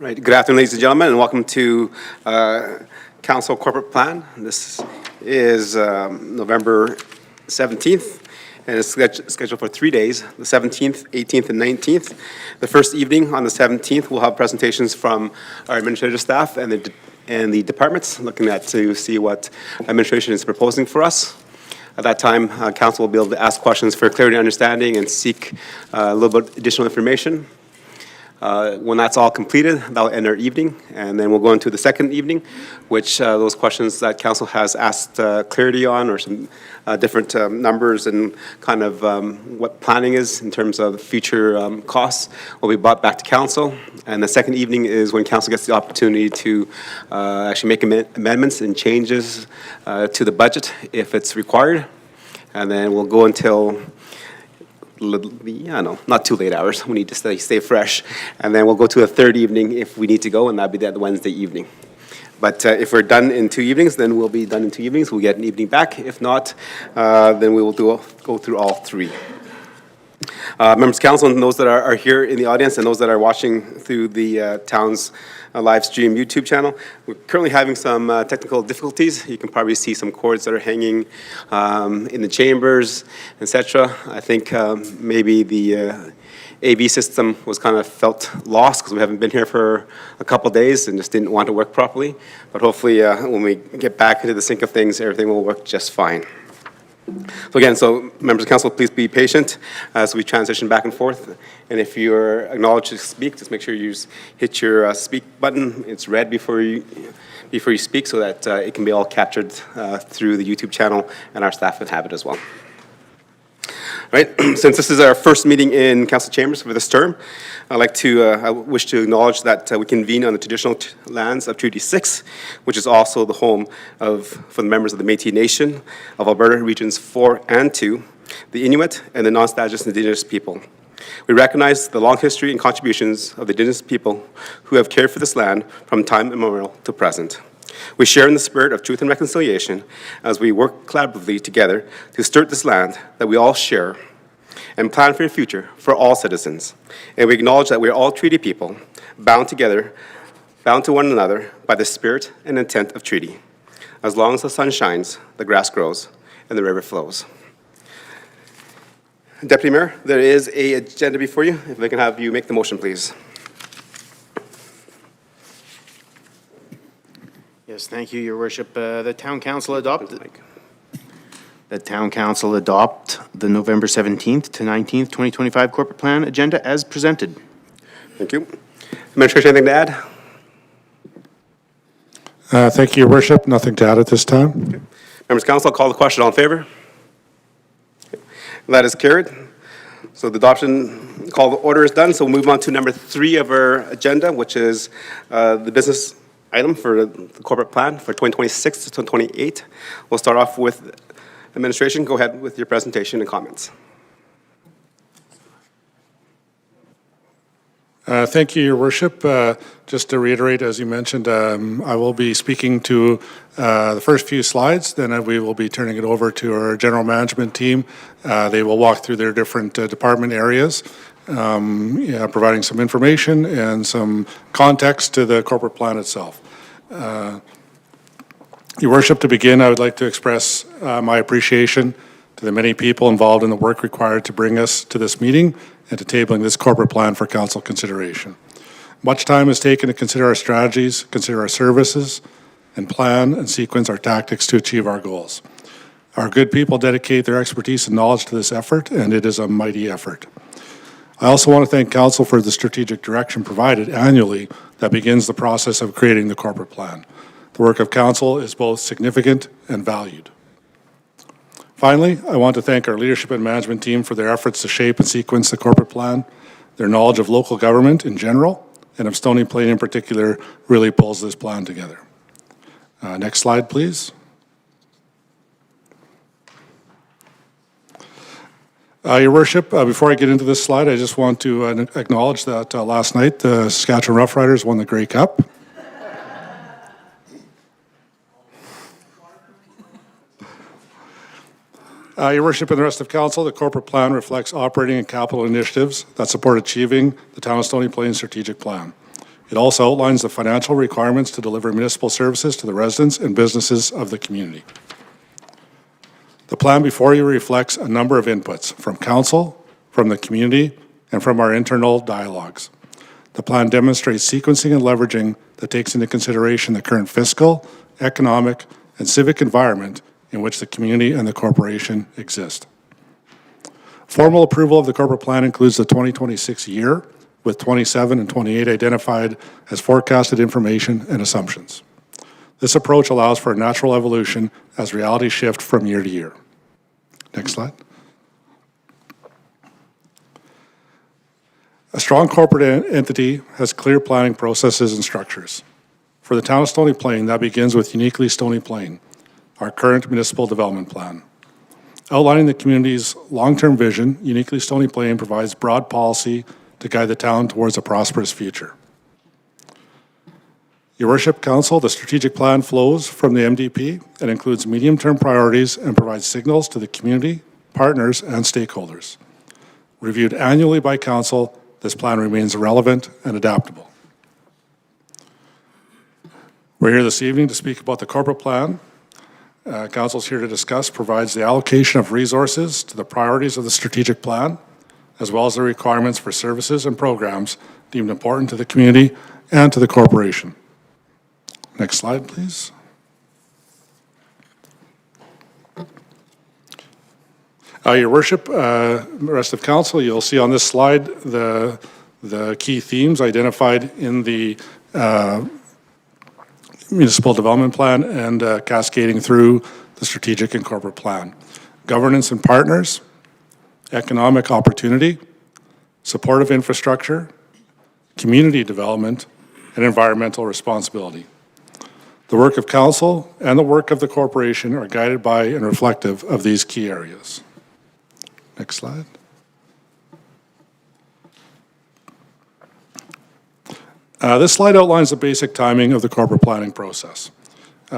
Right. Good afternoon, ladies and gentlemen, and welcome to Council Corporate Plan. This is November 17th, and it's scheduled for 3 days, the 17th, 18th, and 19th. The first evening on the 17th, we'll have presentations from our administrative staff and the departments, looking at to see what administration is proposing for us. At that time, Council will be able to ask questions for clarity and understanding and seek a little bit additional information. When that's all completed, that'll end our evening, and then we'll go into the second evening, which those questions that Council has asked clarity on, or some different numbers and kind of what planning is in terms of future costs, will be brought back to Council. And the second evening is when Council gets the opportunity to actually make amendments and changes to the budget if it's required. And then we'll go until not too late hours. We need to stay fresh. And then we'll go to a third evening if we need to go, and that'll be the Wednesday evening. But if we're done in 2 evenings, then we'll be done in 2 evenings. We'll get an evening back. If not, then we will go through all 3. Members of Council and those that are here in the audience and those that are watching through the town's live stream YouTube channel, we're currently having some technical difficulties. You can probably see some cords that are hanging in the chambers, etc. I think maybe the AV system was kind of felt lost because we haven't been here for a couple days and just didn't want to work properly. But hopefully when we get back into the sync of things, everything will work just fine. So again, members of Council, please be patient as we transition back and forth. And if you're acknowledged to speak, just make sure you hit your speak button. It's red before you speak, so that it can be all captured through the YouTube channel, and our staff can have it as well. Right. Since this is our first meeting in Council Chambers for this term, I wish to acknowledge that we convene on the traditional lands of Treaty 6, which is also the home for the members of the Métis Nation of Alberta Regions 4 and 2, the Inuit, and the non-Stadgist Indigenous people. We recognize the long history and contributions of the Indigenous people who have cared for this land from time immemorial to present. We share in the spirit of truth and reconciliation as we work collaboratively together to steward this land that we all share and plan for a future for all citizens. And we acknowledge that we are all treaty people, bound together, bound to one another by the spirit and intent of treaty. As long as the sun shines, the grass grows, and the river flows. Deputy Mayor, there is an agenda before you. If I can have you make the motion, please. Yes, thank you, Your Worship. The Town Council adopt the November 17th to 19th, 2025 Corporate Plan agenda as presented. Thank you. Administration, anything to add? Thank you, Your Worship. Nothing to add at this time. Okay. Members of Council, I'll call the question. All in favor? Okay. That is carried. So the adoption call to order is done. So we'll move on to number 3 of our agenda, which is the business item for the corporate plan for 2026 to 2028. We'll start off with administration. Go ahead with your presentation and comments. Thank you, Your Worship. Just to reiterate, as you mentioned, I will be speaking to the first few slides, then we will be turning it over to our general management team. They will walk through their different department areas, providing some information and some context to the corporate plan itself. Your Worship, to begin, I would like to express my appreciation to the many people involved in the work required to bring us to this meeting and to tabling this corporate plan for council consideration. Much time is taken to consider our strategies, consider our services, and plan and sequence our tactics to achieve our goals. Our good people dedicate their expertise and knowledge to this effort, and it is a mighty effort. I also want to thank Council for the strategic direction provided annually that begins the process of creating the corporate plan. The work of Council is both significant and valued. Finally, I want to thank our leadership and management team for their efforts to shape and sequence the corporate plan. Their knowledge of local government in general and of Stony Plain in particular really pulls this plan together. Next slide, please. Your Worship, before I get into this slide, I just want to acknowledge that last night the Saskatchewan Roughriders won the Grey Cup. Your Worship and the rest of Council, the corporate plan reflects operating and capital initiatives that support achieving the Town of Stony Plain strategic plan. It also outlines the financial requirements to deliver municipal services to the residents and businesses of the community. The plan before you reflects a number of inputs from council, from the community, and from our internal dialogues. The plan demonstrates sequencing and leveraging that takes into consideration the current fiscal, economic, and civic environment in which the community and the corporation exist. Formal approval of the corporate plan includes the 2026 year, with 27 and 28 identified as forecasted information and assumptions. This approach allows for a natural evolution as realities shift from year to year. Next slide. A strong corporate entity has clear planning processes and structures. For the town of Stony Plain, that begins with Uniquely Stony Plain, our current municipal development plan. Outlining the community's long-term vision, Uniquely Stony Plain provides broad policy to guide the town towards a prosperous future. Your Worship Council, the strategic plan flows from the MDP and includes medium-term priorities and provides signals to the community, partners, and stakeholders. Reviewed annually by Council, this plan remains relevant and adaptable. We're here this evening to speak about the corporate plan. Council's here to discuss provides the allocation of resources to the priorities of the strategic plan, as well as the requirements for services and programs deemed important to the community and to the corporation. Next slide, please. Your Worship, rest of Council, you'll see on this slide the key themes identified in the municipal development plan and cascading through the strategic and corporate plan. Governance and partners, economic opportunity, supportive infrastructure, community development, and environmental responsibility. The work of Council and the work of the corporation are guided by and reflective of these key areas. Next slide. This slide outlines the basic timing of the corporate planning process.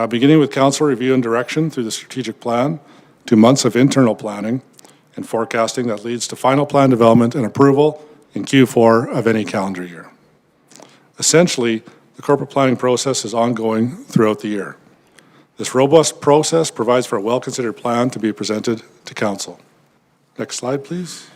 Beginning with Council review and direction through the strategic plan, to months of internal planning and forecasting that leads to final plan development and approval in Q4 of any calendar year. Essentially, the corporate planning process is ongoing throughout the year. This robust process provides for a well-considered plan to be presented to Council. Next slide, please.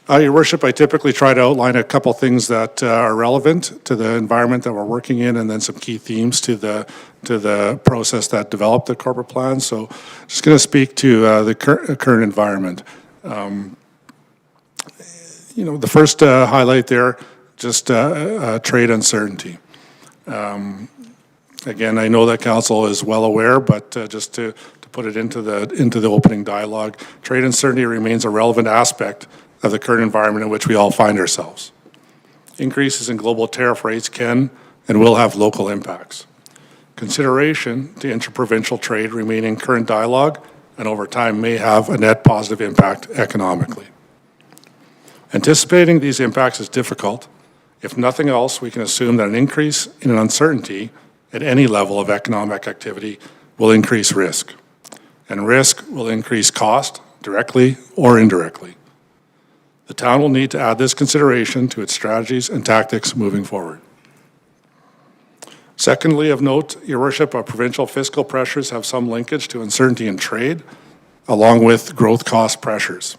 Your Worship, I typically try to outline a couple things that are relevant to the environment that we're working in, and then some key themes to the process that developed the corporate plan. So just going to speak to the current environment. The first highlight there, just trade uncertainty. Again, I know that Council is well aware, but just to put it into the opening dialogue, trade uncertainty remains a relevant aspect of the current environment in which we all find ourselves. Increases in global tariff rates can and will have local impacts. Consideration to interprovincial trade remain in current dialogue and over time may have a net positive impact economically. Anticipating these impacts is difficult. If nothing else, we can assume that an increase in an uncertainty at any level of economic activity will increase risk. And risk will increase cost, directly or indirectly. The town will need to add this consideration to its strategies and tactics moving forward. Secondly, of note, Your Worship, provincial fiscal pressures have some linkage to uncertainty in trade, along with growth cost pressures.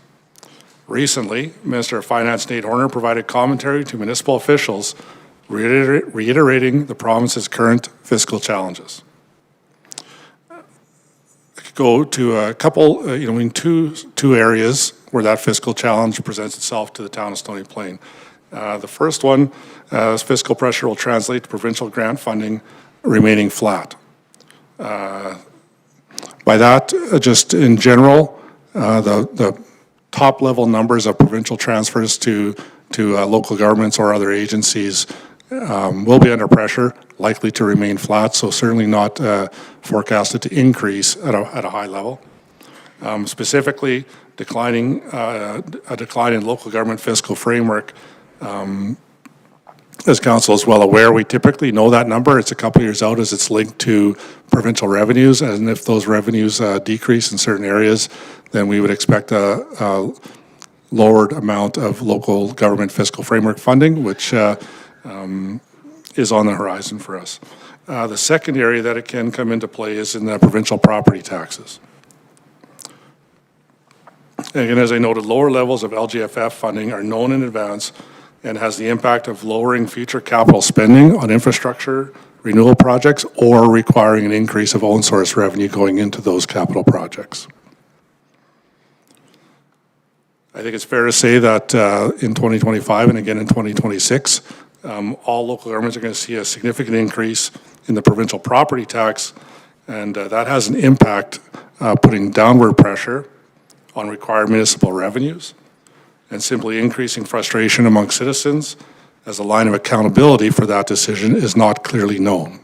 Recently, Minister of Finance Nate Horner provided commentary to municipal officials reiterating the province's current fiscal challenges. I could go to a couple, two areas where that fiscal challenge presents itself to the town of Stony Plain. The first one, fiscal pressure will translate to provincial grant funding remaining flat. By that, just in general, the top level numbers of provincial transfers to local governments or other agencies will be under pressure, likely to remain flat, so certainly not forecasted to increase at a high level. Specifically, a decline in local government fiscal framework As council is well aware, we typically know that number. It's a couple years out as it's linked to provincial revenues, and if those revenues decrease in certain areas, then we would expect a lowered amount of local government fiscal framework funding, which is on the horizon for us. The second area that it can come into play is in the provincial property taxes. Again, as I noted, lower levels of LGFF funding are known in advance and has the impact of lowering future capital spending on infrastructure, renewal projects, or requiring an increase of own source revenue going into those capital projects. I think it's fair to say that in 2025 and again in 2026, all local governments are going to see a significant increase in the provincial property tax, and that has an impact putting downward pressure on required municipal revenues and simply increasing frustration among citizens as the line of accountability for that decision is not clearly known.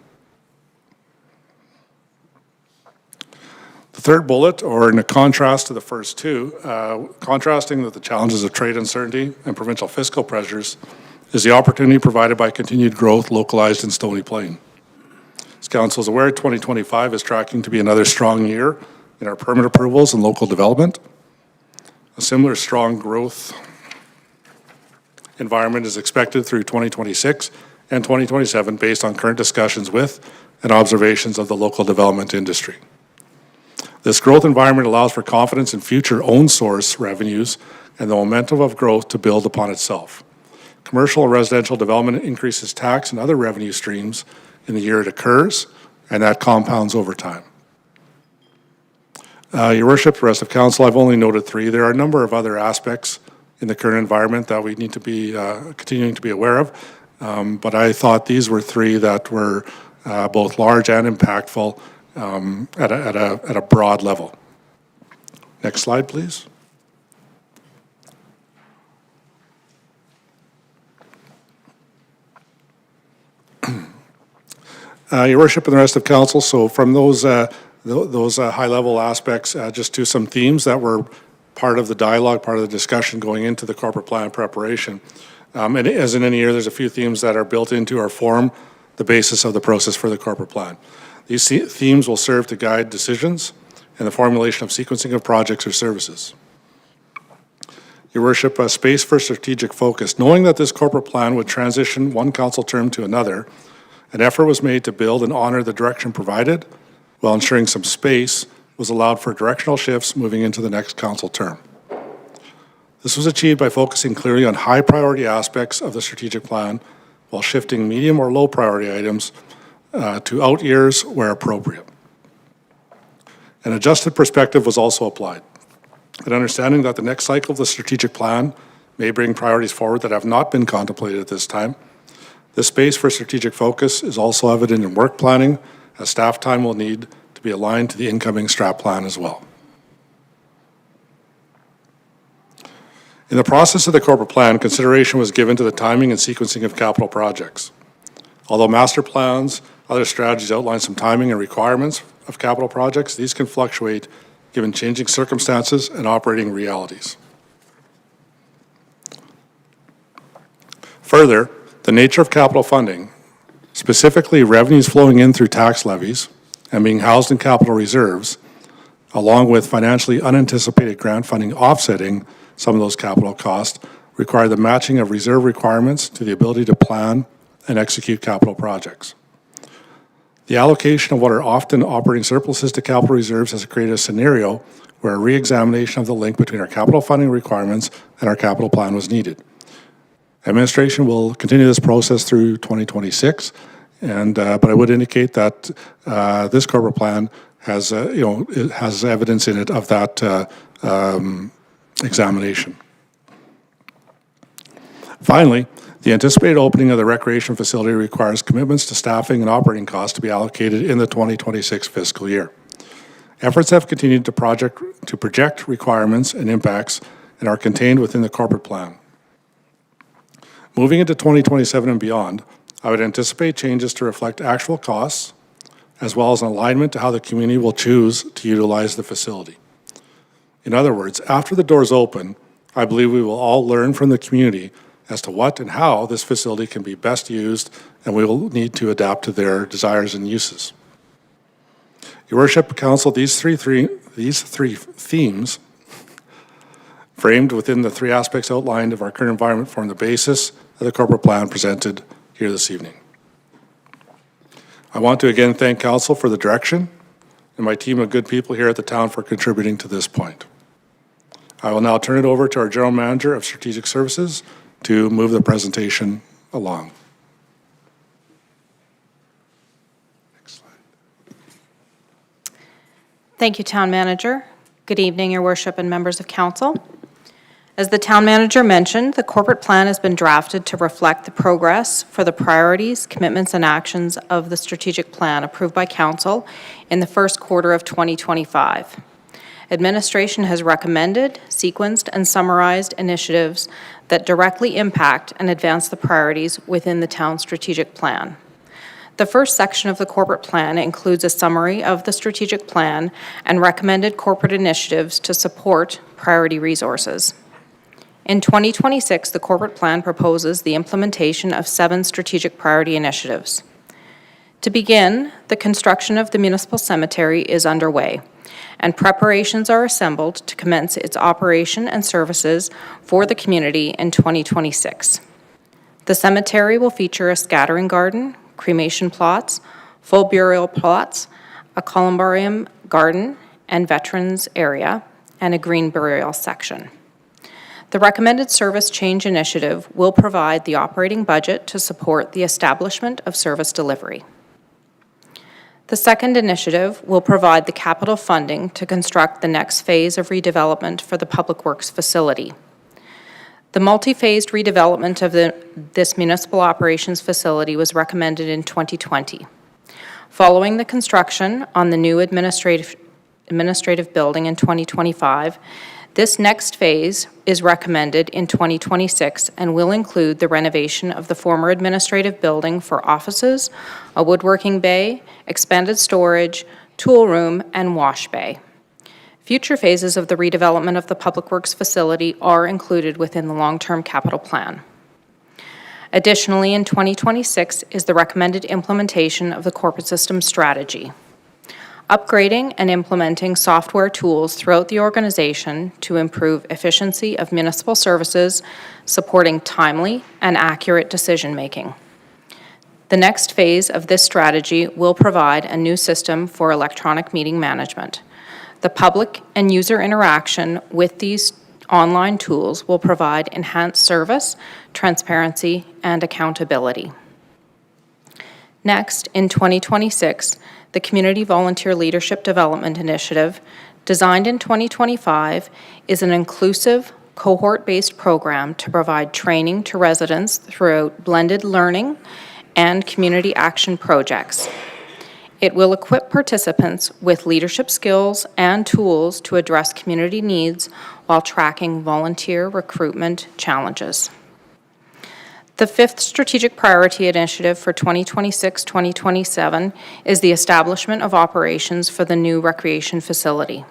The third bullet, or in a contrast to the first two, contrasting with the challenges of trade uncertainty and provincial fiscal pressures, is the opportunity provided by continued growth localized in Stony Plain. As council is aware, 2025 is tracking to be another strong year in our permit approvals and local development. A similar strong growth environment is expected through 2026 and 2027 based on current discussions with and observations of the local development industry. This growth environment allows for confidence in future own source revenues and the momentum of growth to build upon itself. Commercial and residential development increases tax and other revenue streams in the year it occurs, and that compounds over time. Your Worship, the rest of Council, I've only noted three. There are a number of other aspects in the current environment that we need to be continuing to be aware of, but I thought these were three that were both large and impactful at a broad level. Next slide, please. Your Worship and the rest of Council, so from those high-level aspects, just to some themes that were part of the dialogue, part of the discussion going into the corporate plan preparation. And as in any year, there's a few themes that are built into or form the basis of the process for the corporate plan. These themes will serve to guide decisions and the formulation of sequencing of projects or services. Your Worship, space for strategic focus. Knowing that this corporate plan would transition one council term to another, an effort was made to build and honor the direction provided while ensuring some space was allowed for directional shifts moving into the next council term. This was achieved by focusing clearly on high priority aspects of the strategic plan while shifting medium or low priority items to out years where appropriate. An adjusted perspective was also applied. An understanding that the next cycle of the strategic plan may bring priorities forward that have not been contemplated at this time. This space for strategic focus is also evident in work planning, as staff time will need to be aligned to the incoming strat plan as well. In the process of the corporate plan, consideration was given to the timing and sequencing of capital projects. Although master plans, other strategies outline some timing and requirements of capital projects, these can fluctuate given changing circumstances and operating realities. Further, the nature of capital funding, specifically revenues flowing in through tax levies and being housed in capital reserves, along with financially unanticipated grant funding offsetting some of those capital costs, require the matching of reserve requirements to the ability to plan and execute capital projects. The allocation of what are often operating surpluses to capital reserves has created a scenario where a re-examination of the link between our capital funding requirements and our capital plan was needed. Administration will continue this process through 2026, but I would indicate that this corporate plan has, it has evidence in it of that examination. Finally, the anticipated opening of the recreation facility requires commitments to staffing and operating costs to be allocated in the 2026 fiscal year. Efforts have continued to project requirements and impacts and are contained within the corporate plan. Moving into 2027 and beyond, I would anticipate changes to reflect actual costs, as well as an alignment to how the community will choose to utilize the facility. In other words, after the doors open, I believe we will all learn from the community as to what and how this facility can be best used, and we will need to adapt to their desires and uses. Your Worship, Council, these three themes, framed within the three aspects outlined of our current environment, form the basis of the corporate plan presented here this evening. I want to again thank Council for the direction and my team of good people here at the town for contributing to this point. I will now turn it over to our General Manager of Strategic Services to move the presentation along. Next slide. Thank you, Town Manager. Good evening, Your Worship and members of Council. As the Town Manager mentioned, the corporate plan has been drafted to reflect the progress for the priorities, commitments, and actions of the strategic plan approved by Council in the first quarter of 2025. Administration has recommended, sequenced, and summarized initiatives that directly impact and advance the priorities within the town's strategic plan. The first section of the corporate plan includes a summary of the strategic plan and recommended corporate initiatives to support priority resources. In 2026, the corporate plan proposes the implementation of 7 strategic priority initiatives. To begin, the construction of the municipal cemetery is underway, and preparations are assembled to commence its operation and services for the community in 2026. The cemetery will feature a scattering garden, cremation plots, full burial plots, a columbarium garden and veterans area, and a green burial section. The recommended service change initiative will provide the operating budget to support the establishment of service delivery. The second initiative will provide the capital funding to construct the next phase of redevelopment for the Public Works facility. The multi-phased redevelopment of this municipal operations facility was recommended in 2020. Following the construction on the new administrative building in 2025, this next phase is recommended in 2026 and will include the renovation of the former administrative building for offices, a woodworking bay, expanded storage, tool room, and wash bay. Future phases of the redevelopment of the Public Works facility are included within the long-term capital plan. Additionally, in 2026 is the recommended implementation of the corporate system strategy. Upgrading and implementing software tools throughout the organization to improve efficiency of municipal services, supporting timely and accurate decision-making. The next phase of this strategy will provide a new system for electronic meeting management. The public and user interaction with these online tools will provide enhanced service, transparency, and accountability. Next, in 2026, the Community Volunteer Leadership Development Initiative, designed in 2025, is an inclusive, cohort-based program to provide training to residents throughout blended learning and community action projects. It will equip participants with leadership skills and tools to address community needs while tracking volunteer recruitment challenges. The fifth strategic priority initiative for 2026-2027 is the establishment of operations for the new recreation facility.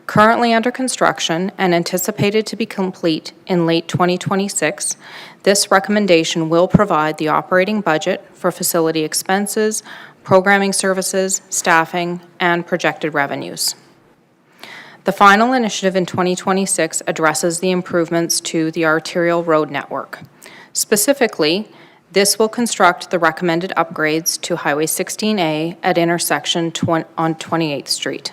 Currently under construction and anticipated to be complete in late 2026, this recommendation will provide the operating budget for facility expenses, programming services, staffing, and projected revenues. The final initiative in 2026 addresses the improvements to the arterial road network. Specifically, this will construct the recommended upgrades to Highway 16A at intersection on 28th Street.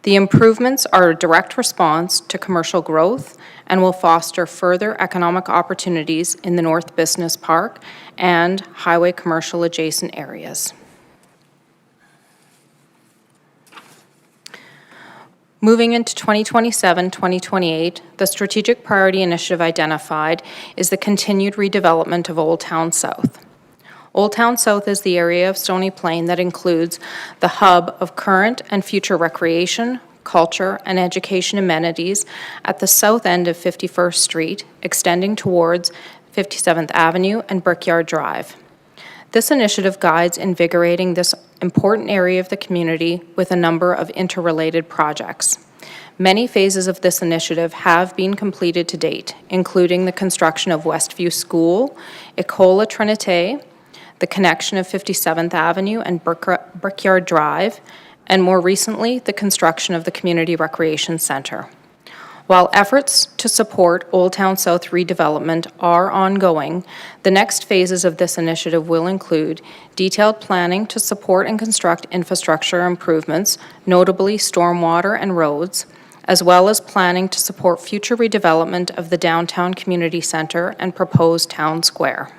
The improvements are a direct response to commercial growth and will foster further economic opportunities in the North Business Park and highway commercial adjacent areas. Moving into 2027-2028, the strategic priority initiative identified is the continued redevelopment of Old Town South. Old Town South is the area of Stony Plain that includes the hub of current and future recreation, culture, and education amenities at the south end of 51st Street, extending towards 57th Avenue and Brickyard Drive. This initiative guides invigorating this important area of the community with a number of interrelated projects. Many phases of this initiative have been completed to date, including the construction of Westview School, École Trinité, the connection of 57th Avenue and Brickyard Drive, and more recently, the construction of the Community Recreation Centre. While efforts to support Old Town South redevelopment are ongoing, the next phases of this initiative will include detailed planning to support and construct infrastructure improvements, notably stormwater and roads, as well as planning to support future redevelopment of the downtown community centre and proposed town square.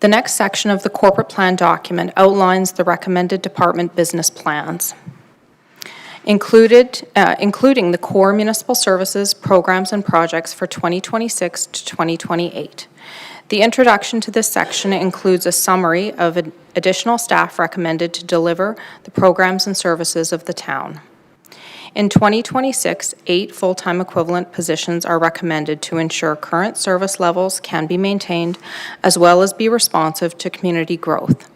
The next section of the corporate plan document outlines the recommended department business plans, including the core municipal services, programs, and projects for 2026 to 2028. The introduction to this section includes a summary of additional staff recommended to deliver the programs and services of the town. In 2026, 8 full-time equivalent positions are recommended to ensure current service levels can be maintained, as well as be responsive to community growth.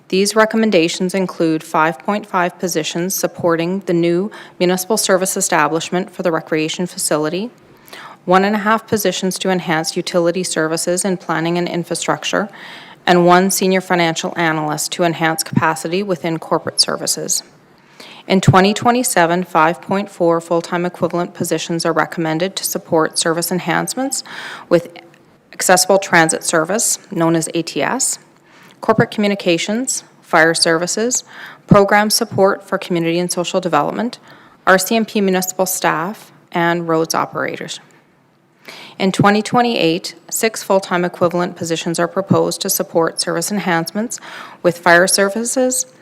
These recommendations include 5.5 positions supporting the new municipal service establishment for the recreation facility, 1.5 positions to enhance utility services in planning and infrastructure, and 1 senior financial analyst to enhance capacity within corporate services. In 2027, 5.4 full-time equivalent positions are recommended to support service enhancements with accessible transit service, known as ATS, corporate communications, fire services, program support for community and social development, RCMP municipal staff, and roads operators. In 2028, 6 full-time equivalent positions are proposed to support service enhancements with fire services,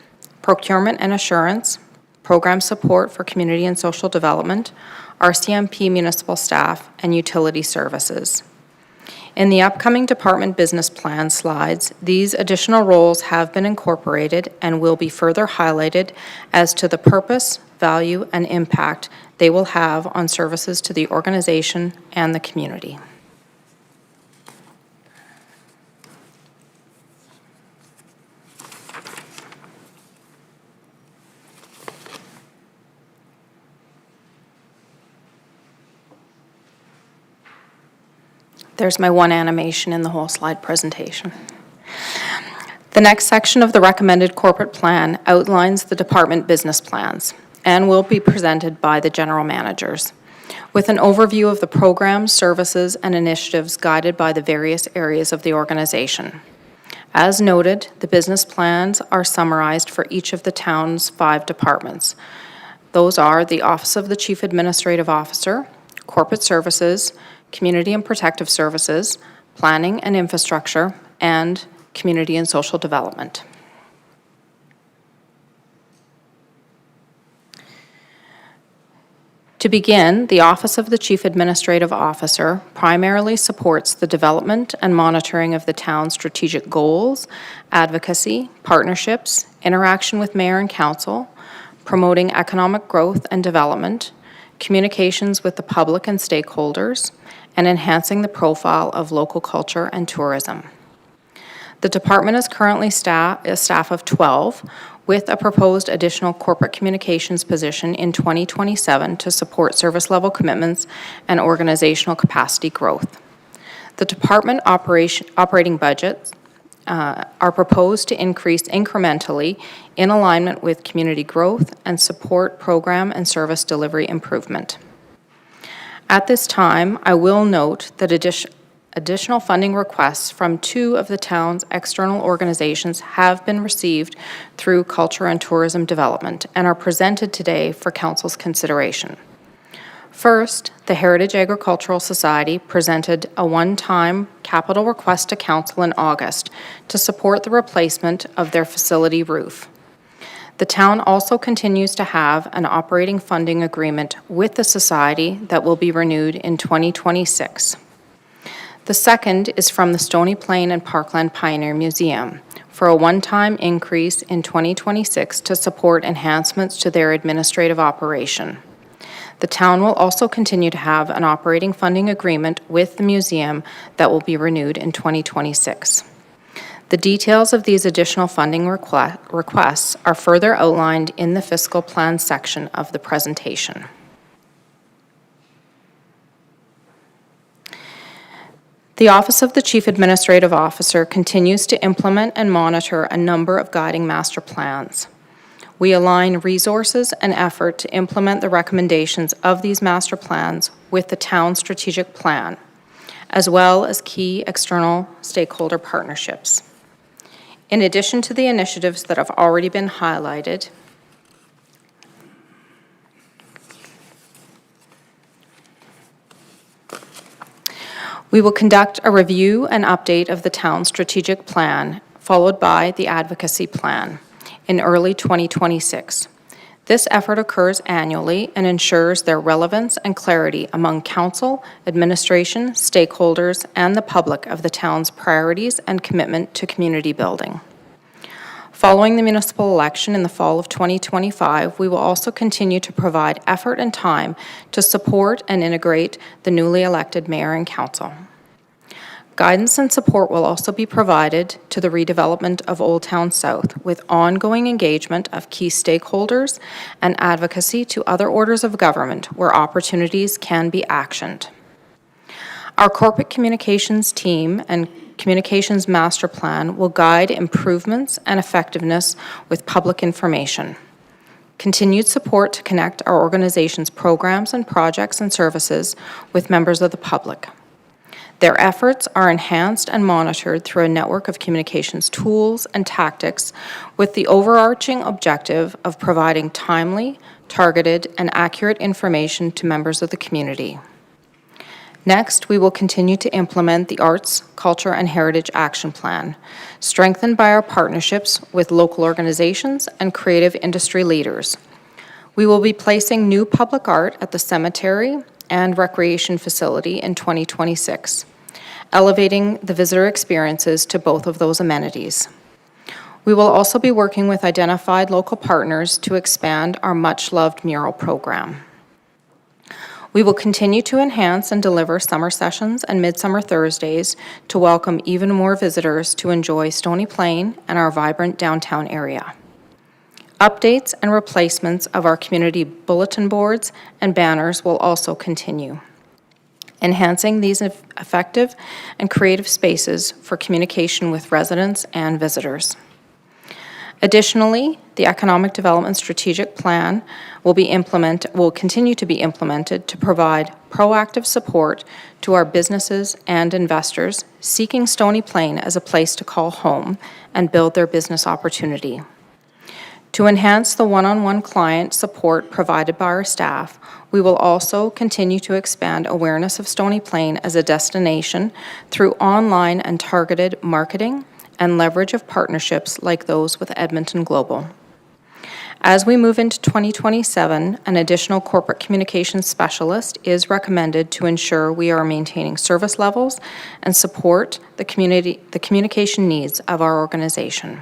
procurement and assurance, program support for community and social development, RCMP municipal staff, and utility services. In the upcoming department business plan slides, these additional roles have been incorporated and will be further highlighted as to the purpose, value, and impact they will have on services to the organization and the community. There's my one animation in the whole slide presentation. The next section of the recommended corporate plan outlines the department business plans and will be presented by the general managers, with an overview of the programs, services, and initiatives guided by the various areas of the organization. As noted, the business plans are summarized for each of the town's 5 departments. Those are the Office of the Chief Administrative Officer, Corporate Services, Community and Protective Services, Planning and Infrastructure, and Community and Social Development. To begin, the Office of the Chief Administrative Officer primarily supports the development and monitoring of the town's strategic goals, advocacy, partnerships, interaction with mayor and council, promoting economic growth and development, communications with the public and stakeholders, and enhancing the profile of local culture and tourism. The department is currently a staff of 12, with a proposed additional corporate communications position in 2027 to support service level commitments and organizational capacity growth. The department operating budgets are proposed to increase incrementally in alignment with community growth and support program and service delivery improvement. At this time, I will note that additional funding requests from 2 of the town's external organizations have been received through Culture and Tourism Development and are presented today for Council's consideration. First, the Heritage Agricultural Society presented a one-time capital request to Council in August to support the replacement of their facility roof. The town also continues to have an operating funding agreement with the Society that will be renewed in 2026. The second is from the Stony Plain and Parkland Pioneer Museum for a one-time increase in 2026 to support enhancements to their administrative operation. The town will also continue to have an operating funding agreement with the museum that will be renewed in 2026. The details of these additional funding requests are further outlined in the fiscal plan section of the presentation. The Office of the Chief Administrative Officer continues to implement and monitor a number of guiding master plans. We align resources and effort to implement the recommendations of these master plans with the town strategic plan, as well as key external stakeholder partnerships. In addition to the initiatives that have already been highlighted, we will conduct a review and update of the town's strategic plan, followed by the advocacy plan in early 2026. This effort occurs annually and ensures their relevance and clarity among council, administration, stakeholders, and the public of the town's priorities and commitment to community building. Following the municipal election in the fall of 2025, we will also continue to provide effort and time to support and integrate the newly elected mayor and council. Guidance and support will also be provided to the redevelopment of Old Town South with ongoing engagement of key stakeholders and advocacy to other orders of government where opportunities can be actioned. Our corporate communications team and communications master plan will guide improvements and effectiveness with public information. Continued support to connect our organization's programs and projects and services with members of the public. Their efforts are enhanced and monitored through a network of communications tools and tactics with the overarching objective of providing timely, targeted, and accurate information to members of the community. Next, we will continue to implement the Arts, Culture, and Heritage Action Plan, strengthened by our partnerships with local organizations and creative industry leaders. We will be placing new public art at the cemetery and recreation facility in 2026, elevating the visitor experiences to both of those amenities. We will also be working with identified local partners to expand our much-loved mural program. We will continue to enhance and deliver summer sessions and midsummer Thursdays to welcome even more visitors to enjoy Stony Plain and our vibrant downtown area. Updates and replacements of our community bulletin boards and banners will also continue, enhancing these effective and creative spaces for communication with residents and visitors. Additionally, the Economic Development Strategic Plan will continue to be implemented to provide proactive support to our businesses and investors seeking Stony Plain as a place to call home and build their business opportunity. To enhance the one-on-one client support provided by our staff, we will also continue to expand awareness of Stony Plain as a destination through online and targeted marketing and leverage of partnerships like those with Edmonton Global. As we move into 2027, an additional corporate communications specialist is recommended to ensure we are maintaining service levels and support the communication needs of our organization.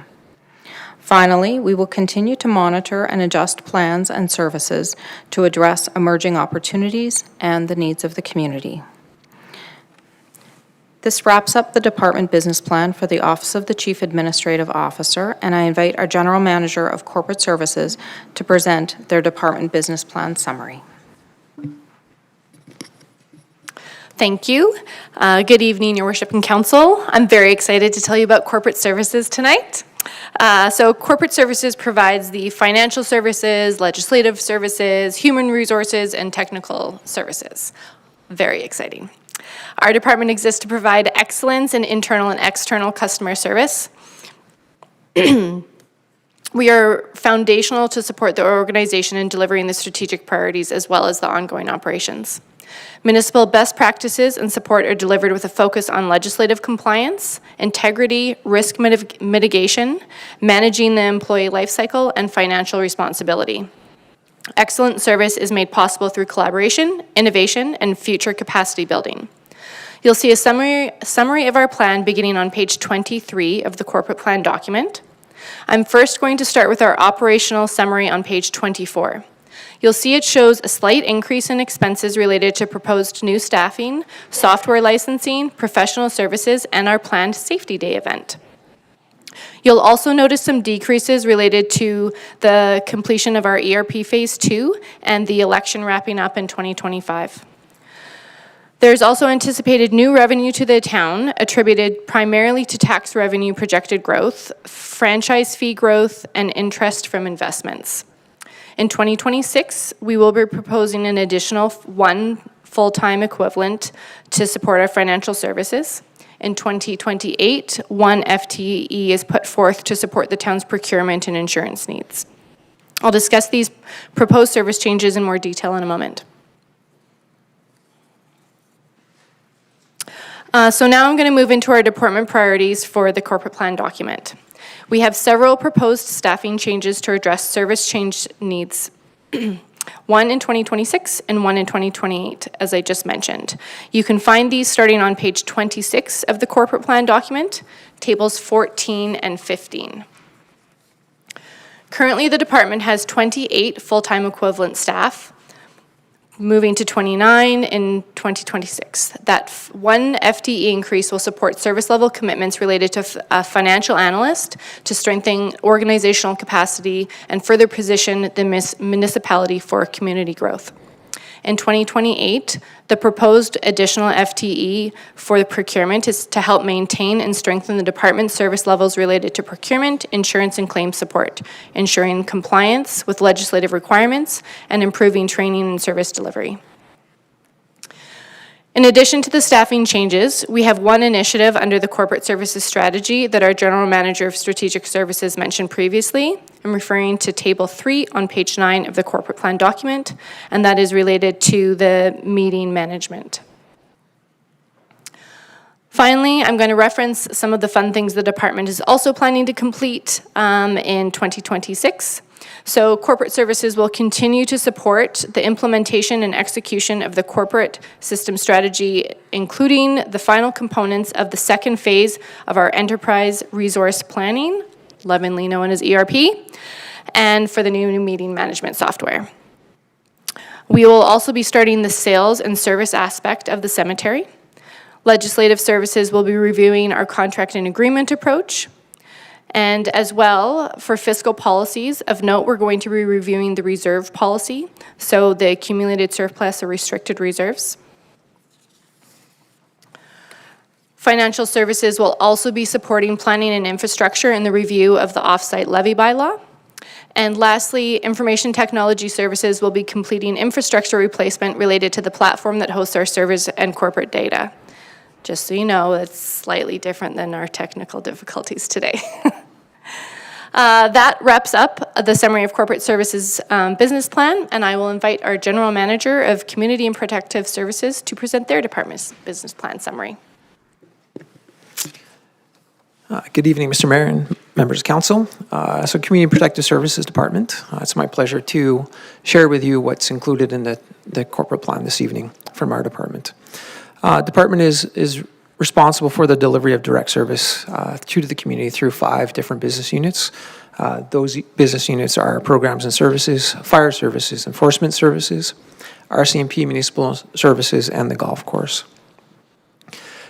Finally, we will continue to monitor and adjust plans and services to address emerging opportunities and the needs of the community. This wraps up the department business plan for the Office of the Chief Administrative Officer, and I invite our General Manager of Corporate Services to present their department business plan summary. Thank you. Good evening, Your Worship and Council. I'm very excited to tell you about corporate services tonight. So corporate services provides the financial services, legislative services, human resources, and technical services. Very exciting. Our department exists to provide excellence in internal and external customer service. We are foundational to support the organization in delivering the strategic priorities as well as the ongoing operations. Municipal best practices and support are delivered with a focus on legislative compliance, integrity, risk mitigation, managing the employee life cycle, and financial responsibility. Excellent service is made possible through collaboration, innovation, and future capacity building. You'll see a summary of our plan beginning on page 23 of the corporate plan document. I'm first going to start with our operational summary on page 24. You'll see it shows a slight increase in expenses related to proposed new staffing, software licensing, professional services, and our planned Safety Day event. You'll also notice some decreases related to the completion of our ERP Phase 2 and the election wrapping up in 2025. There's also anticipated new revenue to the town attributed primarily to tax revenue projected growth, franchise fee growth, and interest from investments. In 2026, we will be proposing an additional one full-time equivalent to support our financial services. In 2028, one FTE is put forth to support the town's procurement and insurance needs. I'll discuss these proposed service changes in more detail in a moment. So now I'm going to move into our department priorities for the corporate plan document. We have several proposed staffing changes to address service change needs. One in 2026 and one in 2028, as I just mentioned. You can find these starting on page 26 of the corporate plan document, tables 14 and 15. Currently, the department has 28 full-time equivalent staff, moving to 29 in 2026. That one FTE increase will support service level commitments related to a financial analyst to strengthen organizational capacity and further position the municipality for community growth. In 2028, the proposed additional FTE for the procurement is to help maintain and strengthen the department's service levels related to procurement, insurance, and claims support, ensuring compliance with legislative requirements, and improving training and service delivery. In addition to the staffing changes, we have one initiative under the corporate services strategy that our General Manager of Strategic Services mentioned previously. I'm referring to Table 3 on page 9 of the corporate plan document, and that is related to the meeting management. Finally, I'm going to reference some of the fun things the department is also planning to complete in 2026. So corporate services will continue to support the implementation and execution of the corporate system strategy, including the final components of the second phase of our enterprise resource planning, lovingly known as ERP, and for the new meeting management software. We will also be starting the sales and service aspect of the cemetery. Legislative services will be reviewing our contract and agreement approach. And as well, for fiscal policies, of note, we're going to be reviewing the reserve policy, so the accumulated surplus or restricted reserves. Financial services will also be supporting planning and infrastructure in the review of the off-site levy bylaw. And lastly, information technology services will be completing infrastructure replacement related to the platform that hosts our servers and corporate data. Just so you know, it's slightly different than our technical difficulties today. That wraps up the summary of corporate services business plan, and I will invite our General Manager of Community and Protective Services to present their department's business plan summary. Good evening, Mr. Mayor and members of council. So Community and Protective Services Department, it's my pleasure to share with you what's included in the corporate plan this evening from our department. Department is responsible for the delivery of direct service to the community through 5 different business units. Those business units are programs and services, fire services, enforcement services, RCMP municipal services, and the golf course.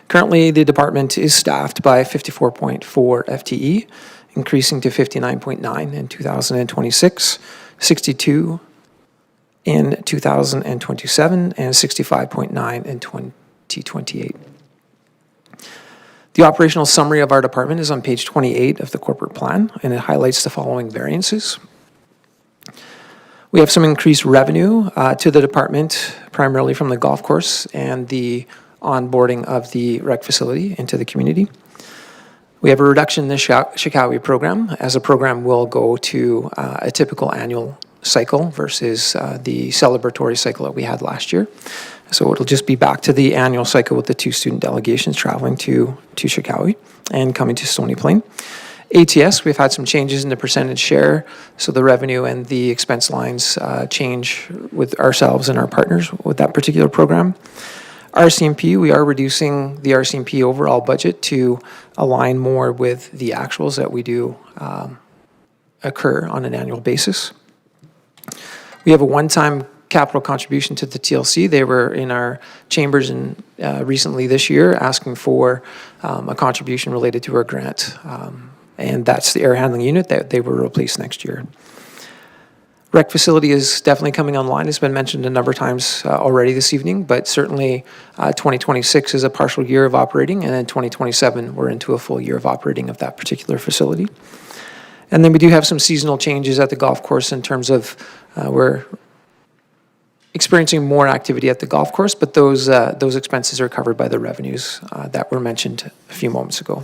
Currently, the department is staffed by 54.4 FTE, increasing to 59.9 in 2026, 62 in 2027, and 65.9 in 2028. The operational summary of our department is on page 28 of the corporate plan, and it highlights the following variances. We have some increased revenue to the department, primarily from the golf course and the onboarding of the rec facility into the community. We have a reduction in the Shikawi program, as the program will go to a typical annual cycle versus the celebratory cycle that we had last year. So it'll just be back to the annual cycle with the 2 student delegations traveling to Shikawi and coming to Stony Plain. ATS, we've had some changes in the percentage share, so the revenue and the expense lines change with ourselves and our partners with that particular program. RCMP, we are reducing the RCMP overall budget to align more with the actuals that we do occur on an annual basis. We have a one-time capital contribution to the TLC. They were in our chambers recently this year asking for a contribution related to our grant and that's the air handling unit that they will replace next year. Rec facility is definitely coming online. It's been mentioned a number of times already this evening, but certainly 2026 is a partial year of operating, and then 2027 we're into a full year of operating of that particular facility. And then we do have some seasonal changes at the golf course in terms of we're experiencing more activity at the golf course, but those expenses are covered by the revenues that were mentioned a few moments ago.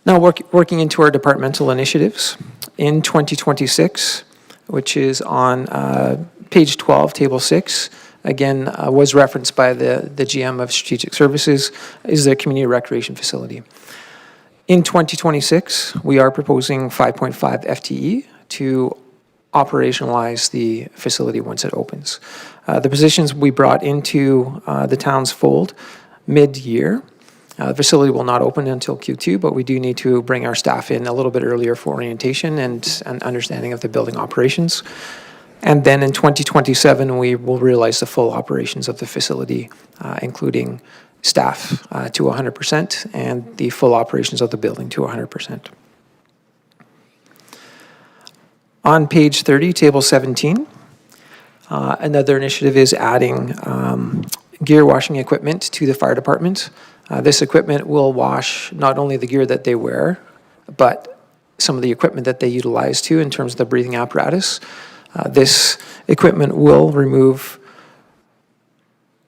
Now, working into our departmental initiatives, in 2026, which is on page 12, table 6, again, was referenced by the GM of Strategic Services, is the community recreation facility. In 2026, we are proposing 5.5 FTE to operationalize the facility once it opens. The positions we brought into the town's fold mid-year. The facility will not open until Q2, but we do need to bring our staff in a little bit earlier for orientation and an understanding of the building operations. And then in 2027, we will realize the full operations of the facility, including staff to 100% and the full operations of the building to 100%. On page 30, table 17, another initiative is adding gear washing equipment to the fire department. This equipment will wash not only the gear that they wear, but some of the equipment that they utilize too in terms of the breathing apparatus. This equipment will remove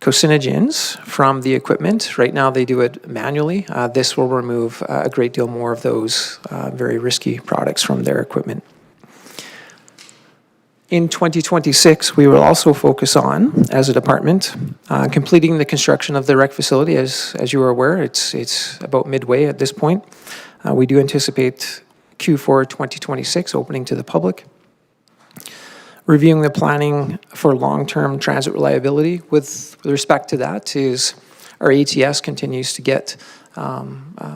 carcinogens from the equipment. Right now they do it manually. This will remove a great deal more of those very risky products from their equipment. In 2026, we will also focus on, as a department, completing the construction of the rec facility. As you are aware, it's about midway at this point. We do anticipate Q4 2026 opening to the public. Reviewing the planning for long-term transit reliability. With respect to that is our ATS continues to get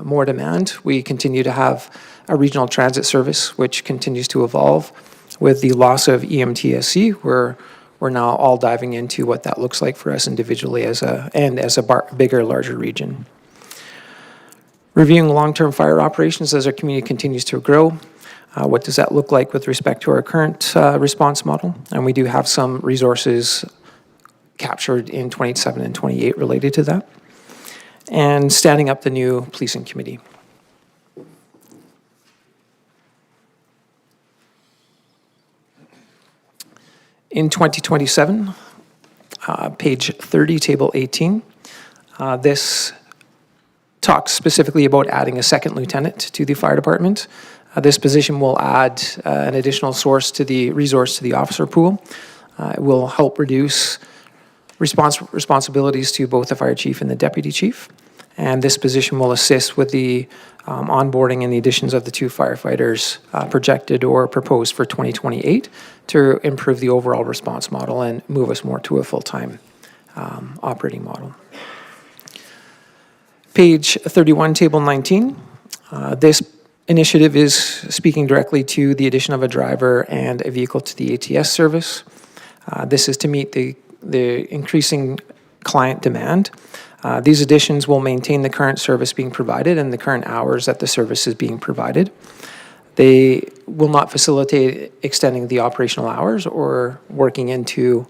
more demand. We continue to have a regional transit service which continues to evolve. With the loss of EMTSC, we're now all diving into what that looks like for us individually as a bigger, larger region. Reviewing long-term fire operations as our community continues to grow. What does that look like with respect to our current response model? And we do have some resources captured in 27 and 28 related to that. And standing up the new policing committee. In 2027, page 30, table 18, this talks specifically about adding a second lieutenant to the fire department. This position will add an additional resource to the officer pool. It will help reduce responsibilities to both the fire chief and the deputy chief. And this position will assist with the onboarding and the additions of the 2 firefighters projected or proposed for 2028 to improve the overall response model and move us more to a full-time operating model. Page 31, table 19. This initiative is speaking directly to the addition of a driver and a vehicle to the ATS service. This is to meet the increasing client demand. These additions will maintain the current service being provided and the current hours that the service is being provided. They will not facilitate extending the operational hours or working into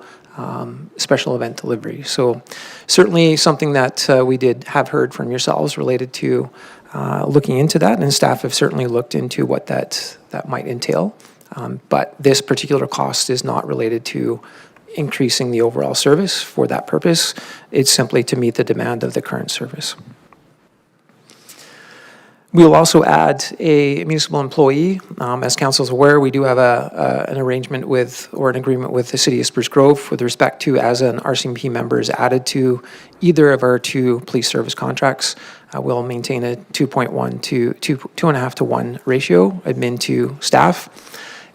special event delivery. So certainly something that we did have heard from yourselves related to looking into that, and staff have certainly looked into what that might entail. But this particular cost is not related to increasing the overall service for that purpose. It's simply to meet the demand of the current service. We will also add a municipal employee. As council is aware, we do have an arrangement with, or an agreement with the City of Spruce Grove with respect to as an RCMP member is added to either of our 2 police service contracts. We'll maintain a 2.1 to 2.5 to 1 ratio, admin to staff.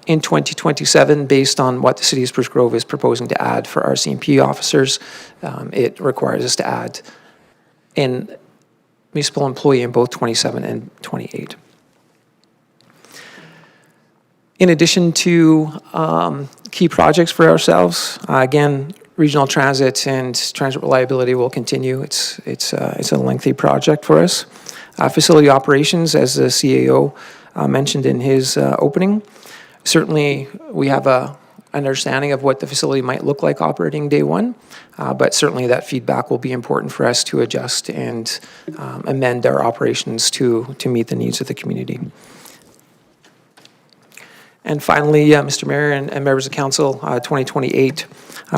In 2027, based on what the City of Spruce Grove is proposing to add for RCMP officers, it requires us to add an municipal employee in both 27 and 28. In addition to key projects for ourselves, again, regional transit and transit reliability will continue. It's a lengthy project for us. Facility operations, as the CAO mentioned in his opening, certainly we have a understanding of what the facility might look like operating day one, but certainly that feedback will be important for us to adjust and amend our operations to meet the needs of the community. And finally, Mr. Mayor and members of council, 2028,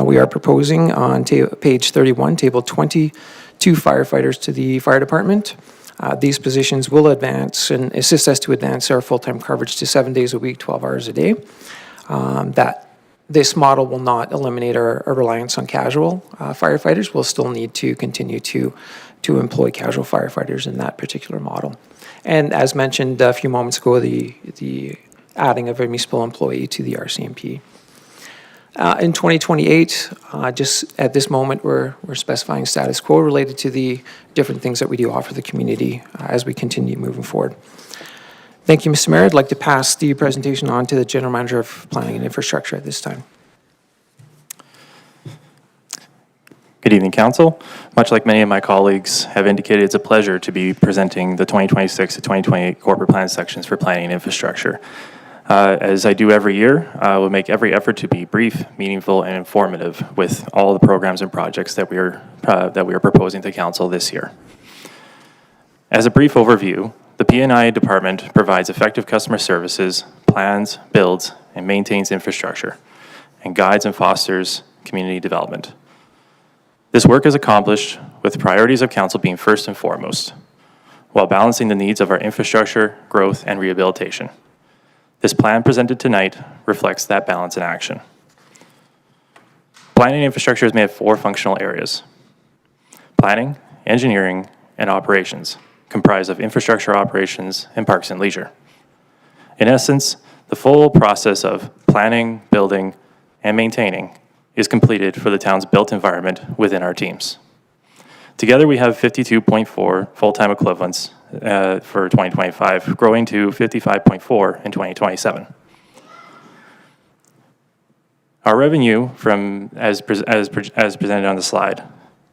we are proposing on page 31, table 20, 2 firefighters to the fire department. These positions will advance and assist us to advance our full-time coverage to 7 days a week, 12 hours a day. This model will not eliminate our reliance on casual firefighters. We'll still need to continue to employ casual firefighters in that particular model. And as mentioned a few moments ago, the adding of a municipal employee to the RCMP. In 2028, just at this moment, we're specifying status quo related to the different things that we do offer the community as we continue moving forward. Thank you, Mr. Mayor. I'd like to pass the presentation on to the General Manager of Planning and Infrastructure at this time. Good evening, Council. Much like many of my colleagues have indicated, it's a pleasure to be presenting the 2026 to 2028 corporate plan sections for planning and infrastructure. As I do every year, I will make every effort to be brief, meaningful, and informative with all the programs and projects that we are proposing to Council this year. As a brief overview, the P&I department provides effective customer services, plans, builds, and maintains infrastructure, and guides and fosters community development. This work is accomplished with priorities of Council being first and foremost, while balancing the needs of our infrastructure, growth, and rehabilitation. This plan presented tonight reflects that balance in action. Planning and infrastructure is made of 4 functional areas: planning, engineering, and operations, comprised of infrastructure operations and parks and leisure. In essence, the full process of planning, building, and maintaining is completed for the town's built environment within our teams. Together, we have 52.4 full-time equivalents for 2025, growing to 55.4 in 2027. Our revenue as presented on the slide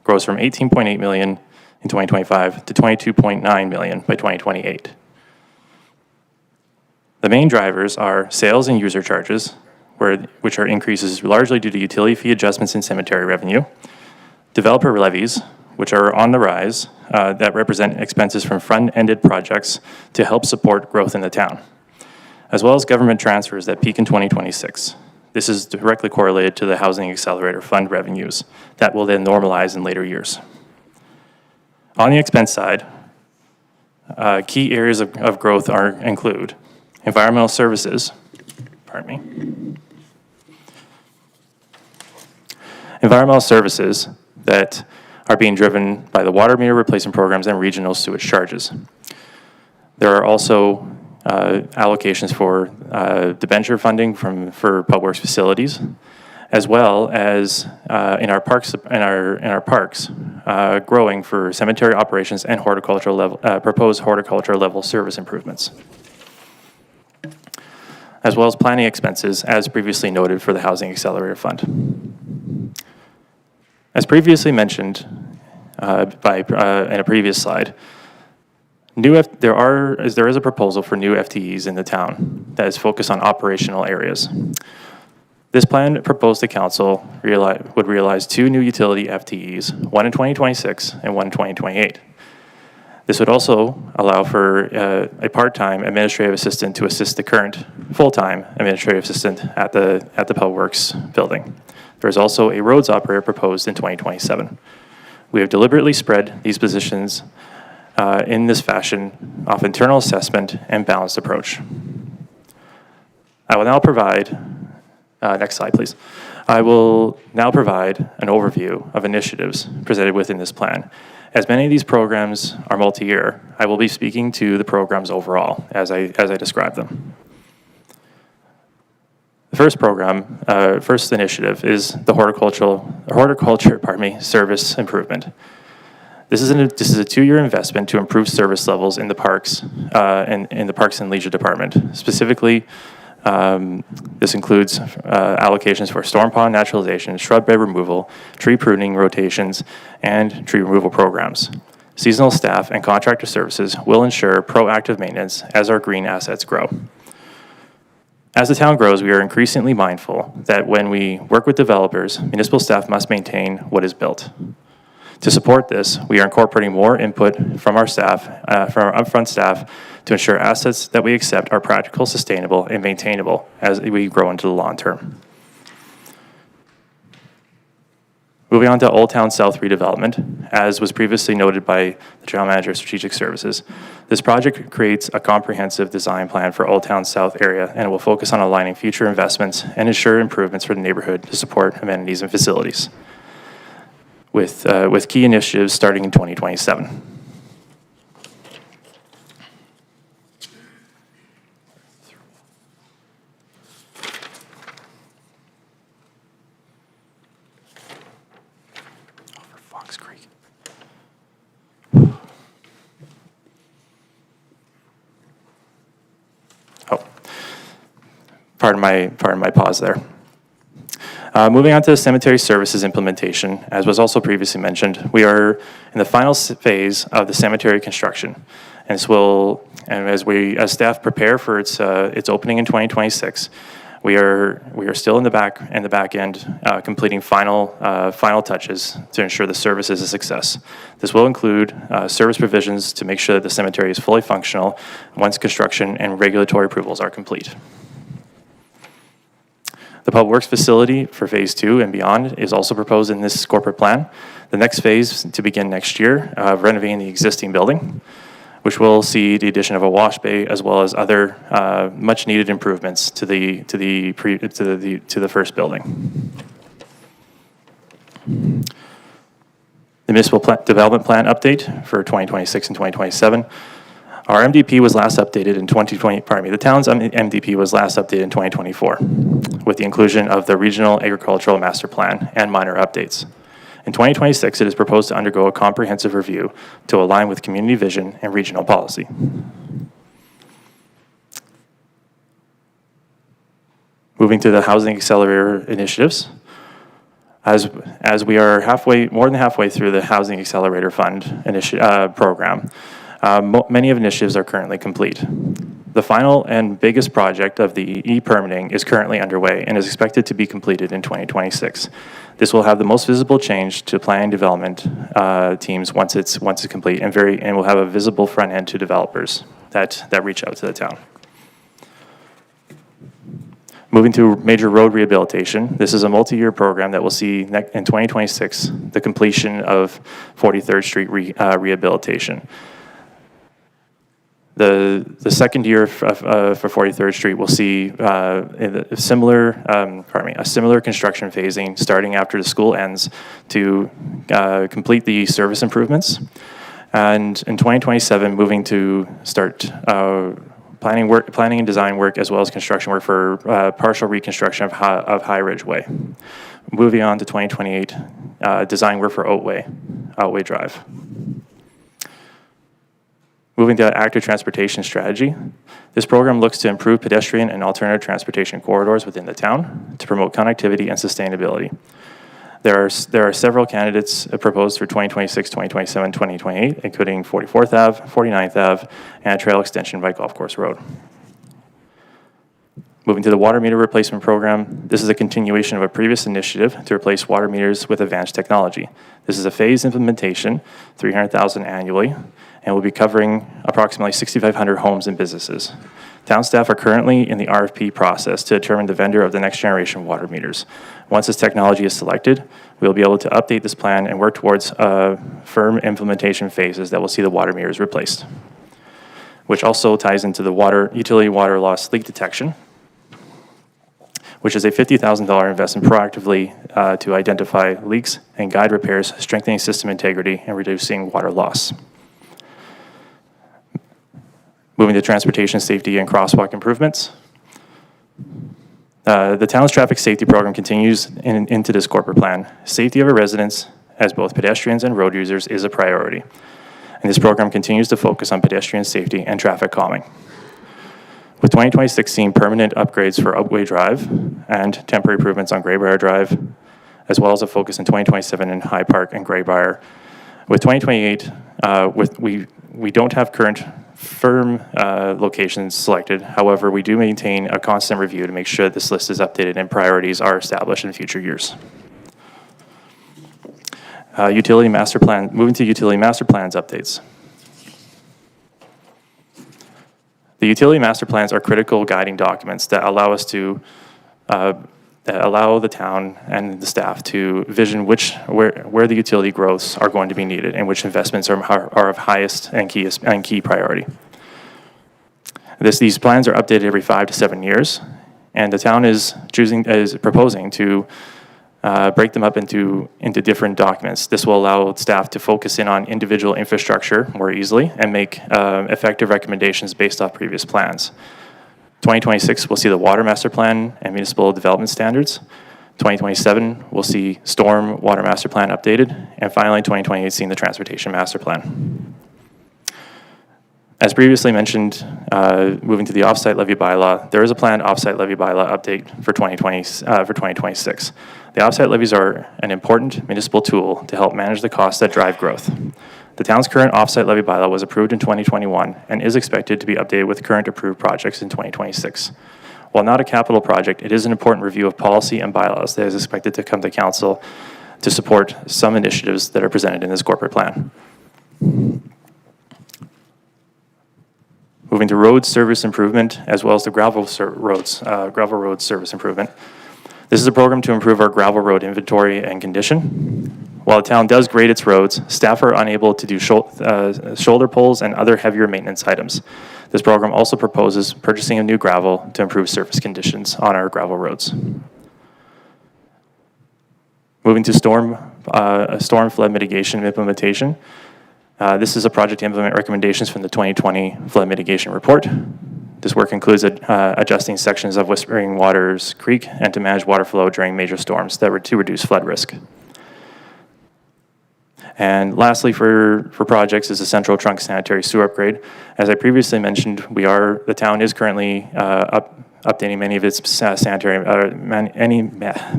grows from 18.8 million in 2025 to 22.9 million by 2028. The main drivers are sales and user charges, which are increases largely due to utility fee adjustments in cemetery revenue, developer levies, which are on the rise, that represent expenses from front-ended projects to help support growth in the town, as well as government transfers that peak in 2026. This is directly correlated to the Housing Accelerator Fund revenues that will then normalize in later years. On the expense side, key areas of growth include environmental services, environmental services that are being driven by the water meter replacement programs and regional sewage charges. There are also allocations for debenture funding for public works facilities, as well as in our parks, growing for cemetery operations and horticultural level proposed horticultural level service improvements, as well as planning expenses, as previously noted for the Housing Accelerator Fund. As previously mentioned in a previous slide, there is a proposal for new FTEs in the town that is focused on operational areas. This plan proposed to Council would realize 2 new utility FTEs, one in 2026 and one in 2028. This would also allow for a part-time administrative assistant to assist the current full-time administrative assistant at the Public Works building. There is also a roads operator proposed in 2027. We have deliberately spread these positions in this fashion of internal assessment and balanced approach. I will now provide, next slide please. I will now provide an overview of initiatives presented within this plan. As many of these programs are multi-year, I will be speaking to the programs overall as I describe them. The first initiative is the horticulture service improvement. This is a 2-year investment to improve service levels in the parks and in the Parks and Leisure Department, specifically This includes allocations for storm pond naturalization, shrub bed removal, tree pruning rotations, and tree removal programs. Seasonal staff and contractor services will ensure proactive maintenance as our green assets grow. As the town grows, we are increasingly mindful that when we work with developers, municipal staff must maintain what is built. To support this, we are incorporating more input from our staff, from our upfront staff, to ensure assets that we accept are practical, sustainable, and maintainable as we grow into the long term. Moving on to Old Town South redevelopment, as was previously noted by the General Manager of Strategic Services, this project creates a comprehensive design plan for Old Town South area, and it will focus on aligning future investments and ensure improvements for the neighborhood to support amenities and facilities, with key initiatives starting in 2027. Fox Creek. Oh, pardon my pause there. Moving on to the cemetery services implementation, as was also previously mentioned, we are in the final phase of the cemetery construction, and as staff prepare for its opening in 2026, we are still in the back end completing final touches to ensure the service is a success. This will include service provisions to make sure that the cemetery is fully functional once construction and regulatory approvals are complete. The Public Works facility for Phase 2 and beyond is also proposed in this corporate plan. The next phase to begin next year, renovating the existing building, which will see the addition of a wash bay as well as other much-needed improvements to the first building. The municipal development plan update for 2026 and 2027. Our MDP was last updated in the town's MDP was last updated in 2024 with the inclusion of the Regional Agricultural Master Plan and minor updates. In 2026, it is proposed to undergo a comprehensive review to align with community vision and regional policy. Moving to the Housing Accelerator initiatives. As we are more than halfway through the Housing Accelerator Fund program, many of initiatives are currently complete. The final and biggest project of the e-permitting is currently underway and is expected to be completed in 2026. This will have the most visible change to planning development teams once it's complete, and will have a visible front end to developers that reach out to the town. Moving to major road rehabilitation, this is a multi-year program that will see in 2026 the completion of 43rd Street rehabilitation. The second year for 43rd Street will see a similar construction phasing starting after the school ends to complete the service improvements, and in 2027 moving to start planning and design work as well as construction work for partial reconstruction of High Ridge Way. Moving on to 2028, design work for Outway Drive. Moving to active transportation strategy. This program looks to improve pedestrian and alternative transportation corridors within the town to promote connectivity and sustainability. There are several candidates proposed for 2026, 2027, 2028, including 44th Ave, 49th Ave, and a trail extension by Golf Course Road. Moving to the water meter replacement program, this is a continuation of a previous initiative to replace water meters with advanced technology. This is a phased implementation, $300,000 annually, and will be covering approximately 6,500 homes and businesses. Town staff are currently in the RFP process to determine the vendor of the next generation water meters. Once this technology is selected, we'll be able to update this plan and work towards firm implementation phases that will see the water meters replaced, which also ties into the utility water loss leak detection, which is a $50,000 investment proactively to identify leaks and guide repairs, strengthening system integrity and reducing water loss. Moving to transportation safety and crosswalk improvements. The town's traffic safety program continues into this corporate plan. Safety of our residents, as both pedestrians and road users, is a priority. And this program continues to focus on pedestrian safety and traffic calming. with 2026 seeing permanent upgrades for Upway Drive and temporary improvements on Greybrier Drive, as well as a focus in 2027 in High Park and Greybrier. With 2028, we don't have current firm locations selected. However, we do maintain a constant review to make sure this list is updated and priorities are established in future years. Utility master plan, moving to utility master plans updates. The utility master plans are critical guiding documents that allow us to that allow the town and the staff to vision where the utility growths are going to be needed and which investments are of highest and key priority. These plans are updated every 5 to 7 years, and the town is proposing to break them up into different documents. This will allow staff to focus in on individual infrastructure more easily and make effective recommendations based off previous plans. 2026, we'll see the Water Master Plan and Municipal Development Standards. 2027, we'll see Storm Water Master Plan updated. And finally, 2028, seeing the Transportation Master Plan. As previously mentioned, moving to the offsite levy bylaw, there is a planned offsite levy bylaw update for 2026. The offsite levies are an important municipal tool to help manage the costs that drive growth. The town's current offsite levy bylaw was approved in 2021 and is expected to be updated with current approved projects in 2026. While not a capital project, it is an important review of policy and bylaws that is expected to come to council to support some initiatives that are presented in this corporate plan. Moving to road service improvement, as well as the gravel road service improvement. This is a program to improve our gravel road inventory and condition. While the town does grade its roads, staff are unable to do shoulder pulls and other heavier maintenance items. This program also proposes purchasing of new gravel to improve surface conditions on our gravel roads. Moving to storm flood mitigation implementation. This is a project to implement recommendations from the 2020 flood mitigation report. This work includes adjusting sections of Whispering Waters Creek and to manage water flow during major storms to reduce flood risk. And lastly, for projects is the Central Trunk Sanitary Sewer Upgrade. As I previously mentioned, the town is currently updating many of its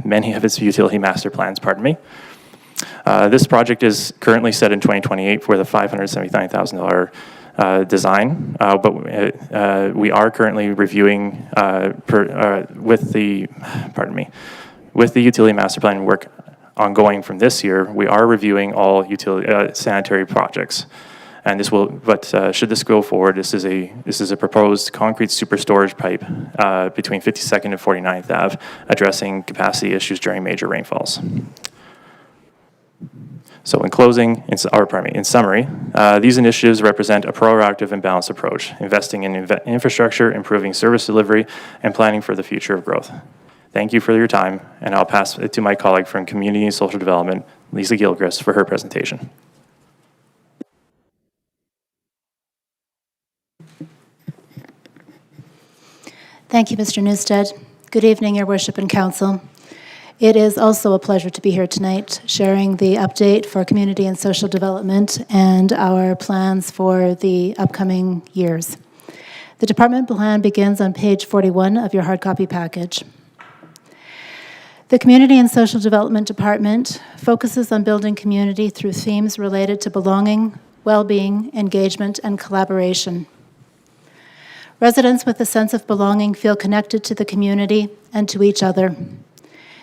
many of its utility master plans. Pardon me. This project is currently set in 2028 for the $579,000 design, but we are currently reviewing with the utility master plan work ongoing from this year. We are reviewing all utility sanitary projects, and this will. But should this go forward, this is a proposed concrete super storage pipe between 52nd and 49th Ave, addressing capacity issues during major rainfalls. So in closing, in summary, these initiatives represent a proactive and balanced approach, investing in infrastructure, improving service delivery, and planning for the future of growth. Thank you for your time, and I'll pass it to my colleague from Community and Social Development, Lisa Gilchrist, for her presentation. Thank you, Mr. Newstead. Good evening, Your Worship and Council. It is also a pleasure to be here tonight, sharing the update for Community and Social Development and our plans for the upcoming years. The department plan begins on page 41 of your hard copy package. The Community and Social Development Department focuses on building community through themes related to belonging, well-being, engagement, and collaboration. Residents with a sense of belonging feel connected to the community and to each other.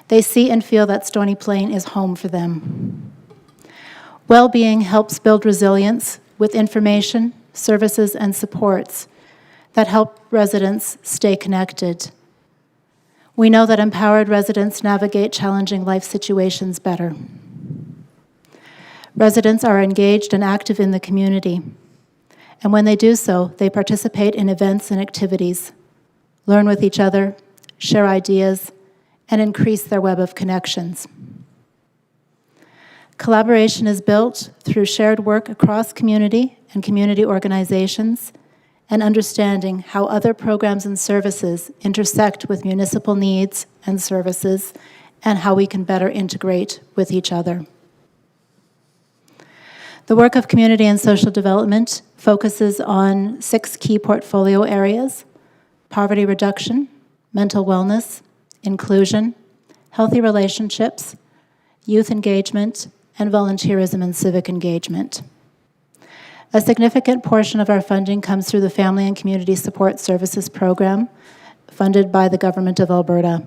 They see and feel that Stony Plain is home for them. Well-being helps build resilience with information, services, and supports that help residents stay connected. We know that empowered residents navigate challenging life situations better. Residents are engaged and active in the community, and when they do so, they participate in events and activities, learn with each other, share ideas, and increase their web of connections. Collaboration is built through shared work across community and community organizations, and understanding how other programs and services intersect with municipal needs and services, and how we can better integrate with each other. The work of Community and Social Development focuses on 6 key portfolio areas: poverty reduction, mental wellness, inclusion, healthy relationships, youth engagement, and volunteerism and civic engagement. A significant portion of our funding comes through the Family and Community Support Services Program, funded by the Government of Alberta.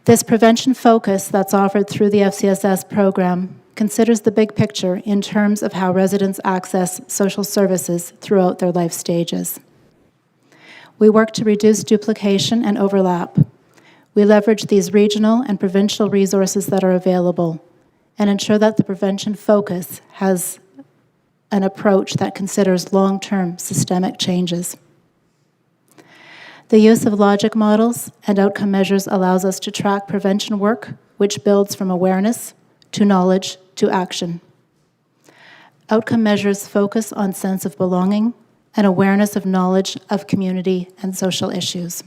This prevention focus that's offered through the FCSS program considers the big picture in terms of how residents access social services throughout their life stages. We work to reduce duplication and overlap. We leverage these regional and provincial resources that are available and ensure that the prevention focus has an approach that considers long-term systemic changes. The use of logic models and outcome measures allows us to track prevention work, which builds from awareness to knowledge to action. Outcome measures focus on sense of belonging and awareness of knowledge of community and social issues.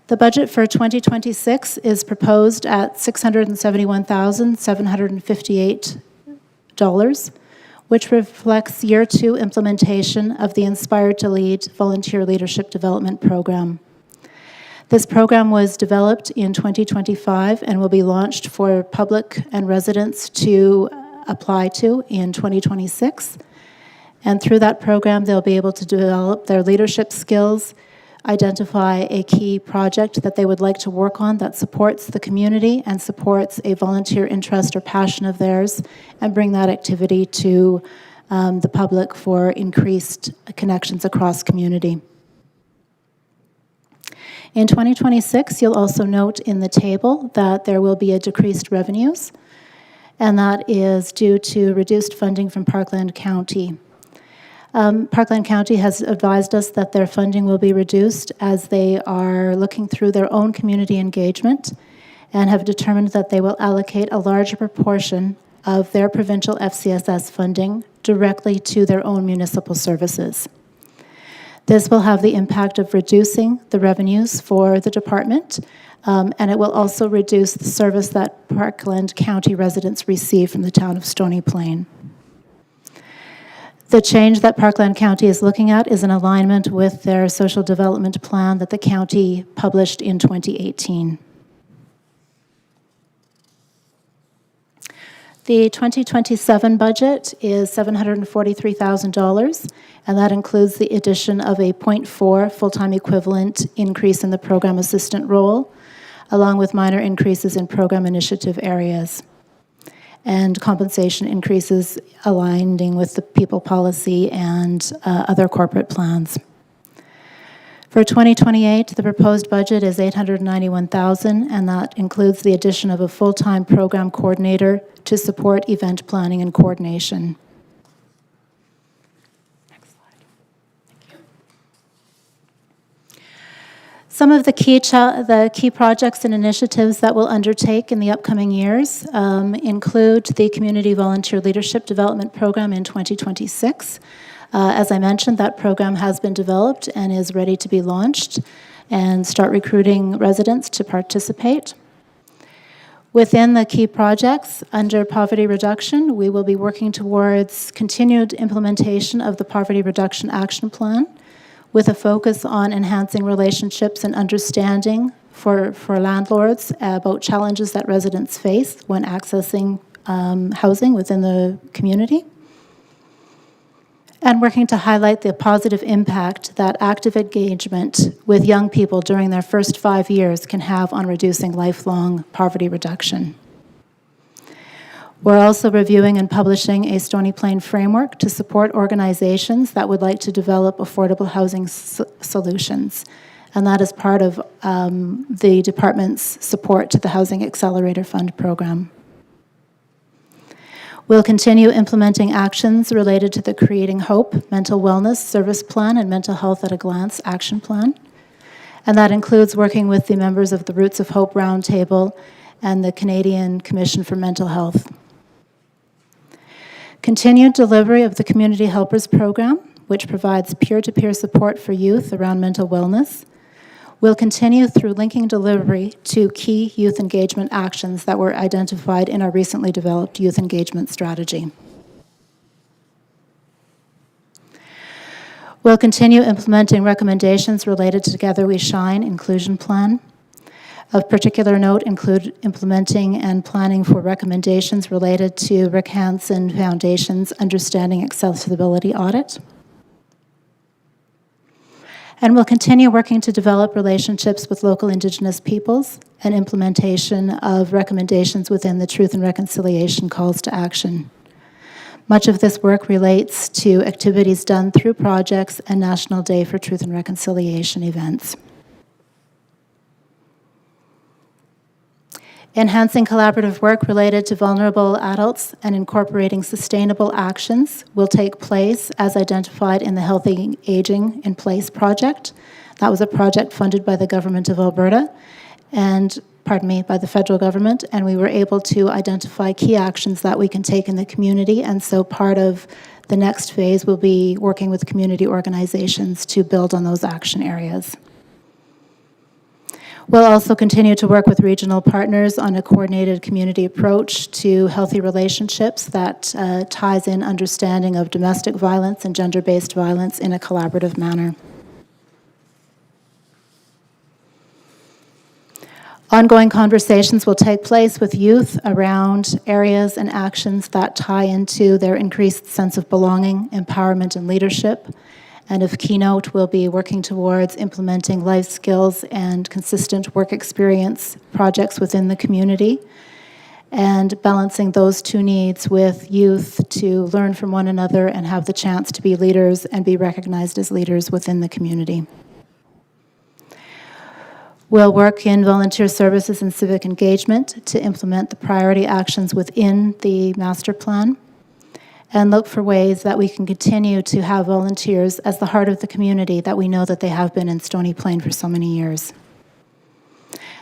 The budget for 2026 is proposed at $671,758, which reflects Year 2 implementation of the Inspired to Lead Volunteer Leadership Development Program. This program was developed in 2025 and will be launched for public and residents to apply to in 2026. And through that program, they'll be able to develop their leadership skills, identify a key project that they would like to work on that supports the community and supports a volunteer interest or passion of theirs, and bring that activity to the public for increased connections across community. In 2026, you'll also note in the table that there will be a decreased revenues, and that is due to reduced funding from Parkland County. Parkland County has advised us that their funding will be reduced as they are looking through their own community engagement and have determined that they will allocate a larger proportion of their provincial FCSS funding directly to their own municipal services. This will have the impact of reducing the revenues for the department, and it will also reduce the service that Parkland County residents receive from the town of Stony Plain. The change that Parkland County is looking at is in alignment with their social development plan that the county published in 2018. The 2027 budget is $743,000, and that includes the addition of a 0.4 full-time equivalent increase in the program assistant role, along with minor increases in program initiative areas, and compensation increases aligning with the people policy and other corporate plans. For 2028, the proposed budget is $891,000, and that includes the addition of a full-time program coordinator to support event planning and coordination. Next slide. Thank you. Some of the key projects and initiatives that we'll undertake in the upcoming years include the Community Volunteer Leadership Development Program in 2026. As I mentioned, that program has been developed and is ready to be launched and start recruiting residents to participate. Within the key projects under poverty reduction, we will be working towards continued implementation of the Poverty Reduction Action Plan, with a focus on enhancing relationships and understanding for landlords about challenges that residents face when accessing housing within the community. And working to highlight the positive impact that active engagement with young people during their first 5 years can have on reducing lifelong poverty reduction. We're also reviewing and publishing a Stony Plain framework to support organizations that would like to develop affordable housing solutions. And that is part of the department's support to the Housing Accelerator Fund program. We'll continue implementing actions related to the Creating Hope Mental Wellness Service Plan and Mental Health at a Glance Action Plan. And that includes working with the members of the Roots of Hope Roundtable and the Canadian Commission for Mental Health. Continued delivery of the Community Helpers Program, which provides peer-to-peer support for youth around mental wellness, will continue through linking delivery to key youth engagement actions that were identified in our recently developed youth engagement strategy. We'll continue implementing recommendations related to Together We Shine inclusion plan. Of particular note include implementing and planning for recommendations related to Rick Hansen Foundation's Understanding Accessibility Audit. And we'll continue working to develop relationships with local Indigenous peoples and implementation of recommendations within the Truth and Reconciliation calls to action. Much of this work relates to activities done through projects and National Day for Truth and Reconciliation events. Enhancing collaborative work related to vulnerable adults and incorporating sustainable actions will take place as identified in the Healthy Aging in Place project. That was a project funded by the Government of Alberta and, by the federal government, and we were able to identify key actions that we can take in the community, and so part of the next phase will be working with community organizations to build on those action areas. We'll also continue to work with regional partners on a coordinated community approach to healthy relationships that ties in understanding of domestic violence and gender-based violence in a collaborative manner. Ongoing conversations will take place with youth around areas and actions that tie into their increased sense of belonging, empowerment, and leadership. And of keynote, we'll be working towards implementing life skills and consistent work experience projects within the community and balancing those two needs with youth to learn from one another and have the chance to be leaders and be recognized as leaders within the community. We'll work in volunteer services and civic engagement to implement the priority actions within the master plan and look for ways that we can continue to have volunteers as the heart of the community that we know that they have been in Stony Plain for so many years.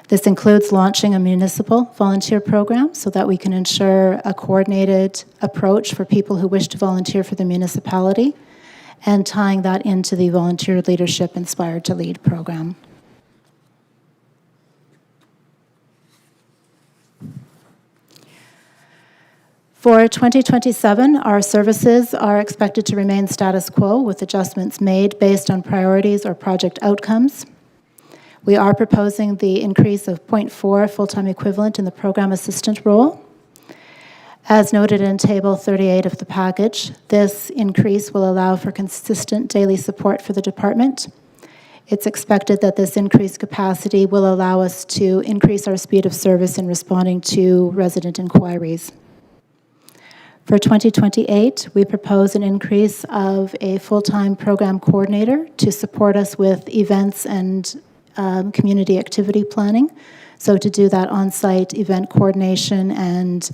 This includes launching a municipal volunteer program so that we can ensure a coordinated approach for people who wish to volunteer for the municipality and tying that into the Volunteer Leadership Inspired to Lead program. For 2027, our services are expected to remain status quo with adjustments made based on priorities or project outcomes. We are proposing the increase of 0.4 full-time equivalent in the program assistant role. As noted in Table 38 of the package, this increase will allow for consistent daily support for the department. It's expected that this increased capacity will allow us to increase our speed of service in responding to resident inquiries. For 2028, we propose an increase of a full-time program coordinator to support us with events and community activity planning. So to do that on-site event coordination and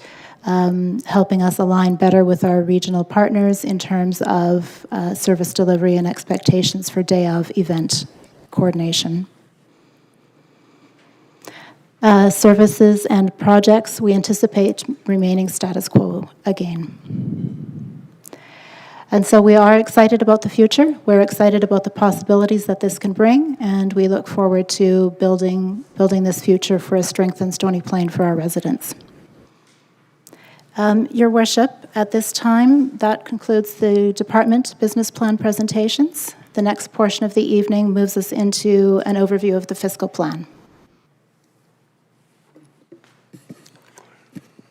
helping us align better with our regional partners in terms of service delivery and expectations for day of event coordination. Services and projects, we anticipate remaining status quo again. And so we are excited about the future. We're excited about the possibilities that this can bring, and we look forward to building this future for a strengthened Stony Plain for our residents. Your Worship, at this time, that concludes the department business plan presentations. The next portion of the evening moves us into an overview of the fiscal plan.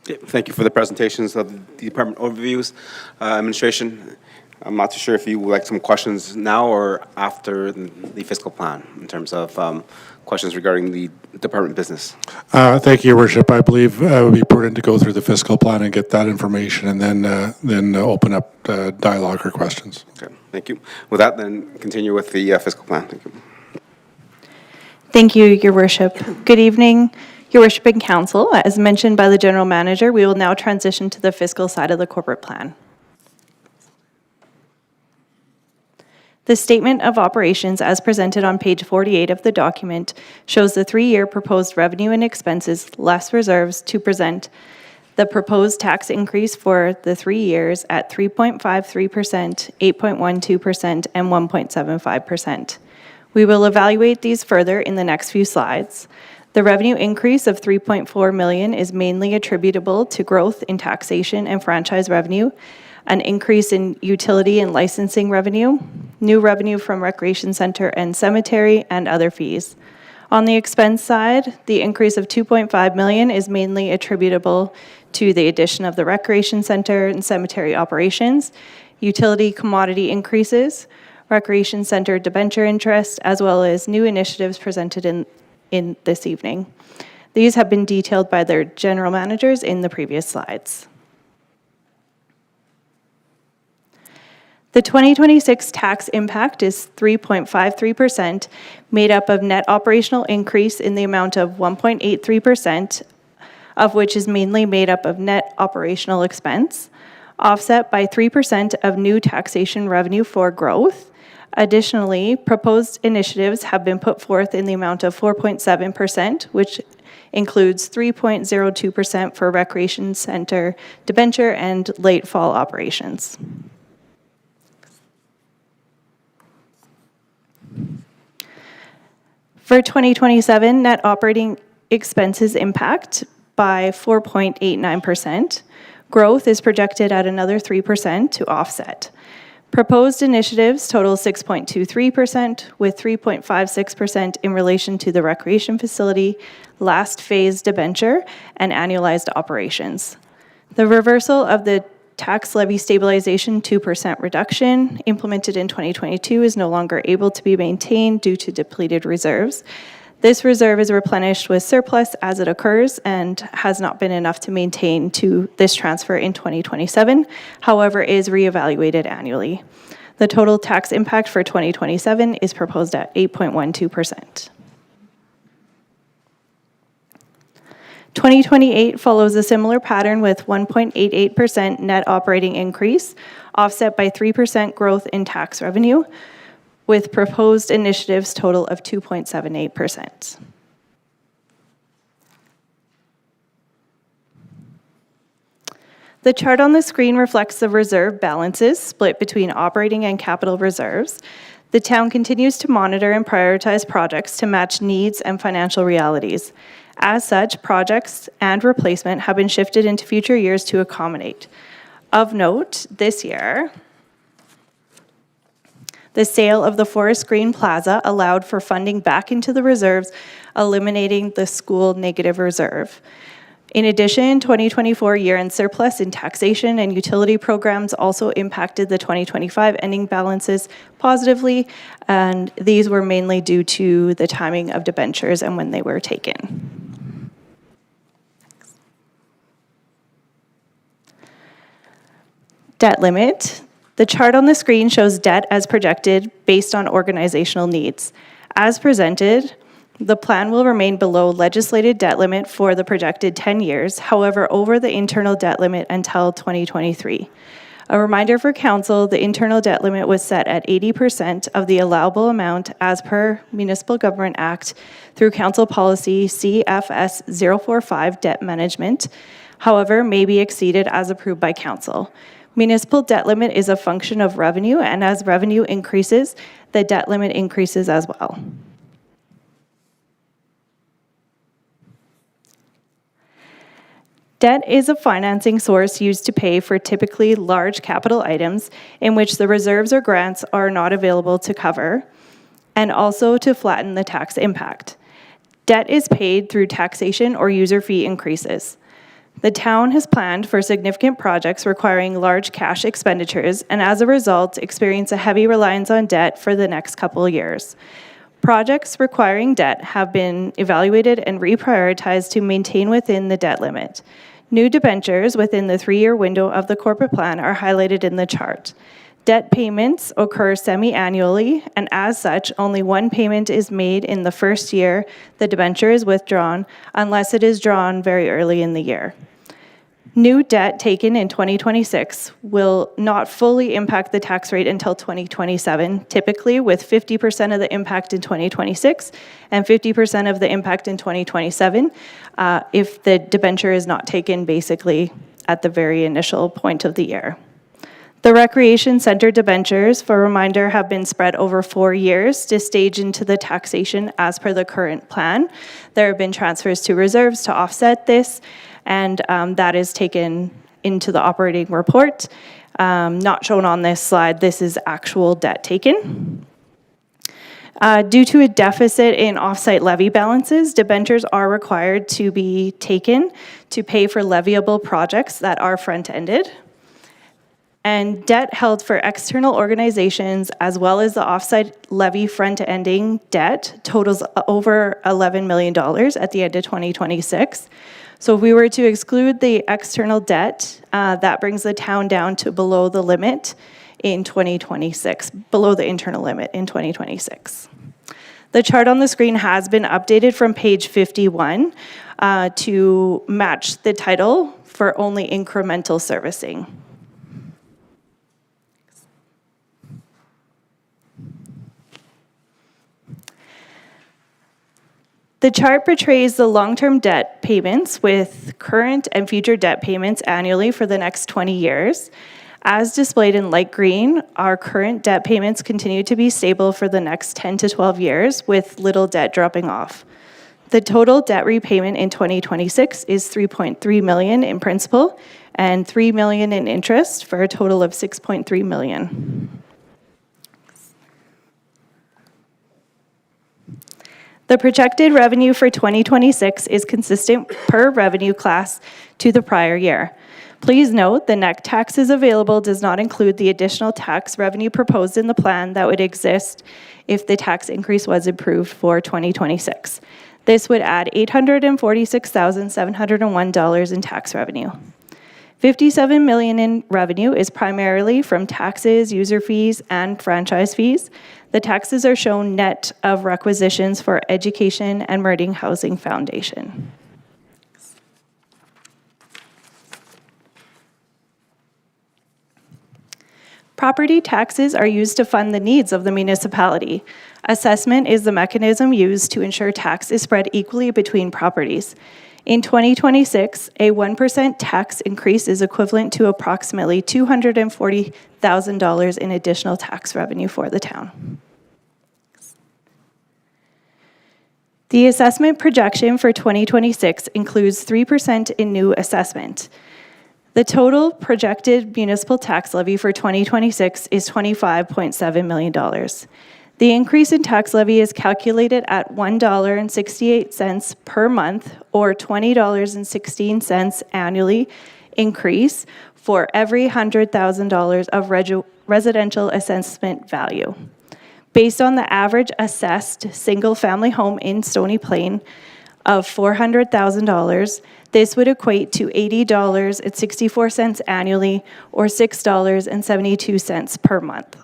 Thank you for the presentations of the department overviews. Administration, I'm not too sure if you would like some questions now or after the fiscal plan in terms of questions regarding the department business. Thank you, Your Worship. I believe it would be prudent to go through the fiscal plan and get that information and then open up dialogue or questions. Okay, thank you. With that, then continue with the fiscal plan. Thank you. Thank you, Your Worship. Good evening, Your Worship and Council. As mentioned by the General Manager, we will now transition to the fiscal side of the corporate plan. The Statement of Operations, as presented on page 48 of the document, shows the 3-year proposed revenue and expenses less reserves to present the proposed tax increase for the 3 years at 3.53%, 8.12%, and 1.75%. We will evaluate these further in the next few slides. The revenue increase of $3.4 million is mainly attributable to growth in taxation and franchise revenue, an increase in utility and licensing revenue, new revenue from recreation center and cemetery, and other fees. On the expense side, the increase of $2.5 million is mainly attributable to the addition of the recreation center and cemetery operations, utility commodity increases, recreation center debenture interest, as well as new initiatives presented in this evening. These have been detailed by their general managers in the previous slides. The 2026 tax impact is 3.53%, made up of net operational increase in the amount of 1.83%, of which is mainly made up of net operational expense, offset by 3% of new taxation revenue for growth. Additionally, proposed initiatives have been put forth in the amount of 4.7%, which includes 3.02% for recreation center debenture and late fall operations. For 2027, net operating expenses impact by 4.89%. Growth is projected at another 3% to offset. Proposed initiatives total 6.23%, with 3.56% in relation to the recreation facility, last phase debenture, and annualized operations. The reversal of the tax levy stabilization 2% reduction implemented in 2022 is no longer able to be maintained due to depleted reserves. This reserve is replenished with surplus as it occurs and has not been enough to maintain to this transfer in 2027, however, is reevaluated annually. The total tax impact for 2027 is proposed at 8.12%. 2028 follows a similar pattern with 1.88% net operating increase, offset by 3% growth in tax revenue, with proposed initiatives total of 2.78%. The chart on the screen reflects the reserve balances split between operating and capital reserves. The town continues to monitor and prioritize projects to match needs and financial realities. As such, projects and replacement have been shifted into future years to accommodate. Of note, this year, the sale of the Forest Green Plaza allowed for funding back into the reserves, eliminating the school negative reserve. In addition, 2024 year-end surplus in taxation and utility programs also impacted the 2025 ending balances positively, and these were mainly due to the timing of debentures and when they were taken. Debt limit. The chart on the screen shows debt as projected based on organizational needs. As presented, the plan will remain below legislated debt limit for the projected 10 years, however, over the internal debt limit until 2023. A reminder for council, the internal debt limit was set at 80% of the allowable amount as per Municipal Government Act through Council Policy CFS 045 Debt Management, however, may be exceeded as approved by council. Municipal debt limit is a function of revenue, and as revenue increases, the debt limit increases as well. Debt is a financing source used to pay for typically large capital items in which the reserves or grants are not available to cover, and also to flatten the tax impact. Debt is paid through taxation or user fee increases. The town has planned for significant projects requiring large cash expenditures, and as a result, experience a heavy reliance on debt for the next couple of years. Projects requiring debt have been evaluated and reprioritized to maintain within the debt limit. New debentures within the 3-year window of the corporate plan are highlighted in the chart. Debt payments occur semi-annually, and as such, only one payment is made in the first year the debenture is withdrawn, unless it is drawn very early in the year. New debt taken in 2026 will not fully impact the tax rate until 2027, typically with 50% of the impact in 2026 and 50% of the impact in 2027 if the debenture is not taken basically at the very initial point of the year. The recreation center debentures, for reminder, have been spread over 4 years to stage into the taxation as per the current plan. There have been transfers to reserves to offset this, and that is taken into the operating report. Not shown on this slide, this is actual debt taken. Due to a deficit in offsite levy balances, debentures are required to be taken to pay for leviable projects that are front-ended. And debt held for external organizations, as well as the offsite levy front-ending debt, totals over $11 million at the end of 2026. So if we were to exclude the external debt, that brings the town down to below the limit in 2026, below the internal limit in 2026. The chart on the screen has been updated from page 51 to match the title for only incremental servicing. The chart portrays the long-term debt payments with current and future debt payments annually for the next 20 years. As displayed in light green, our current debt payments continue to be stable for the next 10 to 12 years, with little debt dropping off. The total debt repayment in 2026 is $3.3 million in principal and $3 million in interest, for a total of $6.3 million. The projected revenue for 2026 is consistent per revenue class to the prior year. Please note the net taxes available does not include the additional tax revenue proposed in the plan that would exist if the tax increase was approved for 2026. This would add $846,701 in tax revenue. $57 million in revenue is primarily from taxes, user fees, and franchise fees. The taxes are shown net of requisitions for Education and Meridian Housing Foundation. Property taxes are used to fund the needs of the municipality. Assessment is the mechanism used to ensure tax is spread equally between properties. In 2026, a 1% tax increase is equivalent to approximately $240,000 in additional tax revenue for the town. The assessment projection for 2026 includes 3% in new assessment. The total projected municipal tax levy for 2026 is $25.7 million. The increase in tax levy is calculated at $1.68 per month, or $20.16 annually increase for every $100,000 of residential assessment value. Based on the average assessed single-family home in Stony Plain of $400,000, this would equate to $80.64 annually, or $6.72 per month.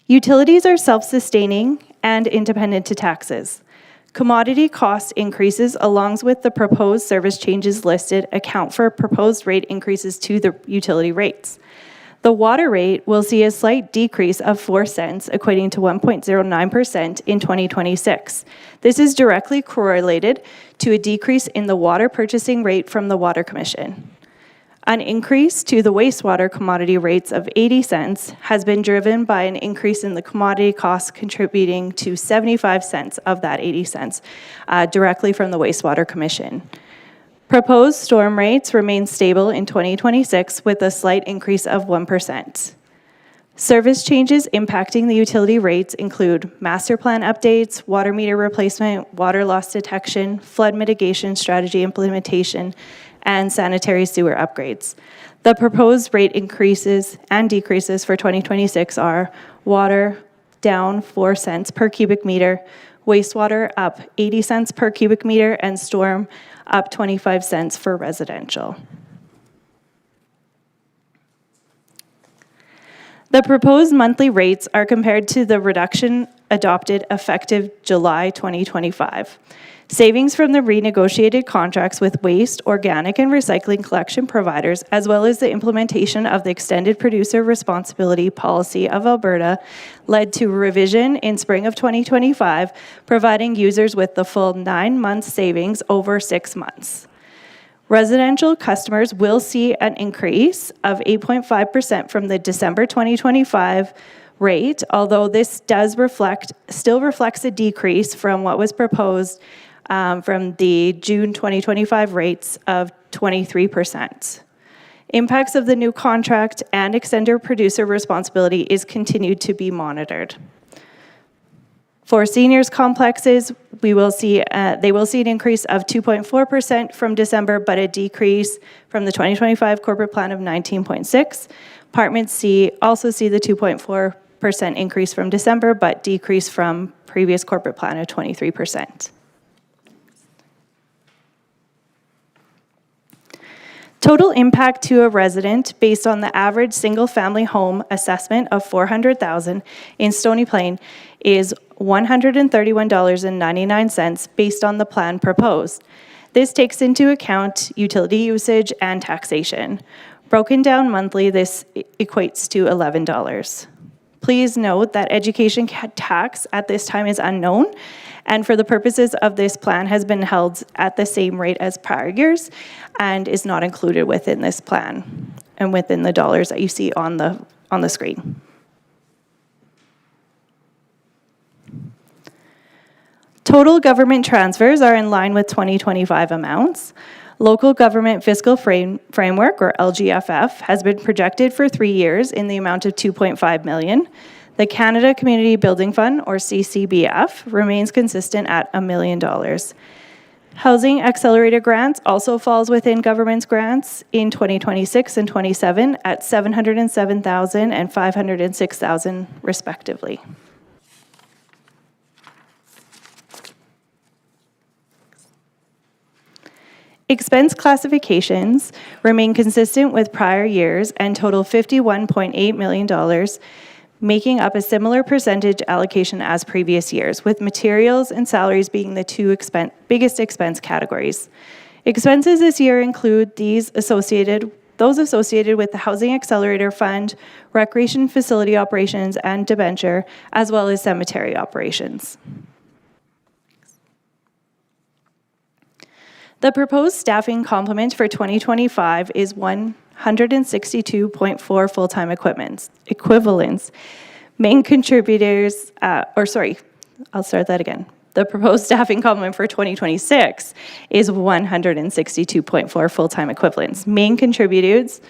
Utilities are self-sustaining and independent to taxes. Commodity cost increases, along with the proposed service changes listed, account for proposed rate increases to the utility rates. The water rate will see a slight decrease of 4 cents, equating to 1.09% in 2026. This is directly correlated to a decrease in the water purchasing rate from the Water Commission. An increase to the wastewater commodity rates of 80 cents has been driven by an increase in the commodity costs, contributing to 75 cents of that 80 cents directly from the Wastewater Commission. Proposed storm rates remain stable in 2026 with a slight increase of 1%. Service changes impacting the utility rates include master plan updates, water meter replacement, water loss detection, flood mitigation strategy implementation, and sanitary sewer upgrades. The proposed rate increases and decreases for 2026 are water down 4 cents per cubic meter, wastewater up 80 cents per cubic meter, and storm up 25 cents for residential. The proposed monthly rates are compared to the reduction adopted effective July 2025. Savings from the renegotiated contracts with waste, organic, and recycling collection providers, as well as the implementation of the Extended Producer Responsibility Policy of Alberta, led to revision in spring of 2025, providing users with the full 9 months savings over 6 months. Residential customers will see an increase of 8.5% from the December 2025 rate, although this still reflects a decrease from what was proposed from the June 2025 rates of 23%. Impacts of the new contract and extender producer responsibility is continued to be monitored. For seniors complexes, they will see an increase of 2.4% from December, but a decrease from the 2025 corporate plan of 19.6. Apartments C also see the 2.4% increase from December, but decrease from previous corporate plan of 23%. Total impact to a resident based on the average single-family home assessment of $400,000 in Stony Plain is $131.99 based on the plan proposed. This takes into account utility usage and taxation. Broken down monthly, this equates to $11. Please note that education tax at this time is unknown, and for the purposes of this plan has been held at the same rate as prior years and is not included within this plan and within the dollars that you see on the screen. Total government transfers are in line with 2025 amounts. Local Government Fiscal Framework, or LGFF, has been projected for 3 years in the amount of $2.5 million. The Canada Community Building Fund, or CCBF, remains consistent at $1 million. Housing Accelerator Grants also falls within government's grants in 2026 and 27 at $707,000 and $506,000 respectively. Expense classifications remain consistent with prior years and total $51.8 million, making up a similar percentage allocation as previous years, with materials and salaries being the two biggest expense categories. Expenses this year include those associated with the Housing Accelerator Fund, recreation facility operations and debenture, as well as cemetery operations. The proposed staffing complement for 2025 is 162.4 full-time equivalents. Main contributors, I'll start that again. The proposed staffing complement for 2026 is 162.4 full-time equivalents. Main contributors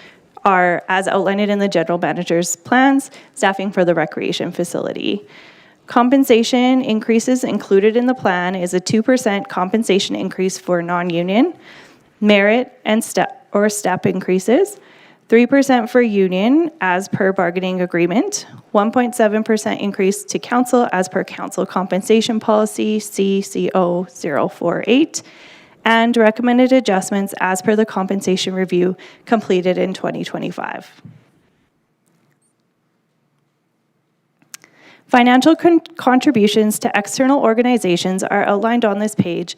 are, as outlined in the general manager's plans, staffing for the recreation facility. Compensation increases included in the plan is a 2% compensation increase for non-union, merit and step increases, 3% for union as per bargaining agreement, 1.7% increase to council as per council compensation policy CCO 048, and recommended adjustments as per the compensation review completed in 2025. Financial contributions to external organizations are outlined on this page,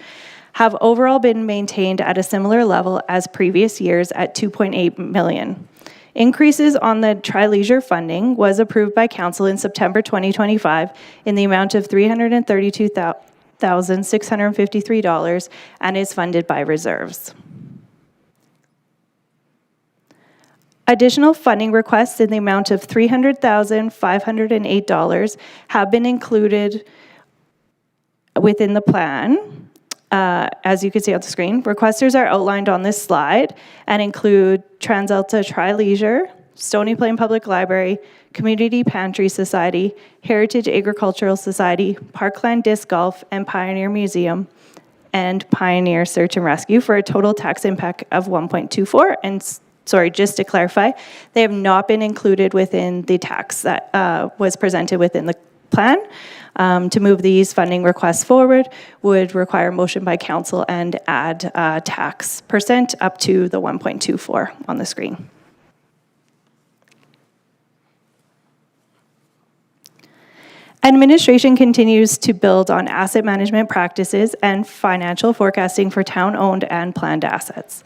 have overall been maintained at a similar level as previous years at $2.8 million. Increases on the Tri-Leisure funding was approved by Council in September 2025 in the amount of $332,653 and is funded by reserves. Additional funding requests in the amount of $300,508 have been included within the plan. As you can see on the screen, requesters are outlined on this slide and include TransAlta Tri-Leisure, Stony Plain Public Library, Community Pantry Society, Heritage Agricultural Society, Parkland Disc Golf, and Pioneer Museum, and Pioneer Search and Rescue for a total tax impact of 1.24. And sorry, just to clarify, they have not been included within the tax that was presented within the plan. To move these funding requests forward would require motion by council and add tax percent up to the 1.24 on the screen. Administration continues to build on asset management practices and financial forecasting for town-owned and planned assets.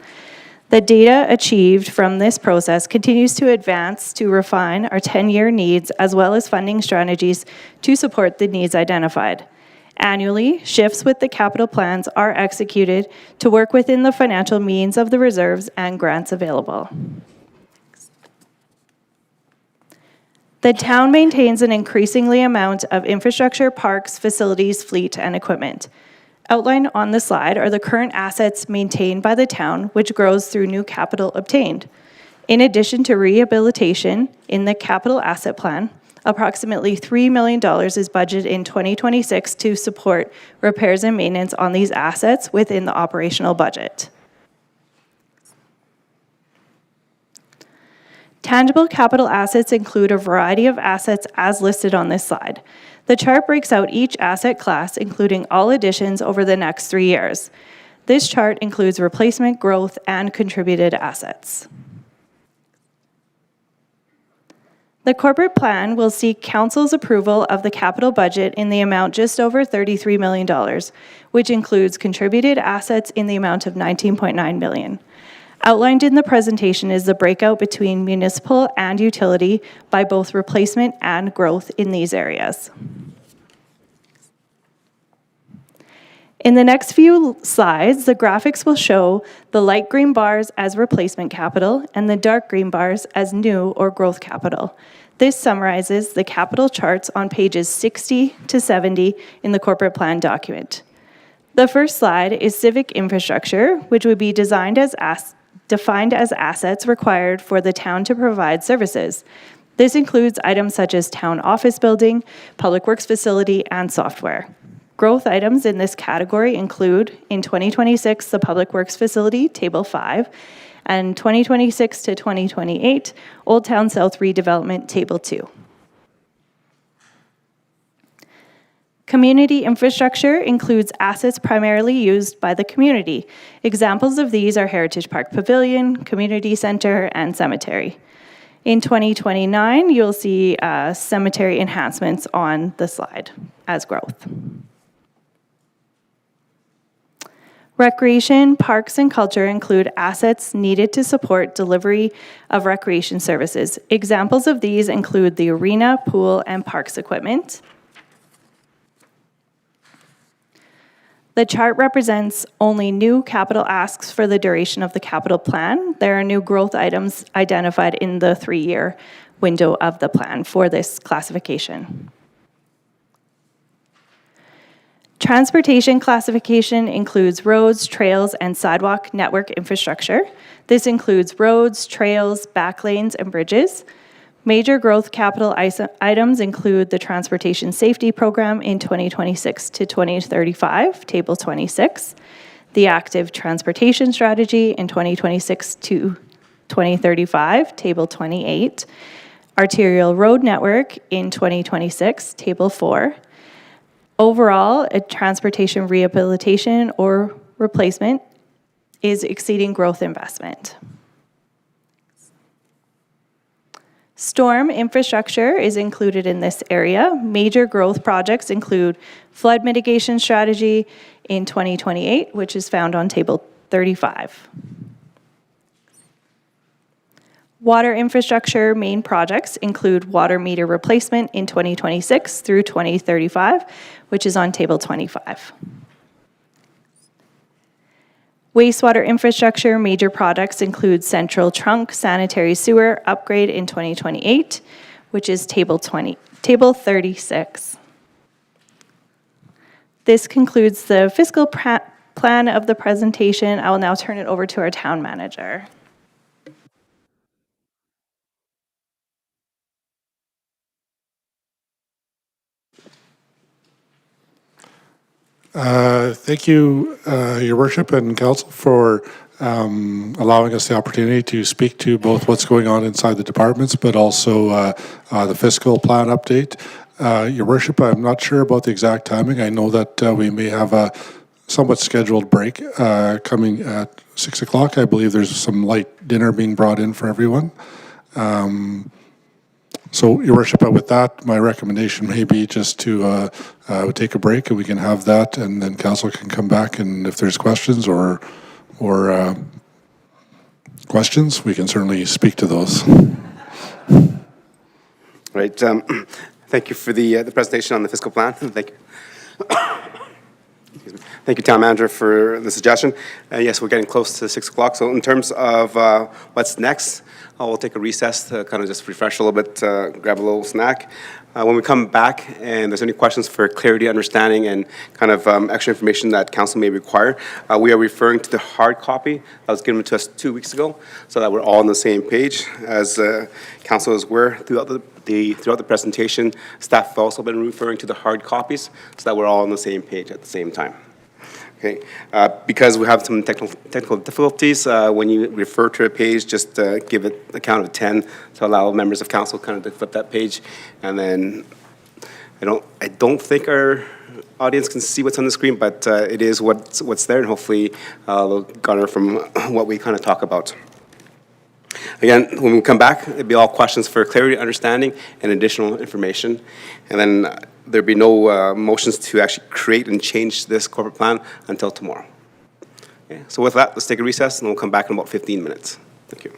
The data achieved from this process continues to advance to refine our 10-year needs as well as funding strategies to support the needs identified. Annually, shifts with the capital plans are executed to work within the financial means of the reserves and grants available. The town maintains an increasingly amount of infrastructure, parks, facilities, fleet, and equipment. Outlined on the slide are the current assets maintained by the town, which grows through new capital obtained. In addition to rehabilitation in the capital asset plan, approximately $3 million is budgeted in 2026 to support repairs and maintenance on these assets within the operational budget. Tangible capital assets include a variety of assets as listed on this slide. The chart breaks out each asset class, including all additions over the next 3 years. This chart includes replacement, growth, and contributed assets. The corporate plan will seek council's approval of the capital budget in the amount just over $33 million, which includes contributed assets in the amount of $19.9 million. Outlined in the presentation is the breakout between municipal and utility by both replacement and growth in these areas. In the next few slides, the graphics will show the light green bars as replacement capital and the dark green bars as new or growth capital. This summarizes the capital charts on pages 60 to 70 in the corporate plan document. The first slide is civic infrastructure, which would be defined as assets required for the town to provide services. This includes items such as town office building, public works facility, and software. Growth items in this category include, in 2026, the Public Works Facility, Table 5, and 2026 to 2028, Old Town South Redevelopment, Table 2. Community infrastructure includes assets primarily used by the community. Examples of these are Heritage Park Pavilion, Community Center, and Cemetery. In 2029, you'll see cemetery enhancements on the slide as growth. Recreation, parks, and culture include assets needed to support delivery of recreation services. Examples of these include the arena, pool, and parks equipment. The chart represents only new capital asks for the duration of the capital plan. There are new growth items identified in the 3-year window of the plan for this classification. Transportation classification includes roads, trails, and sidewalk network infrastructure. This includes roads, trails, backlanes, and bridges. Major growth capital items include the Transportation Safety Program in 2026 to 2035, Table 26, the Active Transportation Strategy in 2026 to 2035, Table 28, Arterial Road Network in 2026, Table 4. Overall, a transportation rehabilitation or replacement is exceeding growth investment. Storm infrastructure is included in this area. Major growth projects include flood mitigation strategy in 2028, which is found on Table 35. Water infrastructure main projects include water meter replacement in 2026 through 2035, which is on Table 25. Wastewater infrastructure major projects include Central Trunk Sanitary Sewer upgrade in 2028, which is Table 36. This concludes the fiscal plan of the presentation. I will now turn it over to our town manager. Thank you, Your Worship and Council, for allowing us the opportunity to speak to both what's going on inside the departments, but also the fiscal plan update. Your Worship, I'm not sure about the exact timing. I know that we may have a somewhat scheduled break coming at 6 o'clock. I believe there's some light dinner being brought in for everyone. So, Your Worship, with that, my recommendation may be just to take a break, and we can have that, and then Council can come back, and if there's questions or questions, we can certainly speak to those. Right. Thank you for the presentation on the fiscal plan. Thank you. Thank you, Town Manager, for the suggestion. Yes, we're getting close to 6 o'clock, so in terms of what's next, we'll take a recess to kind of just refresh a little bit, grab a little snack. When we come back and there's any questions for clarity, understanding, and kind of extra information that council may require, we are referring to the hard copy that was given to us 2 weeks ago, so that we're all on the same page. As councilors were throughout the presentation, staff have also been referring to the hard copies, so that we're all on the same page at the same time. Okay, because we have some technical difficulties, when you refer to a page, just give it a count of 10 to allow members of council kind of to flip that page. And then I don't think our audience can see what's on the screen, but it is what's there, and hopefully they'll garner from what we kind of talk about. Again, when we come back, it'll be all questions for clarity, understanding, and additional information. And then there'll be no motions to actually create and change this corporate plan until tomorrow. Okay, so with that, let's take a recess, and we'll come back in about 15 minutes. Thank you.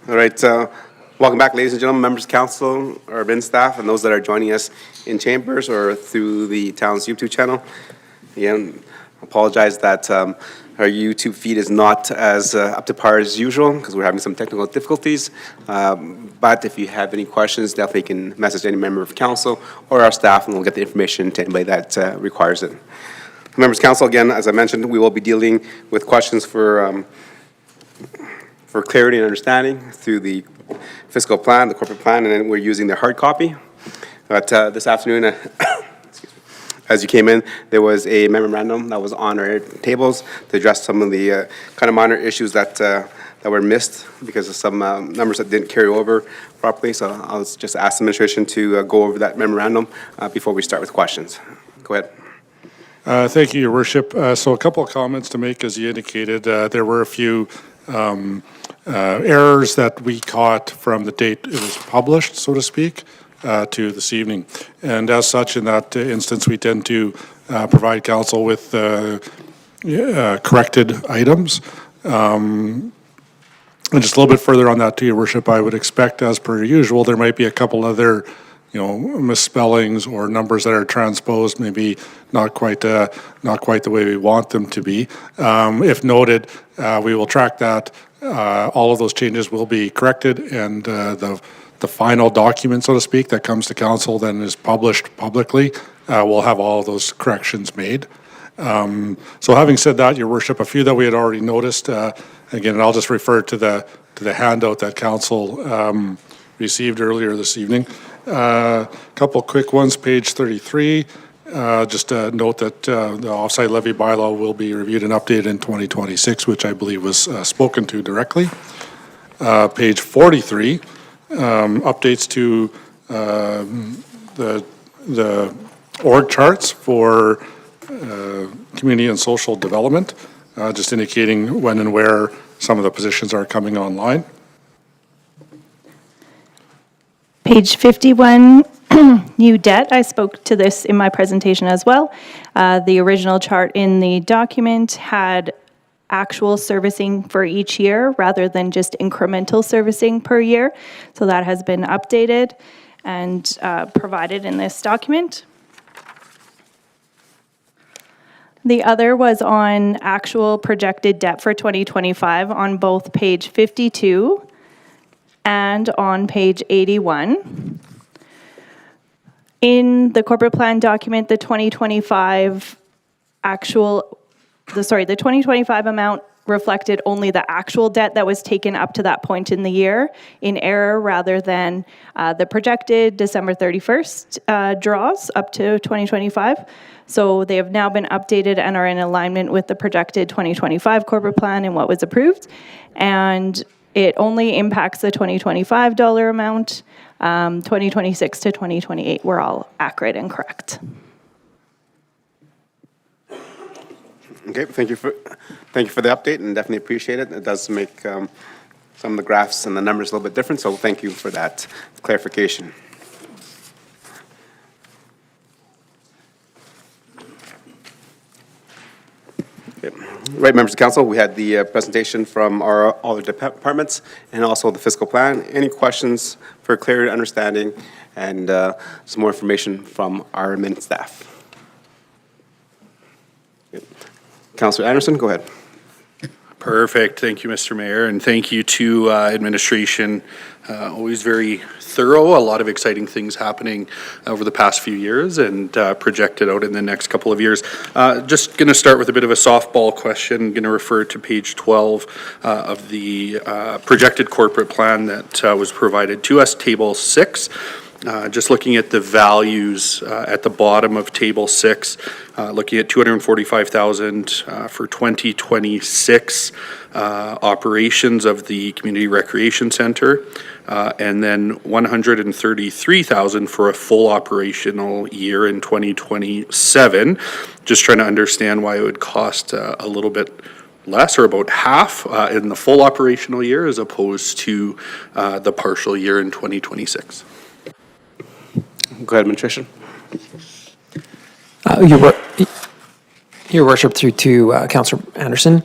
All right, welcome back, ladies and gentlemen, members of council, our admin staff, and those that are joining us in chambers or through the town's YouTube channel. Again, apologize that our YouTube feed is not as up to par as usual because we're having some technical difficulties. But if you have any questions, definitely can message any member of council or our staff, and we'll get the information to anybody that requires it. Members of council, again, as I mentioned, we will be dealing with questions for clarity and understanding through the fiscal plan, the corporate plan, and then we're using the hard copy. But this afternoon, as you came in, there was a memorandum that was on our tables to address some of the kind of minor issues that were missed because of some numbers that didn't carry over properly. So I'll just ask the administration to go over that memorandum before we start with questions. Go ahead. Thank you, Your Worship. So a couple of comments to make, as you indicated. There were a few errors that we caught from the date it was published, so to speak, to this evening. And as such, in that instance, we tend to provide council with corrected items. And just a little bit further on that, to Your Worship, I would expect, as per usual, there might be a couple other misspellings or numbers that are transposed, maybe not quite the way we want them to be. If noted, we will track that. All of those changes will be corrected, and the final document, so to speak, that comes to council then is published publicly. We'll have all of those corrections made. So having said that, Your Worship, a few that we had already noticed, again, and I'll just refer to the handout that council received earlier this evening. A couple quick ones, page 33. Just a note that the offsite levy bylaw will be reviewed and updated in 2026, which I believe was spoken to directly. Page 43, updates to the org charts for community and social development, just indicating when and where some of the positions are coming online. Page 51, new debt. I spoke to this in my presentation as well. The original chart in the document had actual servicing for each year rather than just incremental servicing per year. So that has been updated and provided in this document. The other was on actual projected debt for 2025 on both page 52 and on page 81. In the corporate plan document, the 2025 amount reflected only the actual debt that was taken up to that point in the year in error rather than the projected December 31st draws up to 2025. So they have now been updated and are in alignment with the projected 2025 corporate plan and what was approved. And it only impacts the 2025 dollar amount. 2026 to 2028 were all accurate and correct. Okay, thank you for the update, and definitely appreciate it. It does make some of the graphs and the numbers a little bit different, so thank you for that clarification. Right, members of council, we had the presentation from all the departments and also the fiscal plan. Any questions for clarity, understanding, and some more information from our admin staff? Councilor Anderson, go ahead. Perfect. Thank you, Mr. Mayor, and thank you to administration. Always very thorough. A lot of exciting things happening over the past few years and projected out in the next couple of years. Just going to start with a bit of a softball question. Going to refer to page 12 of the projected corporate plan that was provided to us, table 6. Just looking at the values at the bottom of table 6, looking at $245,000 for 2026 operations of the community recreation center, and then $133,000 for a full operational year in 2027. Just trying to understand why it would cost a little bit less, or about half, in the full operational year as opposed to the partial year in 2026. Go ahead, administration. Your Worship, through to Councillor Anderson.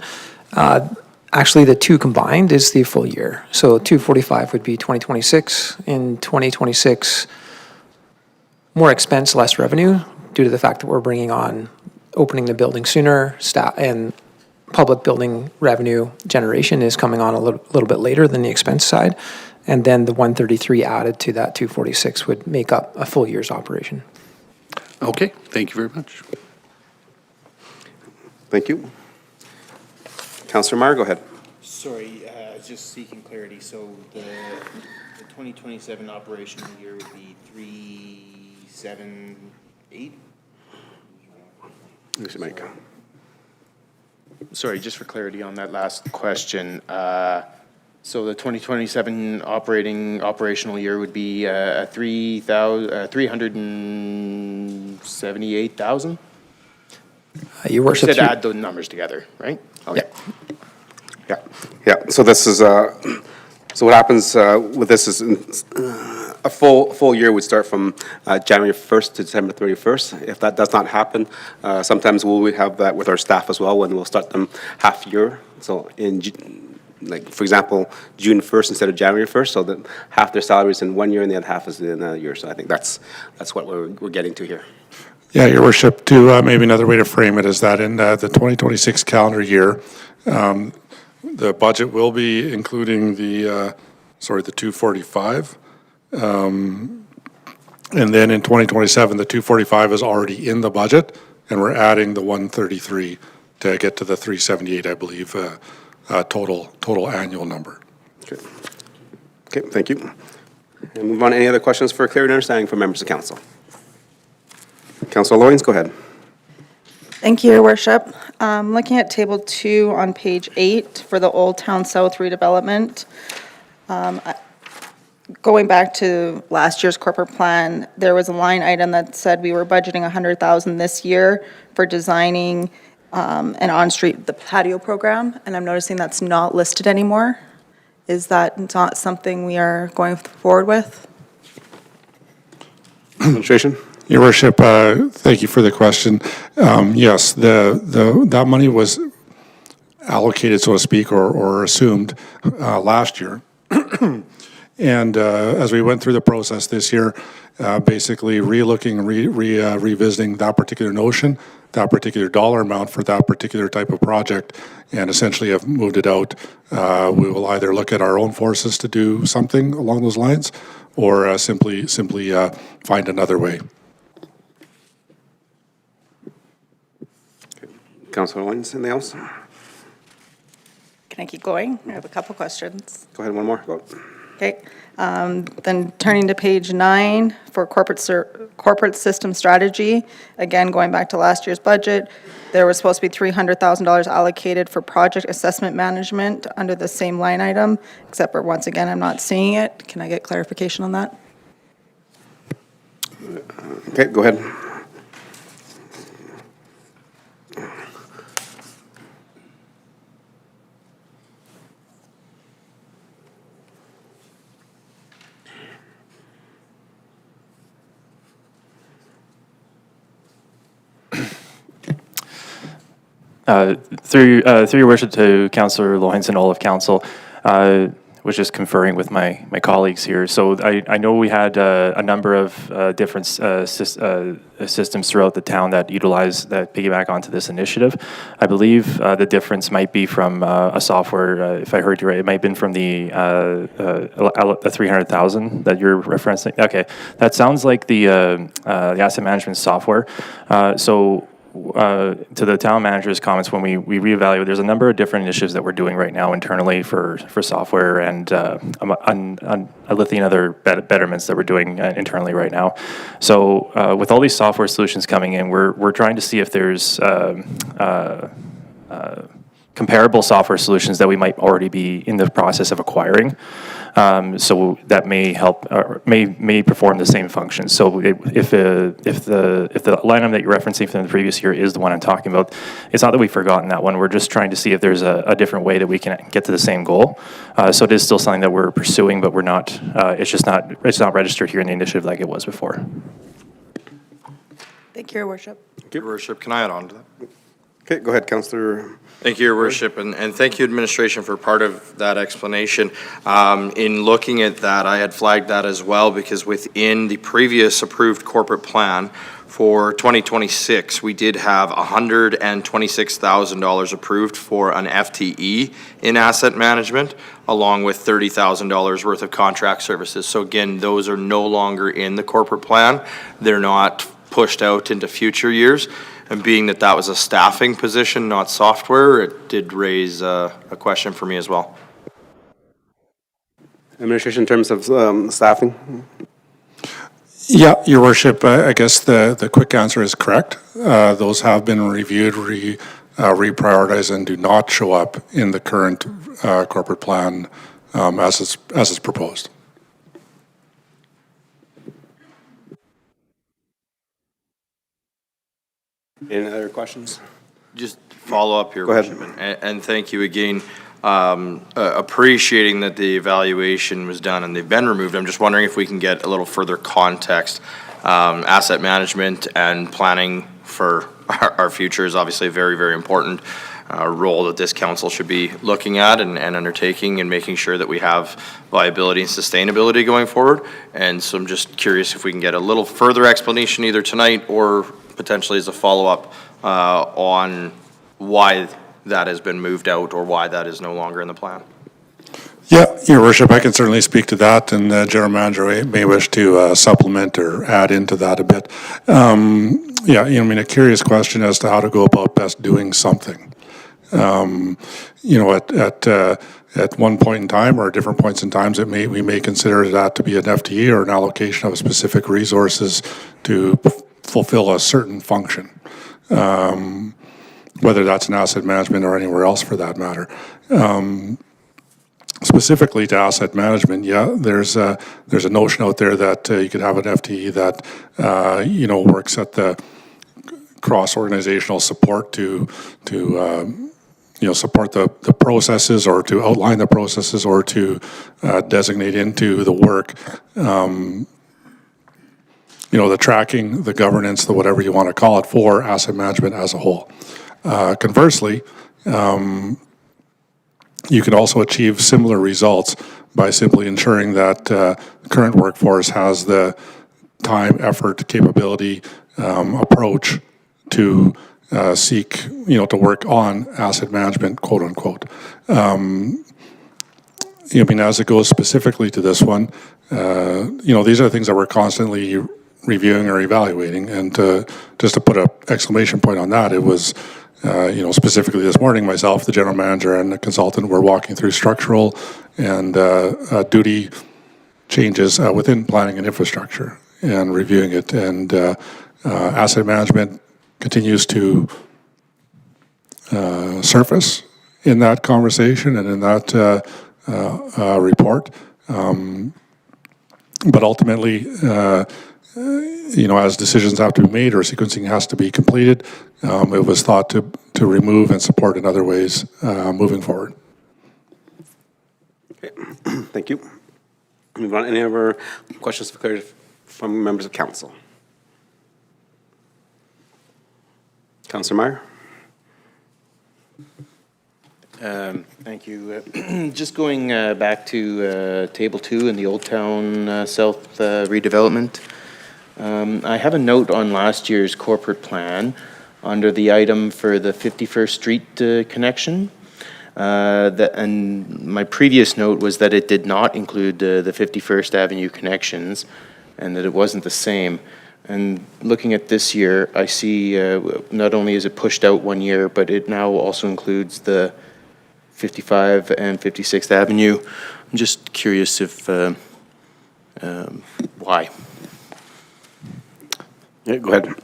Actually, the two combined is the full year. So 245 would be 2026. In 2026, more expense, less revenue, due to the fact that we're bringing on, opening the building sooner, staff, and public building revenue generation is coming on a little bit later than the expense side. And then the 133 added to that 246 would make up a full year's operation. Okay, thank you very much. Thank you. Councillor Meyer, go ahead. Sorry, just seeking clarity. So the 2027 operational year would be 378? Use your mic. Sorry, just for clarity on that last question. So the 2027 operational year would be 378,000? Your You worship. said through- add those numbers together, right? Okay. Yeah, so this is, so what happens with this is a full year would start from January 1st to December 31st. If that does not happen, sometimes we'll have that with our staff as well, when we'll start them half year. So like, for example, June 1st instead of January 1st, so that half their salary is in 1 year and the other half is in another year. So I think that's what we're getting to here. Yeah, Your Worship, to maybe another way to frame it is that in the 2026 calendar year, the budget will be including the 245. And then in 2027, the 245 is already in the budget, and we're adding the 133 to get to the 378, I believe, total annual number. Okay, thank you. And move on to any other questions for clarity and understanding from members of council. Councilor Loyens, go ahead. Thank you, Your Worship. Looking at Table 2 on page 8 for the Old Town South redevelopment. Going back to last year's corporate plan, there was a line item that said we were budgeting $100,000 this year for designing an on-street, the patio program, and I'm noticing that's not listed anymore. Is that not something we are going forward with? Administration? Your Worship, thank you for the question. Yes, that money was allocated, so to speak, or assumed last year. And as we went through the process this year, basically re-looking, revisiting that particular notion, that particular dollar amount for that particular type of project, and essentially have moved it out. We will either look at our own forces to do something along those lines, or simply find another way. Councilor Loyens, anything else? Can I keep going? I have a couple questions. Go ahead, one more. Go. Okay, then turning to page 9 for corporate system strategy, again, going back to last year's budget, there was supposed to be $300,000 allocated for project assessment management under the same line item, except for, once again, I'm not seeing it. Can I get clarification on that? Okay, go ahead. Through your worship to Councillor Loyens and all of council, was just conferring with my colleagues here. So I know we had a number of different systems throughout the town that piggyback onto this initiative. I believe the difference might be from a software, if I heard you right, it might have been from the 300,000 that you're referencing. Okay, that sounds like the asset management software. To the town manager's comments, when we reevaluate, there's a number of different initiatives that we're doing right now internally for software and lifting other betterments that we're doing internally right now. So with all these software solutions coming in, we're trying to see if there's comparable software solutions that we might already be in the process of acquiring. So that may help, or may perform the same function. So if the line item that you're referencing from the previous year is the one I'm talking about, it's not that we've forgotten that one. We're just trying to see if there's a different way that we can get to the same goal. So it is still something that we're pursuing, but we're not. It's not registered here in the initiative like it was before. Thank you, Your Worship. Your Worship, can I add on to that? Okay, go ahead, Councillor. Thank you, Your Worship, and thank you, administration, for part of that explanation. In looking at that, I had flagged that as well, because within the previous approved corporate plan for 2026, we did have $126,000 approved for an FTE in asset management, along with $30,000 worth of contract services. So again, those are no longer in the corporate plan. They're not pushed out into future years. And being that that was a staffing position, not software, it did raise a question for me as well. Administration, in terms of staffing? Yeah, Your Worship, I guess the quick answer is correct. Those have been reviewed, reprioritized, and do not show up in the current corporate plan as it's proposed. Any other questions? Just follow up here, Go ahead. Worship, and thank you again. Appreciating that the evaluation was done and they've been removed. I'm just wondering if we can get a little further context. Asset management and planning for our future is obviously a very, very important role that this council should be looking at and undertaking and making sure that we have viability and sustainability going forward. And so I'm just curious if we can get a little further explanation either tonight or potentially as a follow-up on why that has been moved out or why that is no longer in the plan. Yeah, Your Worship, I can certainly speak to that, and General Manager may wish to supplement or add into that a bit. Yeah, I mean, a curious question as to how to go about best doing something. At one point in time or at different points in times, we may consider that to be an FTE or an allocation of specific resources to fulfill a certain function, whether that's in asset management or anywhere else for that matter. Specifically to asset management, yeah, there's a notion out there that you could have an FTE that works at the cross-organizational support to support the processes or to outline the processes or to designate into the work the tracking, the governance, the whatever you want to call it for asset management as a whole. Conversely, you can also achieve similar results by simply ensuring that the current workforce has the time, effort, capability, approach to seek, to work on asset management, quote unquote. As it goes specifically to this one, these are things that we're constantly reviewing or evaluating. And just to put an exclamation point on that, it was, specifically this morning, myself, the general manager, and the consultant were walking through structural and duty changes within planning and infrastructure and reviewing it. And asset management continues to surface in that conversation and in that report. But ultimately, as decisions have to be made or sequencing has to be completed, it was thought to remove and support in other ways moving forward. Okay. Thank you. Move on. Any other questions for clarity from members of council? Councillor Meyer. Thank you. Just going back to Table 2 in the Old Town South redevelopment. I have a note on last year's corporate plan under the item for the 51st Street connection. And my previous note was that it did not include the 51st Avenue connections and that it wasn't the same. And looking at this year, I see not only is it pushed out 1 year, but it now also includes the 55 and 56th Avenue. I'm just curious if why. Yeah, go ahead.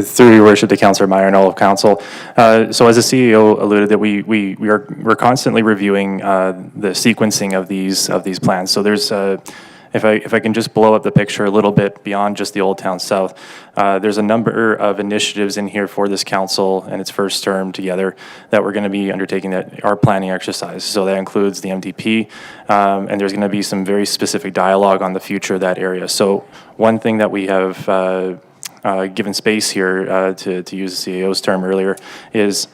Through your worship to Councillor Meyer and all of council. So as the CEO alluded, that we're constantly reviewing the sequencing of these plans. So there's if I can just blow up the picture a little bit beyond just the Old Town South, there's a number of initiatives in here for this council and its first term together that we're going to be undertaking that are planning exercise. So that includes the MDP, and there's going to be some very specific dialogue on the future of that area. So one thing that we have given space here, to use the CAO's term earlier, is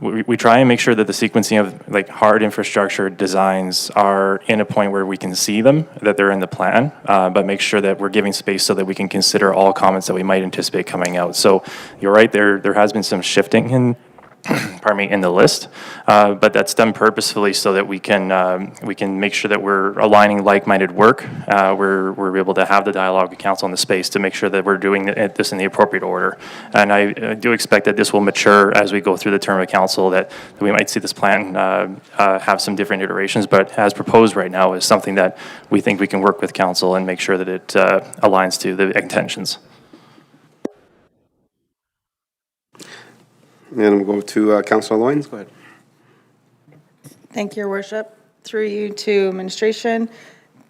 we try and make sure that the sequencing of like hard infrastructure designs are in a point where we can see them, that they're in the plan, but make sure that we're giving space so that we can consider all comments that we might anticipate coming out. So you're right, there has been some shifting in pardon me, in the list, but that's done purposefully so that we can make sure that we're aligning like-minded work. We're able to have the dialogue with council in the space to make sure that we're doing this in the appropriate order. And I do expect that this will mature as we go through the term of council, that we might see this plan have some different iterations, but as proposed right now is something that we think we can work with council and make sure that it aligns to the intentions. And we'll go to Councillor Loynes. Go ahead. Thank you, Your Worship. Through you to administration.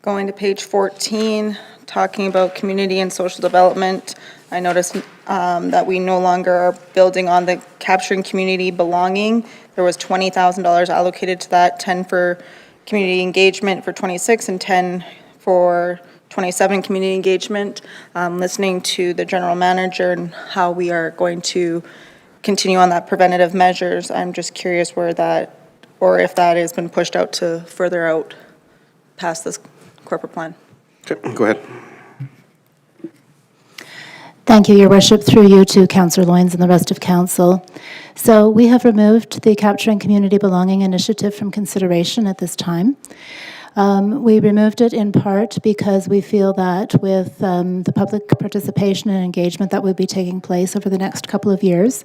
Going to page 14, talking about community and social development. I noticed that we no longer are building on the capturing community belonging. There was $20,000 allocated to that, 10 for community engagement for 26 and 10 for 27 community engagement. Listening to the general manager and how we are going to continue on that preventative measures. I'm just curious where that, or if that has been pushed out to further out past this corporate plan. Okay, go ahead. Thank you, Your Worship. Through you to Councillor Loynes and the rest of council. So we have removed the Capturing Community Belonging initiative from consideration at this time. We removed it in part because we feel that with the public participation and engagement that will be taking place over the next couple of years,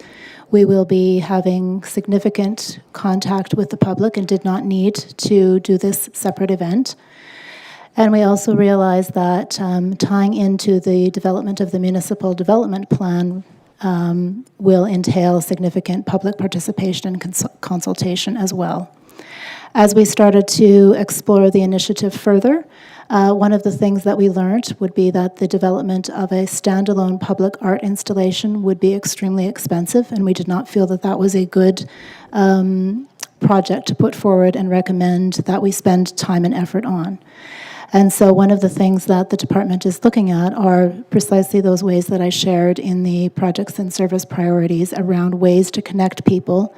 we will be having significant contact with the public and did not need to do this separate event. And we also realize that tying into the development of the municipal development plan will entail significant public participation and consultation as well. As we started to explore the initiative further, one of the things that we learned would be that the development of a standalone public art installation would be extremely expensive, and we did not feel that that was a good project to put forward and recommend that we spend time and effort on. And so one of the things that the department is looking at are precisely those ways that I shared in the projects and service priorities around ways to connect people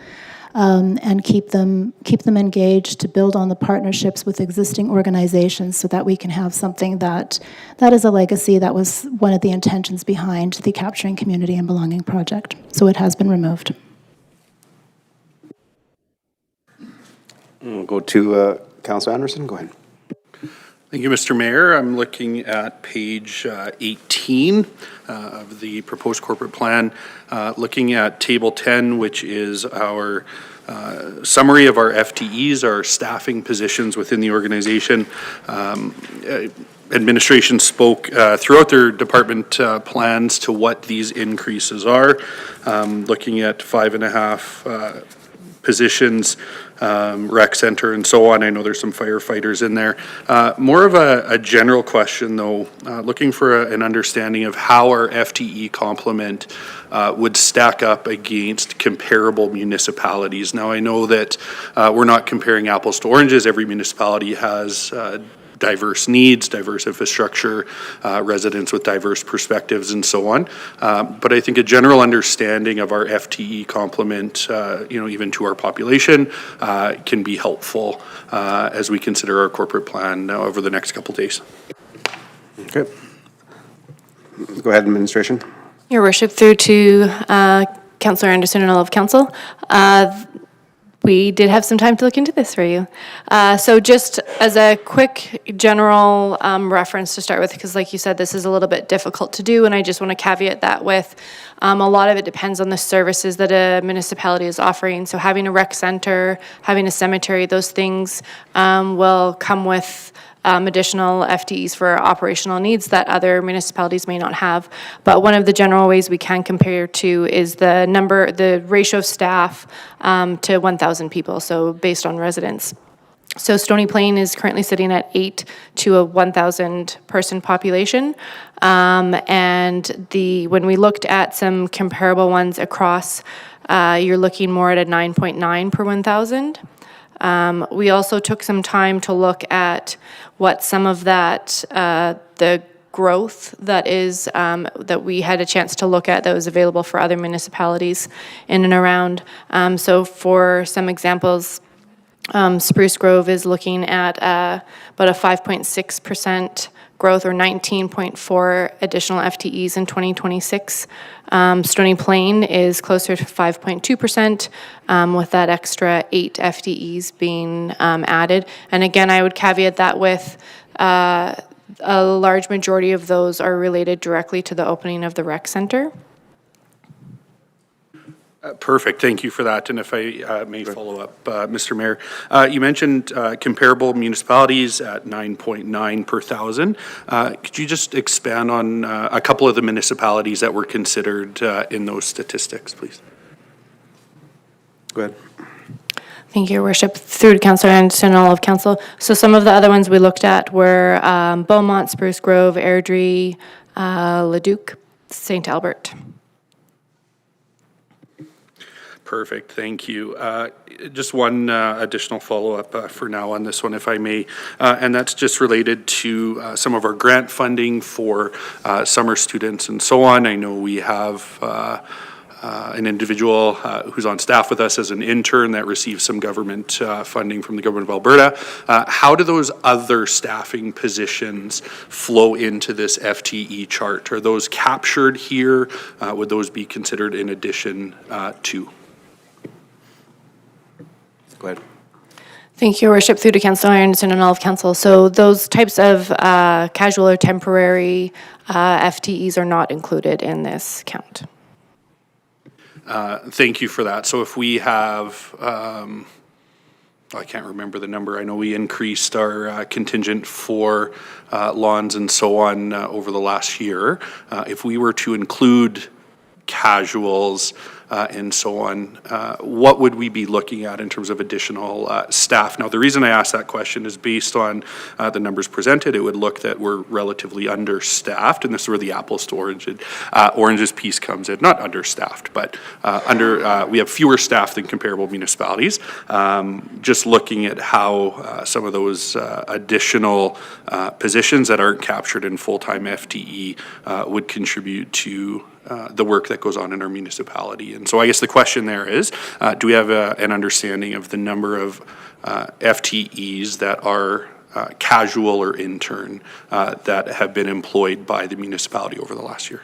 and keep them engaged, to build on the partnerships with existing organizations so that we can have something that is a legacy. That was one of the intentions behind the Capturing Community and Belonging project. So it has been removed. We'll go to Councillor Anderson. Go ahead. Thank you, Mr. Mayor. I'm looking at page 18 of the proposed corporate plan, looking at table 10, which is our summary of our FTEs, our staffing positions within the organization. Administration spoke throughout their department plans to what these increases are, looking at 5.5 positions, rec center and so on. I know there's some firefighters in there. More of a general question though, looking for an understanding of how our FTE complement would stack up against comparable municipalities. Now I know that we're not comparing apples to oranges. Every municipality has diverse needs, diverse infrastructure, residents with diverse perspectives and so on. But I think a general understanding of our FTE complement, even to our population, can be helpful as we consider our corporate plan over the next couple days. Okay. Go ahead, administration. Your Worship, through to Councillor Anderson and all of council. We did have some time to look into this for you. So just as a quick general reference to start with, because like you said, this is a little bit difficult to do, and I just want to caveat that with a lot of it depends on the services that a municipality is offering. So having a rec center, having a cemetery, those things will come with additional FTEs for operational needs that other municipalities may not have. But one of the general ways we can compare to is the ratio of staff to 1,000 people, so based on residents. So Stony Plain is currently sitting at 8 to a 1,000 person population. And when we looked at some comparable ones across, you're looking more at a 9.9 per 1,000. We also took some time to look at what some of that, the growth that is, that we had a chance to look at that was available for other municipalities in and around. So for some examples, Spruce Grove is looking at about a 5.6% growth, or 19.4 additional FTEs in 2026. Stony Plain is closer to 5.2%, with that extra 8 FTEs being added. And again, I would caveat that with a large majority of those are related directly to the opening of the rec center. Perfect, thank you for that. And if I may follow up, Mr. Mayor, you mentioned comparable municipalities at 9.9 per thousand. Could you just expand on a couple of the municipalities that were considered in those statistics, please? Go ahead. Thank you, Your Worship. Through to Councillor Anderson and all of Council. So some of the other ones we looked at were Beaumont, Spruce Grove, Airdrie, Leduc, St. Albert. Perfect, thank you. Just one additional follow-up for now on this one, if I may, and that's just related to some of our grant funding for summer students and so on. I know we have an individual who's on staff with us as an intern that receives some government funding from the government of Alberta. How do those other staffing positions flow into this FTE chart? Are those captured here? Would those be considered in addition to? Go ahead. Thank you, Your Worship. Through to Councillor Anderson and all of Council. So those types of casual or temporary FTEs are not included in this count. Thank you for that. So if we have, I can't remember the number. I know we increased our contingent for lawns and so on over the last year. If we were to include casuals and so on, what would we be looking at in terms of additional staff? Now, the reason I ask that question is based on the numbers presented. It would look that we're relatively understaffed, and this is where the apples to oranges piece comes in. Not understaffed, but we have fewer staff than comparable municipalities. Just looking at how some of those additional positions that aren't captured in full-time FTE would contribute to the work that goes on in our municipality. And so I guess the question there is, do we have an understanding of the number of FTEs that are casual or intern that have been employed by the municipality over the last year?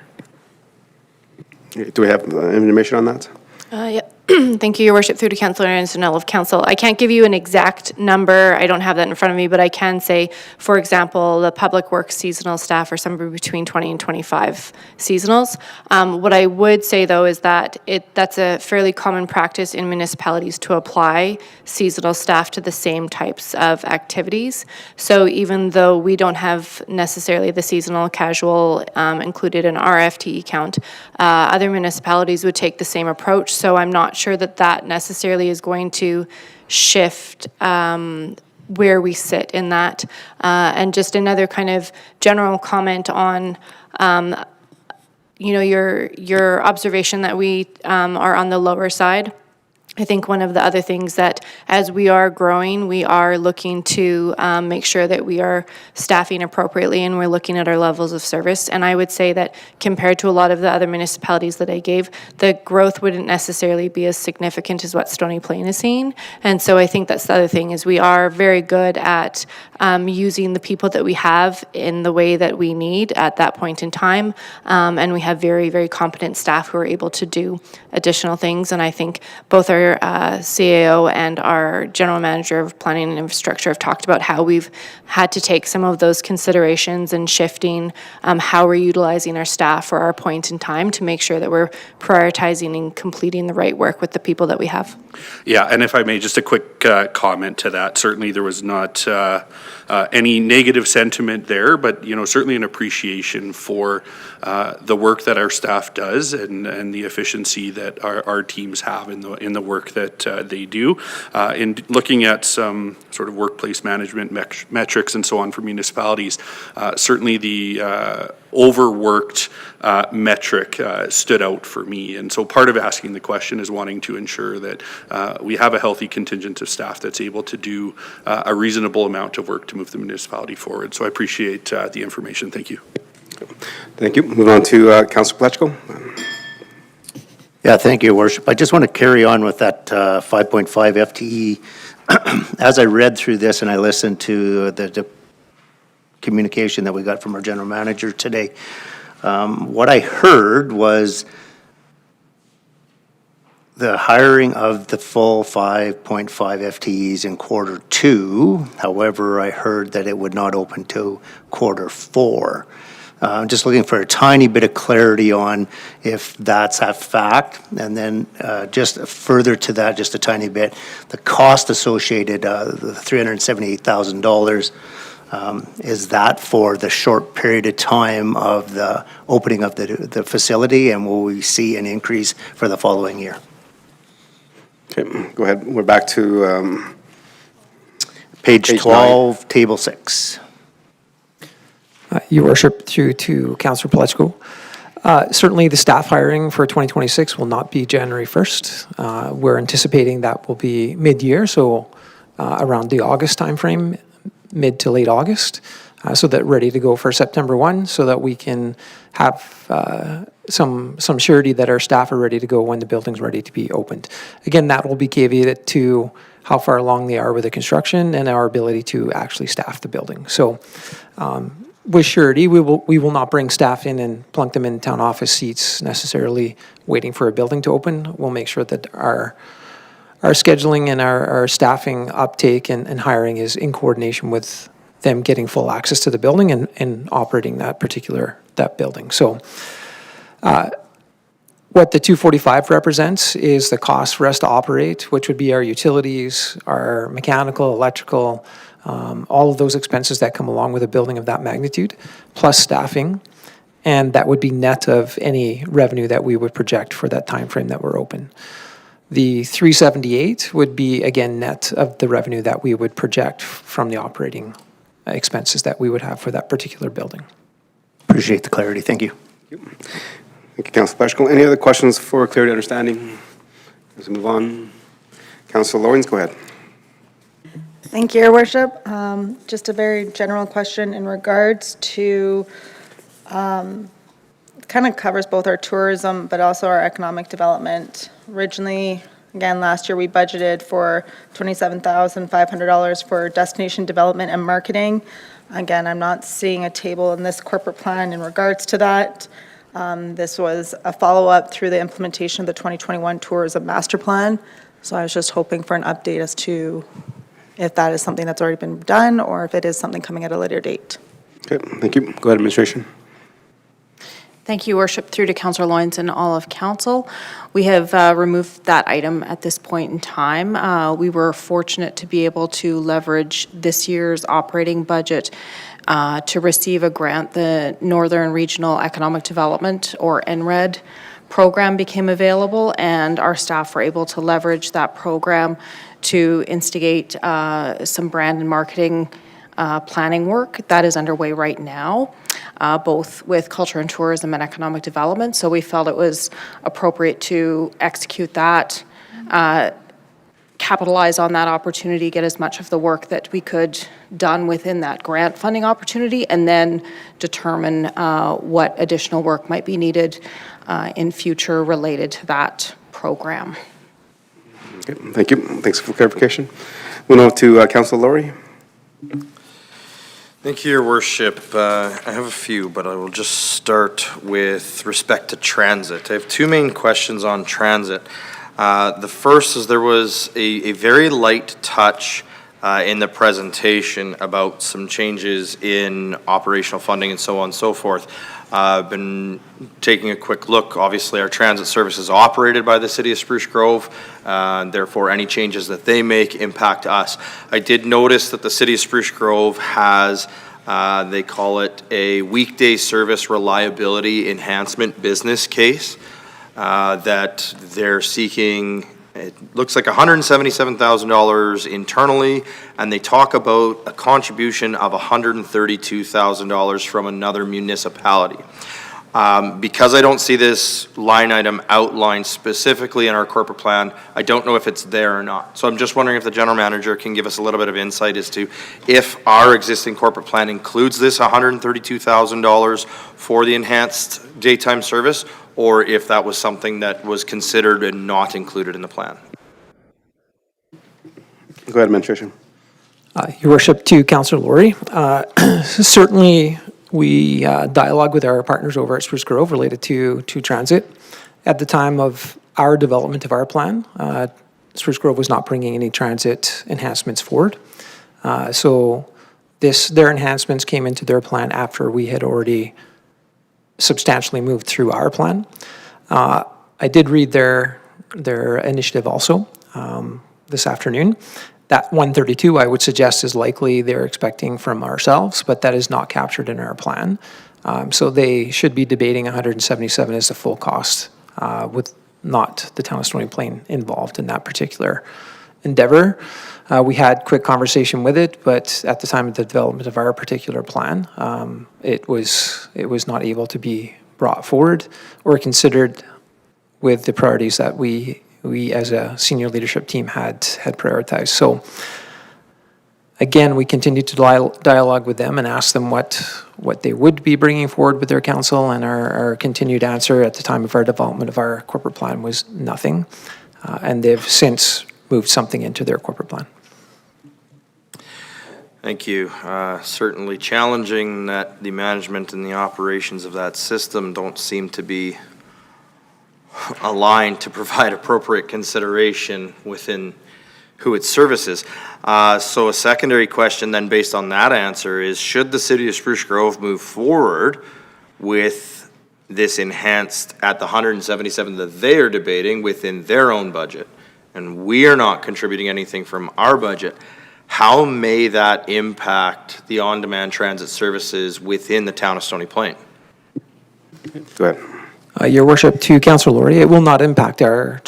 Do we have information on that? Yeah. Thank you, Your Worship. Through to Councillor Anderson of Council. I can't give you an exact number. I don't have that in front of me, but I can say, for example, the public works seasonal staff are somewhere between 20 and 25 seasonals. What I would say, though, is that that's a fairly common practice in municipalities to apply seasonal staff to the same types of activities. So even though we don't have necessarily the seasonal casual included in our FTE count, other municipalities would take the same approach. So I'm not sure that necessarily is going to shift where we sit in that. And just another kind of general comment on your observation that we are on the lower side. I think one of the other things that as we are growing, we are looking to make sure that we are staffing appropriately and we're looking at our levels of service. And I would say that compared to a lot of the other municipalities that I gave, the growth wouldn't necessarily be as significant as what Stony Plain is seeing. And so I think that's the other thing is we are very good at using the people that we have in the way that we need at that point in time. And we have very, very competent staff who are able to do additional things. And I think both our CAO and our General Manager of Planning and Infrastructure have talked about how we've had to take some of those considerations and shifting how we're utilizing our staff for our point in time to make sure that we're prioritizing and completing the right work with the people that we have. Yeah, and if I may, just a quick comment to that. Certainly there was not any negative sentiment there, but certainly an appreciation for the work that our staff does and the efficiency that our teams have in the work that they do. In looking at some sort of workplace management metrics and so on for municipalities, certainly the overworked metric stood out for me. And so part of asking the question is wanting to ensure that we have a healthy contingent of staff that's able to do a reasonable amount of work to move the municipality forward. So I appreciate the information. Thank you. Thank you. Moving on to Councillor Pletchko. Yeah, thank you, Worship. I just want to carry on with that 5.5 FTE. As I read through this and I listened to the communication that we got from our general manager today, what I heard was the hiring of the full 5.5 FTEs in quarter 2. However, I heard that it would not open till quarter 4. I'm just looking for a tiny bit of clarity on if that's a fact. And then just further to that, just a tiny bit, the cost associated, the $378,000, is that for the short period of time of the opening of the facility, and will we see an increase for the following year? Okay, go ahead. We're back to Page 12, 9. Table 6. Your Worship, through to Councillor Paletzko. Certainly, the staff hiring for 2026 will not be January 1st. We're anticipating that will be mid-year, so around the August timeframe, mid to late August, so that ready to go for September 1, so that we can have some surety that our staff are ready to go when the building's ready to be opened. Again, that will be caveated to how far along they are with the construction and our ability to actually staff the building. So with surety, we will not bring staff in and plunk them in town office seats necessarily waiting for a building to open. We'll make sure that our scheduling and our staffing uptake and hiring is in coordination with them getting full access to the building and operating that building. So what the 245 represents is the cost for us to operate, which would be our utilities, our mechanical, electrical, all of those expenses that come along with a building of that magnitude, plus staffing, and that would be net of any revenue that we would project for that time frame that we're open. The 378 would be, again, net of the revenue that we would project from the operating expenses that we would have for that particular building. Appreciate the clarity. Thank you. Thank you, Councillor Pletchko. Any other questions for clarity understanding? As we move on, Councillor Lawrence, go ahead. Thank you, Your Worship. Just a very general question in regards to, kind of covers both our tourism but also our economic development. Originally, again, last year we budgeted for $27,500 for destination development and marketing. Again, I'm not seeing a table in this corporate plan in regards to that. This was a follow-up through the implementation of the 2021 Tourism Master Plan. So I was just hoping for an update as to if that is something that's already been done or if it is something coming at a later date. Okay, thank you. Go ahead, Administration. Thank you, Worship, through to Councillor Loynes and all of Council. We have removed that item at this point in time. We were fortunate to be able to leverage this year's operating budget to receive a grant. The Northern Regional Economic Development, or NRED, program became available, and our staff were able to leverage that program to instigate some brand and marketing planning work that is underway right now, both with culture and tourism and economic development. So we felt it was appropriate to execute that, capitalize on that opportunity, get as much of the work that we could done within that grant funding opportunity, and then determine what additional work might be needed in future related to that program. Okay, thank you. Thanks for clarification. Moving on to Councillor Laurie. Thank you, Your Worship. I have a few, but I will just start with respect to transit. I have two main questions on transit. The first is there was a very light touch in the presentation about some changes in operational funding and so on and so forth. I've been taking a quick look. Obviously, our transit service is operated by the City of Spruce Grove. Therefore, any changes that they make impact us. I did notice that the City of Spruce Grove has, they call it a weekday service reliability enhancement business case that they're seeking. It looks like $177,000 internally, and they talk about a contribution of $132,000 from another municipality. Because I don't see this line item outlined specifically in our corporate plan, I don't know if it's there or not. So I'm just wondering if the general manager can give us a little bit of insight as to if our existing corporate plan includes this $132,000 for the enhanced daytime service, or if that was something that was considered and not included in the plan. Go ahead, Administration. Your Worship, to Councillor Laurie, certainly we dialogue with our partners over at Spruce Grove related to transit. At the time of our development of our plan, Spruce Grove was not bringing any transit enhancements forward. So their enhancements came into their plan after we had already substantially moved through our plan. I did read their initiative also this afternoon. That 132, I would suggest, is likely they're expecting from ourselves, but that is not captured in our plan. So they should be debating 177 as the full cost, with not the town of Stony Plain involved in that particular endeavor. We had quick conversation with it, but at the time of the development of our particular plan, it was not able to be brought forward or considered with the priorities that we as a senior leadership team had prioritized. So again, we continue to dialogue with them and ask them what they would be bringing forward with their council, and our continued answer at the time of our development of our corporate plan was nothing. And they've since moved something into their corporate plan. Thank you. Certainly challenging that the management and the operations of that system don't seem to be aligned to provide appropriate consideration within who it services. So a secondary question then based on that answer is, should the city of Spruce Grove move forward with this enhanced at the 177 that they are debating within their own budget, and we are not contributing anything from our budget, how may that impact the on-demand transit services within the town of Stony Plain? Go ahead. Your Worship, to Councillor Laurie, it will not impact our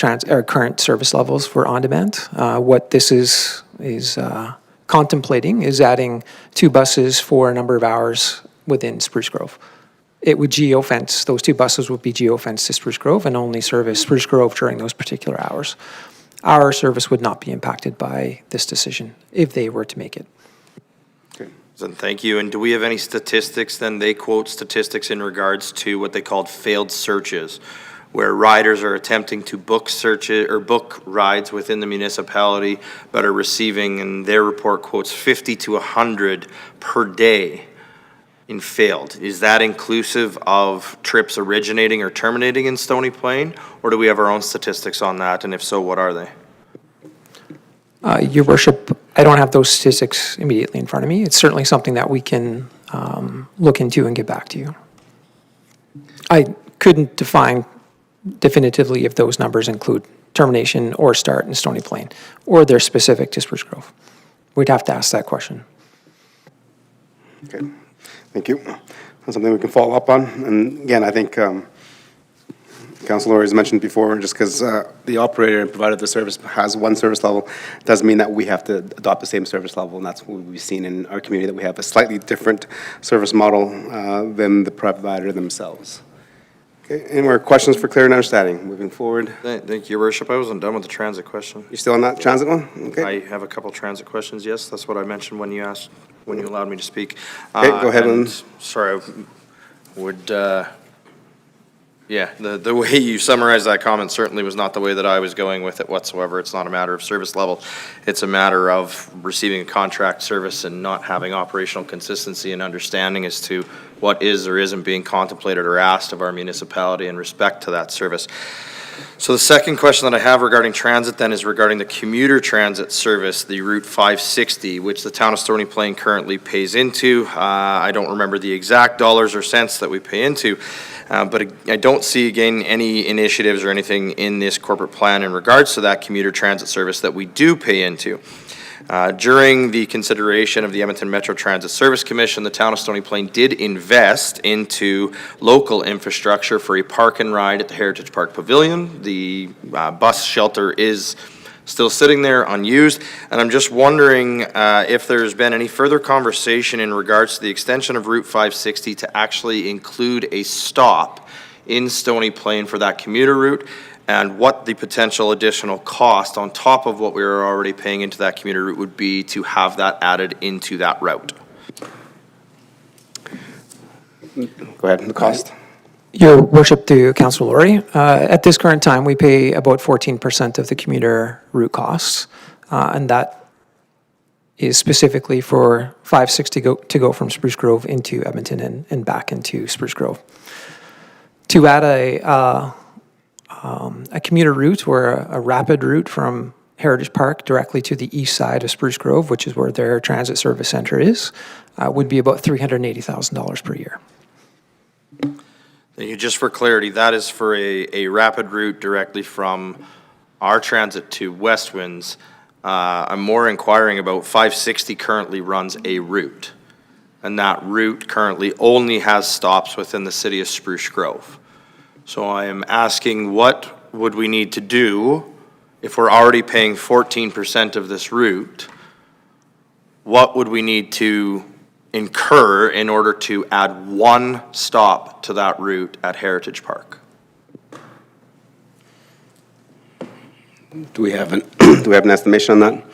current service levels for on-demand. What this is contemplating is adding 2 buses for a number of hours within Spruce Grove. It would geofence, those 2 buses would be geofenced to Spruce Grove and only service Spruce Grove during those particular hours. Our service would not be impacted by this decision if they were to make it. Then thank you. And do we have any statistics then? They quote statistics in regards to what they called failed searches, where riders are attempting to book searches or book rides within the municipality, but are receiving, and their report quotes 50 to 100 per day in failed. Is that inclusive of trips originating or terminating in Stony Plain, or do we have our own statistics on that? And if so, what are they? Your Worship, I don't have those statistics immediately in front of me. It's certainly something that we can look into and get back to you. I couldn't define definitively if those numbers include termination or start in Stony Plain, or they're specific to Spruce Grove. We'd have to ask that question. Okay, thank you. That's something we can follow up on. And again, I think Councilor Laurie has mentioned before, just because the operator and provider of the service has one service level, doesn't mean that we have to adopt the same service level, and that's what we've seen in our community, that we have a slightly different service model than the provider themselves. Okay, any more questions for clear and understanding? Moving forward. Thank you, Your Worship. I wasn't done with the transit question. You still on that transit one? Okay. I have a couple transit questions, yes. That's what I mentioned when you asked, when you allowed me to speak. Okay, go ahead. And sorry, I would... Yeah, the way you summarized that comment certainly was not the way that I was going with it whatsoever. It's not a matter of service level. It's a matter of receiving a contract service and not having operational consistency and understanding as to what is or isn't being contemplated or asked of our municipality in respect to that service. So the second question that I have regarding transit then is regarding the commuter transit service, the Route 560, which the town of Stony Plain currently pays into. I don't remember the exact dollars or cents that we pay into, but I don't see, again, any initiatives or anything in this corporate plan in regards to that commuter transit service that we do pay into. During the consideration of the Edmonton Metro Transit Service Commission, the town of Stony Plain did invest into local infrastructure for a park and ride at the Heritage Park Pavilion. The bus shelter is still sitting there unused. And I'm just wondering if there's been any further conversation in regards to the extension of Route 560 to actually include a stop in Stony Plain for that commuter route, and what the potential additional cost on top of what we are already paying into that commuter route would be to have that added into that route. Go ahead, the cost. Your worship, to Councillor Laurie, at this current time, we pay about 14% of the commuter route costs, and that is specifically for 560 to go from Spruce Grove into Edmonton and back into Spruce Grove. To add a commuter route or a rapid route from Heritage Park directly to the east side of Spruce Grove, which is where their transit service center is, would be about $380,000 per year. Thank you. Just for clarity, that is for a rapid route directly from our transit to West Winds. I'm more inquiring about 560 currently runs a route, and that route currently only has stops within the city of Spruce Grove. So I am asking, what would we need to do if we're already paying 14% of this route? What would we need to incur in order to add one stop to that route at Heritage Park? Do we have an estimation on that?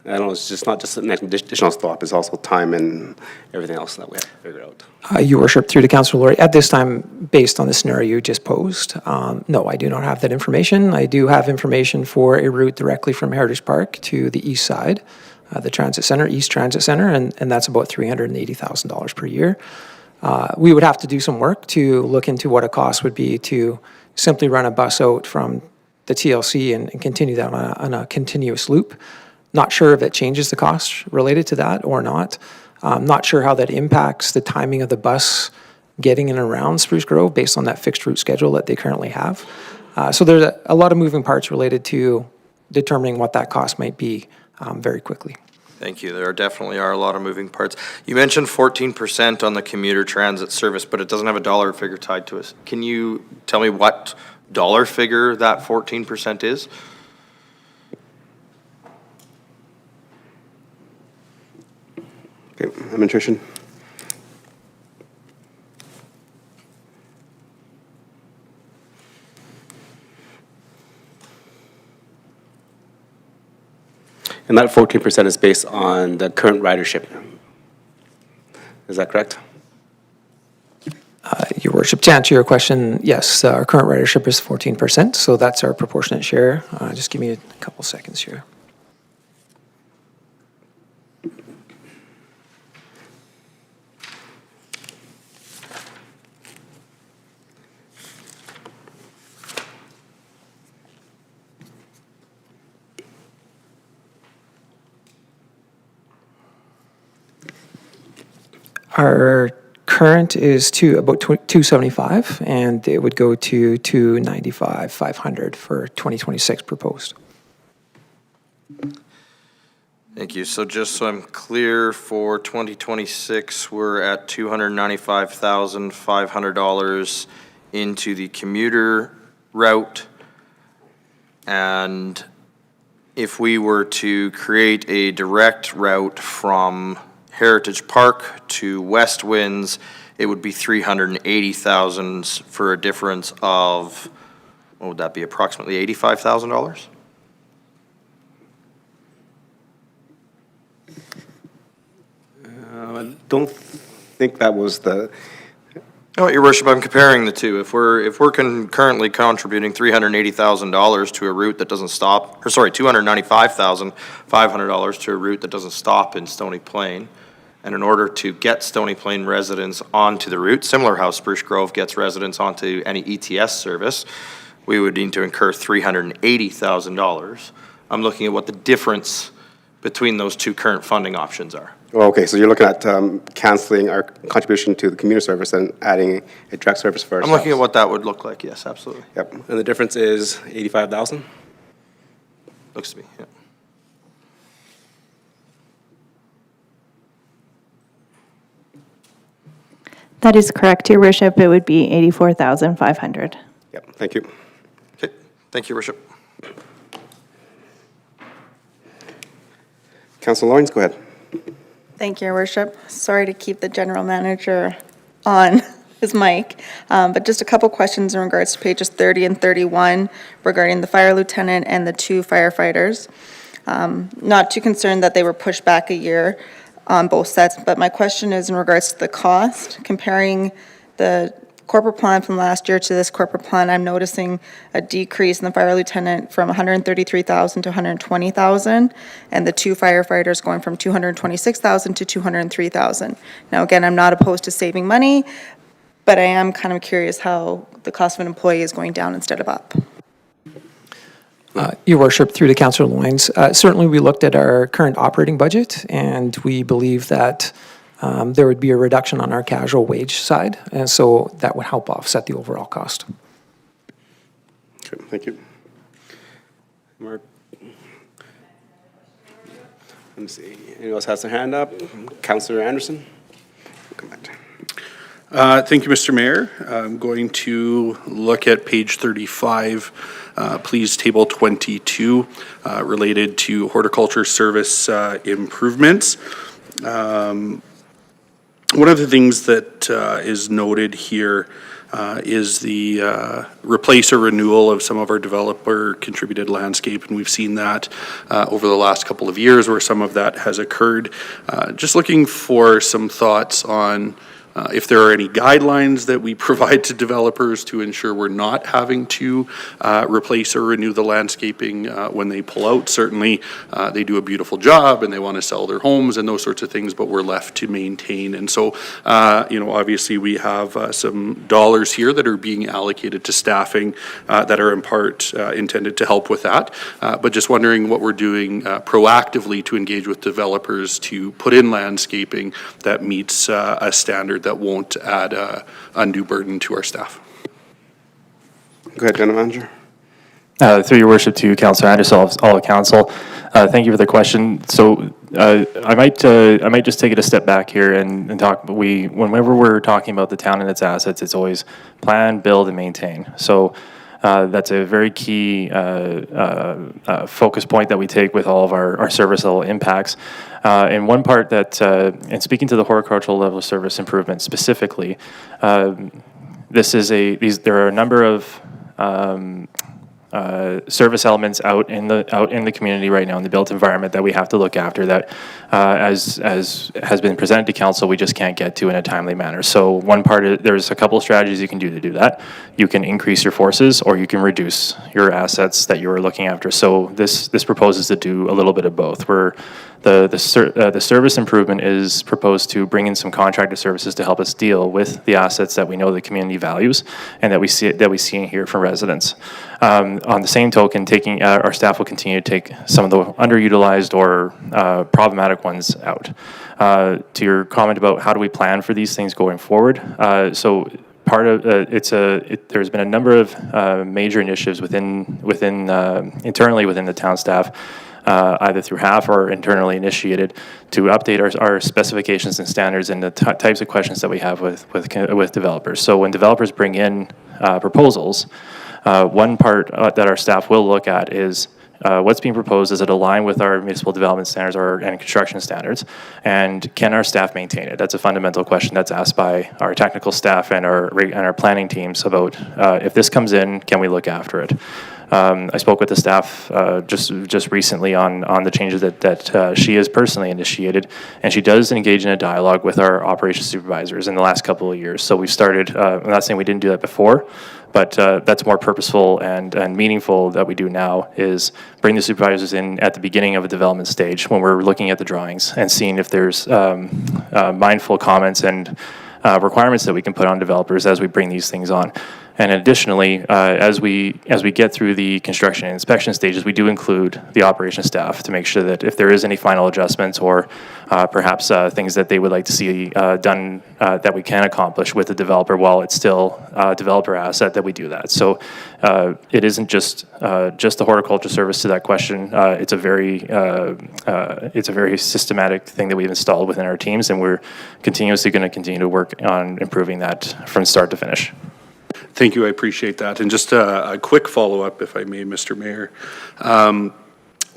I don't know, it's just not just an additional stop, it's also time and everything else that we have to figure out. Your worship, through to Councillor Laurie, at this time, based on the scenario you just posed, no, I do not have that information. I do have information for a route directly from Heritage Park to the east side, the transit center, East Transit Center, and that's about $380,000 per year. We would have to do some work to look into what a cost would be to simply run a bus out from the TLC and continue that on a continuous loop. Not sure if it changes the cost related to that or not. Not sure how that impacts the timing of the bus getting in and around Spruce Grove based on that fixed route schedule that they currently have. So there's a lot of moving parts related to determining what that cost might be very quickly. Thank you. There definitely are a lot of moving parts. You mentioned 14% on the commuter transit service, but it doesn't have a dollar figure tied to it. Can you tell me what dollar figure that 14% is? Okay, administration. And that 14% is based on the current ridership. Is that correct? Your worship, to answer your question, yes, our current ridership is 14%, so that's our proportionate share. Just give me a couple seconds here. Our current is about 275, and it would go to 295, 500 for 2026 proposed. Thank you. So just so I'm clear, for 2026, we're at $295,500 into the commuter route. And if we were to create a direct route from Heritage Park to West Winds, it would be $380,000 for a difference of, what would that be, approximately $85,000? I don't think that was the... No, Your Worship, I'm comparing the two. If we're currently contributing $380,000 to a route that doesn't stop, or sorry, $295,500 to a route that doesn't stop in Stony Plain, and in order to get Stony Plain residents onto the route, similar how Spruce Grove gets residents onto any ETS service, we would need to incur $380,000. I'm looking at what the difference between those two current funding options are. Oh, okay, so you're looking at canceling our contribution to the commuter service and adding a direct service for ourselves. I'm looking at what that would look like, yes, absolutely. Yep, and the difference is 85,000? Looks to me, yeah. That is correct, Your Worship. It would be $84,500. Yep, thank you. Okay, thank you, Your Worship. Councilor Lawrence, go ahead. Thank you, Your Worship. Sorry to keep the general manager on his mic, but just a couple questions in regards to pages 30 and 31 regarding the fire lieutenant and the 2 firefighters. Not too concerned that they were pushed back a year on both sets, but my question is in regards to the cost. Comparing the corporate plan from last year to this corporate plan, I'm noticing a decrease in the fire lieutenant from $133,000 to $120,000, and the 2 firefighters going from $226,000 to $203,000. Now, again, I'm not opposed to saving money, but I am kind of curious how the cost of an employee is going down instead of up. Your Worship, through to Councillor Loynes, certainly we looked at our current operating budget, and we believe that there would be a reduction on our casual wage side, and so that would help offset the overall cost. Okay, thank you. Mark. Let me see. Anyone else has their hand up? Councillor Anderson? Come back. Thank you, Mr. Mayor. I'm going to look at page 35, please, table 22, related to horticulture service improvements. One of the things that is noted here is the replace or renewal of some of our developer-contributed landscape, and we've seen that over the last couple of years where some of that has occurred. Just looking for some thoughts on if there are any guidelines that we provide to developers to ensure we're not having to replace or renew the landscaping when they pull out. Certainly, they do a beautiful job and they want to sell their homes and those sorts of things, but we're left to maintain. And so, obviously we have some dollars here that are being allocated to staffing that are in part intended to help with that. But just wondering what we're doing proactively to engage with developers to put in landscaping that meets a standard that won't add undue burden to our staff. Go ahead, General Manager. Through your worship to Councillor Anderson, all of council, thank you for the question. So I might just take it a step back here and talk. Whenever we're talking about the town and its assets, it's always plan, build, and maintain. So that's a very key focus point that we take with all of our service level impacts. And one part that, and speaking to the horticultural level of service improvement specifically, there are a number of service elements out in the community right now in the built environment that we have to look after that, as has been presented to council, we just can't get to in a timely manner. So one part, there's a couple of strategies you can do to do that. You can increase your forces, or you can reduce your assets that you are looking after. So this proposes to do a little bit of both. The service improvement is proposed to bring in some contracted services to help us deal with the assets that we know the community values and that we see and hear from residents. On the same token, our staff will continue to take some of the underutilized or problematic ones out. To your comment about how do we plan for these things going forward, so part of there's been a number of major initiatives internally within the town staff, either through HAF or internally initiated, to update our specifications and standards and the types of questions that we have with developers. So when developers bring in proposals, one part that our staff will look at is what's being proposed, is it aligned with our municipal development standards and construction standards, and can our staff maintain it? That's a fundamental question that's asked by our technical staff and our planning teams about if this comes in, can we look after it? I spoke with the staff just recently on the changes that she has personally initiated, and she does engage in a dialogue with our operations supervisors in the last couple of years. So we've started, I'm not saying we didn't do that before, but that's more purposeful and meaningful that we do now, is bring the supervisors in at the beginning of a development stage when we're looking at the drawings and seeing if there's mindful comments and requirements that we can put on developers as we bring these things on. And additionally, as we get through the construction and inspection stages, we do include the operations staff to make sure that if there is any final adjustments or perhaps things that they would like to see done that we can accomplish with the developer while it's still a developer asset, that we do that. So it isn't just the horticulture service to that question. It's a very systematic thing that we've installed within our teams, and we're continuously going to continue to work on improving that from start to finish. Thank you, I appreciate that. And just a quick follow-up, if I may, Mr. Mayor.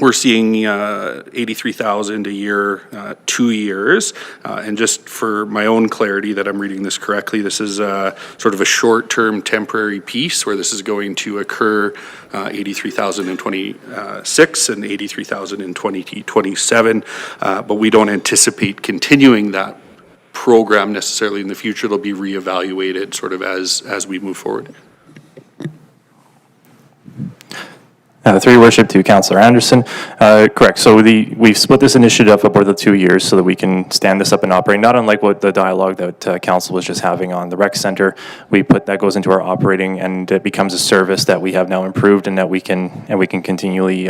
we're seeing 83,000 a year, 2 years. And just for my own clarity that I'm reading this correctly, this is sort of a short-term temporary piece where this is going to occur 83,000 in 26 and 83,000 in 2027. But we don't anticipate continuing that program necessarily in the future. They'll be reevaluated sort of as we move forward. Through your worship to Councillor Anderson. Correct. So we've split this initiative up over the 2 years so that we can stand this up and operate, not unlike what the dialogue that council was just having on the rec center. That goes into our operating, and it becomes a service that we have now improved and that we can continually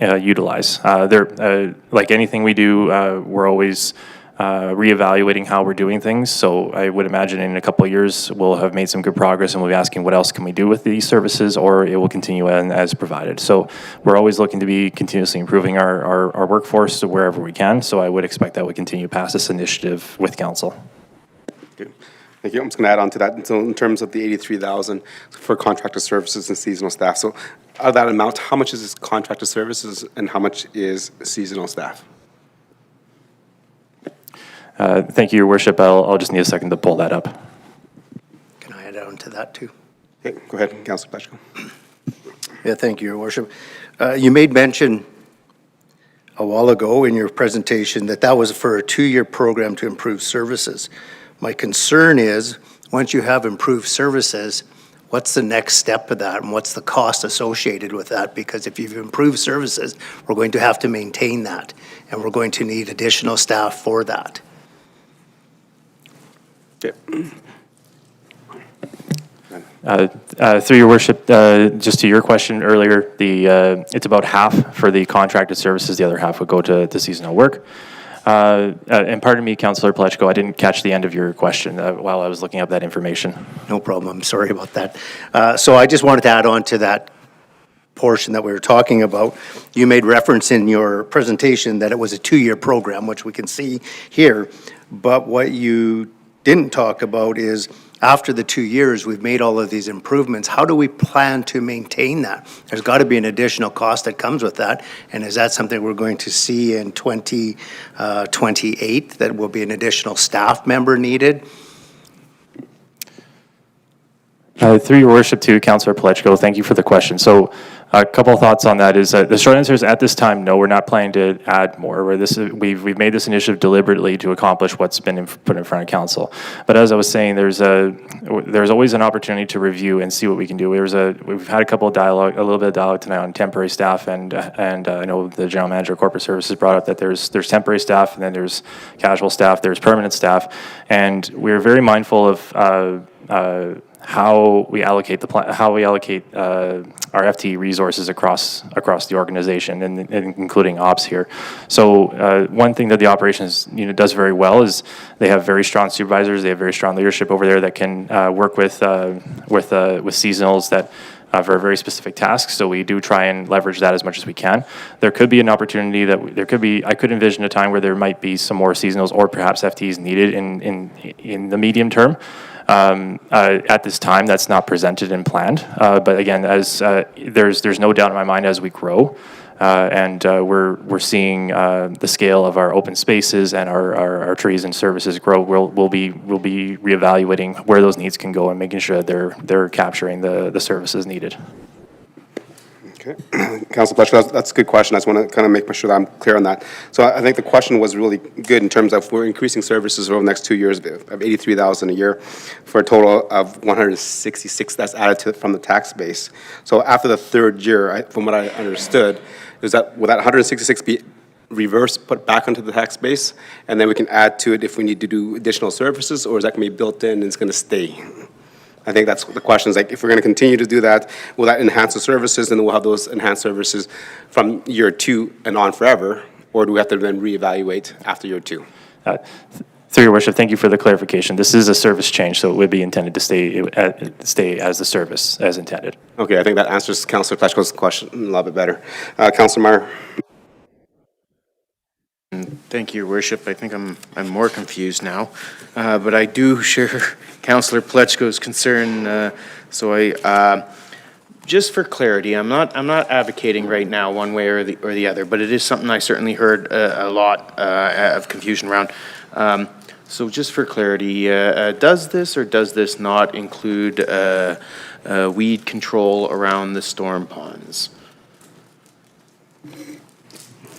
utilize. Like anything we do, we're always reevaluating how we're doing things. So I would imagine in a couple of years, we'll have made some good progress and we'll be asking what else can we do with these services, or it will continue as provided. So we're always looking to be continuously improving our workforce wherever we can. So I would expect that we continue past this initiative with council. Okay. Thank you. I'm just going to add on to that. So in terms of the 83,000 for contracted services and seasonal staff, so out of that amount, how much is contracted services and how much is seasonal staff? Thank you, Your Worship. I'll just need a second to pull that up. Can I add on to that too? Okay, go ahead, Councillor Pletchko. Yeah, thank you, Your Worship. You made mention a while ago in your presentation that was for a 2-year program to improve services. My concern is, once you have improved services, what's the next step of that and what's the cost associated with that? Because if you've improved services, we're going to have to maintain that and we're going to need additional staff for that. Okay. Through your worship, just to your question earlier, it's about half for the contracted services, the other half would go to seasonal work. And pardon me, Councillor Pletchko, I didn't catch the end of your question while I was looking up that information. No problem, I'm sorry about that. So I just wanted to add on to that portion that we were talking about. You made reference in your presentation that it was a 2-year program, which we can see here, but what you didn't talk about is after the 2 years, we've made all of these improvements. How do we plan to maintain that? There's got to be an additional cost that comes with that. And is that something we're going to see in 2028, that will be an additional staff member needed? Through your worship to Councillor Pletchko, thank you for the question. So a couple of thoughts on that is the short answer is at this time, no, we're not planning to add more. We've made this initiative deliberately to accomplish what's been put in front of council. But as I was saying, there's always an opportunity to review and see what we can do. We've had a little bit of dialogue tonight on temporary staff, and I know the general manager of corporate services brought up that there's temporary staff, and then there's casual staff, there's permanent staff, and we're very mindful of how we allocate our FTE resources across the organization, and including ops here. So one thing that the operations unit does very well is they have very strong supervisors. They have very strong leadership over there that can work with seasonals that for very specific tasks. So we do try and leverage that as much as we can. There could be an opportunity I could envision a time where there might be some more seasonals or perhaps FTEs needed in the medium term. At this time, that's not presented and planned. But again, as there's no doubt in my mind as we grow, and we're seeing the scale of our open spaces and our trees and services grow. We'll be reevaluating where those needs can go and making sure that they're capturing the services needed. Okay, Councilor Pletchko, that's a good question. I just want to kind of make sure that I'm clear on that. So I think the question was really good in terms of we're increasing services over the next 2 years of 83,000 a year for a total of 166 that's added from the tax base. So after the 3rd year, from what I understood, will that 166 be reversed, put back onto the tax base, and then we can add to it if we need to do additional services, or is that going to be built in and it's going to stay? I think that's the question is, like, if we're going to continue to do that, will that enhance the services, and then we'll have those enhanced services from year 2 and on forever, or do we have to then reevaluate after year 2? Through your worship, thank you for the clarification. This is a service change, so it would be intended to stay as the service as intended. Okay, I think that answers Councilor Pletchko's question a little bit better. Councilor Meyer. Thank you, Your Worship. I think I'm more confused now, but I do share Councillor Pletchko's concern. So I just for clarity, I'm not advocating right now one way or the other, but it is something I certainly heard a lot of confusion around. So just for clarity, does this or does this not include weed control around the storm ponds?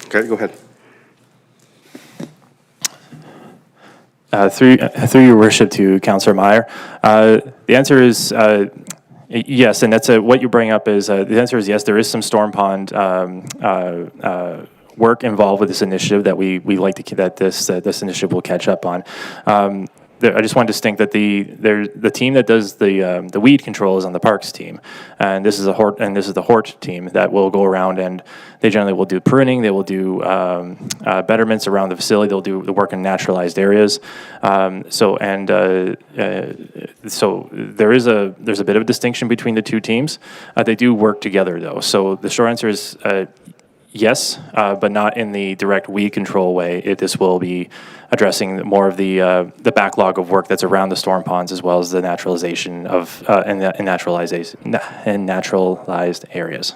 Okay, go ahead. Through your worship to Councillor Meyer, the answer is yes, and that's what you bring up is the answer is yes. There is some storm pond work involved with this initiative that we like to that this initiative will catch up on. I just want to distinct that the team that does the weed control is on the parks team, and this is the Hort team that will go around and they generally will do pruning, they will do betterments around the facility, they'll do the work in naturalized areas. So there's a bit of a distinction between the two teams. They do work together though. So the short answer is yes, but not in the direct weed control way. This will be addressing more of the backlog of work that's around the storm ponds, as well as the naturalization of and naturalized areas.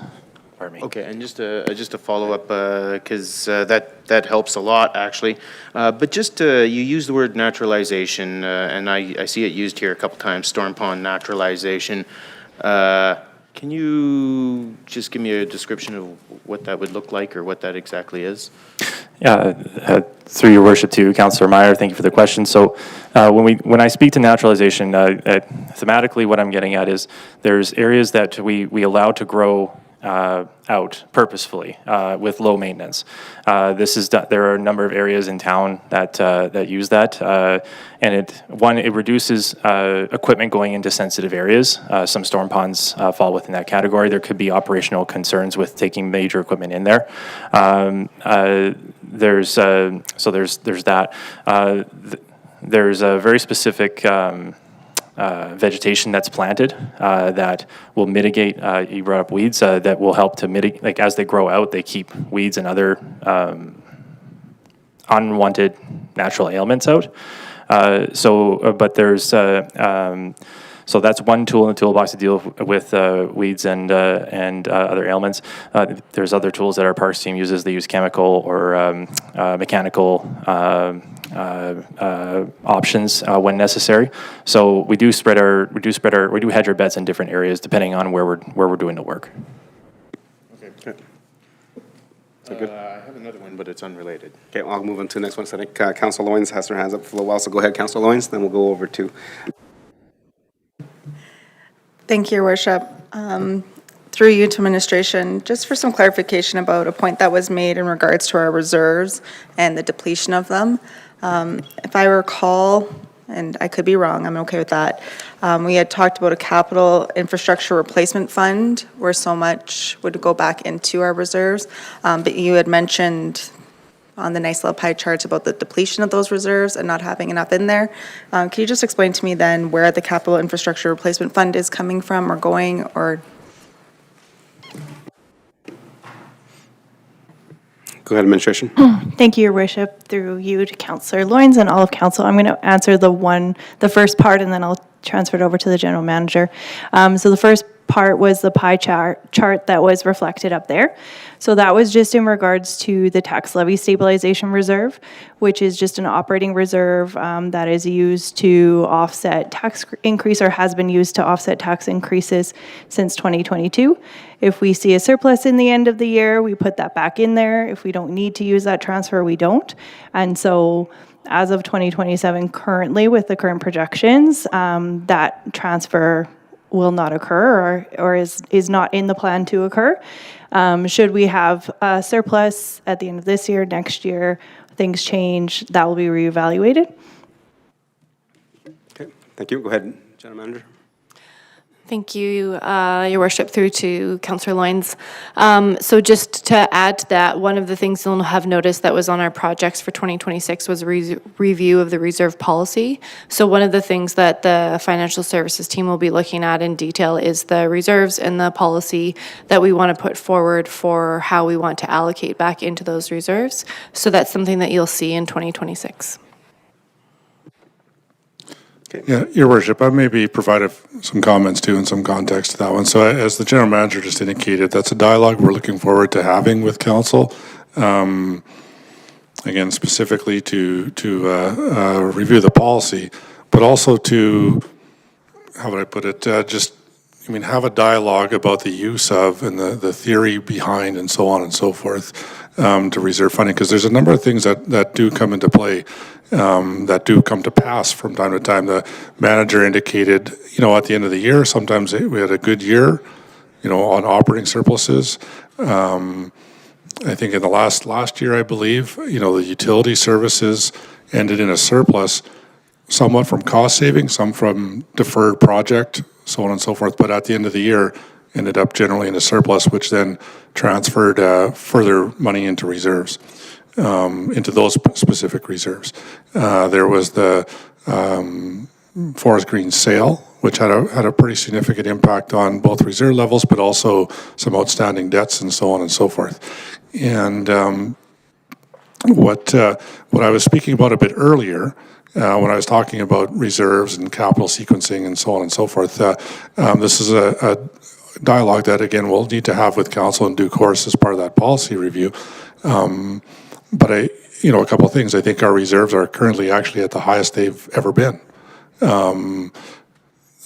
Pardon me. Okay, and just a follow up because that helps a lot actually. But just you use the word naturalization, and I see it used here a couple times. Storm pond naturalization. Can you just give me a description of what that would look like or what that exactly is? Through your worship to Councillor Meyer, thank you for the question. So when I speak to naturalization, thematically what I'm getting at is there's areas that we allow to grow out purposefully with low maintenance. There are a number of areas in town that use that, and it reduces equipment going into sensitive areas. Some storm ponds fall within that category. There could be operational concerns with taking major equipment in there. There's that. There's a very specific vegetation that's planted that will mitigate, you brought up weeds, that will help to mitigate, like as they grow out, they keep weeds and other unwanted natural ailments out. So that's one tool in the toolbox to deal with weeds and other ailments. There's other tools that our parks team uses. They use chemical or mechanical options when necessary. So we do hedge our bets in different areas depending on where we're doing the work. Okay. Good. I have another one, but it's unrelated. Okay, well, I'll move on to the next one. So I think Councillor Loynes has her hands up for a while, so go ahead, Councillor Loynes, then we'll go over to... Thank you, Your Worship. Through you to administration, just for some clarification about a point that was made in regards to our reserves and the depletion of them. If I recall, and I could be wrong, I'm okay with that, we had talked about a capital infrastructure replacement fund where so much would go back into our reserves, but you had mentioned on the nice little pie charts about the depletion of those reserves and not having enough in there. Can you just explain to me then where the capital infrastructure replacement fund is coming from or going, or? Go ahead, administration. Thank you, Your Worship. Through you to Councillor Loynes and all of Council, I'm going to answer the first part, and then I'll transfer it over to the General Manager. So the first part was the pie chart that was reflected up there. So that was just in regards to the tax levy stabilization reserve, which is just an operating reserve that is used to offset tax increase, or has been used to offset tax increases since 2022. If we see a surplus in the end of the year, we put that back in there. If we don't need to use that transfer, we don't. And so as of 2027, currently with the current projections, that transfer will not occur or is not in the plan to occur. Should we have a surplus at the end of this year, next year, things change, that will be reevaluated. Okay, thank you. Go ahead, General Manager. Thank you, Your Worship, through to Councillor Loynes. So just to add to that, one of the things you'll have noticed that was on our projects for 2026 was a review of the reserve policy. So one of the things that the financial services team will be looking at in detail is the reserves and the policy that we want to put forward for how we want to allocate back into those reserves. So that's something that you'll see in 2026. Yeah, Your Worship, I maybe provided some comments too and some context to that one. So as the General Manager just indicated, that's a dialogue we're looking forward to having with Council. Again, specifically to review the policy, but also to, how would I put it, have a dialogue about the use of and the theory behind and so on and so forth to reserve funding, because there's a number of things that do come into play, that do come to pass from time to time. The manager indicated, at the end of the year, sometimes we had a good year, on operating surpluses. I think in the last year, I believe, the utility services ended in a surplus, somewhat from cost saving, some from deferred project, so on and so forth. But at the end of the year, ended up generally in a surplus, which then transferred further money into reserves, into those specific reserves. There was the Forest Green sale, which had a pretty significant impact on both reserve levels, but also some outstanding debts and so on and so forth. And what I was speaking about a bit earlier, when I was talking about reserves and capital sequencing and so on and so forth, this is a dialogue that, again, we'll need to have with Council in due course as part of that policy review. But a couple of things. I think our reserves are currently actually at the highest they've ever been. A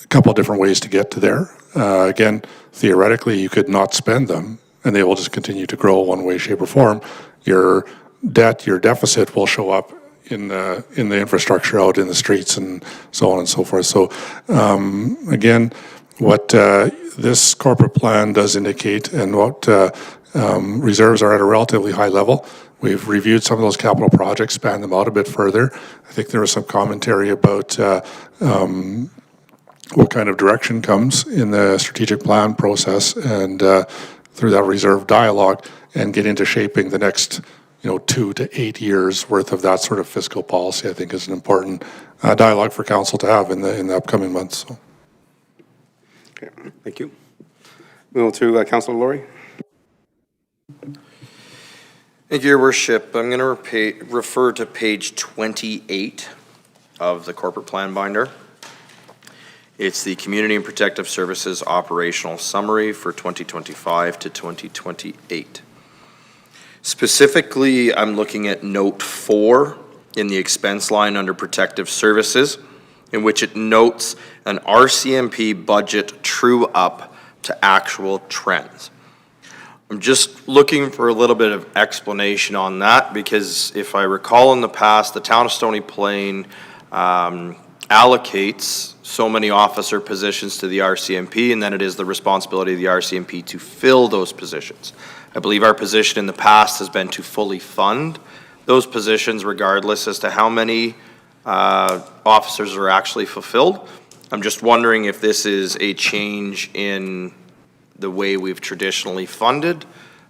couple of different ways to get to there. Again, theoretically, you could not spend them, and they will just continue to grow one way, shape, or form. Your debt, your deficit will show up in the infrastructure out in the streets and so on and so forth. So again, what this corporate plan does indicate, and what reserves are at a relatively high level. We've reviewed some of those capital projects, spanned them out a bit further. I think there was some commentary about what kind of direction comes in the strategic plan process, and through that reserve dialogue, and get into shaping the next 2 to 8 years worth of that sort of fiscal policy. I think is an important dialogue for Council to have in the upcoming months. So. Okay, thank you. Move to Councillor Laurie. Thank you, Your Worship. I'm going to refer to page 28 of the corporate plan binder. It's the Community and Protective Services Operational Summary for 2025 to 2028. Specifically, I'm looking at note 4 in the expense line under Protective Services, in which it notes an RCMP budget true up to actual trends. I'm just looking for a little bit of explanation on that, because if I recall in the past, the town of Stony Plain allocates so many officer positions to the RCMP, and then it is the responsibility of the RCMP to fill those positions. I believe our position in the past has been to fully fund those positions regardless as to how many officers are actually fulfilled. I'm just wondering if this is a change in the way we've traditionally funded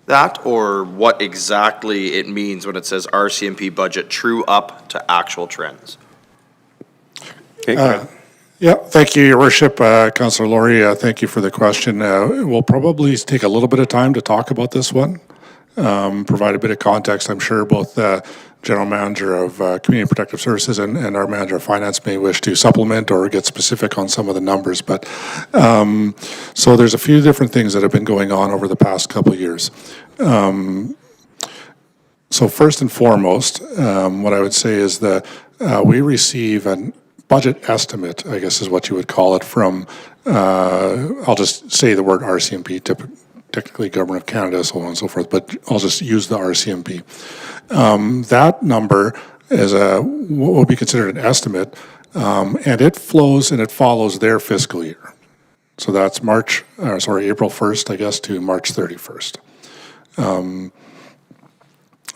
that, or what exactly it means when it says RCMP budget true up to actual trends. Okay, yeah, thank you, Your Worship. Councillor Laurie, thank you for the question. We'll probably take a little bit of time to talk about this one, provide a bit of context. I'm sure both General Manager of Community and Protective Services and our Manager of Finance may wish to supplement or get specific on some of the numbers. But so there's a few different things that have been going on over the past couple of years. So first and foremost, what I would say is that we receive a budget estimate, I guess is what you would call it, from, I'll just say the word RCMP, technically Government of Canada, so on and so forth, but I'll just use the RCMP. That number is what would be considered an estimate, and it flows and it follows their fiscal year. So that's April 1st, I guess, to March 31st.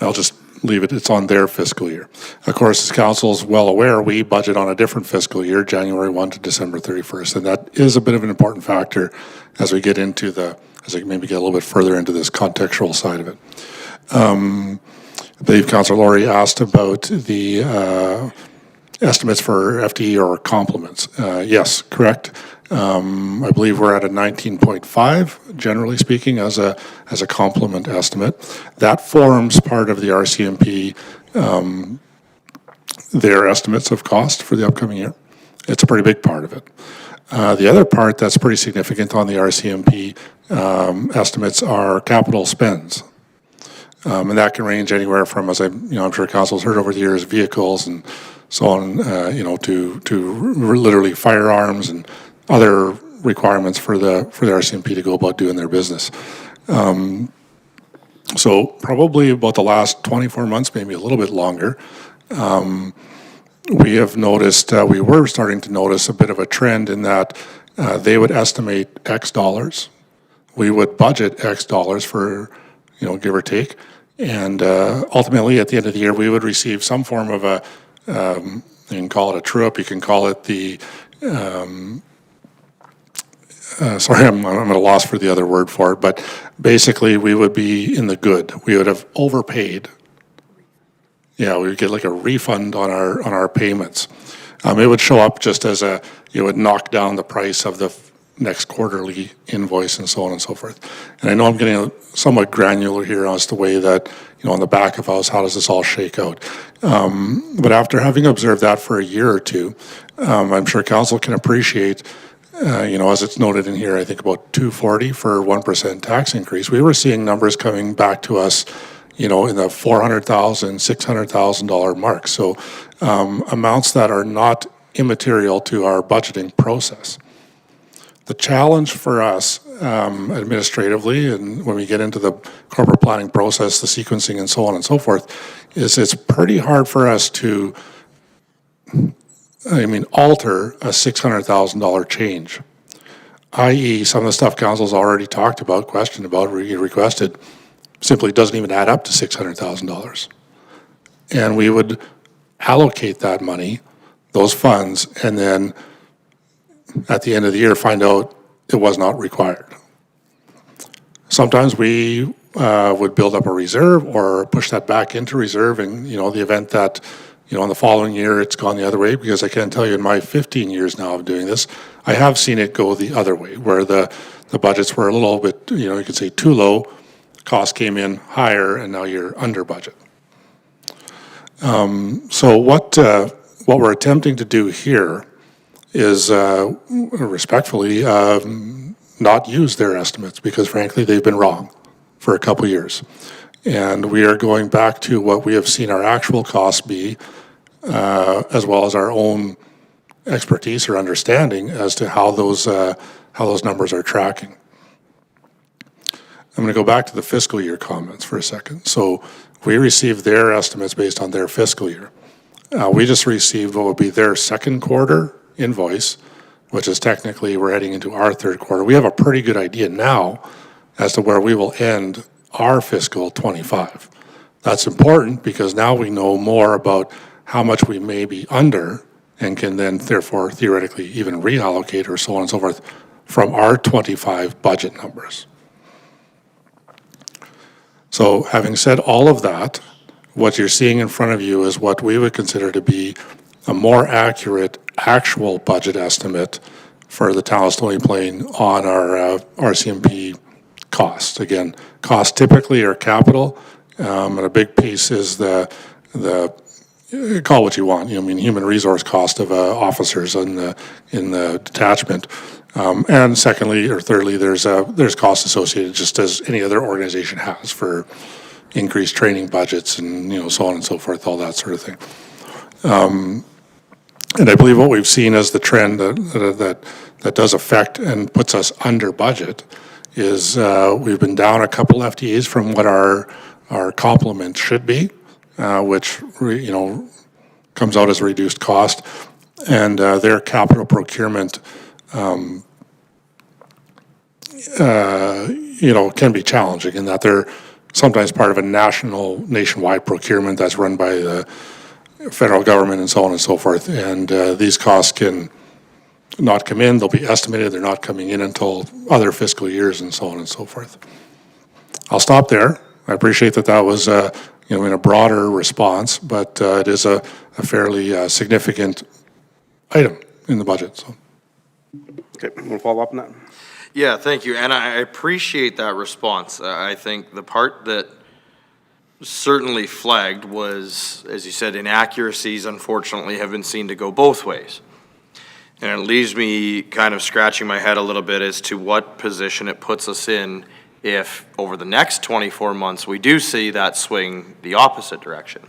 I'll just leave it, it's on their fiscal year. Of course, as Council's well aware, we budget on a different fiscal year, January 1 to December 31st, and that is a bit of an important factor as we get into as I maybe get a little bit further into this contextual side of it. I believe Councillor Laurie asked about the estimates for FTE or complements. Yes, correct. I believe we're at a 19.5, generally speaking, as a complement estimate. That forms part of the RCMP, their estimates of cost for the upcoming year. It's a pretty big part of it. The other part that's pretty significant on the RCMP estimates are capital spends. And that can range anywhere from, as I'm sure council's heard over the years, vehicles and so on, to literally firearms and other requirements for the RCMP to go about doing their business. So probably about the last 24 months, maybe a little bit longer, we have noticed, we were starting to notice a bit of a trend in that they would estimate X dollars. We would budget X dollars for, give or take. And ultimately, at the end of the year, we would receive some form of a, you can call it a true-up, you can call it the, sorry, I'm at a loss for the other word for it, but basically we would be in the good. We would have overpaid. Yeah, we would get like a refund on our payments. It would show up just as it would knock down the price of the next quarterly invoice and so on and so forth. And I know I'm getting somewhat granular here as to the way that, on the back of house, how does this all shake out? But after having observed that for a year or two, I'm sure council can appreciate, as it's noted in here, I think about $240 for 1% tax increase. We were seeing numbers coming back to us, in the $400,000, $600,000 mark. So amounts that are not immaterial to our budgeting process. The challenge for us administratively, and when we get into the corporate planning process, the sequencing and so on and so forth, is it's pretty hard for us to, alter a $600,000 change. I.e., some of the stuff council's already talked about, questioned about, requested, simply doesn't even add up to $600,000. And we would allocate that money, those funds, and then at the end of the year find out it was not required. Sometimes we would build up a reserve or push that back into reserve in the event that in the following year it's gone the other way, because I can tell you in my 15 years now of doing this, I have seen it go the other way, where the budgets were a little bit, you could say too low, cost came in higher, and now you're under budget. So what we're attempting to do here is respectfully not use their estimates, because frankly they've been wrong for a couple years. And we are going back to what we have seen our actual costs be, as well as our own expertise or understanding as to how those numbers are tracking. I'm going to go back to the fiscal year comments for a second. So we received their estimates based on their fiscal year. We just received what would be their second quarter invoice, which is technically we're heading into our third quarter. We have a pretty good idea now as to where we will end our fiscal 25. That's important because now we know more about how much we may be under and can then therefore theoretically even reallocate or so on and so forth from our 25 budget numbers. So having said all of that, what you're seeing in front of you is what we would consider to be a more accurate actual budget estimate for the town of Stony Plain on our RCMP costs. Again, costs typically are capital, and a big piece is the call what you want. Human resource cost of officers in the detachment, and secondly or thirdly, there's costs associated just as any other organization has for increased training budgets and so on and so forth, all that sort of thing. And I believe what we've seen as the trend that does affect and puts us under budget is we've been down a couple FTEs from what our complement should be, which comes out as a reduced cost, and their capital procurement can be challenging in that they're sometimes part of a nationwide procurement that's run by the federal government and so on and so forth. And these costs can not come in, they'll be estimated, they're not coming in until other fiscal years and so on and so forth. I'll stop there. I appreciate that was in a broader response, but it is a fairly significant item in the budget. So. Okay, want to follow up on that? Yeah, thank you, and I appreciate that response. I think the part that certainly flagged was, as you said, inaccuracies unfortunately have been seen to go both ways. And it leaves me kind of scratching my head a little bit as to what position it puts us in if over the next 24 months we do see that swing the opposite direction.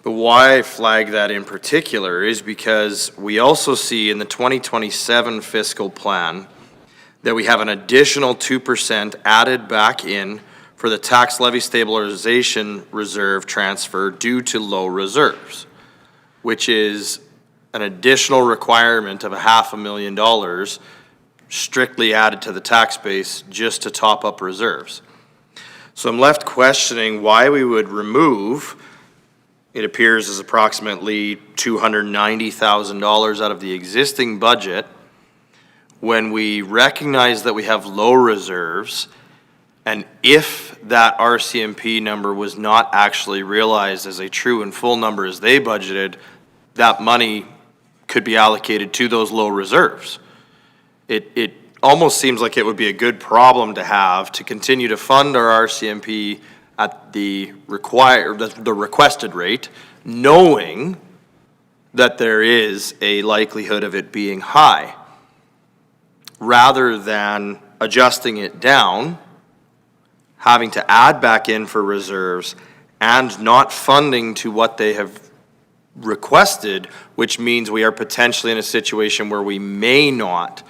But why I flag that in particular is because we also see in the 2027 fiscal plan that we have an additional 2% added back in for the tax levy stabilization reserve transfer due to low reserves, which is an additional requirement of $500,000 strictly added to the tax base just to top up reserves. So I'm left questioning why we would remove, it appears as approximately $290,000 out of the existing budget when we recognize that we have low reserves, and if that RCMP number was not actually realized as a true and full number as they budgeted, that money could be allocated to those low reserves. It almost seems like it would be a good problem to have to continue to fund our RCMP at the requested rate, knowing that there is a likelihood of it being high, rather than adjusting it down, having to add back in for reserves, and not funding to what they have requested, which means we are potentially in a situation where we may not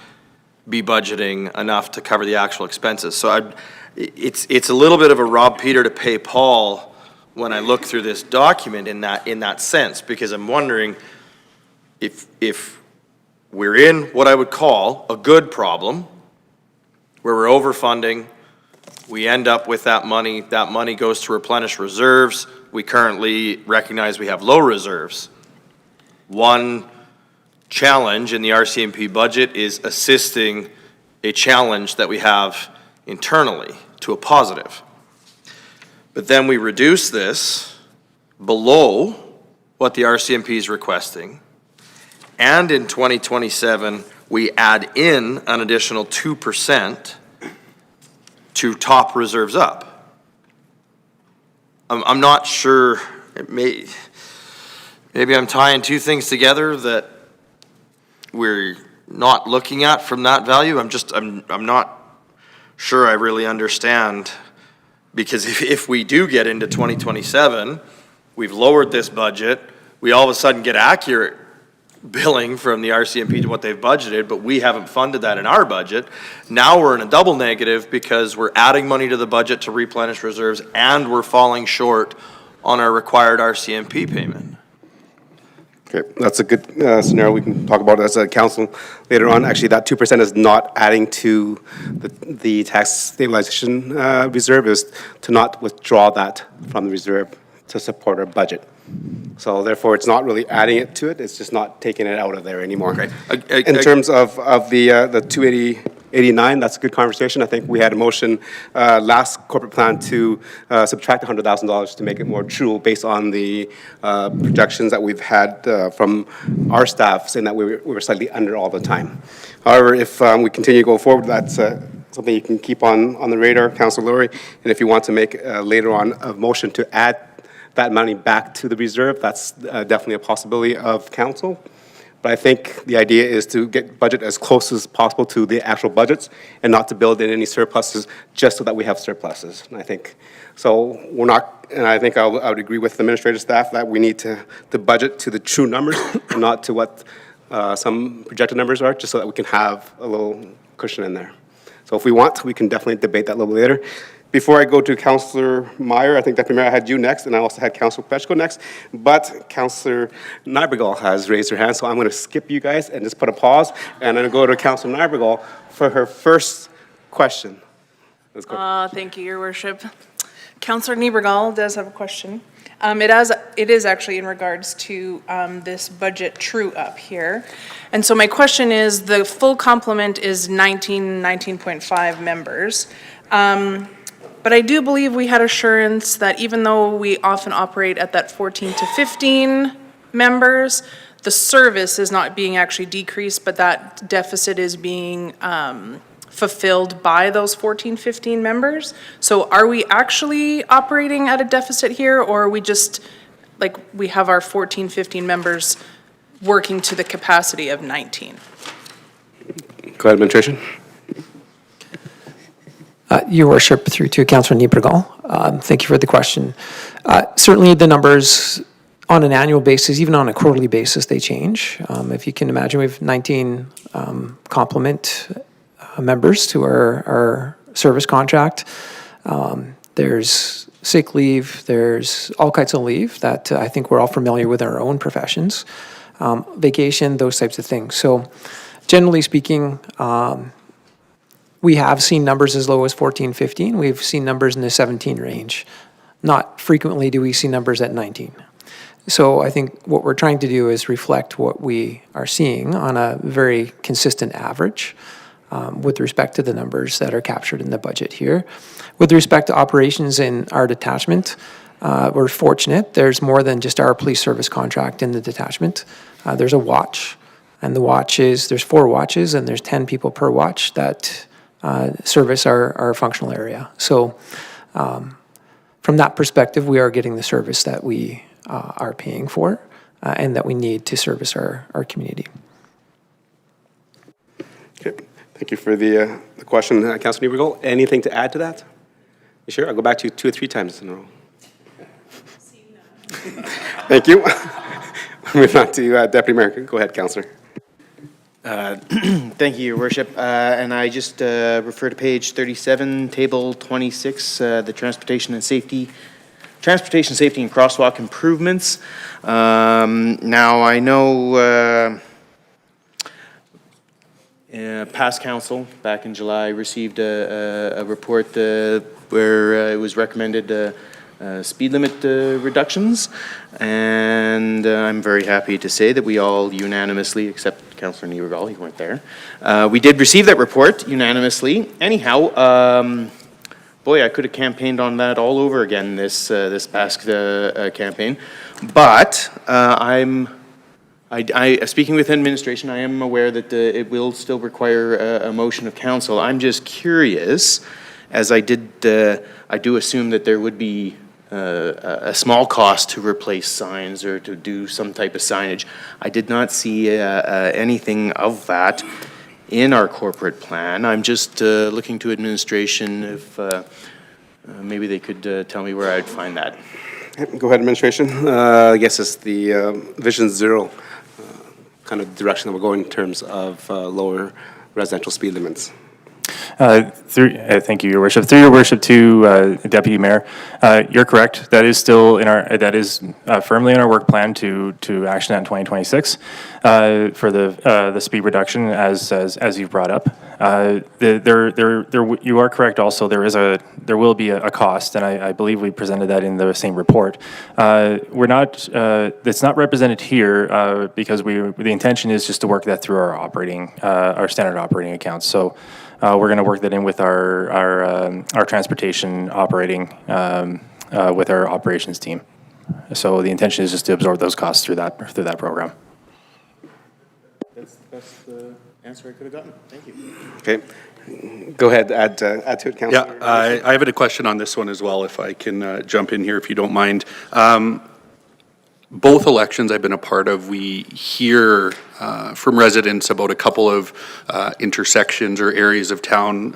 be budgeting enough to cover the actual expenses. So it's a little bit of a rob Peter to pay Paul when I look through this document in that sense, because I'm wondering if we're in what I would call a good problem, where we're overfunding, we end up with that money goes to replenish reserves. We currently recognize we have low reserves. One challenge in the RCMP budget is assisting a challenge that we have internally to a positive. But then we reduce this below what the RCMP is requesting, and in 2027, we add in an additional 2% to top reserves up. I'm not sure, maybe I'm tying two things together that we're not looking at from that value. I'm not sure I really understand, because if we do get into 2027, we've lowered this budget, we all of a sudden get accurate billing from the RCMP to what they've budgeted, but we haven't funded that in our budget. Now we're in a double negative because we're adding money to the budget to replenish reserves and we're falling short on our required RCMP payment. Okay, that's a good scenario. We can talk about it as a council later on. Actually, that 2% is not adding to the tax stabilization reserve. It is to not withdraw that from the reserve to support our budget. So therefore, it's not really adding it to it. It's just not taking it out of there anymore. Okay. In terms of the 289, that's a good conversation. I think we had a motion last corporate plan to subtract $100,000 to make it more true based on the projections that we've had from our staff saying that we were slightly under all the time. However, if we continue to go forward, that's something you can keep on the radar, Councilor Lowry. And if you want to make later on a motion to add that money back to the reserve, that's definitely a possibility of council. But I think the idea is to get budget as close as possible to the actual budgets and not to build in any surpluses just so that we have surpluses. And I think, so we're not, and I think I would agree with the administrative staff that we need to budget to the true numbers and not to what some projected numbers are, just so that we can have a little cushion in there. So if we want, we can definitely debate that a little later. Before I go to Councillor Meyer, I think Deputy Mayor, I had you next, and I also had Councillor Pechko next, but Councillor Neibergall has raised her hand, so I'm going to skip you guys and just put a pause, and I'm going to go to Councillor Neibergall for her first question. Let's go. Thank you, Your Worship. Councillor Neibergall does have a question. It is actually in regards to this budget true-up here. And so my question is, the full complement is 19.5 members. But I do believe we had assurance that even though we often operate at that 14 to 15 members, the service is not being actually decreased, but that deficit is being fulfilled by those 14, 15 members. So are we actually operating at a deficit here, or are we just, like, we have our 14, 15 members working to the capacity of 19? Go ahead, administration. Your Worship, through to Councillor Niebergall, thank you for the question. Certainly the numbers on an annual basis, even on a quarterly basis, they change. If you can imagine, we have 19 complement members to our service contract. There's sick leave, there's all kinds of leave that I think we're all familiar with our own professions. Vacation, those types of things. So generally speaking, we have seen numbers as low as 14, 15. We've seen numbers in the 17 range. Not frequently do we see numbers at 19. So I think what we're trying to do is reflect what we are seeing on a very consistent average with respect to the numbers that are captured in the budget here. With respect to operations in our detachment, we're fortunate. There's more than just our police service contract in the detachment. There's a watch, and the watch is, there's 4 watches, and there's 10 people per watch that service our functional area. So from that perspective, we are getting the service that we are paying for and that we need to service our community. Okay. Thank you for the question, Councilor Niebergall. Anything to add to that? You sure? I'll go back to you 2 or 3 times in a row. Thank you. Move on to Deputy Mayor. Go ahead, Councilor. Thank you, Your Worship. And I just refer to page 37, table 26, the transportation, safety and crosswalk improvements. Now, I know past council back in July received a report where it was recommended speed limit reductions, and I'm very happy to say that we all unanimously, except Councillor Niebergall, you weren't there, we did receive that report unanimously. Anyhow, boy, I could have campaigned on that all over again this past campaign, but speaking with administration, I am aware that it will still require a motion of council. I'm just curious, as I do assume that there would be a small cost to replace signs or to do some type of signage. I did not see anything of that in our corporate plan. I'm just looking to administration if maybe they could tell me where I'd find that. Go ahead, administration. I guess it's the Vision Zero kind of direction that we're going in terms of lower residential speed limits. Thank you, Your Worship. Through Your Worship to Deputy Mayor, you're correct. That is still firmly in our work plan to action that in 2026 for the speed reduction as you've brought up. You are correct. Also, there will be a cost, and I believe we presented that in the same report. It's not represented here because the intention is just to work that through our standard operating accounts. So. We're going to work that in with our transportation operating with our operations team. So the intention is just to absorb those costs through that program. That's the best answer I could have gotten. Thank you. Okay. Go ahead, add to it, Councilor. Yeah, I have a question on this one as well, if I can jump in here, if you don't mind. Both elections I've been a part of, we hear from residents about a couple of intersections or areas of town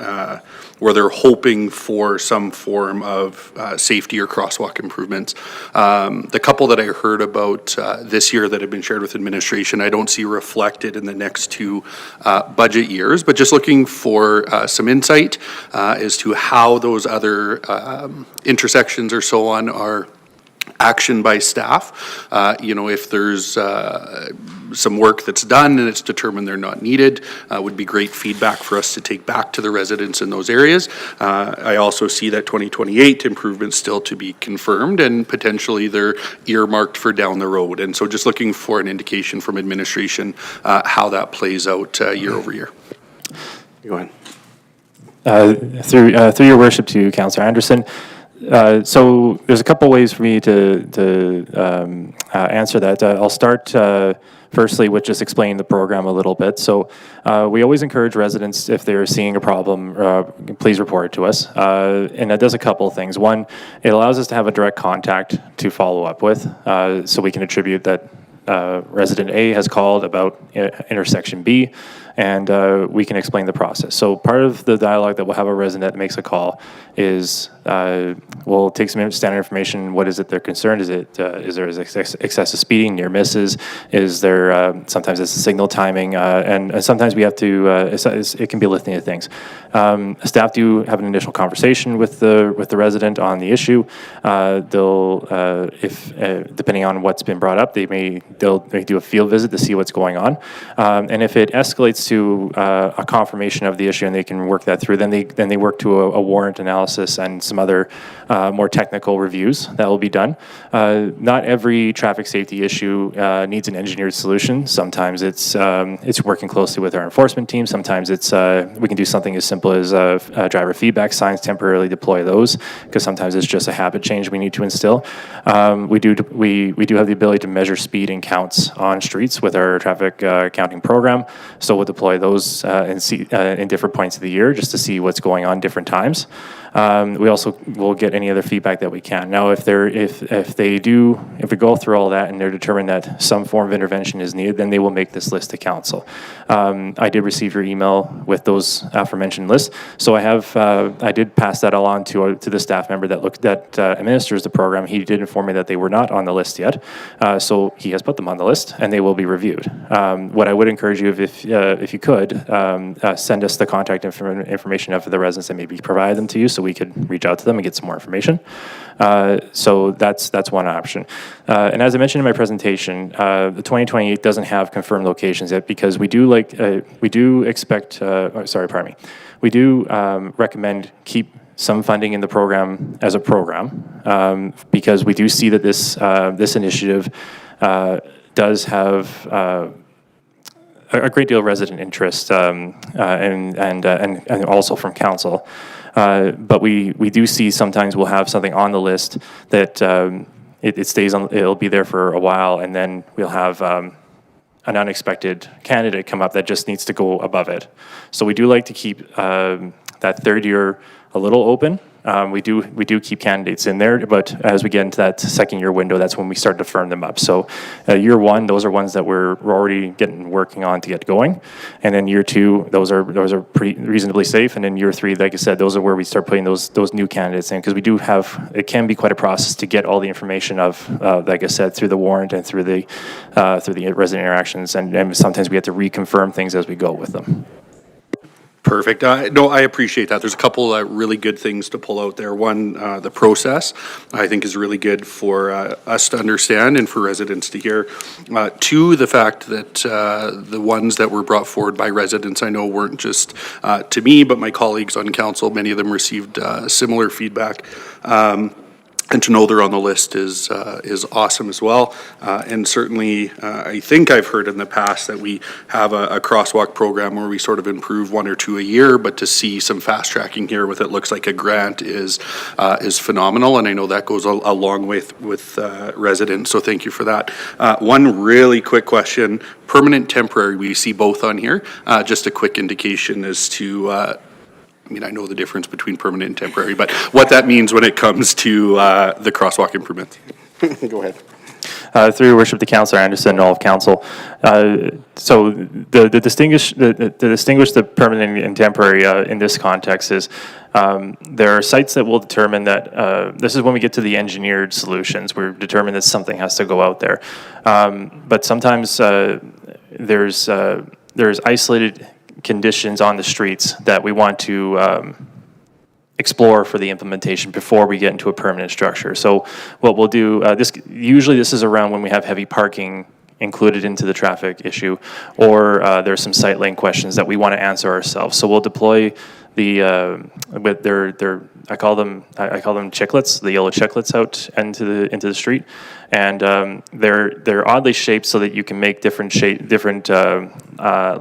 where they're hoping for some form of safety or crosswalk improvements. The couple that I heard about this year that have been shared with administration, I don't see reflected in the next 2 budget years, but just looking for some insight as to how those other intersections or so on are action by staff. If there's some work that's done and it's determined they're not needed, would be great feedback for us to take back to the residents in those areas. I also see that 2028 improvements still to be confirmed and potentially they're earmarked for down the road. And so just looking for an indication from administration how that plays out year over year. Go ahead. Through Your Worship to Councillor Anderson. So there's a couple ways for me to answer that. I'll start firstly with just explaining the program a little bit. So we always encourage residents, if they're seeing a problem, please report it to us. And that does a couple of things. 1, it allows us to have a direct contact to follow up with, so we can attribute that resident A has called about intersection B, and we can explain the process. So part of the dialogue that we'll have a resident that makes a call is we'll take some standard information. What is it they're concerned? Is there excessive speeding, near misses? Is there sometimes it's signal timing, and sometimes we have to. It can be a litany of things. Staff do have an initial conversation with the resident on the issue. They'll if depending on what's been brought up, they'll do a field visit to see what's going on, and if it escalates to a confirmation of the issue and they can work that through, then they work to a warrant analysis and some other more technical reviews that will be done. Not every traffic safety issue needs an engineered solution. Sometimes it's working closely with our enforcement team. Sometimes it's we can do something as simple as driver feedback signs, temporarily deploy those, because sometimes it's just a habit change we need to instill. We do have the ability to measure speed and counts on streets with our traffic counting program. So we'll deploy those in different points of the year just to see what's going on different times. We also will get any other feedback that we can. Now, if we go through all that and they're determined that some form of intervention is needed, then they will make this list to council. I did receive your email with those aforementioned lists, so I did pass that all on to the staff member that administers the program. He did inform me that they were not on the list yet, so he has put them on the list and they will be reviewed. What I would encourage you, if you could, send us the contact information of the residents and maybe provide them to you, so we could reach out to them and get some more information. So that's one option. And as I mentioned in my presentation, the 2028 doesn't have confirmed locations yet because we do recommend keep some funding in the program as a program because we do see that this initiative does have a great deal of resident interest and also from council. But we do see sometimes we'll have something on the list that it stays on, it'll be there for a while, and then we'll have an unexpected candidate come up that just needs to go above it. So we do like to keep that third year a little open. We do keep candidates in there, but as we get into that second year window, that's when we start to firm them up. So year one, those are ones that we're already working on to get going, and then year two, those are pretty reasonably safe, and then year three, like I said, those are where we start putting those new candidates in, because we do have, it can be quite a process to get all the information of, like I said, through the warrant and through the resident interactions, and sometimes we have to reconfirm things as we go with them. Perfect. No, I appreciate that. There's a couple really good things to pull out there. One, the process, I think, is really good for us to understand and for residents to hear. Two, the fact that the ones that were brought forward by residents, I know weren't just to me, but my colleagues on council, many of them received similar feedback. And to know they're on the list is awesome as well. And certainly, I think I've heard in the past that we have a crosswalk program where we sort of improve one or two a year, but to see some fast tracking here with it looks like a grant is phenomenal. And I know that goes a long way with residents, so thank you for that. One really quick question, permanent, temporary, we see both on here. Just a quick indication as to I mean, I know the difference between permanent and temporary, but what that means when it comes to the crosswalk improvements. Go ahead. Through your worship, the councillor Anderson and all of council. So the distinguish the permanent and temporary in this context is there are sites that will determine that this is when we get to the engineered solutions. We're determined that something has to go out there, but sometimes there's isolated conditions on the streets that we want to explore for the implementation before we get into a permanent structure. So what we'll do, usually this is around when we have heavy parking included into the traffic issue, or there's some sight lane questions that we want to answer ourselves. So we'll deploy with I call them chiclets, the yellow chiclets out into the street, and they're oddly shaped so that you can make different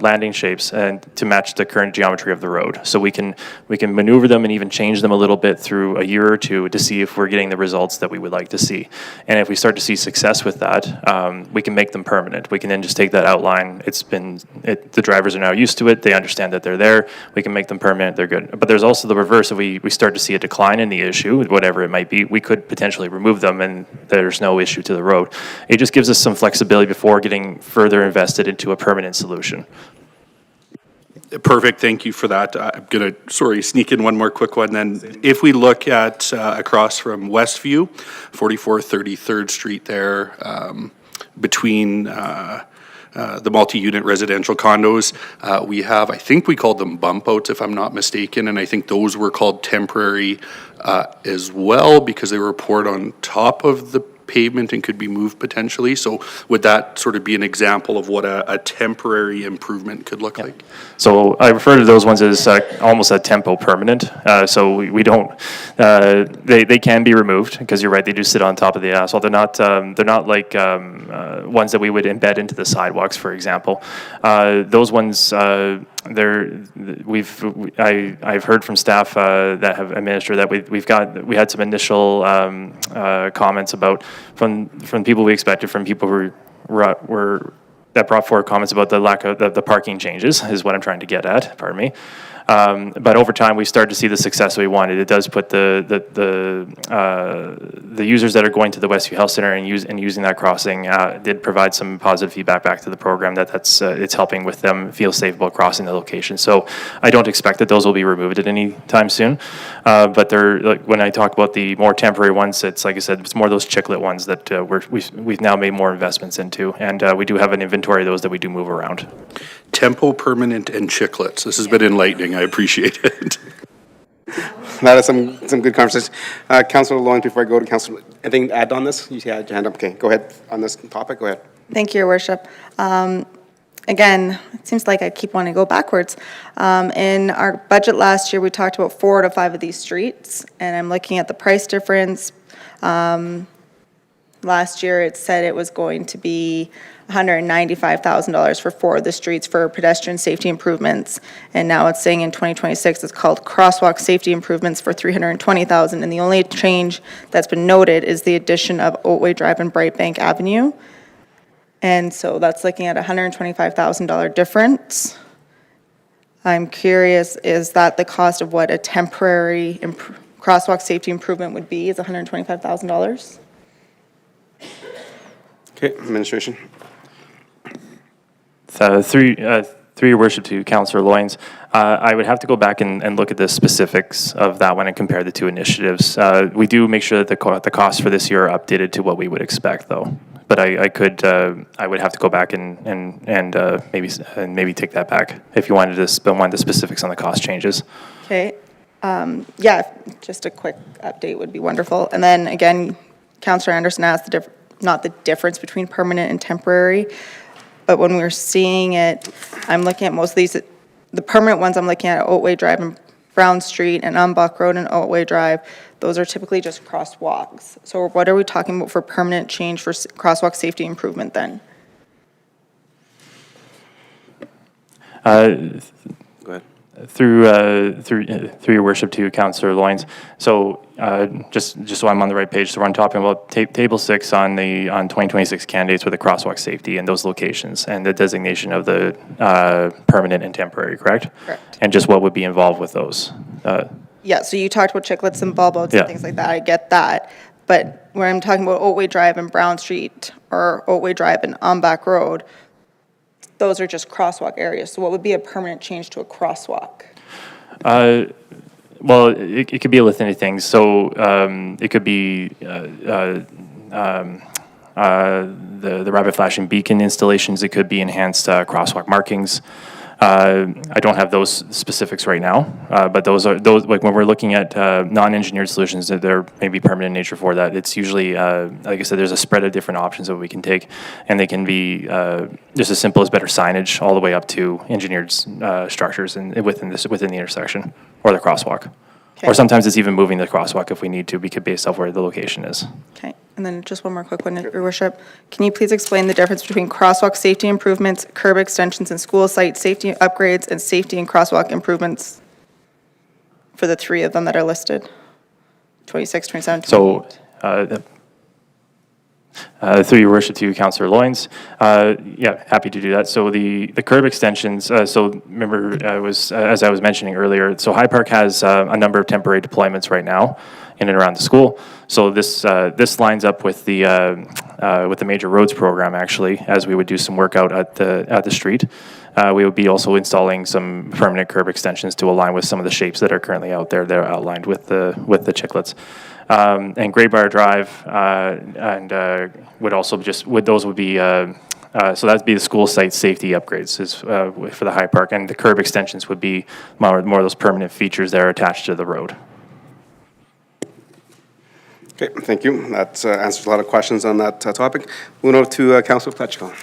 landing shapes and to match the current geometry of the road. So we can maneuver them and even change them a little bit through a year or two to see if we're getting the results that we would like to see. And if we start to see success with that, we can make them permanent. We can then just take that outline. The drivers are now used to it. They understand that they're there. We can make them permanent. They're good. But there's also the reverse. If we start to see see a decline in the issue, whatever it might be, we could potentially remove them and there's no issue to the road. It just gives us some flexibility before getting further invested into a permanent solution. Perfect, thank you for that. I'm going to, sneak in one more quick one then. If we look at across from Westview, 4433rd Street there, between the multi-unit residential condos, we have, I think we called them bump outs if I'm not mistaken, and I think those were called temporary as well because they were poured on top of the pavement and could be moved potentially. So would that sort of be an example of what a temporary improvement could look like? So I refer to those ones as almost a tempo permanent. So we don't, they can be removed because you're right, they do sit on top of the asphalt. They're not like ones that we would embed into the sidewalks, for example. Those ones, I've heard from staff that have administered that we had some initial comments about from people we expected, from people who were that brought forward comments about the lack of the parking changes is what I'm trying to get at. Pardon me. But over time, we started to see the success we wanted. It does put the users that are going to the Westview Health Center and using that crossing did provide some positive feedback back to the program that it's helping with them feel safe about crossing the location. So I don't expect that those will be removed at any time soon. But they're like when I talk about the more temporary ones, it's like I said, it's more those chiclet ones that we've now made more investments into, and we do have an inventory of those that we do move around. Tempo, permanent, and chiclets. This has been enlightening. I appreciate it. That is some good conversation. Councilor Loyens, before I go to Councilor, anything to add on this? You had your hand up. Okay, go ahead on this topic. Go ahead. Thank you, Your Worship. Again, it seems like I keep wanting to go backwards. In our budget last year, we talked about 4 out of 5 of these streets, and I'm looking at the price difference. Last year, it said it was going to be $195,000 for 4 of the streets for pedestrian safety improvements, and now it's saying in 2026 it's called crosswalk safety improvements for $320,000, and the only change that's been noted is the addition of Oatway Drive and Bright Bank Avenue, and so that's looking at $125,000 difference. I'm curious, is that the cost of what a temporary crosswalk safety improvement would be, is $125,000? Okay, administration. Through your worship to Councillor Loyens, I would have to go back and look at the specifics of that one and compare the two initiatives. We do make sure that the costs for this year are updated to what we would expect, though. But I would have to go back and maybe take that back if you wanted the specifics on the cost changes. Okay, yeah, just a quick update would be wonderful. And then again, Councillor Anderson asked not the difference between permanent and temporary, but when we're seeing it, I'm looking at most of these, the permanent ones I'm looking at Oatway Drive and Brown Street and Umbach Road and Oatway Drive, those are typically just crosswalks. So what are we talking about for permanent change for crosswalk safety improvement then? Go ahead. Through your worship to Councillor Loyens. So just so I'm on the right page, so we're talking about table 6 on 2026 candidates with the crosswalk safety and those locations and the designation of the permanent and temporary, correct? Correct. And just what would be involved with those. Yeah, so you talked about chiclets and bulb outs Yeah. and things like that, I get that. But when I'm talking about Oatway Drive and Brown Street or Oatway Drive and Umbach Road, those are just crosswalk areas. So what would be a permanent change to a crosswalk? Well, it could be a litany of things. So it could be the rapid flashing beacon installations. It could be enhanced crosswalk markings. I don't have those specifics right now, but those like when we're looking at non-engineered solutions that they're maybe permanent in nature for that. It's usually like I said, there's a spread of different options that we can take, and they can be just as simple as better signage all the way up to engineered structures within the intersection or the crosswalk. Okay. Or sometimes it's even moving the crosswalk if we need to, because based off where the location is. Okay, and then just one more quick one, Your Worship. Can you please explain the difference between crosswalk safety improvements, curb extensions and school site safety upgrades, and safety and crosswalk improvements for the 3 of them that are listed? 26, 27, 28. So, Through your worship to Councillor Loynes. Yeah, happy to do that. So the curb extensions, so remember, as I was mentioning earlier, so High Park has a number of temporary deployments right now in and around the school. So this lines up with the major roads program, actually, as we would do some work out at the street. We would be also installing some permanent curb extensions to align with some of the shapes that are currently out there that are outlined with the chiclets. And Graybar Drive would be so that'd be the school site safety upgrades for the High Park, and the curb extensions would be more of those permanent features that are attached to the road. Okay, thank you. That answers a lot of questions on that topic. Moving over to Councillor Fletchko.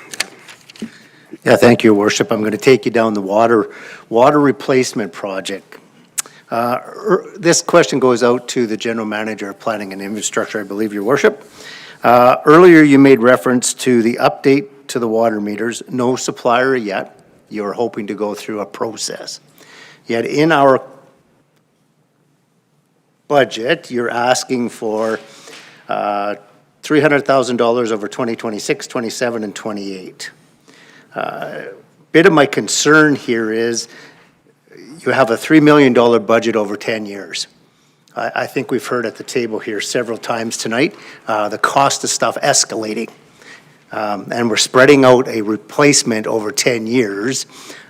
Yeah, thank you, Your Worship. I'm going to take you down the water replacement project. This question goes out to the General Manager of Planning and Infrastructure, I believe, Your Worship. Earlier, you made reference to the update to the water meters. No supplier yet. You're hoping to go through a process. Yet in our budget, you're asking for $300,000 over 2026, 27, and 28. Bit of my concern here is you have a $3 million budget over 10 years. I think we've heard at the table here several times tonight, the cost of stuff escalating. And we're spreading out a replacement over 10 years,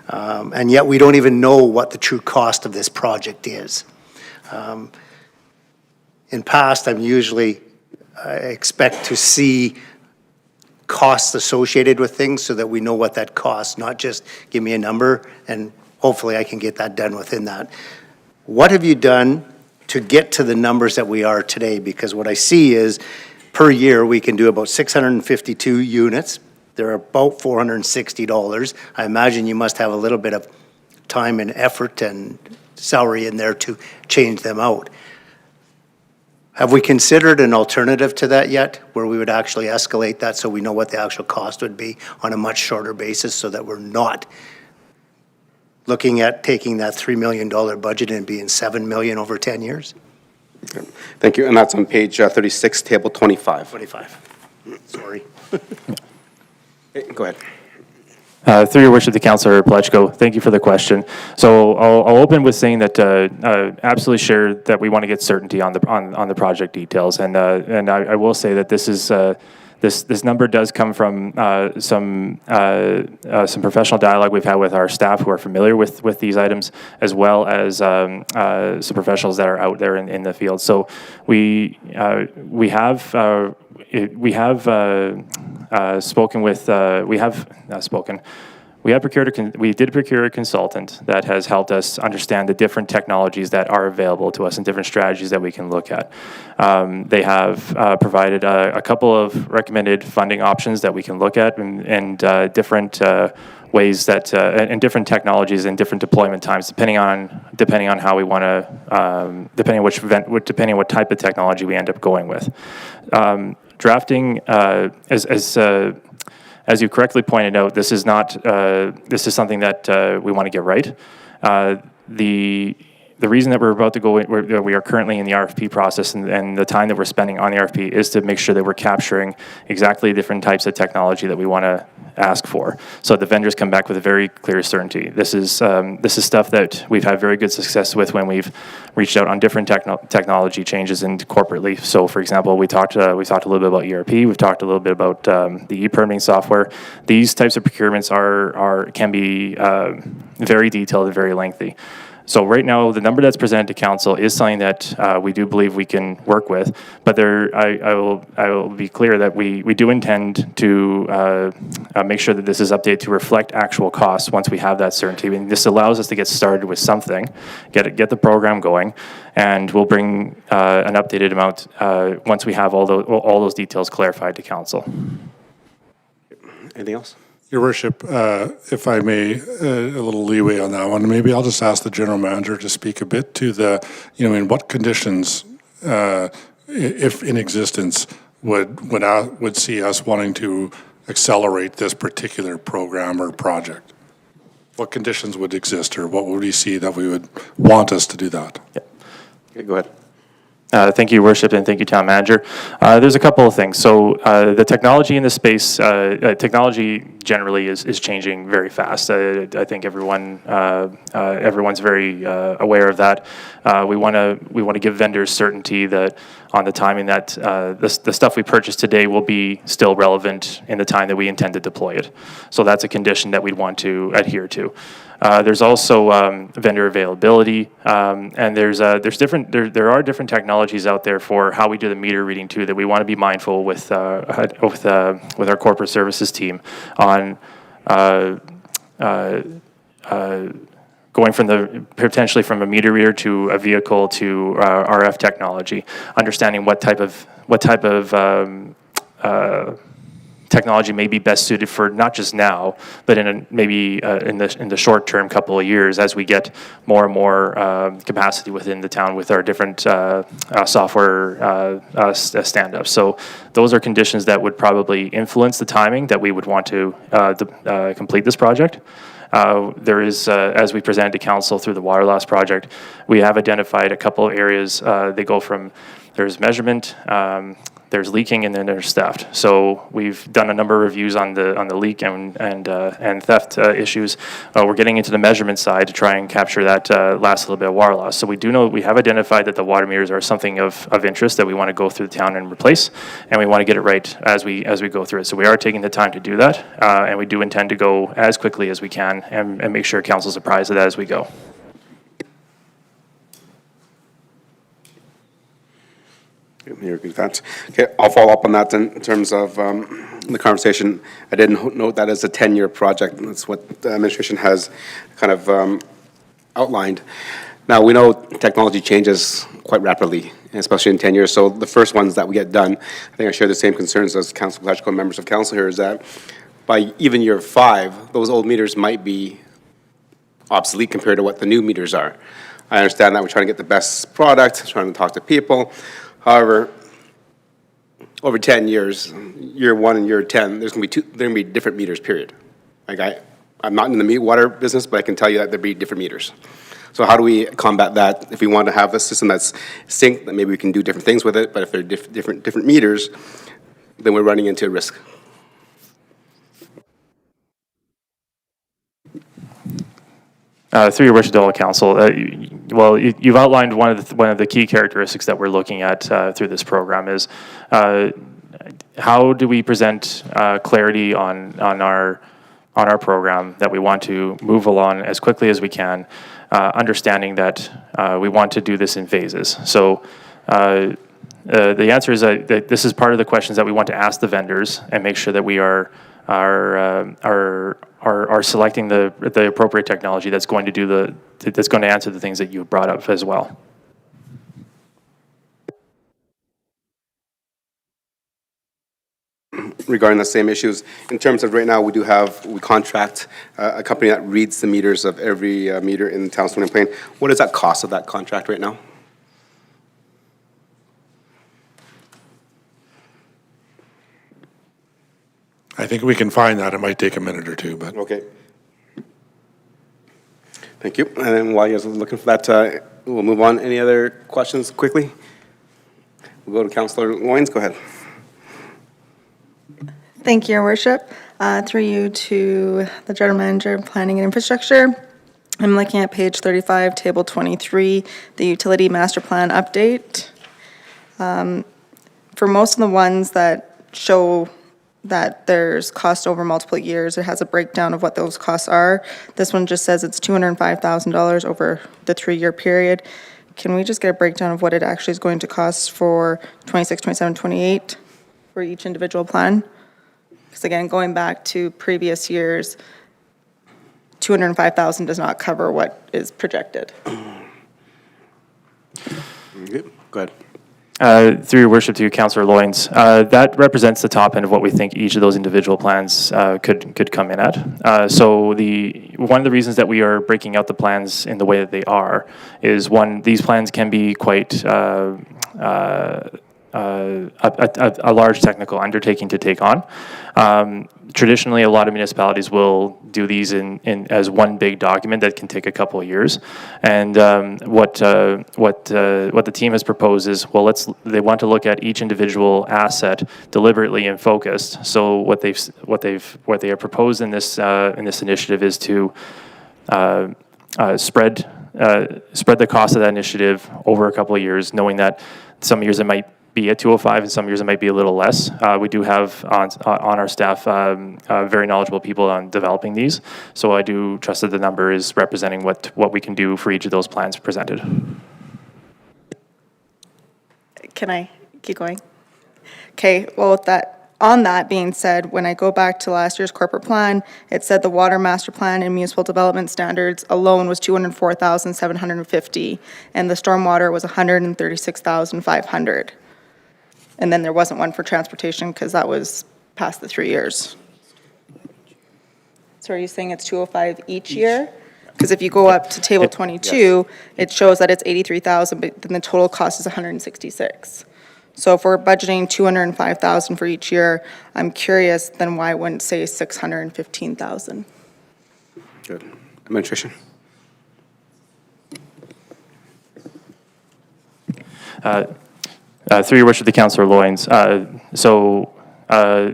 and yet we don't even know what the true cost of this project is. In past, I expect to see costs associated with things so that we know what that costs, not just give me a number and hopefully I can get that done within that. What have you done to get to the numbers that we are today? Because what I see is per year we can do about 652 units. They're about $460. I imagine you must have a little bit of time and effort and salary in there to change them out. Have we considered an alternative to that yet, where we would actually escalate that so we know what the actual cost would be on a much shorter basis so that we're not looking at taking that $3 million budget and being $7 million over 10 years? Okay. Thank you, and that's on page 36, table 25. 25. Sorry. Okay, go ahead. Through your worship to Councillor Plechko, thank you for the question. So I'll open with saying that absolutely share that we want to get certainty on the project details, and I will say that this is this number does come from some professional dialogue we've had with our staff who are familiar with these items, as well as some professionals that are out there in the field. So we have we did procure a consultant that has helped us understand the different technologies that are available to us and different strategies that we can look at. They have provided a couple of recommended funding options that we can look at, and different ways that and different technologies and different deployment times, depending on how we want to, depending on what type of technology we end up going with. Drafting, as you correctly pointed out, this is something that we want to get right. The reason that we're about to go, we are currently in the RFP process, and the time that we're spending on the RFP is to make sure that we're capturing exactly the different types of technology that we want to ask for, so the vendors come back with a very clear certainty. This is stuff that we've had very good success with when we've reached out on different technology changes and corporately. So, for example, we talked a little bit about ERP. We've talked a little bit about the e-permitting software. These types of procurements can be very detailed and very lengthy. So right now, the number that's presented to council is something that we do believe we can work with, but I will be clear that we do intend to make sure that this is updated to reflect actual costs once we have that certainty. And this allows us to get started with something, get the program going, and we'll bring an updated amount once we have all those details clarified to council. Anything else? Your Worship, if I may, a little leeway on that one. Maybe I'll just ask the General Manager to speak a bit to in what conditions, if in existence, would see us wanting to accelerate this particular program or project? What conditions would exist, or what would we see that we would want us to do that? Yeah. Okay, go ahead. Thank you, Your Worship, and thank you, Town Manager. There's a couple of things. So the technology in this space, technology generally is changing very fast. I think everyone's very aware of that. We want to give vendors certainty that on the timing that the stuff we purchase today will be still relevant in the time that we intend to deploy it. So that's a condition that we'd want to adhere to. There's also vendor availability, and there are different technologies out there for how we do the meter reading too that we want to be mindful with our corporate services team on going potentially from a meter reader to a vehicle to RF technology, understanding what type of technology may be best suited for not just now, but in the short term couple of years as we get more and more capacity within the town with our different software stand-ups. So those are conditions that would probably influence the timing that we would want to complete this project. There is, as we presented to council through the water loss project, we have identified a couple of areas. They go from, there's measurement, there's leaking, and then there's theft. So we've done a number of reviews on the leak and theft issues. We're getting into the measurement side to try and capture that last little bit of water loss. So we do know, we have identified that the water meters are something of interest that we want to go through the town and replace, and we want to get it right as we go through it. So we are taking the time to do that, and we do intend to go as quickly as we can and make sure council's apprised of that as we go. You're good with that. Okay, I'll follow up on that in terms of the conversation. I didn't note that as a 10-year project. That's what the administration has kind of outlined. Now, we know technology changes quite rapidly, especially in 10 years. So the first ones that we get done, I think I share the same concerns as Council Pacheco and members of council here, is that by even year 5, those old meters might be obsolete compared to what the new meters are. I understand that we're trying to get the best product, trying to talk to people. However, over 10 years, year 1 and year 10, there going to be different meters, period. Like I'm not in the water business, but I can tell you that there'll be different meters. So how do we combat that? If we want to have a system that's synced, then maybe we can do different things with it, but if they're different meters, then we're running into a risk. Through your worship, council. Well, you've outlined one of the key characteristics that we're looking at through this program is how do we present clarity on our program that we want to move along as quickly as we can, understanding that we want to do this in phases. So the answer is that this is part of the questions that we want to ask the vendors and make sure that we are selecting the appropriate technology that's going to answer the things that you brought up as well. Regarding the same issues, in terms of right now, we contract a company that reads the meters of every meter in the town of Stony Plain. What is that cost of that contract right now? I think we can find that. It might take a minute or two, but. Okay. Thank you. And then while you're looking for that, we'll move on. Any other questions quickly? We'll go to Councillor Loynes. Go ahead. Thank you, Your Worship. Through you to the General Manager of Planning and Infrastructure. I'm looking at page 35, table 23, the Utility Master Plan update. For most of the ones that show that there's cost over multiple years, it has a breakdown of what those costs are. This one just says it's $205,000 over the 3-year period. Can we just get a breakdown of what it actually is going to cost for 26, 27, 28 for each individual plan? Because again, going back to previous years, $205,000 does not cover what is projected. Go ahead. Through your worship to Councillor Loynes, that represents the top end of what we think each of those individual plans could come in at. So one of the reasons that we are breaking out the plans in the way that they are is, one, these plans can be quite a large technical undertaking to take on. Traditionally, a lot of municipalities will do these in as one big document that can take a couple of years. And what the team has proposed is, well, they want to look at each individual asset deliberately and focused. So what they have proposed in this initiative is to spread the cost of that initiative over a couple of years, knowing that some years it might be at 205 and some years it might be a little less. We do have on our staff very knowledgeable people on developing these, so I do trust that the number is representing what we can do for each of those plans presented. Can I keep going? Okay, well, on that being said, when I go back to last year's corporate plan, it said the water master plan and municipal development standards alone was $204,750, and the stormwater was $136,500. And then there wasn't one for transportation because that was past the 3 years. So are you saying it's 205 each year? Because if you go up to table 22, it shows that it's 83,000, but then the total cost is 166. So if we're budgeting 205,000 for each year, I'm curious, then why wouldn't it say 615,000? Good. Administration. Through your worship to Councillor Loynes.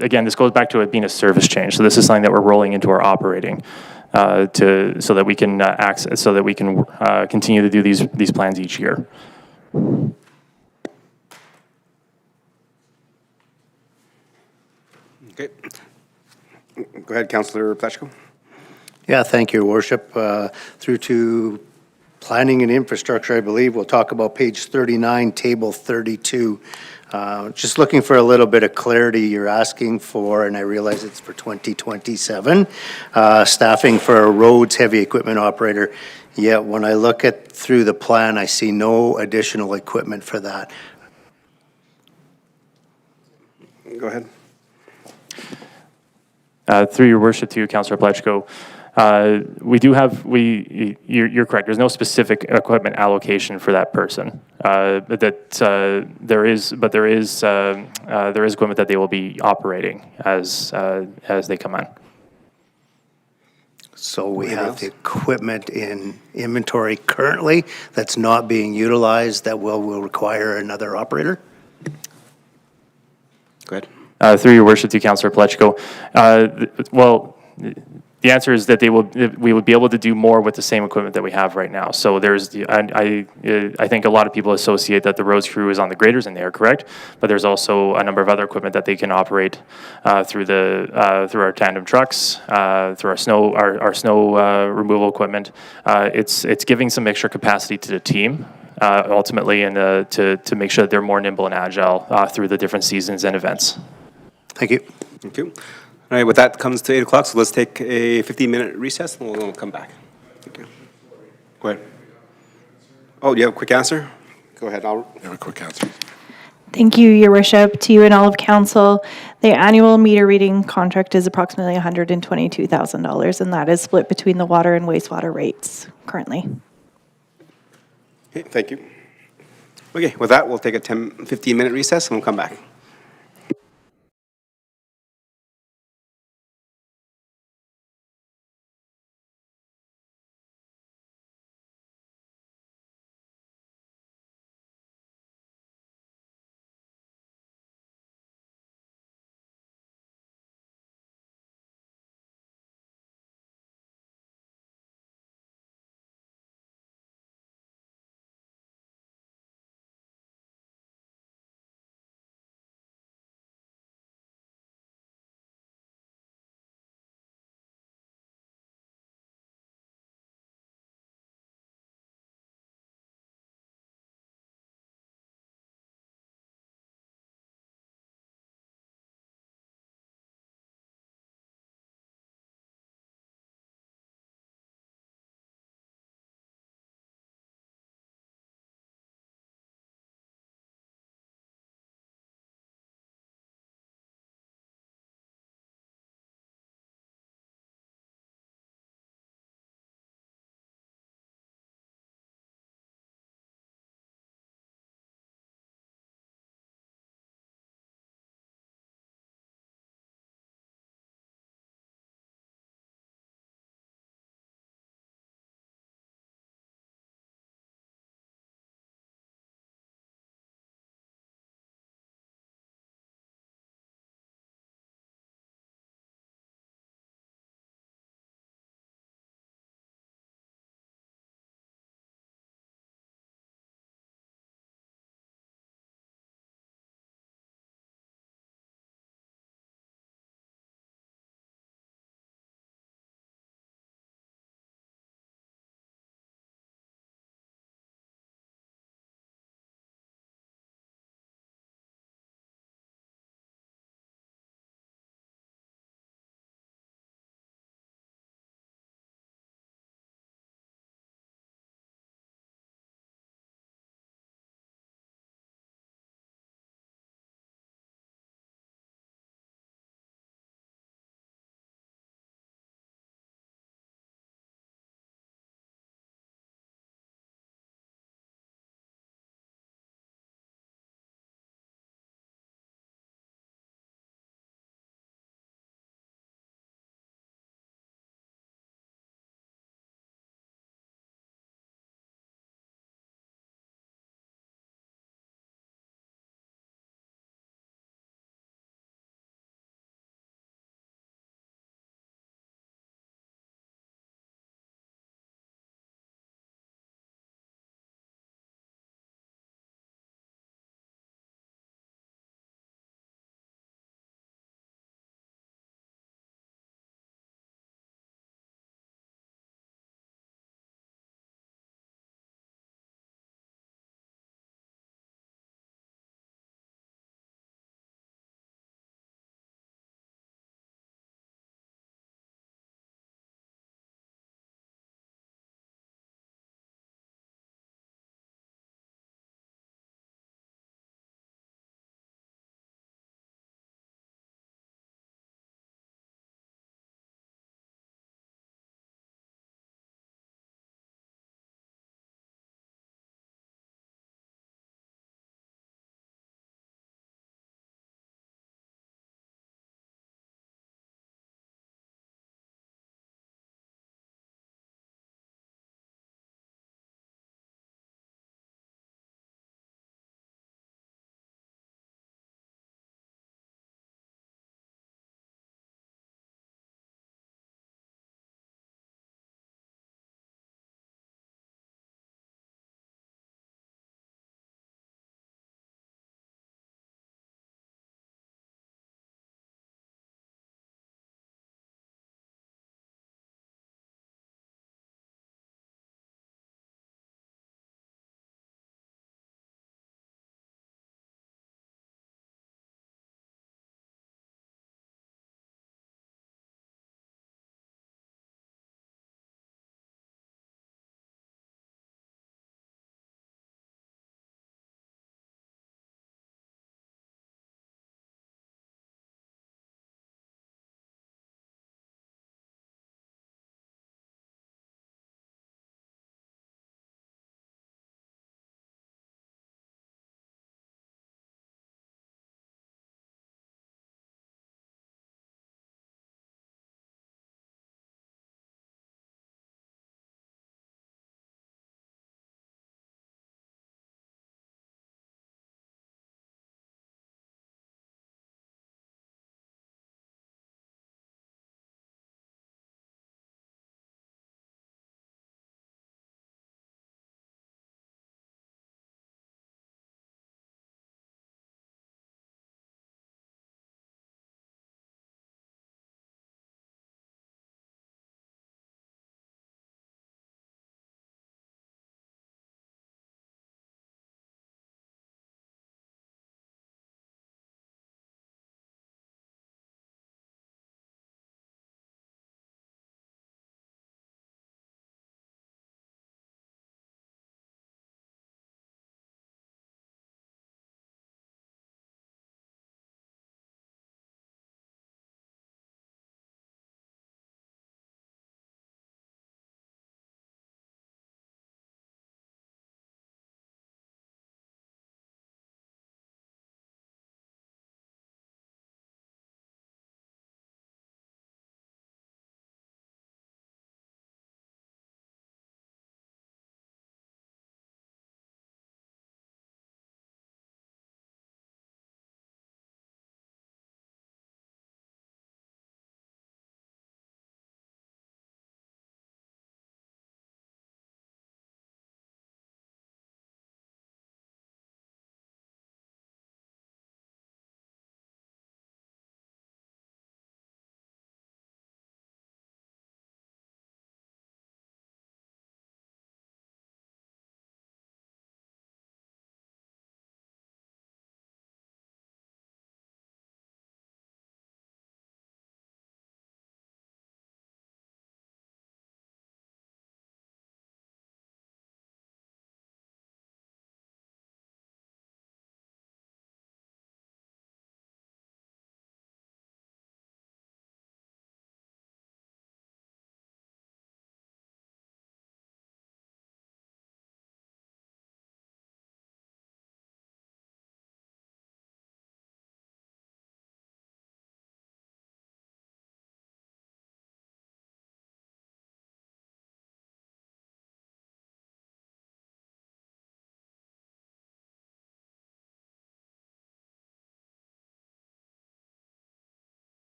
Again, this goes back to it being a service change. So this is something that we're rolling into our operating so that we can continue to do these plans each year. Okay. Go ahead, Councillor Pleshko. Yeah, thank you, Your Worship. Through to Planning and Infrastructure, I believe. We'll talk about page 39, table 32. Just looking for a little bit of clarity you're asking for, and I realize it's for 2027, staffing for a roads heavy equipment operator. Yet when I look through the plan, I see no additional equipment for that. Go ahead. Through your worship to you, Councillor Plechko, you're correct. There's no specific equipment allocation for that person. There is equipment that they will be operating as they come on. So we have the equipment in inventory currently that's not being utilized that will require another operator? Go ahead. Through your worship to Councillor Plechko, the answer is that we would be able to do more with the same equipment that we have right now. So I think a lot of people associate that the roads crew is on the graders, and they are correct. But there's also a number of other equipment that they can operate through our tandem trucks, through our snow removal equipment. It's giving some extra capacity to the team. Ultimately, and to make sure that they're more nimble and agile through the different seasons and events. Thank you. Thank you. All right, with that comes to 8 o'clock, so let's take a 15-minute recess, and we'll come back. Thank you. Go ahead. Oh, do you have a quick answer? Go ahead. I'll have a quick answer. Thank you, Your Worship, to you and all of council. The annual meter reading contract is approximately $122,000, and that is split between the water and wastewater rates currently. Okay, thank you. Okay, with that, we'll take a 15-minute recess, and we'll come back.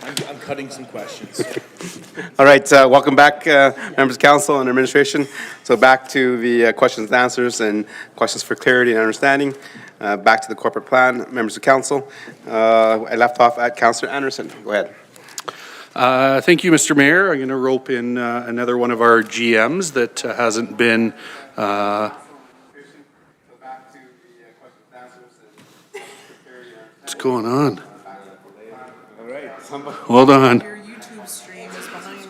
I'm cutting some questions. All right, welcome back, members of council and administration. So back to the questions and answers and questions for clarity and understanding. Back to the corporate plan, members of council. I left off at Councillor Anderson. Go ahead. Thank you, Mr. Mayor. I'm going to rope in another one of our GMs that hasn't been what's going on? Hold on. Your YouTube stream is behind.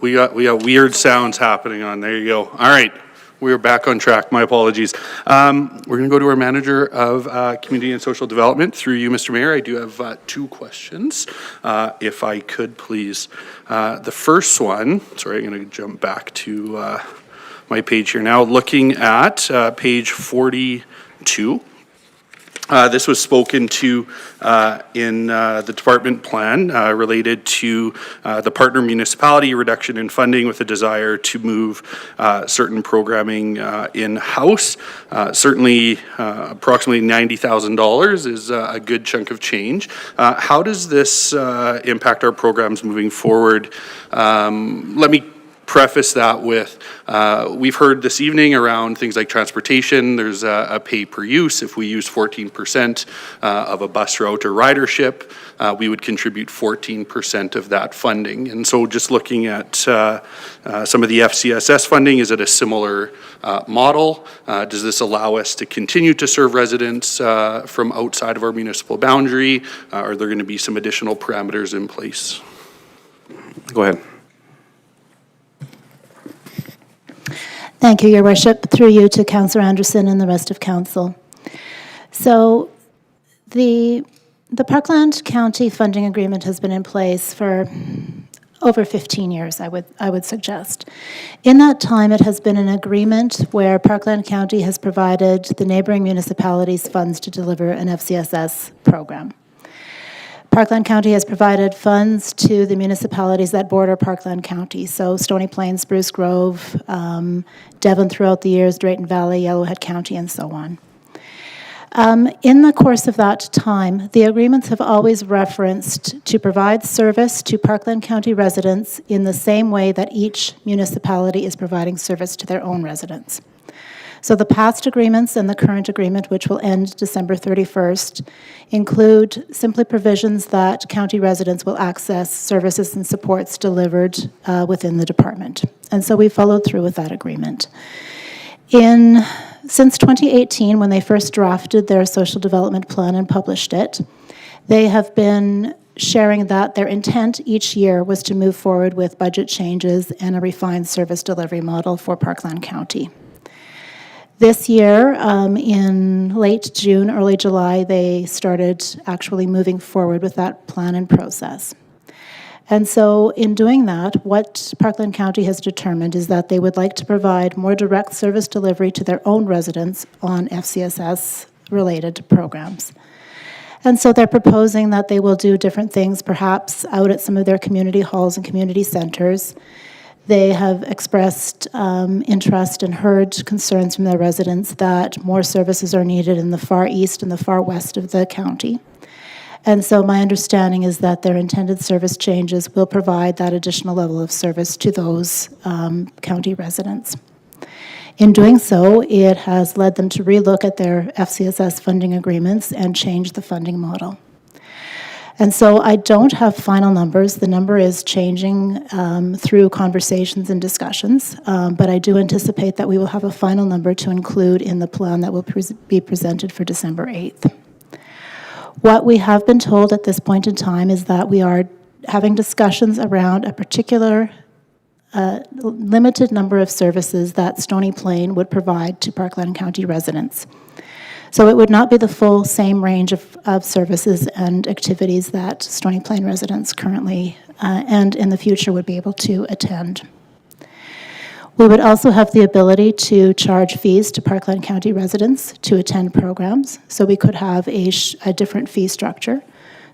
We got weird sounds happening on. There you go. All right. We're back on track. My apologies. We're going to go to our manager of community and social development. Through you, Mr. Mayor, I do have 2 questions, if I could, please. The first one, sorry, I'm going to jump back to my page here now. Looking at page 42. This was spoken to in the department plan related to the partner municipality reduction in funding with a desire to move certain programming in-house. Certainly, approximately $90,000 is a good chunk of change. How does this impact our programs moving forward? Let me preface that with, we've heard this evening around things like transportation, there's a pay per use. If we use 14% of a bus route or ridership, we would contribute 14% of that funding. And so just looking at some of the FCSS funding, is it a similar model? Does this allow us to continue to serve residents from outside of our municipal boundary? Are there going to be some additional parameters in place? Go ahead. Thank you, Your Worship. Through you to Councillor Anderson and the rest of council. So the Parkland County funding agreement has been in place for over 15 years, I would suggest. In that time, it has been an agreement where Parkland County has provided the neighboring municipalities funds to deliver an FCSS program. Parkland County has provided funds to the municipalities that border Parkland County, so Stony Plain, Spruce Grove, Devon throughout the years, Drayton Valley, Yellowhead County, and so on. In the course of that time, the agreements have always referenced to provide service to Parkland County residents in the same way that each municipality is providing service to their own residents. So the past agreements and the current agreement, which will end December 31st, include simply provisions that county residents will access services and supports delivered within the department. And so we followed through with that agreement. Since 2018, when they first drafted their social development plan and published it, they have been sharing that their intent each year was to move forward with budget changes and a refined service delivery model for Parkland County. This year, in late June, early July, they started actually moving forward with that plan and process. And so in doing that, what Parkland County has determined is that they would like to provide more direct service delivery to their own residents on FCSS-related programs. And so they're proposing that they will do different things, perhaps out at some of their community halls and community centers. They have expressed interest and heard concerns from their residents that more services are needed in the far east and the far west of the county. And so my understanding is that their intended service changes will provide that additional level of service to those county residents. In doing so, it has led them to relook at their FCSS funding agreements and change the funding model. And so I don't have final numbers. The number is changing through conversations and discussions, but I do anticipate that we will have a final number to include in the plan that will be presented for December 8th. What we have been told at this point in time is that we are having discussions around a particular limited number of services that Stony Plain would provide to Parkland County residents. So it would not be the full same range of services and activities that Stony Plain residents currently and in the future would be able to attend. We would also have the ability to charge fees to Parkland County residents to attend programs, so we could have a different fee structure.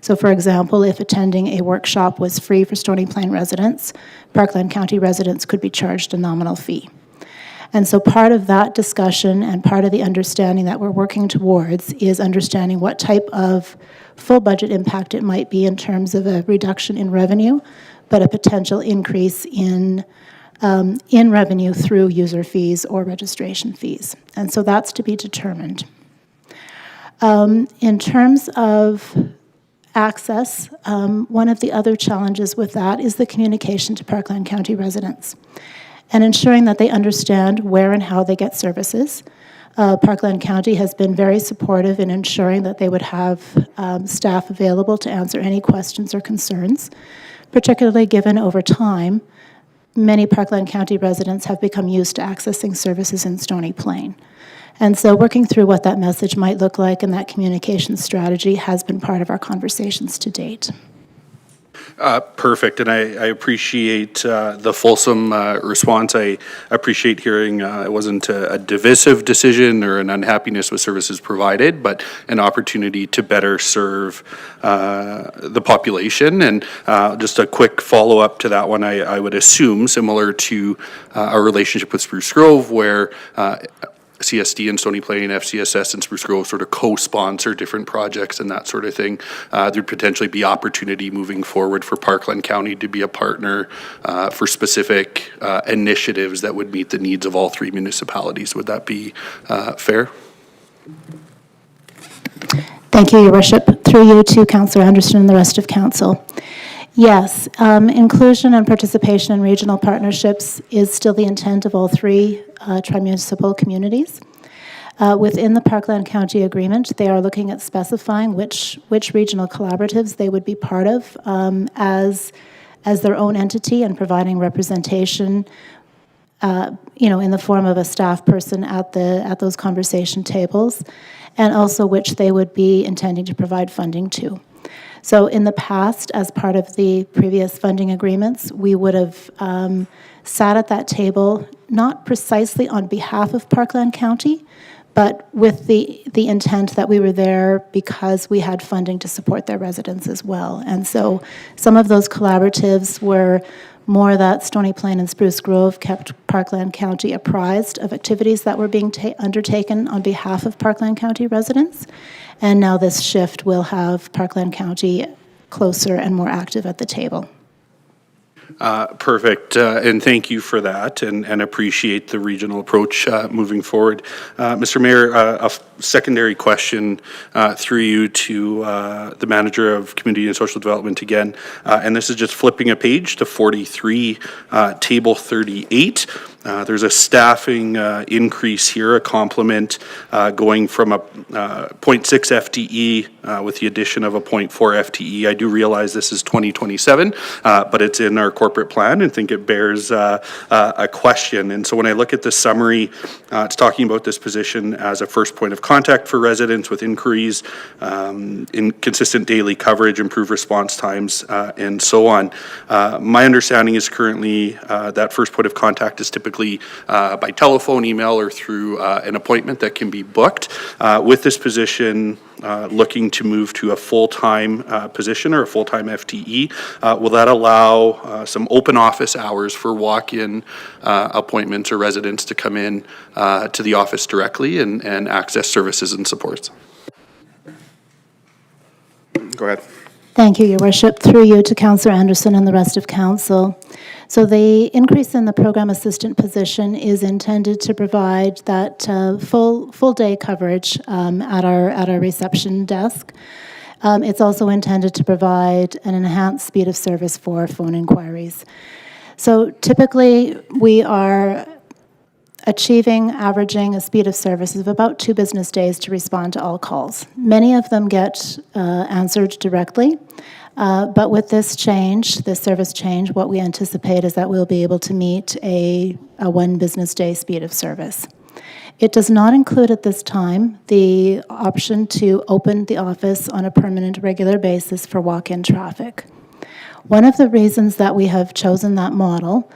So for example, if attending a workshop was free for Stony Plain residents, Parkland County residents could be charged a nominal fee. And so part of that discussion and part of the understanding that we're working towards is understanding what type of full budget impact it might be in terms of a reduction in revenue, but a potential increase in revenue through user fees or registration fees. And so that's to be determined. In terms of access, one of the other challenges with that is the communication to Parkland County residents and ensuring that they understand where and how they get services. Parkland County has been very supportive in ensuring that they would have staff available to answer any questions or concerns, particularly given over time, many Parkland County residents have become used to accessing services in Stony Plain. And so working through what that message might look like and that communication strategy has been part of our conversations to date. Perfect, and I appreciate the fulsome response. I appreciate hearing it wasn't a divisive decision or an unhappiness with services provided, but an opportunity to better serve the population. And just a quick follow-up to that one, I would assume, similar to our relationship with Spruce Grove, where CSD and Stony Plain, FCSS and Spruce Grove sort of co-sponsor different projects and that sort of thing. There'd potentially be opportunity moving forward for Parkland County to be a partner for specific initiatives that would meet the needs of all three municipalities. Would that be fair? Thank you, Your Worship. Through you to Councillor Anderson and the rest of Council. Yes, inclusion and participation in regional partnerships is still the intent of all three tri-municipal communities. Within the Parkland County Agreement, they are looking at specifying which regional collaboratives they would be part of as their own entity and providing representation, in the form of a staff person at those conversation tables, and also which they would be intending to provide funding to. So in the past, as part of the previous funding agreements, we would have sat at that table, not precisely on behalf of Parkland County, but with the intent that we were there because we had funding to support their residents as well. And so some of those collaboratives were more that Stony Plain and Spruce Grove kept Parkland County apprised of activities that were being undertaken on behalf of Parkland County residents. And now this shift will have Parkland County closer and more active at the table. Perfect, and thank you for that, and appreciate the regional approach moving forward. Mr. Mayor, a secondary question through you to the Manager of Community and Social Development again, and this is just flipping a page to 43, Table 38. There's a staffing increase here, a complement going from a 0.6 FTE with the addition of a 0.4 FTE. I do realize this is 2027, but it's in our corporate plan and think it bears a question. And so when I look at the summary, it's talking about this position as a first point of contact for residents with inquiries, in consistent daily coverage, improved response times, and so on. My understanding is currently that first point of contact is typically by telephone, email, or through an appointment that can be booked. With this position, looking to move to a full-time position or a full-time FTE, will that allow some open office hours for walk-in appointments or residents to come in to the office directly and access services and supports? Go ahead. Thank you, Your Worship. Through you to Councillor Anderson and the rest of Council. So the increase in the program assistant position is intended to provide that full day coverage at our reception desk. It's also intended to provide an enhanced speed of service for phone inquiries. So typically we are averaging a speed of service of about 2 business days to respond to all calls. Many of them get answered directly, but with this service change, what we anticipate is that we'll be able to meet a 1 business day speed of service. It does not include at this time the option to open the office on a permanent, regular basis for walk-in traffic. One of the reasons that we have chosen that model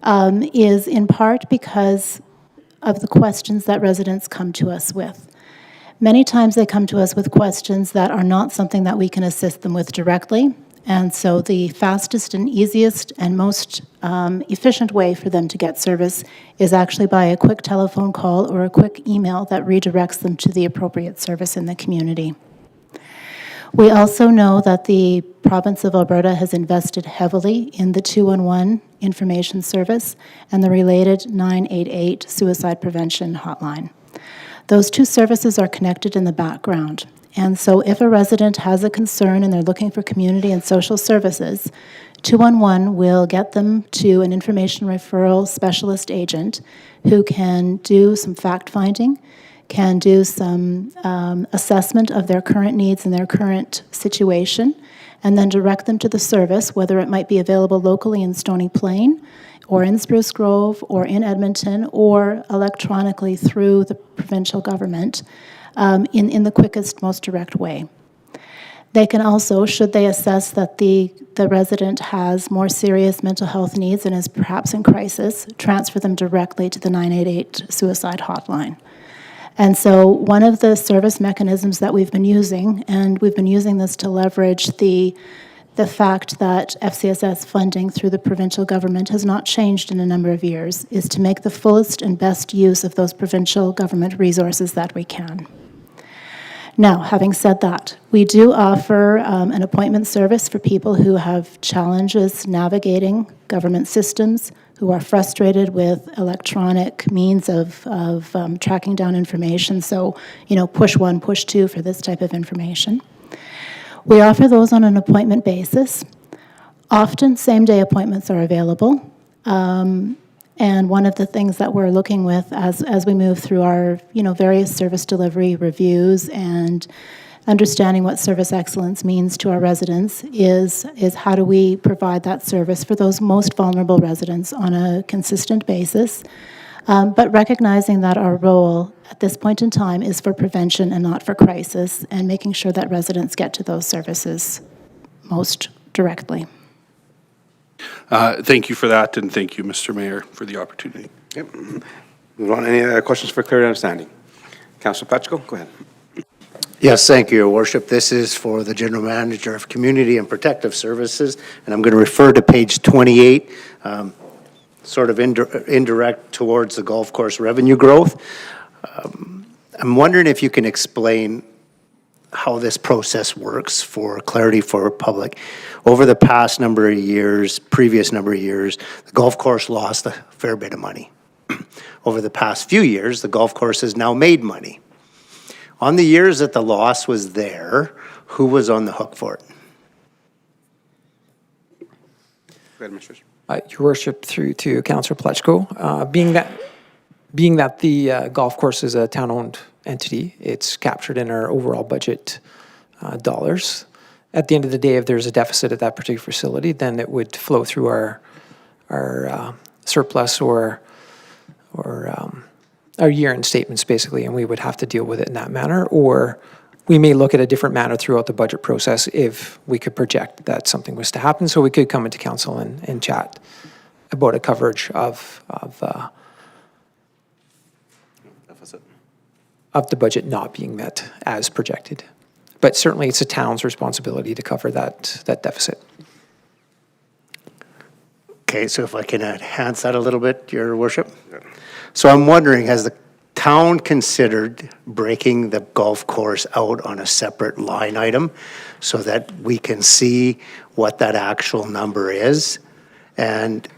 is in part because of the questions that residents come to us with. Many times they come to us with questions that are not something that we can assist them with directly, And so the fastest and easiest and most efficient way for them to get service is actually by a quick telephone call or a quick email that redirects them to the appropriate service in the community. We also know that the province of Alberta has invested heavily in the 211 information service and the related 988 suicide prevention hotline. Those two services are connected in the background. And so if a resident has a concern and they're looking for community and social services, 211 will get them to an information referral specialist agent who can do some fact-finding, can do some assessment of their current needs and their current situation, and then direct them to the service, whether it might be available locally in Stony Plain, or in Spruce Grove, or in Edmonton, or electronically through the provincial government, in the quickest, most direct way. They can also, should they assess that the resident has more serious mental health needs and is perhaps in crisis, transfer them directly to the 988 suicide hotline. And so one of the service mechanisms that we've been using, and we've been using this to leverage the fact that FCSS funding through the provincial government has not changed in a number of years, is to make the fullest and best use of those provincial government resources that we can. Now, having said that, we do offer an appointment service for people who have challenges navigating government systems, who are frustrated with electronic means of tracking down information. So, push 1, push 2 for this type of information. We offer those on an appointment basis. Often, same-day appointments are available. And one of the things that we're looking with as we move through our, various service delivery reviews and understanding what service excellence means to our residents is how do we provide that service for those most vulnerable residents on a consistent basis, but recognizing that our role at this point in time is for prevention and not for crisis, and making sure that residents get to those services most directly. Thank you for that, and thank you, Mr. Mayor, for the opportunity. Yep. Move on. Any other questions for clear understanding? Councilor Pletchko, go ahead. Yes, thank you, Your Worship. This is for the General Manager of Community and Protective Services, and I'm going to refer to page 28, sort of indirect towards the golf course revenue growth. I'm wondering if you can explain how this process works for clarity for public. Over the past number of years, previous number of years, the golf course lost a fair bit of money. Over the past few years, the golf course has now made money. On the years that the loss was there, who was on the hook for it? Go ahead, Mr. Your Worship, through to Councillor Pletchko, being that the golf course is a town-owned entity, it's captured in our overall budget dollars. At the end of the day, if there's a deficit at that particular facility, then it would flow through our surplus or our year-end statements, basically, and we would have to deal with it in that manner. Or we may look at a different manner throughout the budget process if we could project that something was to happen. So we could come into council and chat about a coverage of the budget not being met as projected. But certainly it's a town's responsibility to cover that deficit. Okay, so if I can enhance that a little bit, Your Worship. So I'm wondering, has the town considered breaking the golf course out on a separate line item so that we can see what that actual number is and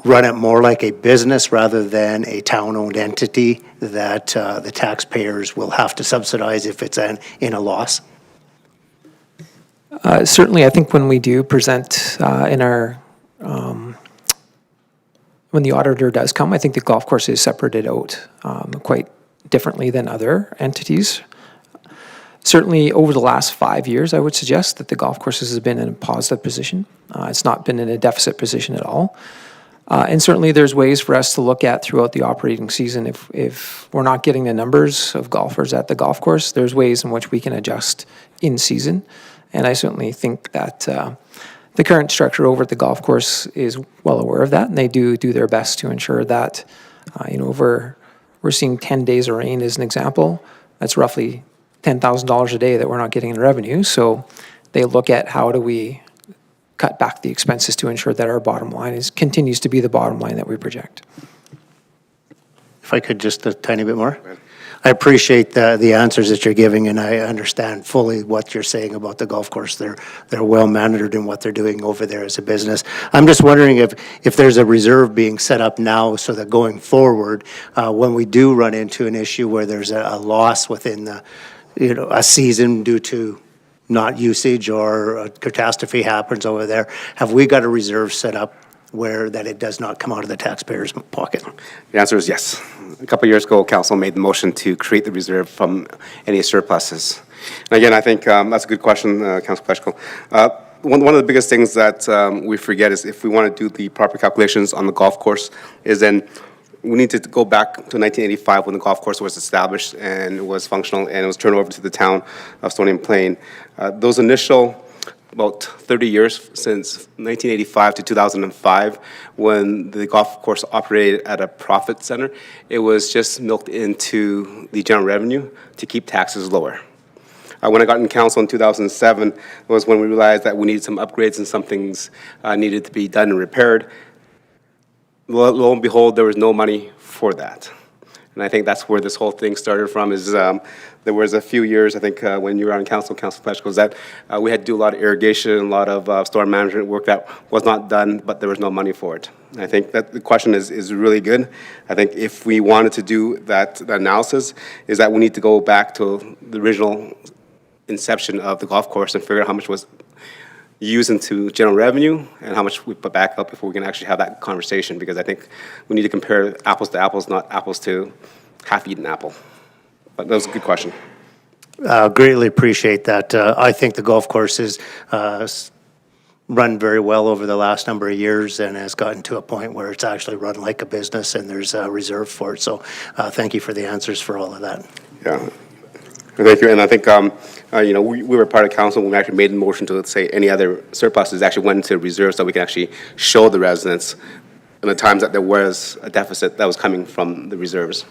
run it more like a business rather than a town-owned entity that the taxpayers will have to subsidize if it's in a loss? Certainly, I think when we do present in our when the auditor does come, I think the golf course is separated out quite differently than other entities. Certainly, over the last 5 years, I would suggest that the golf course has been in a positive position. It's not been in a deficit position at all. And certainly, there's ways for us to look at throughout the operating season. If we're not getting the numbers of golfers at the golf course, there's ways in which we can adjust in season. And I certainly think that the current structure over at the golf course is well aware of that, and they do their best to ensure that, we're seeing 10 days of rain as an example. That's roughly $10,000 a day that we're not getting in revenue. So they look at how do we cut back the expenses to ensure that our bottom line continues to be the bottom line that we project. If I could just a tiny bit more. I appreciate the answers that you're giving, and I understand fully what you're saying about the golf course. They're well mannered in what they're doing over there as a business. I'm just wondering if there's a reserve being set up now so that going forward, when we do run into an issue where there's a loss within the, a season due to not usage or a catastrophe happens over there, have we got a reserve set up where that it does not come out of the taxpayer's pocket? The answer is yes. A couple of years ago, council made the motion to create the reserve from any surpluses. And again, I think that's a good question, Councilor Peshko. One of the biggest things that we forget is if we want to do the proper calculations on the golf course is then we need to go back to 1985 when the golf course was established and it was functional and it was turned over to the town of Stony Plain. Those initial about 30 years since 1985 to 2005, when the golf course operated at a profit center, it was just milked into the general revenue to keep taxes lower. When I got in council in 2007 was when we realized that we needed some upgrades and some things needed to be done and repaired. Lo and behold, there was no money for that. And I think that's where this whole thing started from is there was a few years, I think, when you were on council, Councilor Peshko, that we had to do a lot of irrigation, a lot of storm management work that was not done, but there was no money for it. And I think that the question is really good. I think if we wanted to do that analysis, is that we need to go back to the original inception of the golf course and figure out how much was used into general revenue and how much we put back up before we can actually have that conversation, because I think we need to compare apples to apples, not apples to half-eaten apple. But that was a good question. Greatly appreciate that. I think the golf course is run very well over the last number of years and has gotten to a point where it's actually run like a business and there's a reserve for it. So thank you for the answers for all of that. Yeah. Thank you. And I think, we were part of council when we actually made the motion to, let's say, any other surpluses actually went into reserves so we can actually show the residents in the times that there was a deficit that was coming from the reserves.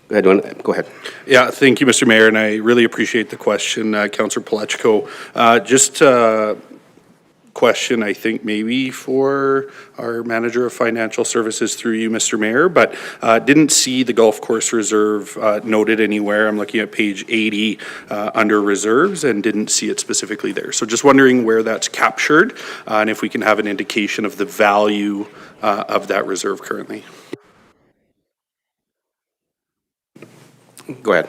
Go ahead. Go ahead. Yeah, thank you, Mr. Mayor, and I really appreciate the question, Councillor Palechko. Just question, I think, maybe for our Manager of Financial Services through you, Mr. Mayor, but didn't see the golf course reserve noted anywhere. I'm looking at page 80 under reserves and didn't see it specifically there. So just wondering where that's captured and if we can have an indication of the value of that reserve currently. Go ahead.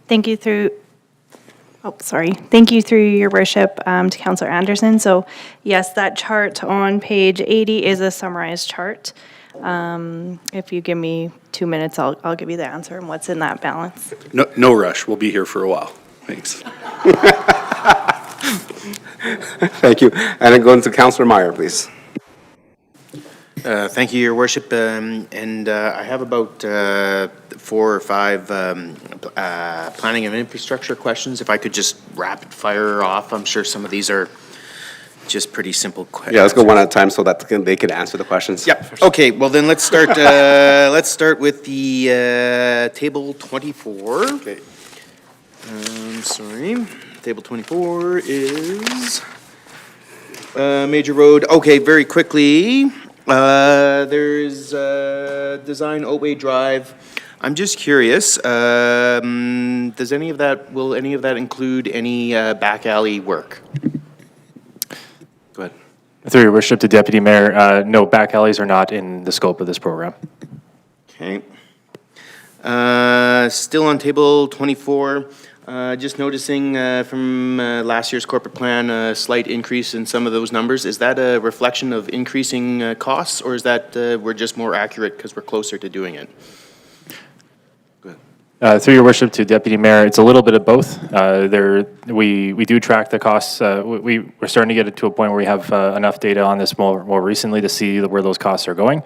Thank you through your worship to Councillor Anderson. So yes, that chart on page 80 is a summarized chart. If you give me 2 minutes, I'll give you the answer and what's in that balance. No rush. We'll be here for a while. Thanks. Thank you. And then going to Councillor Meyer, please. Thank you, Your Worship. I have about 4 or 5 planning and infrastructure questions. If I could just rapid fire off, I'm sure some of these are just pretty simple questions. Yeah, let's go one at a time so that they can answer the questions. Yeah. Okay. Well, then let's start. Let's start with the table 24. Okay. Sorry. Table 24 is major road. Okay. Very quickly. There's Design Otway Drive. I'm just curious, will any of that include any back alley work? Go ahead. Through your worship to Deputy Mayor, no, back alleys are not in the scope of this program. Okay. Still on table 24, just noticing from last year's corporate plan, a slight increase in some of those numbers. Is that a reflection of increasing costs, or is that we're just more accurate because we're closer to doing it? Through your worship to Deputy Mayor, it's a little bit of both. We do track the costs. We're starting to get it to a point where we have enough data on this more recently to see where those costs are going.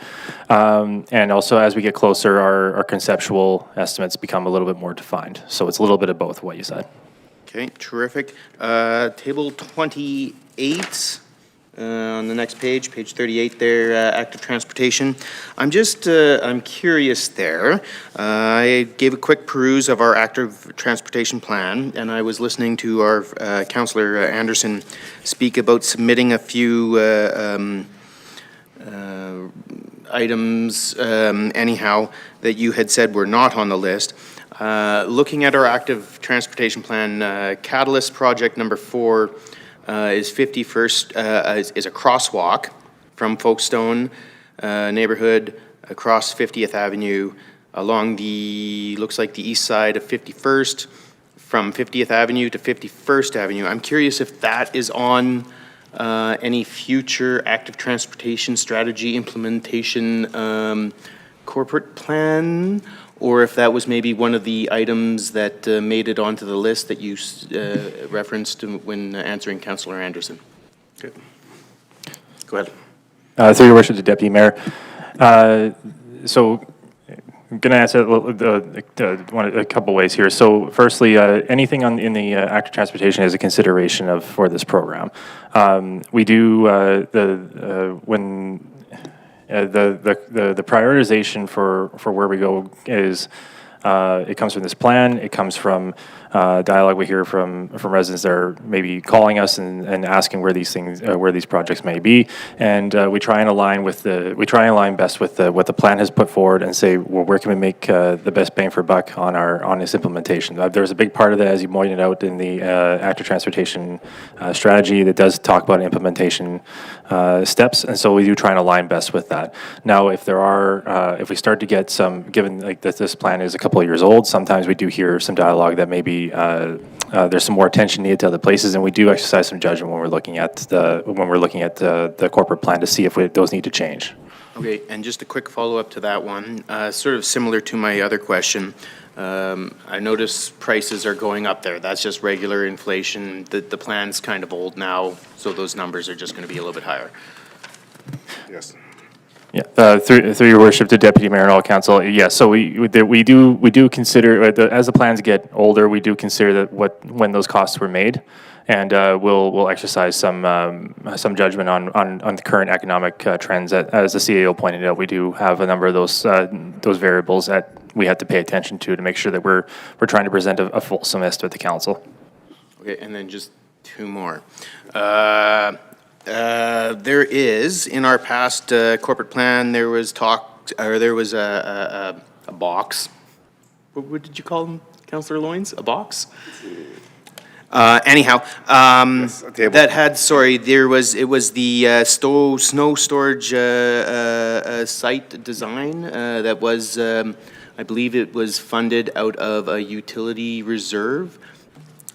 And also, as we get closer, our conceptual estimates become a little bit more defined. So it's a little bit of both, what you said. Okay, terrific. Table 28, on the next page, page 38 there, active transportation. I'm curious there. I gave a quick peruse of our active transportation plan, and I was listening to our Councillor Anderson speak about submitting a few items, anyhow, that you had said were not on the list. Looking at our active transportation plan, Catalyst project number 4 is 51st, is a crosswalk from Folkestone neighborhood across 50th Avenue along the, looks like the east side of 51st, from 50th Avenue to 51st Avenue. I'm curious if that is on any future active transportation strategy implementation corporate plan, or if that was maybe one of the items that made it onto the list that you referenced when answering Councillor Anderson. Okay. Go ahead. Through your worship, the Deputy Mayor. So I'm going to answer a couple ways here. So firstly, anything in the active transportation is a consideration for this program. We do the prioritization for where we go is it comes from this plan. It comes from dialogue we hear from residents that are maybe calling us and asking where these things, where these projects may be, and we try and align best with what the plan has put forward and say, well, where can we make the best bang for buck on this implementation. There's a big part of that, as you pointed out, in the active transportation strategy that does talk about implementation steps, and so we do try and align best with that. Now, if there are, if we start to get some, given like that this plan is a couple of years old, sometimes we do hear some dialogue that maybe there's some more attention needed to other places, and we do exercise some judgment when we're looking at the corporate plan to see if those need to change. Okay, and just a quick follow-up to that one, sort of similar to my other question. I notice prices are going up there. That's just regular inflation. The plan's kind of old now, so those numbers are just going to be a little bit higher. Yes. Yeah, through your worship to Deputy Mayor and all council, yes. So we do consider as the plans get older, we do consider that when those costs were made, and we'll exercise some judgment on the current economic trends. As the CAO pointed out, we do have a number of those variables that we have to pay attention to make sure that we're trying to present a fulsome estimate to council. Okay, and then just two more. There is, in our past corporate plan, there was talk, or there was a box. What did you call them, Councillor Loynes? A box? Anyhow, Yes, a table. that had, sorry, it was the snow storage site design that was, I believe it was funded out of a utility reserve.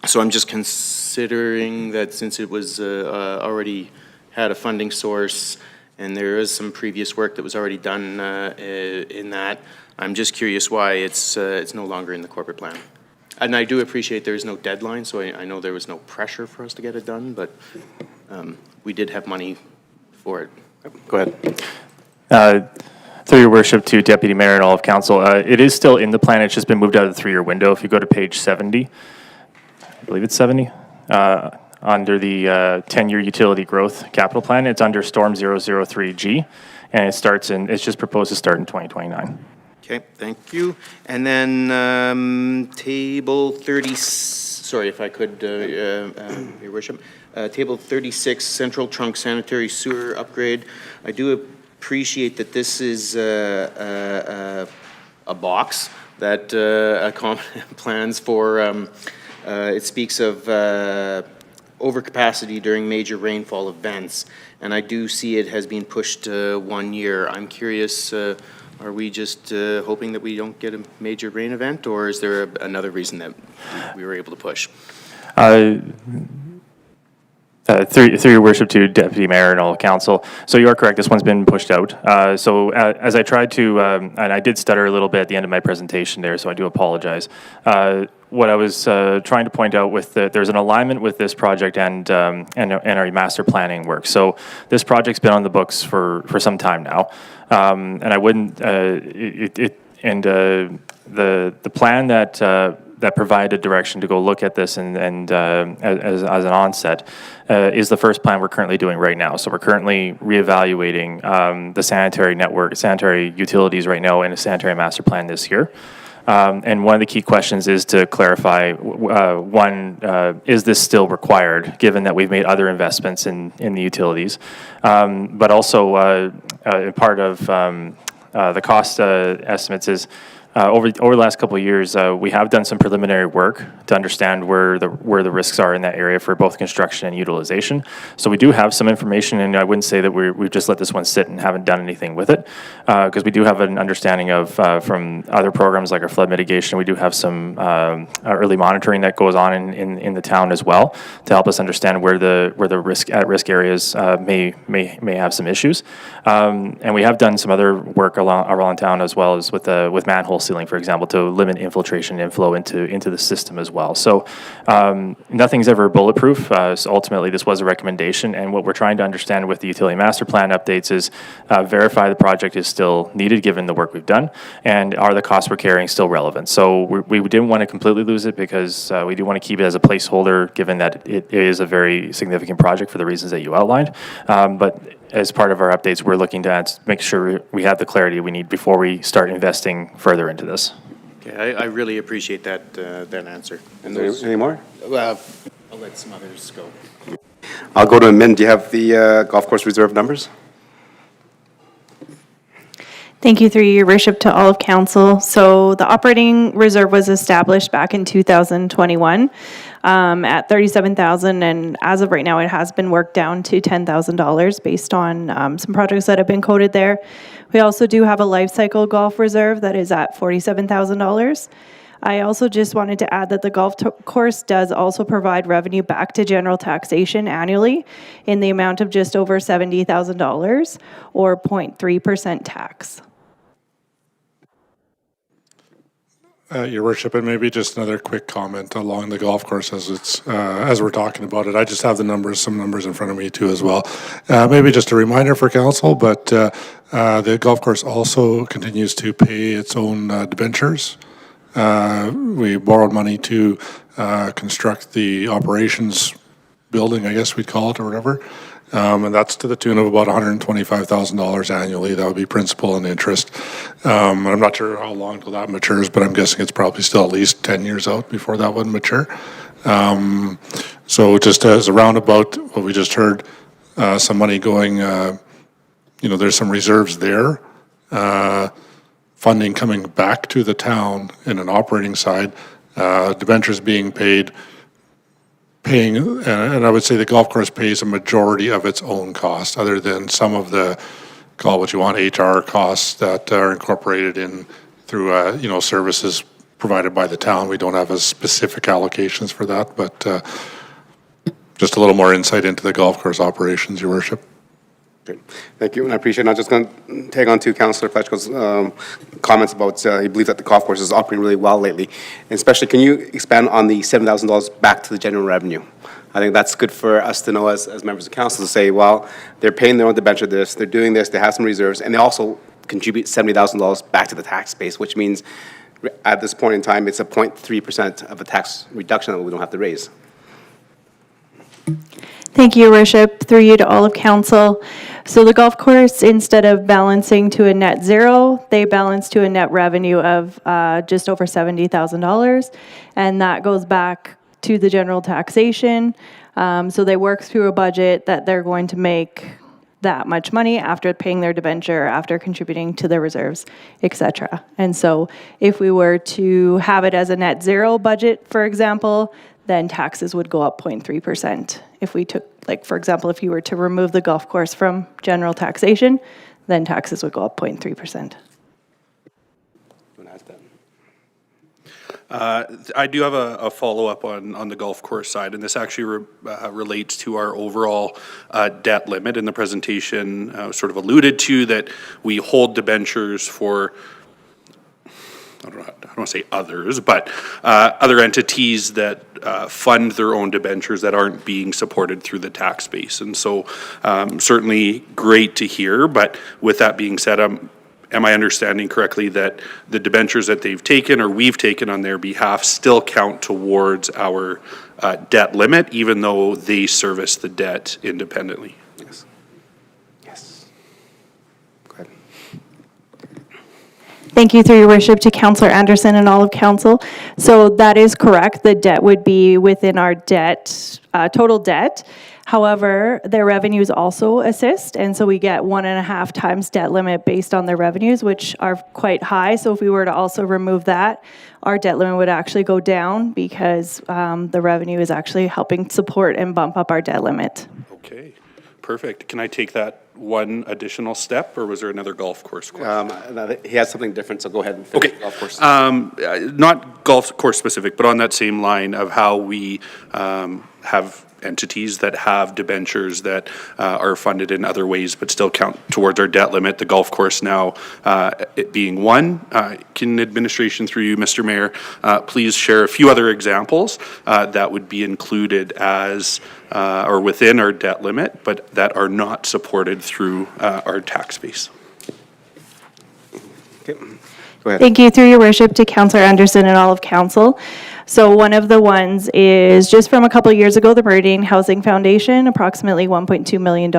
So I'm just considering that since it was already had a funding source and there is some previous work that was already done in that, I'm just curious why it's no longer in the corporate plan. And I do appreciate there is no deadline, so I know there was no pressure for us to get it done, but we did have money for it. Go ahead. Through your worship to Deputy Mayor and all of council, it is still in the plan. It's just been moved out of the 3-year window. If you go to page 70, I believe it's 70, under the 10-year utility growth capital plan, it's under Storm 003G, and it's just proposed to start in 2029. Okay, thank you. And then table 30, sorry if I could, Your Worship, table 36, Central Trunk Sanitary Sewer Upgrade. I do appreciate that this is a box that plans for, it speaks of overcapacity during major rainfall events, and I do see it has been pushed 1 year. I'm curious, are we just hoping that we don't get a major rain event, or is there another reason that we were able to push? Through your worship to Deputy Mayor and all council. So you are correct, this one's been pushed out. So as I tried to, and I did stutter a little bit at the end of my presentation there, so I do apologize. What I was trying to point out with there's an alignment with this project and our master planning work. So this project's been on the books for some time now. And I wouldn't, the plan that that provided direction to go look at this and as an onset is the first plan we're currently doing right now. So we're currently reevaluating the sanitary network, sanitary utilities right now in a sanitary master plan this year. And one of the key questions is to clarify, is this still required, given that we've made other investments in the utilities? But also, part of the cost estimates is, over the last couple of years, we have done some preliminary work to understand where the risks are in that area for both construction and utilization. So we do have some information, and I wouldn't say that we've just let this one sit and haven't done anything with it, because we do have an understanding of from other programs like our flood mitigation. We do have some early monitoring that goes on in the town as well to help us understand where the at risk areas may have some issues. And we have done some other work around town as well as with manhole sealing, for example, to limit infiltration and inflow into the system as well. So nothing's ever bulletproof. So ultimately, this was a recommendation, and what we're trying to understand with the utility master plan updates is verify the project is still needed given the work we've done, and are the costs we're carrying still relevant. So we didn't want to completely lose it because we do want to keep it as a placeholder, given that it is a very significant project for the reasons that you outlined. But as part of our updates, we're looking to make sure we have the clarity we need before we start investing further into this. Okay, I really appreciate that answer. And any more? I'll let some others go. I'll go to Min. Do you have the golf course reserve numbers? Thank you, through your worship, to all of council. So the operating reserve was established back in 2021 at $37,000, and as of right now, it has been worked down to $10,000 based on some projects that have been coded there. We also do have a life cycle golf reserve that is at $47,000. I also just wanted to add that the golf course does also provide revenue back to general taxation annually in the amount of just over $70,000 or 0.3% tax. Your worship, and maybe just another quick comment along the golf course as we're talking about it. I just have some numbers in front of me too as well. Maybe just a reminder for council, but the golf course also continues to pay its own debentures. We borrowed money to construct the operations building, I guess we'd call it, or whatever. And that's to the tune of about $125,000 annually. That would be principal and interest. I'm not sure how long till that matures, but I'm guessing it's probably still at least 10 years out before that would mature. So just as a roundabout, what we just heard, some money going, there's some reserves there. Funding coming back to the town in an operating side, debentures being paid, and I would say the golf course pays a majority of its own cost, other than some of the, call what you want, HR costs that are incorporated in through, services provided by the town. We don't have a specific allocations for that, but just a little more insight into the golf course operations, Your Worship. Great. Thank you, and I appreciate it. I'm just going to tag on to Councillor Fletchko's comments about he believes that the golf course is operating really well lately. And especially, can you expand on the $7,000 back to the general revenue? I think that's good for us to know as members of council to say, well, they're paying their own debenture this, they're doing this, they have some reserves, and they also contribute $70,000 back to the tax base, which means at this point in time, it's a 0.3% of a tax reduction that we don't have to raise. Thank you, Your Worship. Through you to all of council. So the golf course, instead of balancing to a net zero, they balance to a net revenue of just over $70,000, and that goes back to the general taxation. So they work through a budget that they're going to make that much money after paying their debenture, after contributing to their reserves, etc. And so if we were to have it as a net zero budget, for example, then taxes would go up 0.3%. If we took, like, for example, if you were to remove the golf course from general taxation, then taxes would go up 0.3%. I do have a follow-up on the golf course side, and this actually relates to our overall debt limit. In the presentation, sort of alluded to that we hold debentures for, I don't want to say others, but other entities that fund their own debentures that aren't being supported through the tax base. And so certainly great to hear, but with that being said, am I understanding correctly that the debentures that they've taken or we've taken on their behalf still count towards our debt limit, even though they service the debt independently? Yes. Yes. Go ahead. Thank you, through your worship, to Councillor Anderson and all of council. So that is correct. The debt would be within our debt, total debt. However, their revenues also assist, and so we get 1.5 times debt limit based on their revenues, which are quite high. So if we were to also remove that, our debt limit would actually go down because the revenue is actually helping support and bump up our debt limit. Okay, perfect. Can I take that one additional step, or was there another golf course question? He has something different, so go ahead and finish Okay. the golf course. Not golf course specific, but on that same line of how we have entities that have debentures that are funded in other ways but still count towards our debt limit, the golf course now it being one. Can administration, through you, Mr. Mayor, please share a few other examples that would be included as or within our debt limit, but that are not supported through our tax base? Okay. Go ahead. Thank you, through your worship, to Councillor Anderson and all of council. So one of the ones is just from a couple of years ago, the Meridian Housing Foundation, approximately $1.2 million.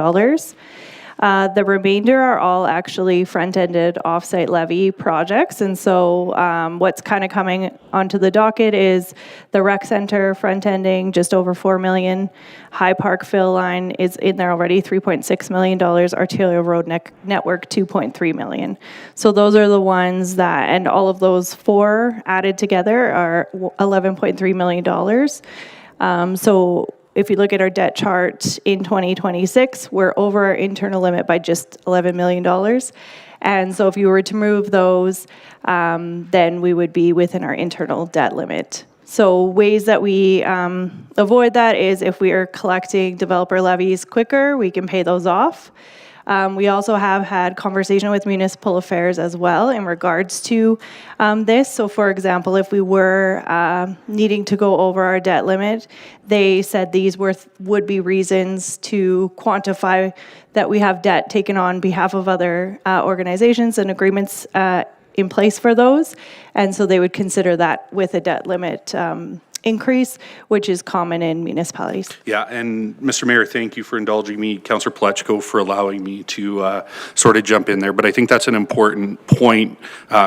The remainder are all actually front-ended off-site levy projects. And so what's kind of coming onto the docket is the rec center front-ending, just over $4 million. High Park fill line is in there already, $3.6 million. Arterial Road Network, $2.3 million. So those are the ones that, and all of those four added together are $11.3 million. So if you look at our debt chart in 2026, we're over our internal limit by just $11 million. And so if you were to move those, then we would be within our internal debt limit. So ways that we avoid that is if we are collecting developer levies quicker, we can pay those off. We also have had conversation with municipal affairs as well in regards to this. So for example, if we were needing to go over our debt limit, they said these would be reasons to quantify that we have debt taken on behalf of other organizations and agreements in place for those. And so they would consider that with a debt limit increase, which is common in municipalities. Yeah, and Mr. Mayor, thank you for indulging me, Councillor Pletchko, for allowing me to sort of jump in there. But I think that's an important point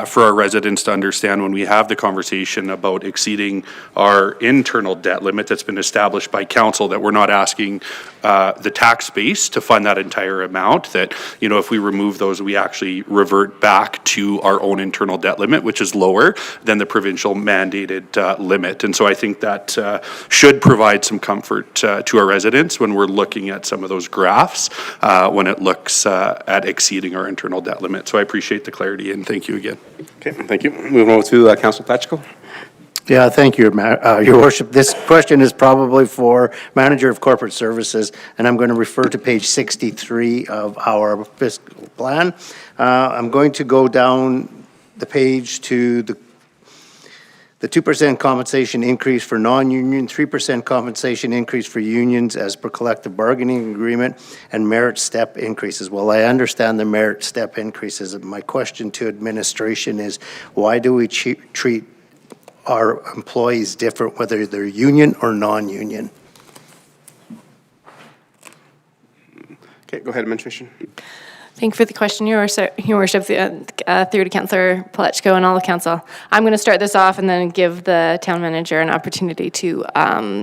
for our residents to understand when we have the conversation about exceeding our internal debt limit that's been established by council, that we're not asking the tax base to fund that entire amount, that, you know, if we remove those, we actually revert back to our own internal debt limit, which is lower than the provincial mandated limit. And so I think that should provide some comfort to our residents when we're looking at some of those graphs when it looks at exceeding our internal debt limit. So I appreciate the clarity, and thank you again. Okay, thank you. Moving on to Councillor Pletchko. Yeah, thank you, Your Worship. This question is probably for Manager of Corporate Services, and I'm going to refer to page 63 of our fiscal plan. I'm going to go down the page to the 2% compensation increase for non-union, 3% compensation increase for unions as per collective bargaining agreement, and merit step increases. Well, I understand the merit step increases. My question to administration is, why do we treat our employees different, whether they're union or non-union? Okay, go ahead, administration. Thank you for the question, Your Worship, through to Councillor Pletchko and all of council. I'm going to start this off and then give the town manager an opportunity to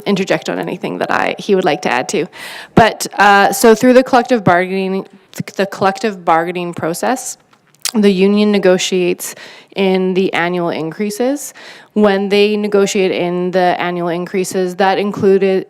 interject on anything that he would like to add to. But so through the collective bargaining process, the union negotiates in the annual increases. When they negotiate in the annual increases, that includes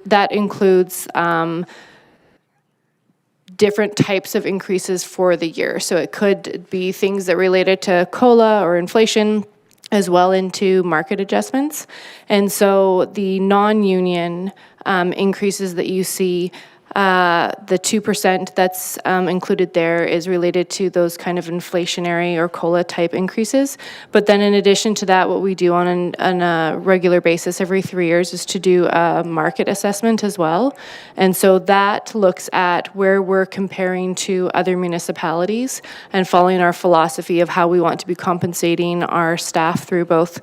different types of increases for the year. So it could be things that related to COLA or inflation, as well into market adjustments. And so the non-union increases that you see The 2% that's included there is related to those kind of inflationary or COLA type increases. But then in addition to that, what we do on a regular basis every 3 years is to do a market assessment as well. And so that looks at where we're comparing to other municipalities and following our philosophy of how we want to be compensating our staff through both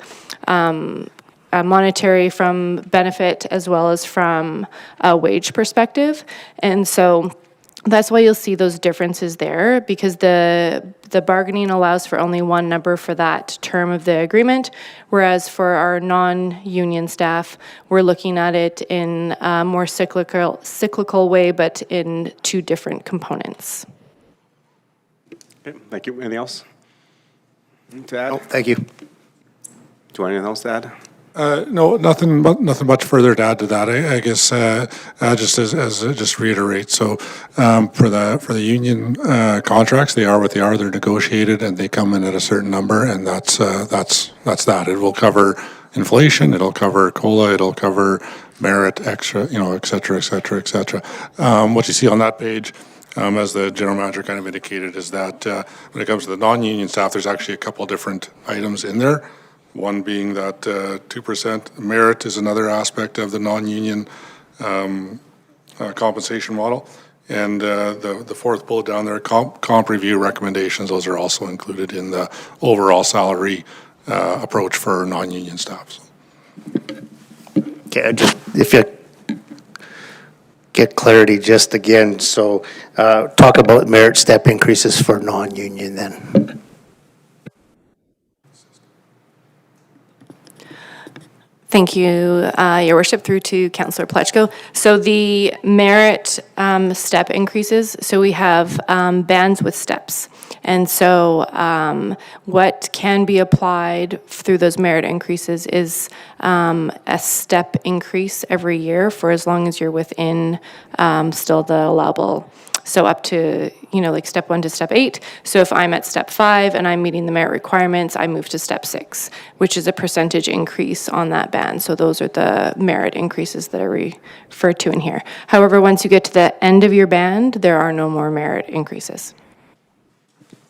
monetary from benefit as well as from a wage perspective. And so that's why you'll see those differences there, because the bargaining allows for only one number for that term of the agreement, whereas for our non-union staff, we're looking at it in a more cyclical way, but in two different components. Okay, thank you. Anything else to add? Oh, thank you. Do you want anything else to add? No, nothing much further to add to that. I guess just reiterate. So for the union contracts, they are what they are. They're negotiated and they come in at a certain number, and that's that. It will cover inflation. It'll cover COLA. It'll cover merit, extra, et cetera, et cetera, et cetera. What you see on that page, as the general manager kind of indicated, is that when it comes to the non-union staff, there's actually a couple different items in there. One being that 2% merit is another aspect of the non-union compensation model. And the fourth bullet down there, comp review recommendations, those are also included in the overall salary approach for non-union staff. Okay, if you get clarity just again, so talk about merit step increases for non-union then. Thank you, Your Worship, through to Councillor Plechko. So the merit step increases, so we have bands with steps. And so what can be applied through those merit increases is a step increase every year for as long as you're within still the allowable. So up to, like step 1 to step 8. So if I'm at step 5 and I'm meeting the merit requirements, I move to step 6, which is a percentage increase on that band. So those are the merit increases that are referred to in here. However, once you get to the end of your band, there are no more merit increases.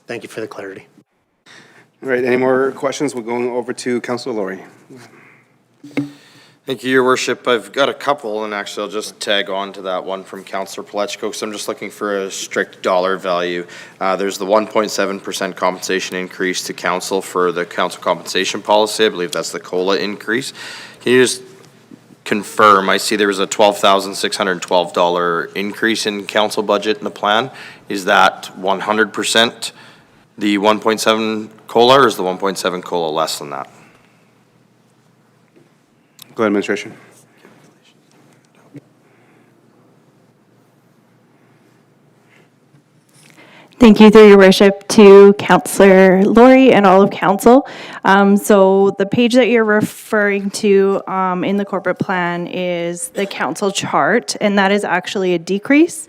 Thank you for the clarity. All right, any more questions? We're going over to Councillor Laurie. Thank you, Your Worship. I've got a couple, and actually I'll just tag on to that one from Councillor Plechko, because I'm just looking for a strict dollar value. There's the 1.7% compensation increase to council for the council compensation policy. I believe that's the COLA increase. Can you just confirm? I see there was a $12,612 increase in council budget in the plan. Is that 100% the 1.7 COLA, or is the 1.7 COLA less than that? Go ahead, Administration. Thank you, through your worship, to Councillor Laurie and all of council. So the page that you're referring to in the corporate plan is the council chart, and that is actually a decrease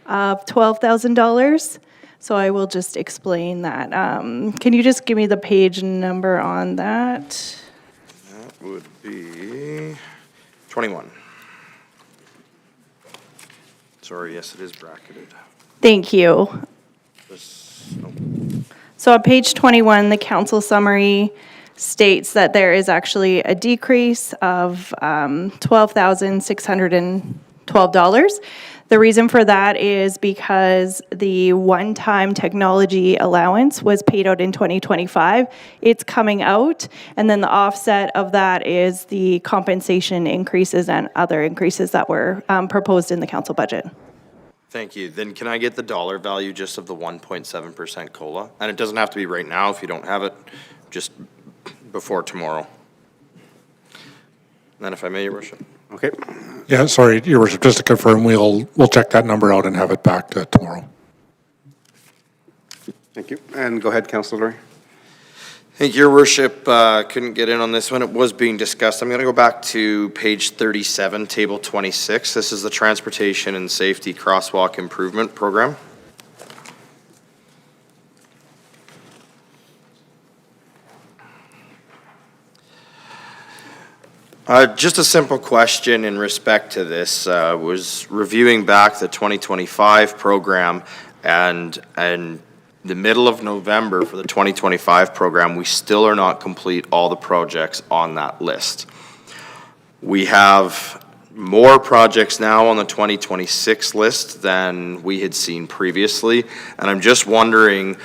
of $12,000. So I will just explain that. Can you just give me the page number on that? That would be 21. Sorry, yes, it is bracketed. Thank you. So on page 21, the council summary states that there is actually a decrease of $12,612. The reason for that is because the one-time technology allowance was paid out in 2025. It's coming out, and then the offset of that is the compensation increases and other increases that were proposed in the council budget. Thank you. Then can I get the dollar value just of the 1.7% COLA? And it doesn't have to be right now if you don't have it, just before tomorrow. And then if I may, Your Worship. Okay. Yeah, sorry, Your Worship, just to confirm, we'll check that number out and have it back tomorrow. Thank you. And go ahead, Councillor Laurie. Thank you, Your Worship. Couldn't get in on this one. It was being discussed. I'm going to go back to page 37, table 26. This is the Transportation and Safety Crosswalk Improvement Program. Just a simple question in respect to this. Was reviewing back the 2025 program, and the middle of November for the 2025 program, we still are not complete all the projects on that list. We have more projects now on the 2026 list than we had seen previously, and I'm just wondering,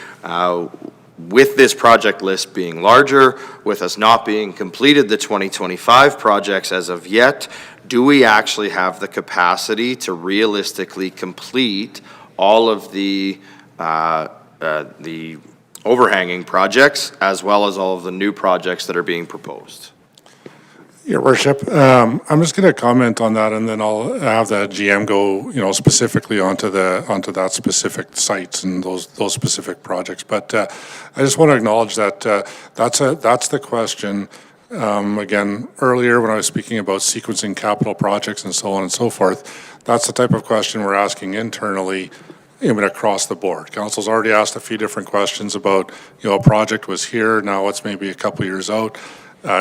with this project list being larger, with us not being completed the 2025 projects as of yet, do we actually have the capacity to realistically complete all of the overhanging projects as well as all of the new projects that are being proposed? Your Worship, I'm just going to comment on that, and then I'll have the GM go, specifically onto that specific sites and those specific projects. But I just want to acknowledge that that's the question. Again, earlier when I was speaking about sequencing capital projects and so on and so forth, that's the type of question we're asking internally. Across the board. Council's already asked a few different questions about, a project was here, now it's maybe a couple years out.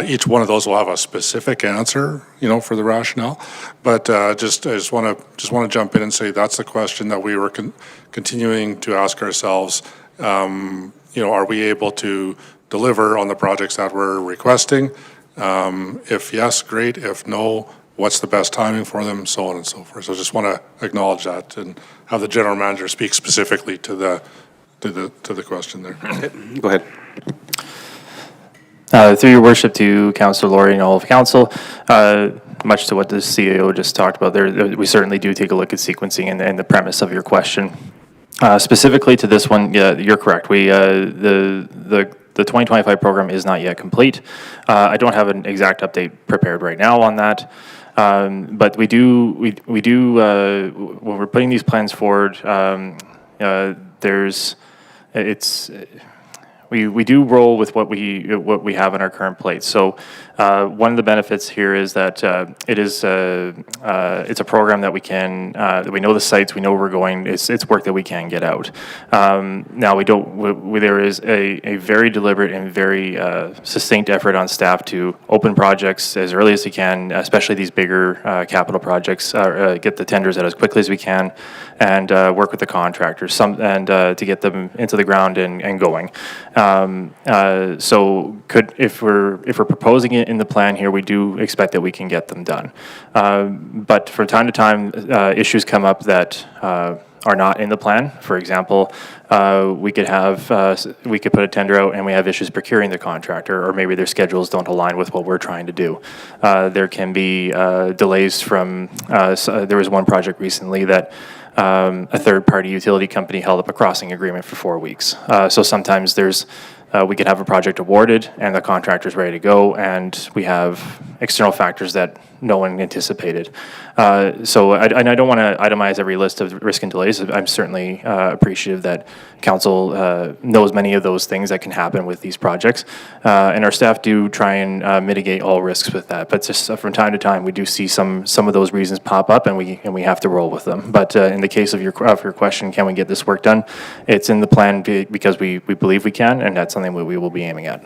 Each one of those will have a specific answer, for the rationale. But I just want to jump in and say that's the question that we were continuing to ask ourselves. Are we able to deliver on the projects that we're requesting? If yes, great. If no, what's the best timing for them, so on and so forth. So I just want to acknowledge that and have the general manager speak specifically to the question there. Go ahead. Through your worship to Councillor Laurie and all of council, much to what the CEO just talked about there, we certainly do take a look at sequencing and the premise of your question. Specifically to this one, yeah, you're correct. We the 2025 program is not yet complete. I don't have an exact update prepared right now on that. But we do when we're putting these plans forward, we do roll with what we have in our current plate. So one of the benefits here is that it's a program that we can that we know the sites, we know where we're going. It's work that we can get out. Now there is a very deliberate and very succinct effort on staff to open projects as early as we can, especially these bigger capital projects. Get the tenders out as quickly as we can, and work with the contractors to get them into the ground and going. So if we're proposing it in the plan here, we do expect that we can get them done. But from time to time, issues come up that are not in the plan. For example, we could put a tender out and we have issues procuring the contractor, or maybe their schedules don't align with what we're trying to do. There can be delays from, there was one project recently that a third-party utility company held up a crossing agreement for 4 weeks. So sometimes we could have a project awarded and the contractor's ready to go, and we have external factors that no one anticipated. So I don't want to itemize every list of risk and delays. I'm certainly appreciative that council knows many of those things that can happen with these projects. And our staff do try and mitigate all risks with that. But just from time to time, we do see some of those reasons pop up, and we have to roll with them. But in the case of your question, can we get this work done? It's in the plan because we believe we can, and that's something we will be aiming at.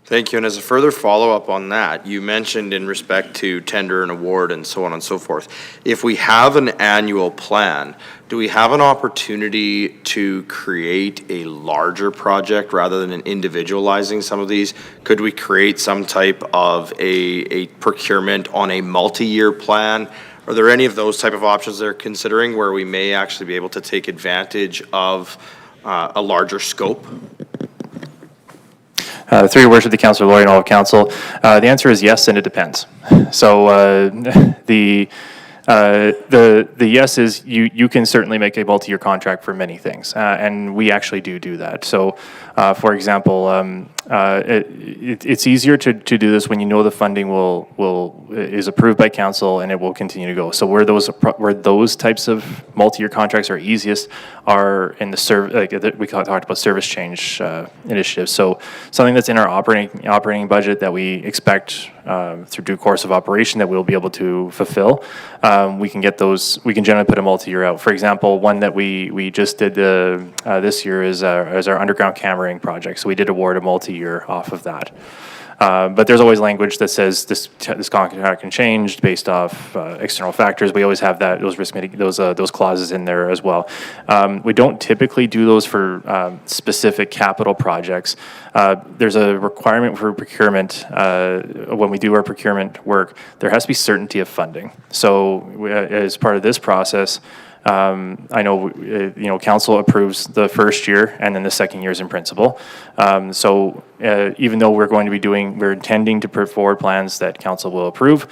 Thank you. And as a further follow-up on that, you mentioned in respect to tender and award and so on and so forth. If we have an annual plan, do we have an opportunity to create a larger project rather than individualizing some of these? Could we create some type of a procurement on a multi-year plan? Are there any of those type of options they're considering where we may actually be able to take advantage of a larger scope? Through your worship, the Councillor Laurie and all of council, the answer is yes, and it depends. So the yes is you can certainly make a multi-year contract for many things, and we actually do that. So, for example, it's easier to do this when you know the funding is approved by council and it will continue to go. So where those types of multi-year contracts are easiest are in the we talked about service change initiatives. So something that's in our operating budget that we expect through due course of operation that we'll be able to fulfill. We can get those. We can generally put a multi-year out. For example, one that we just did this year is our underground cameraing project. So we did award a multi-year off of that. But there's always language that says this contract can change based off external factors. We always have those those clauses in there as well. We don't typically do those for specific capital projects. There's a requirement for procurement. When we do our procurement work, there has to be certainty of funding. So as part of this process, I know, council approves the first year and then the second year is in principle. So even though we're intending to put forward plans that council will approve,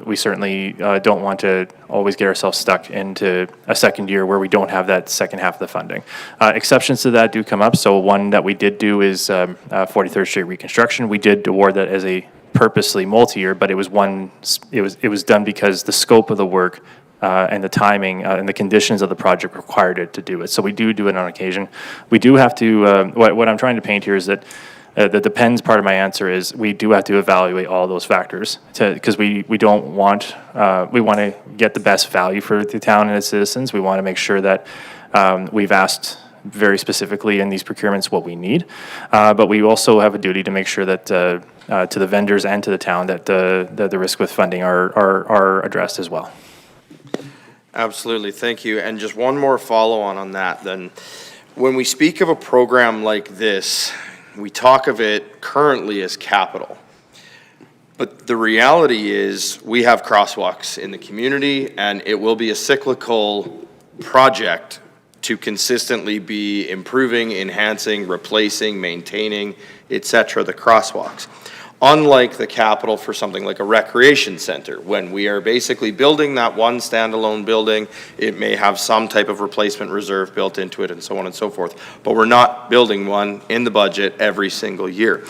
we certainly don't want to always get ourselves stuck into a second year where we don't have that second half of the funding. Exceptions to that do come up. So one that we did do is 43rd Street reconstruction. We did award that as a purposely multi-year, but it was done because the scope of the work and the timing and the conditions of the project required it to do it. So we do it on occasion. We do have to, what I'm trying to paint here is that the depends part of my answer is we do have to evaluate all those factors because we don't want, we want to get the best value for the town and its citizens. We want to make sure that we've asked very specifically in these procurements what we need. But we also have a duty to make sure that to the vendors and to the town that the risk with funding are addressed as well. Absolutely, thank you. And just one more follow-on that then. When we speak of a program like this, we talk of it currently as capital. But the reality is we have crosswalks in the community and it will be a cyclical project to consistently be improving, enhancing, replacing, maintaining, etc., the crosswalks. Unlike the capital for something like a recreation center, when we are basically building that one standalone building, it may have some type of replacement reserve built into it and so on and so forth, but we're not building one in the budget every single year.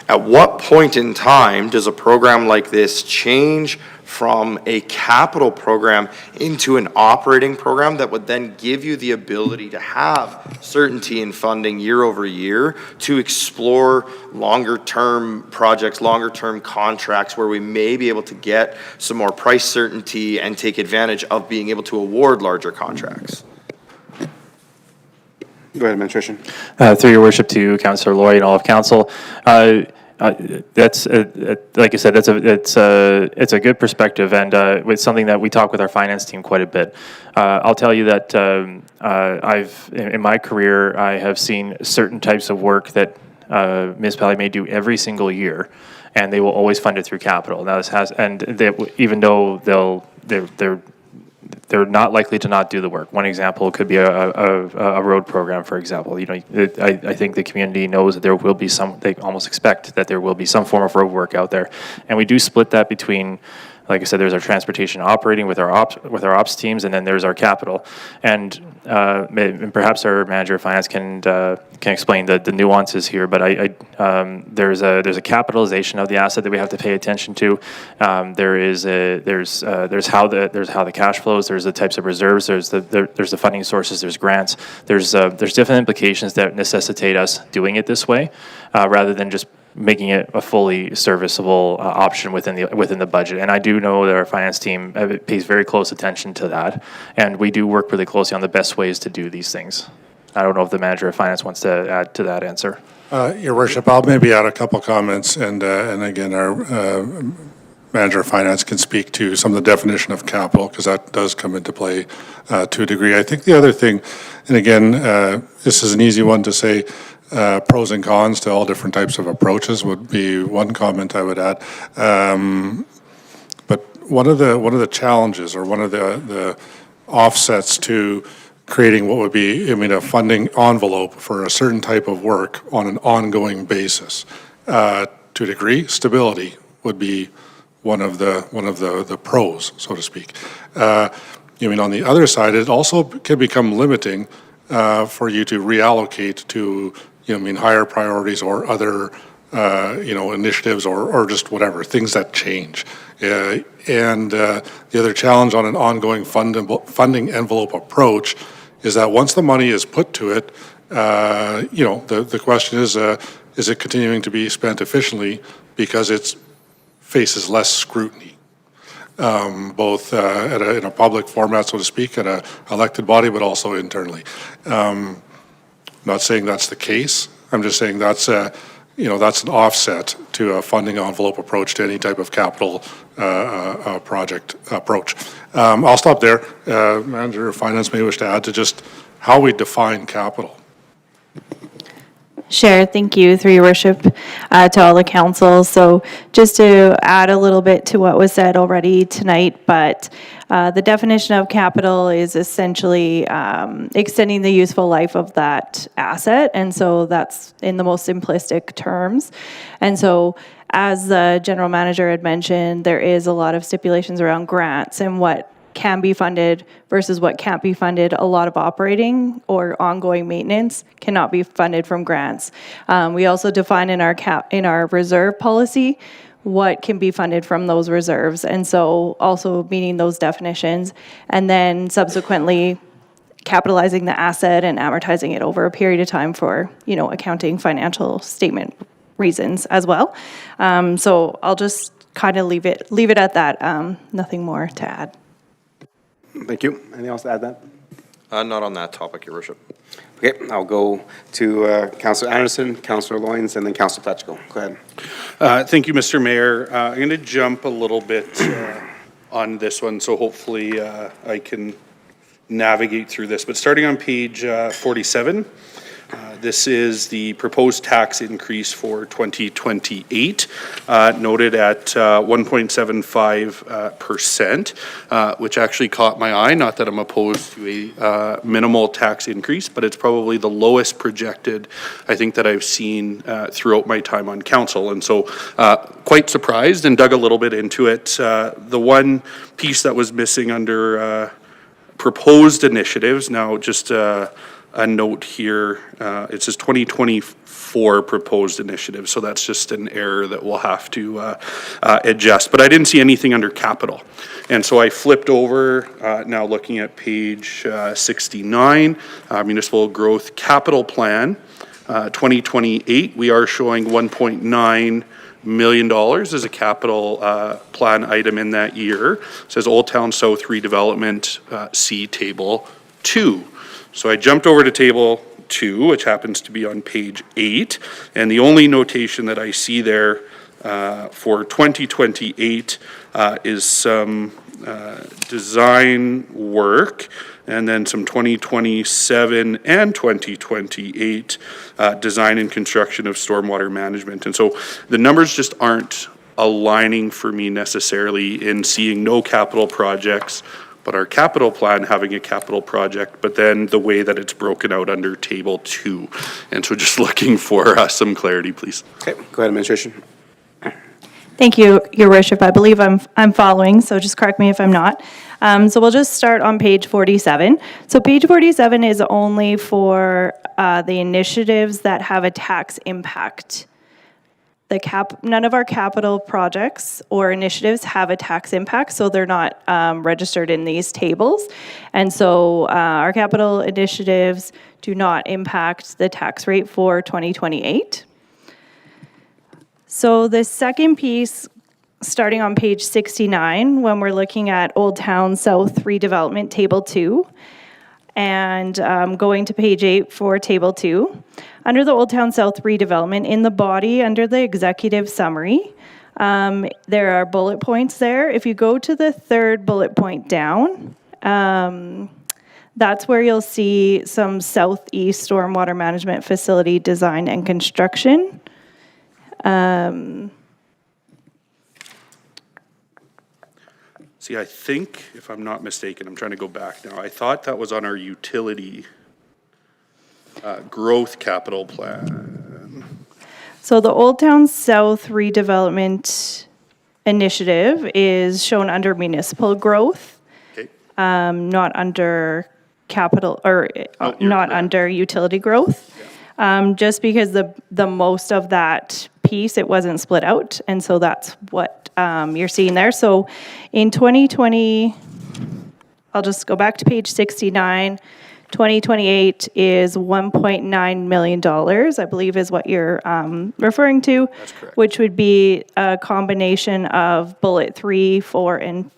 At what point in time does a program like this change from a capital program into an operating program that would then give you the ability to have certainty in funding year over year to explore longer term projects, longer term contracts where we may be able to get some more price certainty and take advantage of being able to award larger contracts? Go ahead, Administration. Through your worship to Councillor Loy and all of council. That's like I said, it's a good perspective, and it's something that we talk with our finance team quite a bit. I'll tell you that in my career I have seen certain types of work that municipality may do every single year, and they will always fund it through capital. Now this has, and even though they're not likely to not do the work. One example could be a road program, for example. You know, I think the community knows that there will be some, they almost expect that there will be some form of road work out there. And we do split that between, like I said, there's our transportation operating with our ops teams, and then there's our capital. And perhaps our manager of finance can explain the nuances here. But there's a capitalization of the asset that we have to pay attention to. There's how the cash flows. There's the types of reserves. There's the funding sources. There's grants. There's different implications that necessitate us doing it this way, rather than just making it a fully serviceable option within the budget. And I do know that our finance team pays very close attention to that, and we do work really closely on the best ways to do these things. I don't know if the manager of finance wants to add to that answer. Your worship, I'll maybe add a couple comments, and again, our manager of finance can speak to some of the definition of capital, because that does come into play to a degree. I think the other thing, and again, this is an easy one to say, pros and cons to all different types of approaches would be one comment I would add. But one of the challenges, or one of the offsets to creating what would be, a funding envelope for a certain type of work on an ongoing basis, to a degree, stability would be one of the pros, so to speak. On the other side, it also can become limiting for you to reallocate to higher priorities or other initiatives or just whatever, things that change. And the other challenge on an ongoing funding envelope approach is that once the money is put to it, the question is it continuing to be spent efficiently, because it faces less scrutiny, both in a public format, so to speak, at an elected body, but also internally. Not saying that's the case. I'm just saying that's that's an offset to a funding envelope approach to any type of capital project approach. I'll stop there. Manager of Finance may wish to add to just how we define capital. Sure, thank you, through your worship, to all the council. So just to add a little bit to what was said already tonight, but the definition of capital is essentially extending the useful life of that asset, and so that's in the most simplistic terms. And so as the general manager had mentioned, there is a lot of stipulations around grants and what can be funded versus what can't be funded. A lot of operating or ongoing maintenance cannot be funded from grants. We also define in our reserve policy what can be funded from those reserves, and so also meeting those definitions, and then subsequently capitalizing the asset and amortizing it over a period of time for accounting financial statement reasons as well. So I'll just kind of leave it at that. Nothing more to add. Thank you. Anything else to add that? Not on that topic, Your Worship. Okay, I'll go to Councillor Anderson, Councillor Loynes, and then Councillor Pletchko. Go ahead. Thank you, Mr. Mayor. I'm going to jump a little bit on this one, so hopefully I can navigate through this. But starting on page 47, this is the proposed tax increase for 2028, noted at 1.75%, which actually caught my eye. Not that I'm opposed to a minimal tax increase, but it's probably the lowest projected, I think, that I've seen throughout my time on council. And so quite surprised and dug a little bit into it. The one piece that was missing under proposed initiatives, now just a note here, it says 2024 proposed initiatives, so that's just an error that we'll have to adjust. But I didn't see anything under capital. And so I flipped over, now looking at page 69, Municipal Growth Capital Plan, 2028, we are showing $1.9 million as a capital plan item in that year. It says Old Town South redevelopment, see table 2. So I jumped over to table 2, which happens to be on page 8, and the only notation that I see there for 2028 is some design work, and then some 2027 and 2028 design and construction of stormwater management. And so the numbers just aren't aligning for me necessarily in seeing no capital projects, but our capital plan having a capital project, but then the way that it's broken out under table 2. And so just looking for some clarity, please. Okay, go ahead, Administration. Thank you, Your Worship. I believe I'm following, so just correct me if I'm not. So we'll just start on page 47. So page 47 is only for the initiatives that have a tax impact. None of our capital projects or initiatives have a tax impact, so they're not registered in these tables. And so our capital initiatives do not impact the tax rate for 2028. So the second piece, starting on page 69, when we're looking at Old Town South redevelopment, table 2, and going to page 8 for table 2. Under the Old Town South redevelopment, in the body, under the executive summary, there are bullet points there. If you go to the third bullet point down, that's where you'll see some southeast stormwater management facility design and construction. See, I think, if I'm not mistaken, I'm trying to go back now, I thought that was on our utility growth capital plan. So the Old Town South redevelopment initiative is shown under municipal growth, Okay. not under capital, or not under utility growth. Just because the most of that piece, it wasn't split out, and so that's what you're seeing there. So in 2020, I'll just go back to page 69, 2028 is $1.9 million, I believe is what you're referring to. That's correct. Which would be a combination of bullet 3, 4, and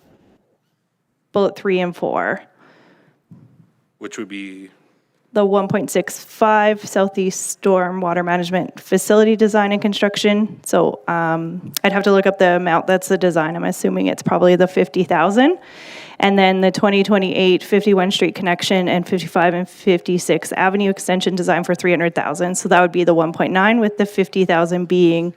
bullet 3 and 4. Which would be the 1.65 Southeast Storm Water Management Facility Design and Construction. So I'd have to look up the amount that's the design. I'm assuming it's probably the 50,000. And then the 2028 51 Street connection and 55 and 56 Avenue extension design for 300,000. So that would be the 1.9 with the 50,000 being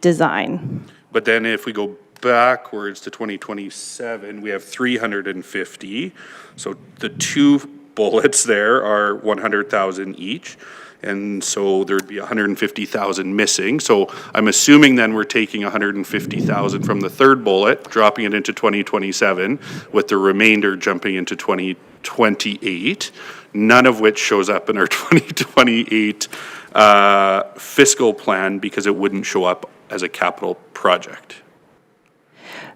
design. But then if we go backwards to 2027, we have 350. So the two bullets there are 100,000 each. And so there'd be 150,000 missing. So I'm assuming then we're taking 150,000 from the third bullet, dropping it into 2027, with the remainder jumping into 2028, none of which shows up in our 2028 fiscal plan because it wouldn't show up as a capital project.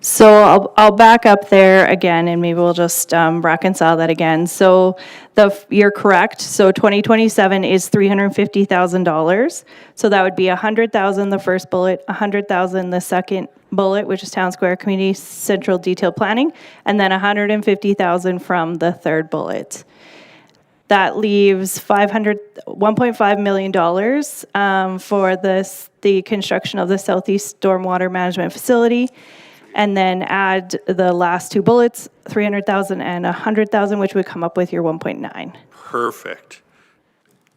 So I'll back up there again, and maybe we'll just reconcile that again. So you're correct. So 2027 is $350,000. So that would be 100,000 the first bullet, 100,000 the second bullet, which is Town Square Community Central Detail Planning, and then 150,000 from the third bullet. That leaves $1.5 million for the construction of the Southeast Stormwater Management Facility. And then add the last two bullets, 300,000 and 100,000, which would come up with your 1.9. Perfect.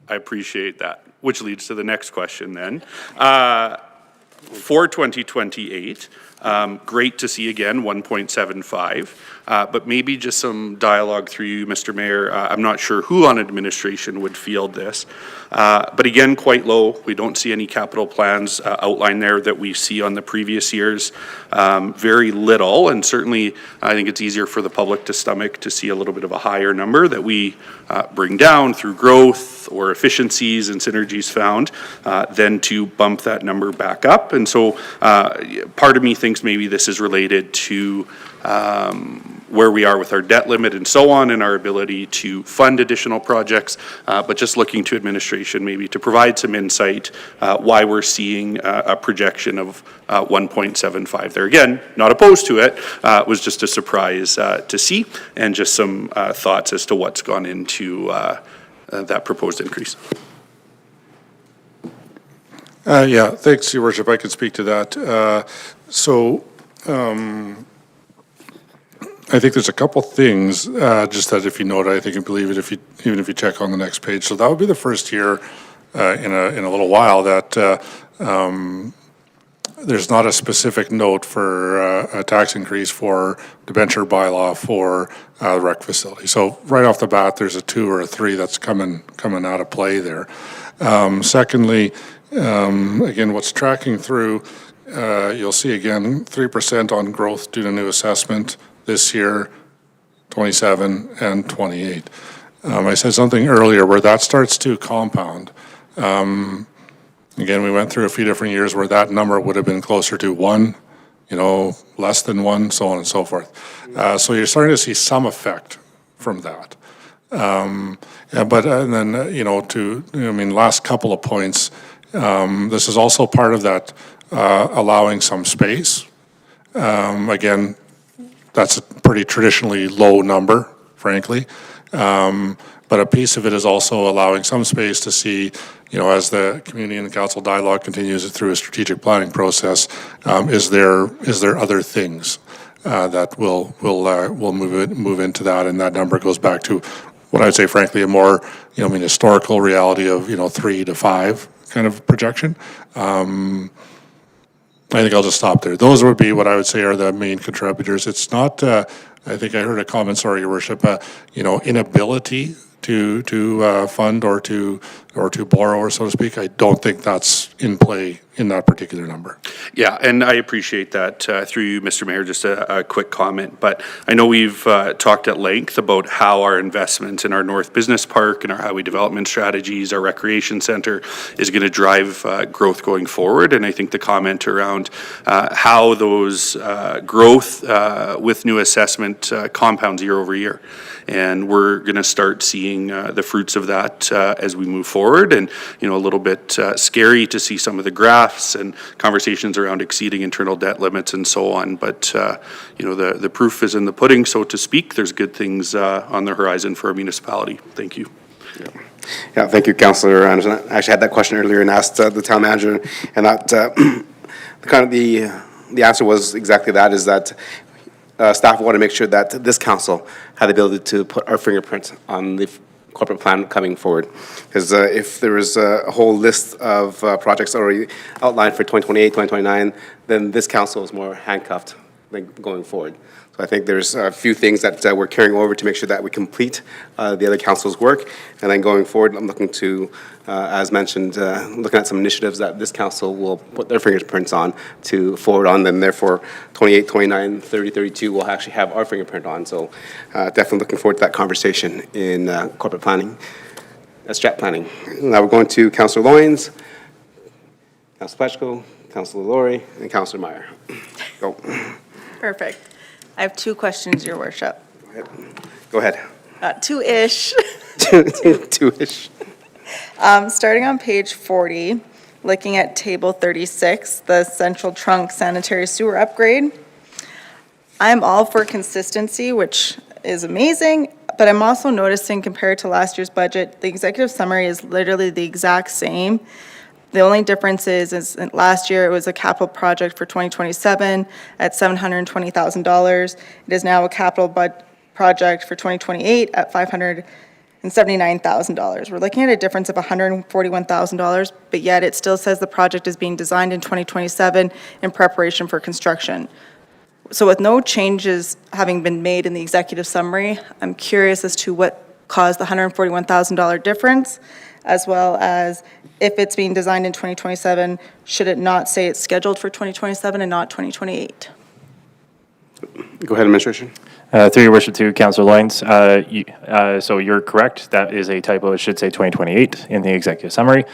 I appreciate that, which leads to the next question then. For 2028, great to see again 1.75, but maybe just some dialogue through you, Mr. Mayor. I'm not sure who on administration would field this, but again, quite low. We don't see any capital plans outlined there that we see on the previous years. Very little, and certainly I think it's easier for the public to stomach to see a little bit of a higher number that we bring down through growth or efficiencies and synergies found than to bump that number back up. And so part of me thinks maybe this is related to where we are with our debt limit and so on, and our ability to fund additional projects, but just looking to administration maybe to provide some insight why we're seeing a projection of 1.75 there. Again, not opposed to it, was just a surprise to see, and just some thoughts as to what's gone into that proposed increase. Yeah, thanks, Your Worship. I can speak to that. I think there's a couple things, just that if you note, I think you believe it even if you check on the next page. So that would be the first year in a little while that there's not a specific note for a tax increase for debenture bylaw for the rec facility. So right off the bat, there's a 2 or a 3 that's coming out of play there. Secondly, again, what's tracking through, you'll see again 3% on growth due to new assessment this year, 27 and 28. I said something earlier where that starts to compound. Again, we went through a few different years where that number would have been closer to 1, less than 1, so on and so forth. So you're starting to see some effect from that. Last couple of points, this is also part of that allowing some space. Again, that's a pretty traditionally low number, frankly. But a piece of it is also allowing some space to see, as the community and council dialogue continues through a strategic planning process, is there other things that will move into that, and that number goes back to what I'd say, frankly, a more historical reality of 3 to 5 kind of projection. I think I'll just stop there. Those would be what I would say are the main contributors. It's not, I think I heard a comment, sorry, Your Worship, inability to fund or to borrow, or so to speak. I don't think that's in play in that particular number. Yeah, and I appreciate that through you, Mr. Mayor, just a quick comment. But I know we've talked at length about how our investments in our North Business Park and our highway development strategies, our recreation center is going to drive growth going forward. And I think the comment around how those growth with new assessment compounds year over year. And we're going to start seeing the fruits of that as we move forward. And, a little bit scary to see some of the graphs and conversations around exceeding internal debt limits and so on. But, the proof is in the pudding, so to speak. There's good things on the horizon for our municipality. Thank you. Yeah, thank you, Councillor Anderson. I actually had that question earlier and asked the town manager, and that the answer was exactly that, is that staff want to make sure that this council had the ability to put our fingerprint on the corporate plan coming forward. Because if there is a whole list of projects already outlined for 2028, 2029, then this council is more handcuffed than going forward. So I think there's a few things that we're carrying over to make sure that we complete the other council's work. And then going forward, I'm looking to, as mentioned, looking at some initiatives that this council will put their fingerprints on to forward on. Then therefore, 28, 29, 30, 32 will actually have our fingerprint on. So definitely looking forward to that conversation in corporate planning, strat planning. Now we're going to Councillor Loynes, Councillor Pechko, Councillor Laurie, and Councillor Meyer. Go. Perfect. I have two questions, Your Worship. Go ahead. Two-ish. Two-ish. Starting on page 40, looking at table 36, the central trunk sanitary sewer upgrade. I'm all for consistency, which is amazing, but I'm also noticing compared to last year's budget, the executive summary is literally the exact same. The only difference is last year it was a capital project for 2027 at $720,000. It is now a capital project for 2028 at $579,000. We're looking at a difference of $141,000, but yet it still says the project is being designed in 2027 in preparation for construction. So with no changes having been made in the executive summary, I'm curious as to what caused the $141,000 difference, as well as if it's being designed in 2027, should it not say it's scheduled for 2027 and not 2028? Go ahead, Administration. Through your worship to Councillor Loynes, so you're correct. That is a typo. It should say 2028 in the executive summary.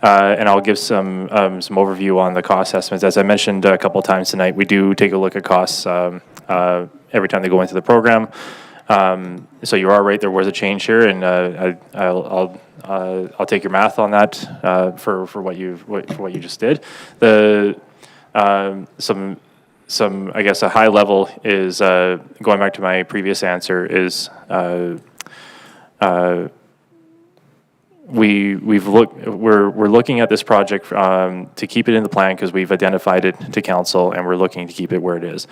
And I'll give some overview on the cost estimates. As I mentioned a couple of times tonight, we do take a look at costs every time they go into the program. So you are right, there was a change here, and I'll take your math on that for what you just did. Some I guess a high level is going back to my previous answer is we're looking at this project to keep it in the plan because we've identified it to council and we're looking to keep it where it is.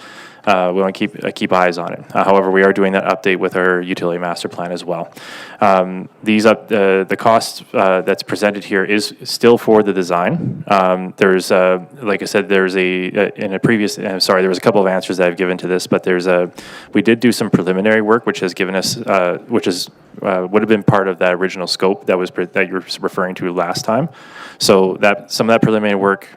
We want to keep eyes on it. However, we are doing that update with our utility master plan as well. The cost that's presented here is still for the design. There's like I said, there's there was a couple of answers that I've given to this, but we did do some preliminary work which has given us would have been part of that original scope that you were referring to last time. So that some of that preliminary work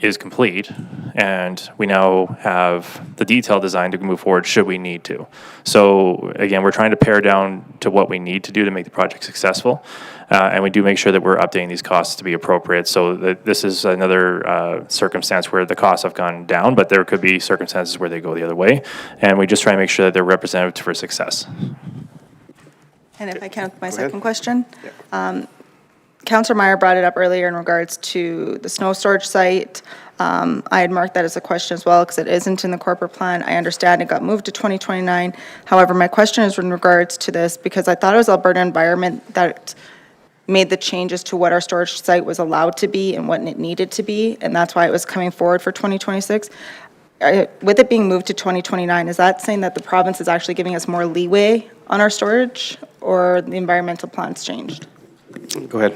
is complete, and we now have the detailed design to move forward should we need to. So again, we're trying to pare down to what we need to do to make the project successful, and we do make sure that we're updating these costs to be appropriate. So this is another circumstance where the costs have gone down, but there could be circumstances where they go the other way, and we just try to make sure that they're representative for success. And if I can, my second question. Councillor Meyer brought it up earlier in regards to the snow storage site. I had marked that as a question as well because it isn't in the corporate plan. I understand it got moved to 2029. However, my question is in regards to this because I thought it was Alberta Environment that made the changes to what our storage site was allowed to be and what it needed to be, and that's why it was coming forward for 2026. With it being moved to 2029, is that saying that the province is actually giving us more leeway on our storage, or the environmental plan's changed? Go ahead.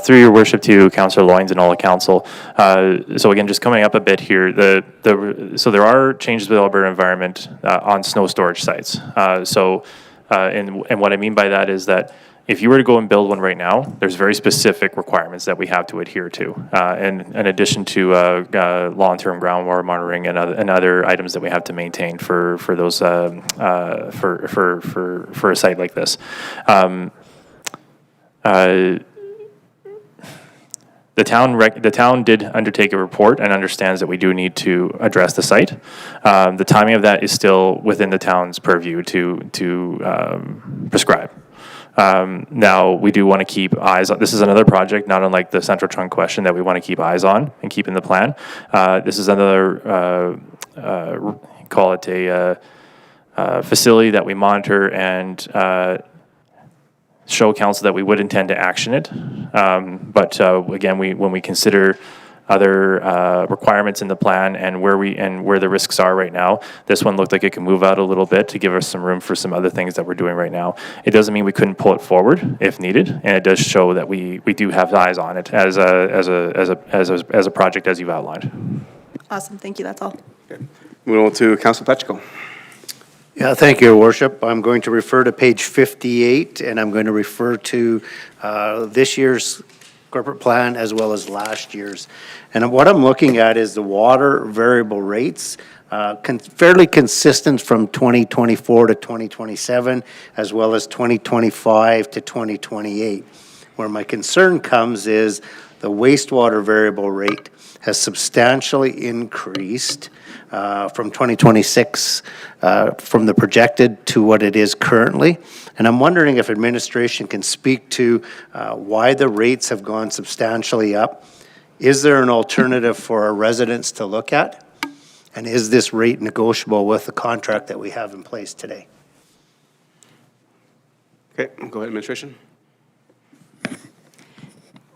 Through your worship to Councillor Loynes and all the council. So again, just coming up a bit here, so there are changes with Alberta Environment on snow storage sites. And what I mean by that is that if you were to go and build one right now, there's very specific requirements that we have to adhere to, and in addition to long-term groundwater monitoring and other items that we have to maintain for those for a site like this. The town did undertake a report and understands that we do need to address the site. The timing of that is still within the town's purview to prescribe. Now, we do want to keep eyes on, this is another project, not unlike the Central Trunk question, that we want to keep eyes on and keep in the plan. This is another, call it a facility that we monitor and show council that we would intend to action it. But again, when we consider other requirements in the plan and where the risks are right now, this one looked like it can move out a little bit to give us some room for some other things that we're doing right now. It doesn't mean we couldn't pull it forward if needed, and it does show that we do have eyes on it as a project as you've outlined. Awesome, thank you, that's all. Moving on to Councilor Pacheco. Yeah, thank you, Your Worship. I'm going to refer to page 58, and I'm going to refer to this year's corporate plan as well as last year's. And what I'm looking at is the water variable rates, fairly consistent from 2024 to 2027, as well as 2025 to 2028. Where my concern comes is the wastewater variable rate has substantially increased from 2026, from the projected to what it is currently. And I'm wondering if administration can speak to why the rates have gone substantially up. Is there an alternative for our residents to look at? And is this rate negotiable with the contract that we have in place today? Okay, go ahead, administration.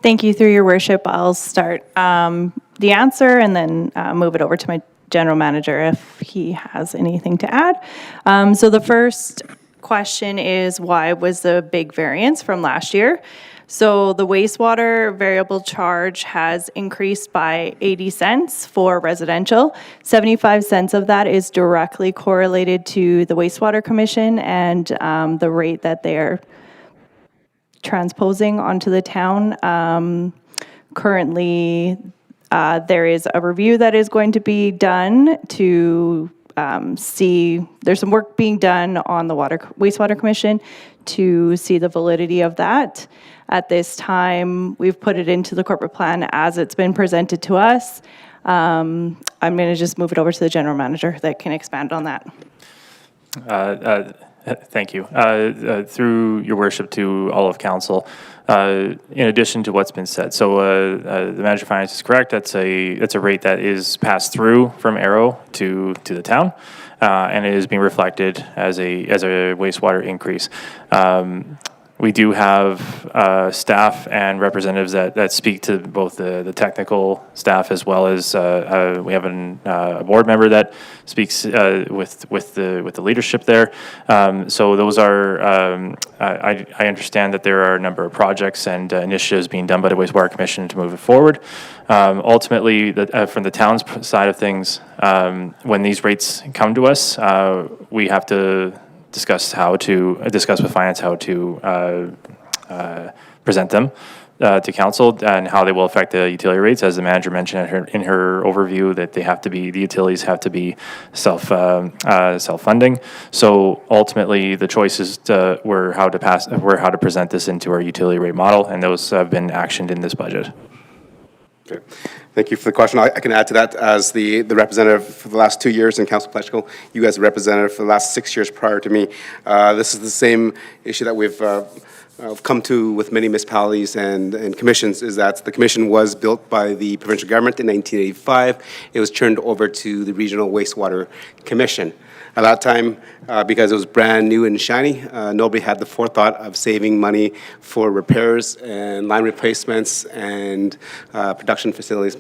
Thank you, through your worship. I'll start the answer and then move it over to my general manager if he has anything to add. So the first question is, why was the big variance from last year? So the wastewater variable charge has increased by 80 cents for residential. 75 cents of that is directly correlated to the wastewater commission and the rate that they're transposing onto the town. Currently, there is a review that is going to be done to see, there's some work being done on the wastewater commission to see the validity of that. At this time, we've put it into the corporate plan as it's been presented to us. I'm going to just move it over to the general manager that can expand on that. Thank you. Through your worship to all of council, in addition to what's been said, so the manager of finance is correct. That's a rate that is passed through from Arrow to the town, and it is being reflected as a wastewater increase. We do have staff and representatives that speak to both the technical staff as well as we have a board member that speaks with the leadership there. So those are I understand that there are a number of projects and initiatives being done by the Wastewater Commission to move it forward. Ultimately, from the town's side of things, when these rates come to us, we have to discuss with finance how to present them to council and how they will affect the utility rates. As the manager mentioned in her overview, that the utilities have to be self-funding. So ultimately, the choices were how to present this into our utility rate model, and those have been actioned in this budget. Okay. Thank you for the question. I can add to that as the representative for the last 2 years in Council Pacheco. You as a representative for the last 6 years prior to me. This is the same issue that we've come to with many municipalities and commissions, is that the commission was built by the provincial government in 1985. It was turned over to the Regional Wastewater Commission. At that time, because it was brand new and shiny, nobody had the forethought of saving money for repairs and line replacements and production facilities.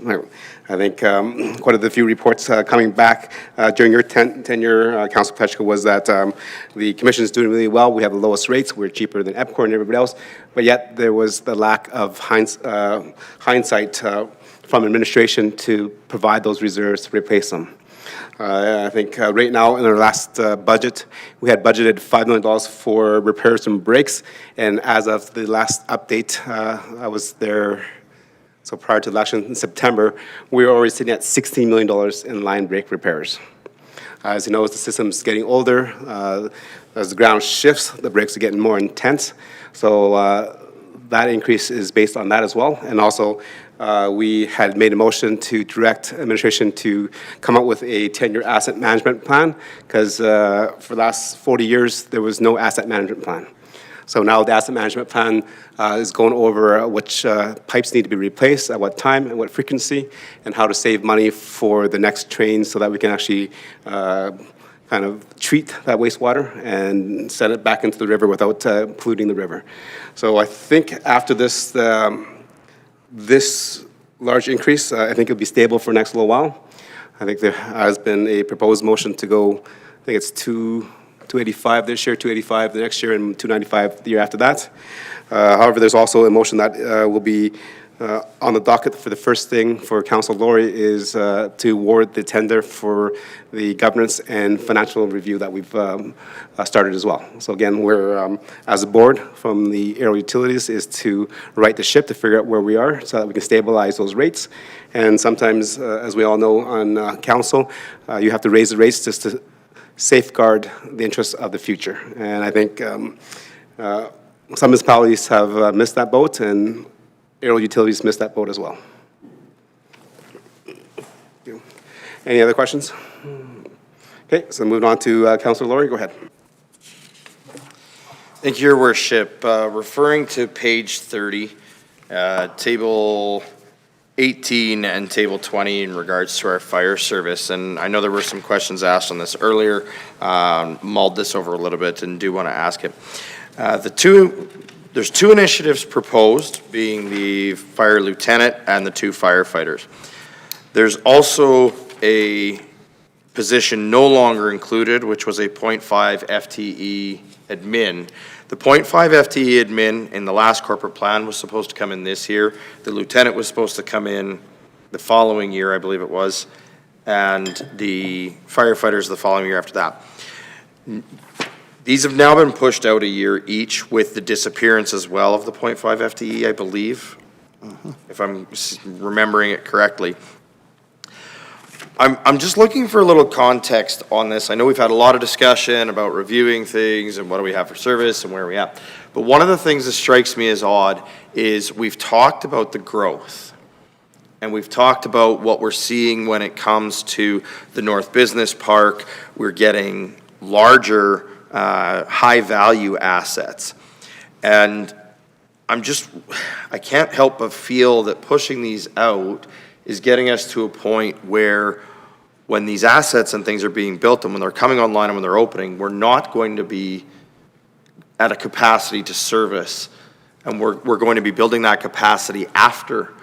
I think one of the few reports coming back during your tenure, Council Pacheco, was that the commission is doing really well. We have the lowest rates. We're cheaper than EPCOR and everybody else. But yet there was the lack of hindsight from administration to provide those reserves to replace them. I think right now in our last budget, we had budgeted $5 million for repairs and breaks, and as of the last update, I was there, so prior to the election in September, we were already sitting at $16 million in line break repairs. As you know, as the system's getting older, as the ground shifts, the breaks are getting more intense, so that increase is based on that as well, and also we had made a motion to direct administration to come up with a 10-year asset management plan, because for the last 40 years, there was no asset management plan. So now the asset management plan is going over which pipes need to be replaced, at what time, and what frequency, and how to save money for the next train so that we can actually kind of treat that wastewater and send it back into the river without polluting the river. So I think after this, this large increase, I think it'll be stable for the next little while. I think there has been a proposed motion to go, I think it's 285 this year, 285 the next year, and 295 the year after that. However, there's also a motion that will be on the docket for the first thing for Council Laurie is to award the tender for the governance and financial review that we've started as well. So again, we're, as a board from the Aero Utilities, is to right the ship to figure out where we are so that we can stabilize those rates. And sometimes, as we all know on council, you have to raise the rates just to safeguard the interests of the future. And I think some municipalities have missed that boat, and Aero Utilities missed that boat as well. Any other questions? Okay, so moving on to Councillor Laurie, go ahead. Thank you, Your Worship. Referring to page 30, table 18 and table 20 in regards to our fire service, and I know there were some questions asked on this earlier, mulled this over a little bit and do want to ask it. There's two initiatives proposed, being the fire lieutenant and the 2 firefighters. There's also a position no longer included, which was a 0.5 FTE admin. The 0.5 FTE admin in the last corporate plan was supposed to come in this year. The lieutenant was supposed to come in the following year, I believe it was, and the firefighters the following year after that. These have now been pushed out a year each with the disappearance as well of the 0.5 FTE, I believe, if I'm remembering it correctly. I'm just looking for a little context on this. I know we've had a lot of discussion about reviewing things and what do we have for service and where are we at. But one of the things that strikes me as odd is we've talked about the growth. And we've talked about what we're seeing when it comes to the North Business Park. We're getting larger high-value assets. And I can't help but feel that pushing these out is getting us to a point where when these assets and things are being built and when they're coming online and when they're opening, we're not going to be at a capacity to service, and we're going to be building that capacity after.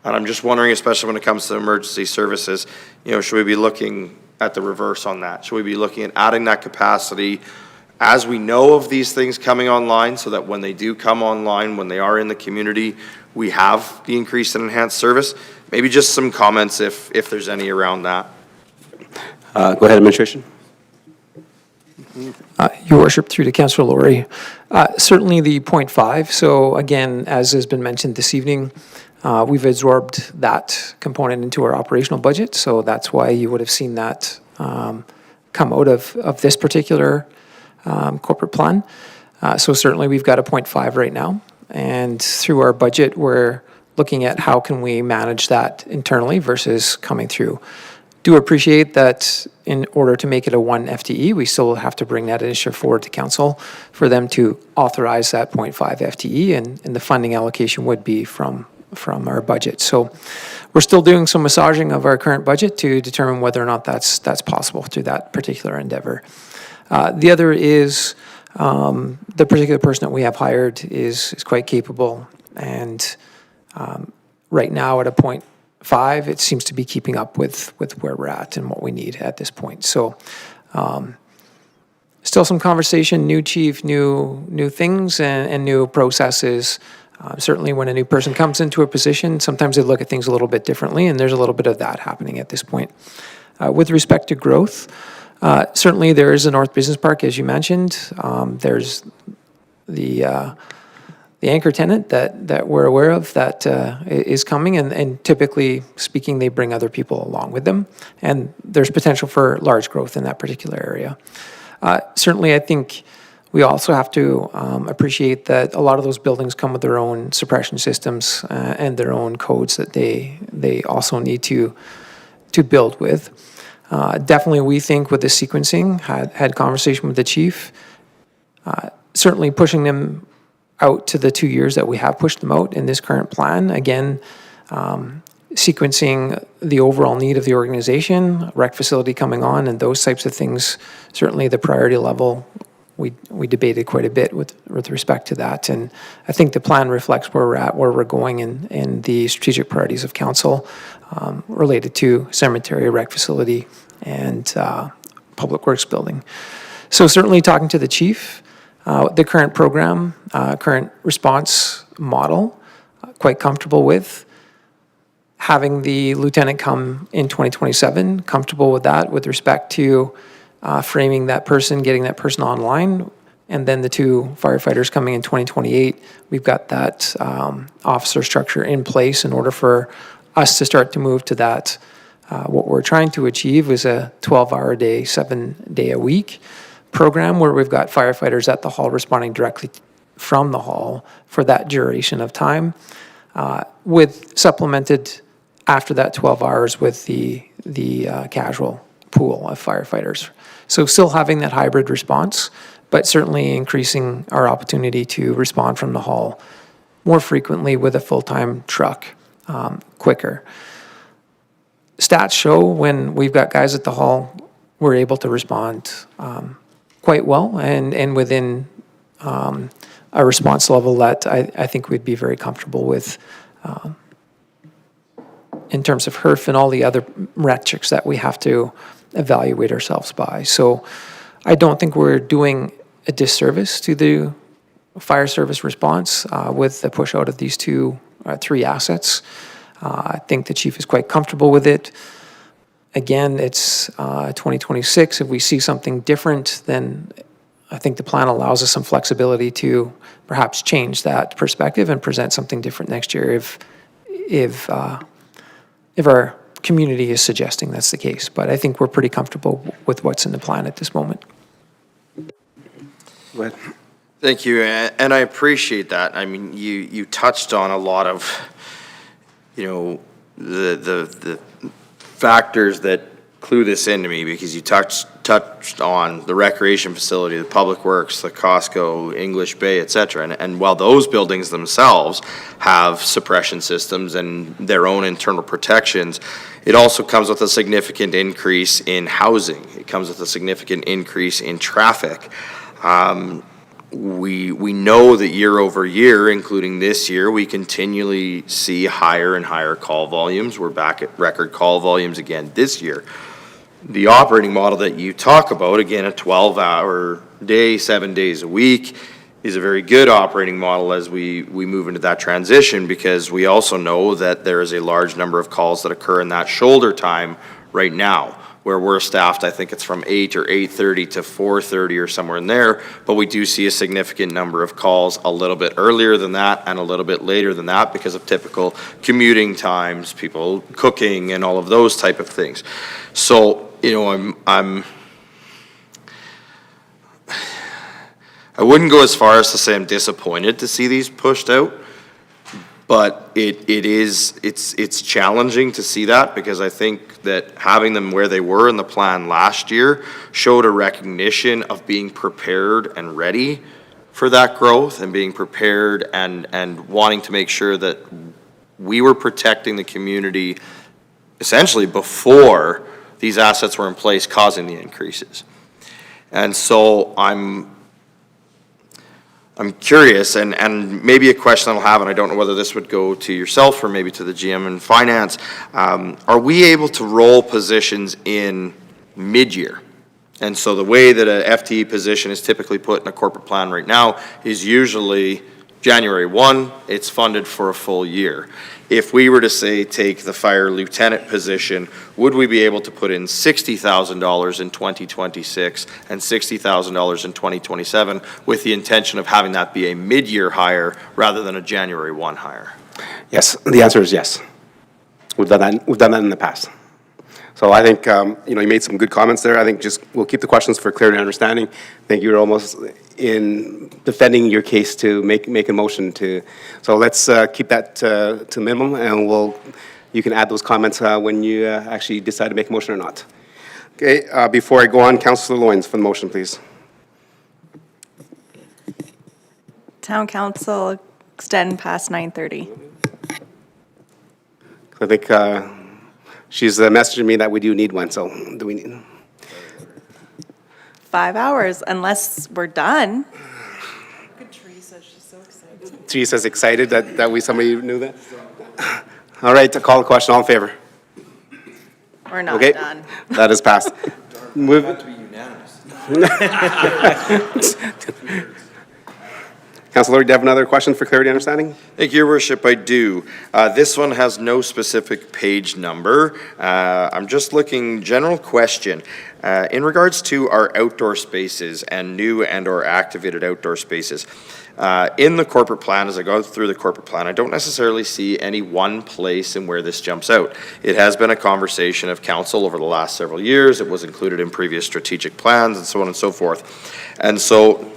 And I'm just wondering, especially when it comes to emergency services, should we be looking at the reverse on that? Should we be looking at adding that capacity as we know of these things coming online, so that when they do come online, when they are in the community, we have the increased and enhanced service? Maybe just some comments if there's any around that. Go ahead, Administration. Your Worship, through to Councillor Laurie. Certainly the 0.5. So again, as has been mentioned this evening, we've absorbed that component into our operational budget. So that's why you would have seen that come out of this particular corporate plan. So certainly we've got a 0.5 right now. And through our budget, we're looking at how can we manage that internally versus coming through. Do appreciate that in order to make it a 1 FTE, we still have to bring that initiative forward to council for them to authorize that 0.5 FTE, and the funding allocation would be from our budget. So we're still doing some massaging of our current budget to determine whether or not that's possible through that particular endeavor. The other is the particular person that we have hired is quite capable, and right now at a 0.5, it seems to be keeping up with where we're at and what we need at this point. So still some conversation, new chief, new things and new processes. Certainly when a new person comes into a position, sometimes they look at things a little bit differently, and there's a little bit of that happening at this point. With respect to growth, certainly there is a North Business Park, as you mentioned. There's the anchor tenant that we're aware of that is coming, and typically speaking, they bring other people along with them, and there's potential for large growth in that particular area. Certainly, I think we also have to appreciate that a lot of those buildings come with their own suppression systems and their own codes that they also need to build with. Definitely, we think with the sequencing, had conversation with the chief, certainly pushing them out to the 2 years that we have pushed them out in this current plan, again, sequencing the overall need of the organization, rec facility coming on, and those types of things, certainly the priority level, we debated quite a bit with respect to that. And I think the plan reflects where we're at, where we're going, and the strategic priorities of council related to cemetery, rec facility, and public works building. So certainly talking to the chief, the current program, current response model, quite comfortable with. Having the lieutenant come in 2027, comfortable with that with respect to framing that person, getting that person online, and then the 2 firefighters coming in 2028. We've got that officer structure in place in order for us to start to move to that. What we're trying to achieve is a 12-hour a day, 7-day-a-week program where we've got firefighters at the hall responding directly from the hall for that duration of time, with supplemented after that 12 hours with the casual pool of firefighters. So still having that hybrid response, but certainly increasing our opportunity to respond from the hall more frequently with a full-time truck, quicker. Stats show when we've got guys at the hall, we're able to respond quite well and within a response level that I think we'd be very comfortable with in terms of HERF and all the other metrics that we have to evaluate ourselves by. So I don't think we're doing a disservice to the fire service response with the push out of these 3 assets. I think the chief is quite comfortable with it. Again, it's 2026. If we see something different, then I think the plan allows us some flexibility to perhaps change that perspective and present something different next year if our community is suggesting that's the case. But I think we're pretty comfortable with what's in the plan at this moment. Go ahead. Thank you, and I appreciate that. I mean, you touched on a lot of, the factors that clue this into me, because you touched on the recreation facility, the public works, the Costco, English Bay, et cetera. And while those buildings themselves have suppression systems and their own internal protections, it also comes with a significant increase in housing. It comes with a significant increase in traffic. We know that year over year, including this year, we continually see higher and higher call volumes. We're back at record call volumes again this year. The operating model that you talk about, again, a 12-hour day, 7 days a week, is a very good operating model as we move into that transition, because we also know that there is a large number of calls that occur in that shoulder time right now, where we're staffed, I think it's from 8 or 8:30 to 4:30 or somewhere in there, but we do see a significant number of calls a little bit earlier than that and a little bit later than that because of typical commuting times, people cooking and all of those type of things. So, I wouldn't go as far as to say I'm disappointed to see these pushed out, but it's challenging to see that, because I think that having them where they were in the plan last year showed a recognition of being prepared and ready for that growth, and being prepared and wanting to make sure that we were protecting the community essentially before these assets were in place, causing the increases. And so I'm curious, and maybe a question I'll have, and I don't know whether this would go to yourself or maybe to the GM in finance, are we able to roll positions in mid-year? And so the way that a FTE position is typically put in a corporate plan right now is usually January 1, it's funded for a full year. If we were to say take the fire lieutenant position, would we be able to put in $60,000 in 2026 and $60,000 in 2027 with the intention of having that be a mid-year hire rather than a January 1 hire? Yes, the answer is yes. We've done that in the past. So I think, you made some good comments there. I think we'll keep the questions for clarity and understanding. I think you're almost in defending your case to make a motion to. So let's keep that to minimum, and you can add those comments when you actually decide to make a motion or not. Okay, before I go on, Councillor Loynes for the motion, please. Town Council extend past 9:30. I think she's messaging me that we do need one, so do we need? 5 hours, unless we're done. Teresa's excited that somebody knew that? All right, to call the question, all in favor? We're not Okay, done. that is passed. Move. Councilor, do you have another question for clarity and understanding? Thank you, Your Worship, I do. This one has no specific page number. I'm just looking, general question. In regards to our outdoor spaces and new and/or activated outdoor spaces, in the corporate plan, as I go through the corporate plan, I don't necessarily see any one place in where this jumps out. It has been a conversation of council over the last several years. It was included in previous strategic plans and so on and so forth. And so,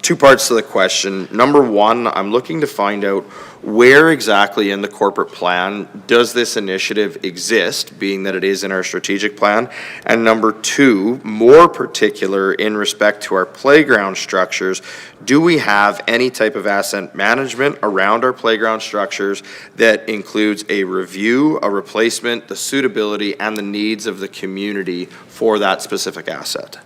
two parts to the question. Number one, I'm looking to find out where exactly in the corporate plan does this initiative exist, being that it is in our strategic plan? And number two, more particular in respect to our playground structures, do we have any type of asset management around our playground structures that includes a review, a replacement, the suitability, and the needs of the community for that specific asset?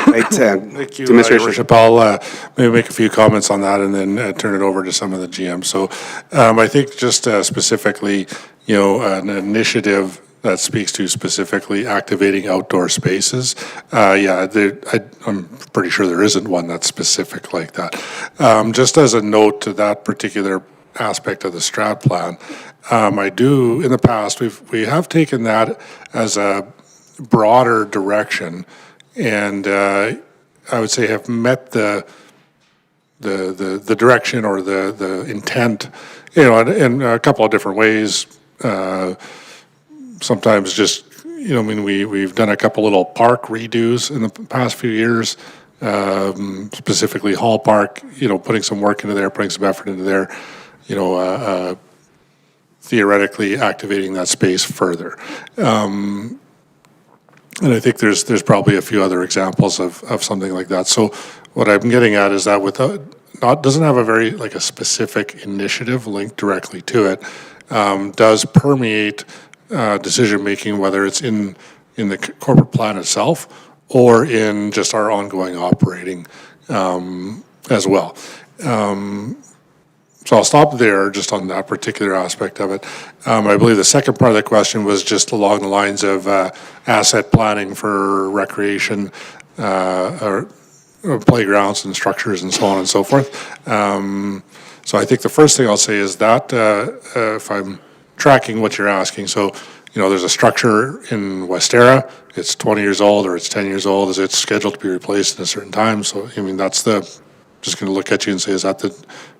Right, Thank you, Administration. Your Worship. I'll maybe make a few comments on that and then turn it over to some of the GMs. So I think just specifically, an initiative that speaks to specifically activating outdoor spaces. I'm pretty sure there isn't one that's specific like that. Just as a note to that particular aspect of the strat plan, in the past, we have taken that as a broader direction, and I would say have met the direction or the intent, in a couple of different ways. Sometimes just, we've done a couple little park redos in the past few years, specifically Hall Park, putting some work into there, putting some effort into there, theoretically activating that space further. And I think there's probably a few other examples of something like that. So what I'm getting at is that doesn't have a very a specific initiative linked directly to it, does permeate decision making, whether it's in the corporate plan itself or in just our ongoing operating as well. So I'll stop there just on that particular aspect of it. I believe the second part of the question was just along the lines of asset planning for recreation or playgrounds and structures and so on and so forth. So I think the first thing I'll say is that if I'm tracking what you're asking, so there's a structure in Westera, it's 20 years old or it's 10 years old, is it scheduled to be replaced in a certain time? So that's just going to look at you and say, is that the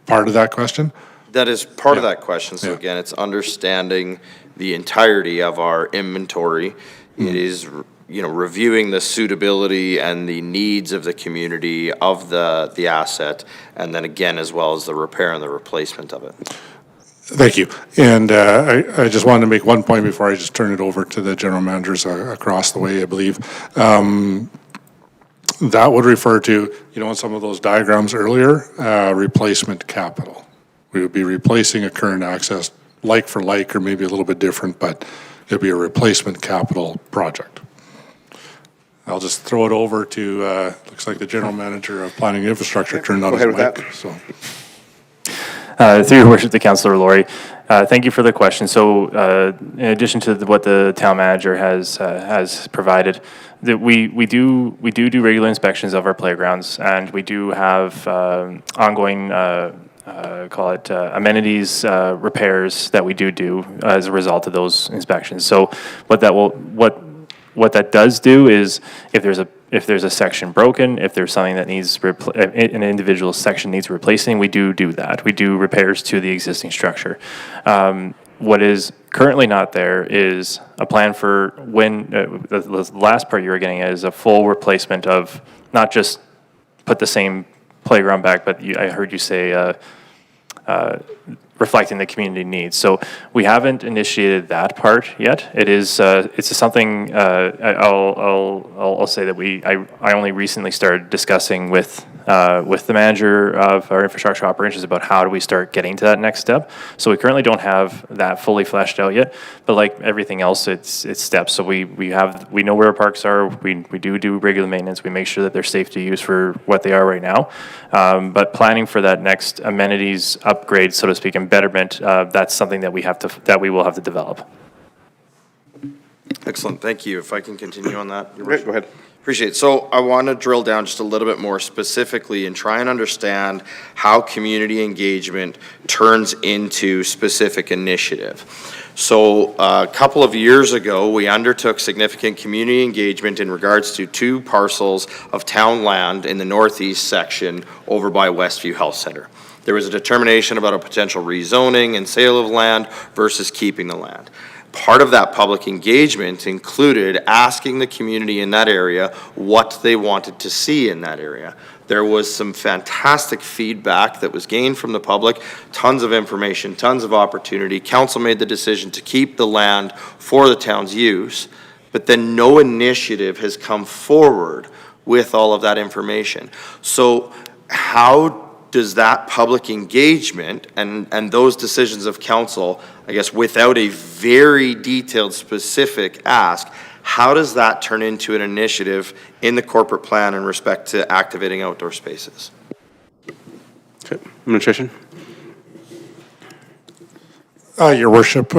part of that question? That is part of that question. So again, it's understanding the entirety of our inventory. It is, reviewing the suitability and the needs of the community of the asset, and then again, as well as the repair and the replacement of it. Thank you. And I just wanted to make one point before I just turn it over to the general managers across the way, I believe. That would refer to, in some of those diagrams earlier, replacement capital. We would be replacing a current access like for like, or maybe a little bit different, but it'll be a replacement capital project. I'll just throw it over to, looks like the general manager of planning and infrastructure turned on his mic. So. Through your worship to Councillor Laurie, thank you for the question. So, in addition to what the town manager has provided, that we do regular inspections of our playgrounds, and we do have ongoing amenities repairs that we do as a result of those inspections. So, what that does do is if there's a section broken, if there's something that needs an individual section needs replacing, we do that. We do repairs to the existing structure. What is currently not there is a plan for when the last part you were getting at is a full replacement of not just put the same playground back, but I heard you say reflecting the community needs. So we haven't initiated that part yet. It is it's something I'll say that I only recently started discussing with with the manager of our infrastructure operations about how do we start getting to that next step. So we currently don't have that fully fleshed out yet, but like everything else, it's steps. So we know where our parks are. We do regular maintenance. We make sure that they're safe to use for what they are right now. But planning for that next amenities upgrade, so to speak, and betterment, that's something that we will have to develop. Excellent, thank you. If I can continue on that. Your Go ahead. Appreciate it. So I want to drill down just a little bit more specifically and try and understand how community engagement turns into specific initiative. So a couple of years ago, we undertook significant community engagement in regards to 2 parcels of town land in the northeast section over by Westview Health Center. There was a determination about a potential rezoning and sale of land versus keeping the land. Part of that public engagement included asking the community in that area what they wanted to see in that area. There was some fantastic feedback that was gained from the public, tons of information, tons of opportunity. Council made the decision to keep the land for the town's use, but then no initiative has come forward with all of that information. So how does that public engagement and those decisions of council, I guess without a very detailed specific ask, how does that turn into an initiative in the corporate plan in respect to activating outdoor spaces? Okay. Administration? Your worship,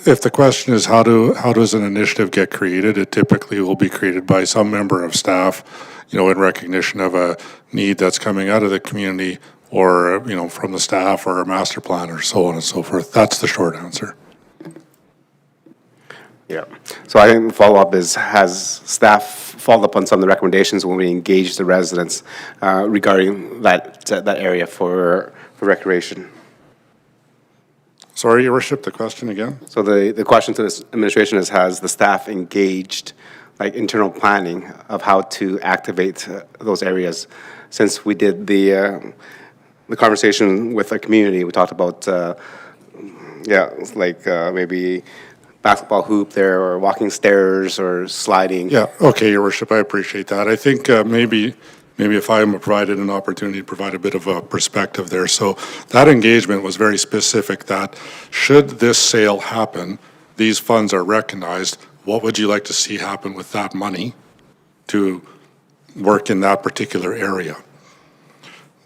if the question is how does an initiative get created, it typically will be created by some member of staff, in recognition of a need that's coming out of the community or, from the staff or a master plan or so on and so forth. That's the short answer. Yeah. So I think the follow-up is, has staff followed up on some of the recommendations when we engaged the residents regarding that area for recreation? Sorry, Your Worship, the question again? So the question to this administration is, has the staff engaged internal planning of how to activate those areas? Since we did the conversation with the community, we talked about, maybe basketball hoop there or walking stairs or sliding. Yeah, okay, Your Worship, I appreciate that. I think maybe if I am provided an opportunity to provide a bit of a perspective there. So that engagement was very specific that should this sale happen, these funds are recognized, what would you like to see happen with that money to work in that particular area?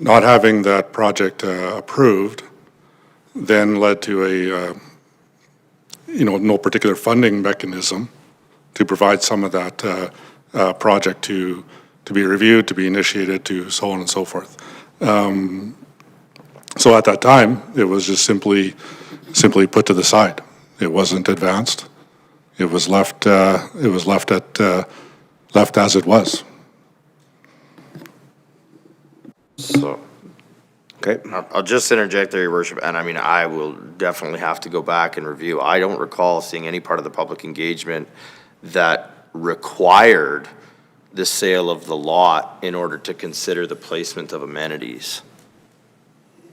Not having that project approved then led to a, no particular funding mechanism to provide some of that project to be reviewed, to be initiated, to so on and so forth. So at that time, it was just simply put to the side. It wasn't advanced. It was left left as it was. So, okay, I'll just interject there, Your Worship, and I will definitely have to go back and review. I don't recall seeing any part of the public engagement that required the sale of the lot in order to consider the placement of amenities.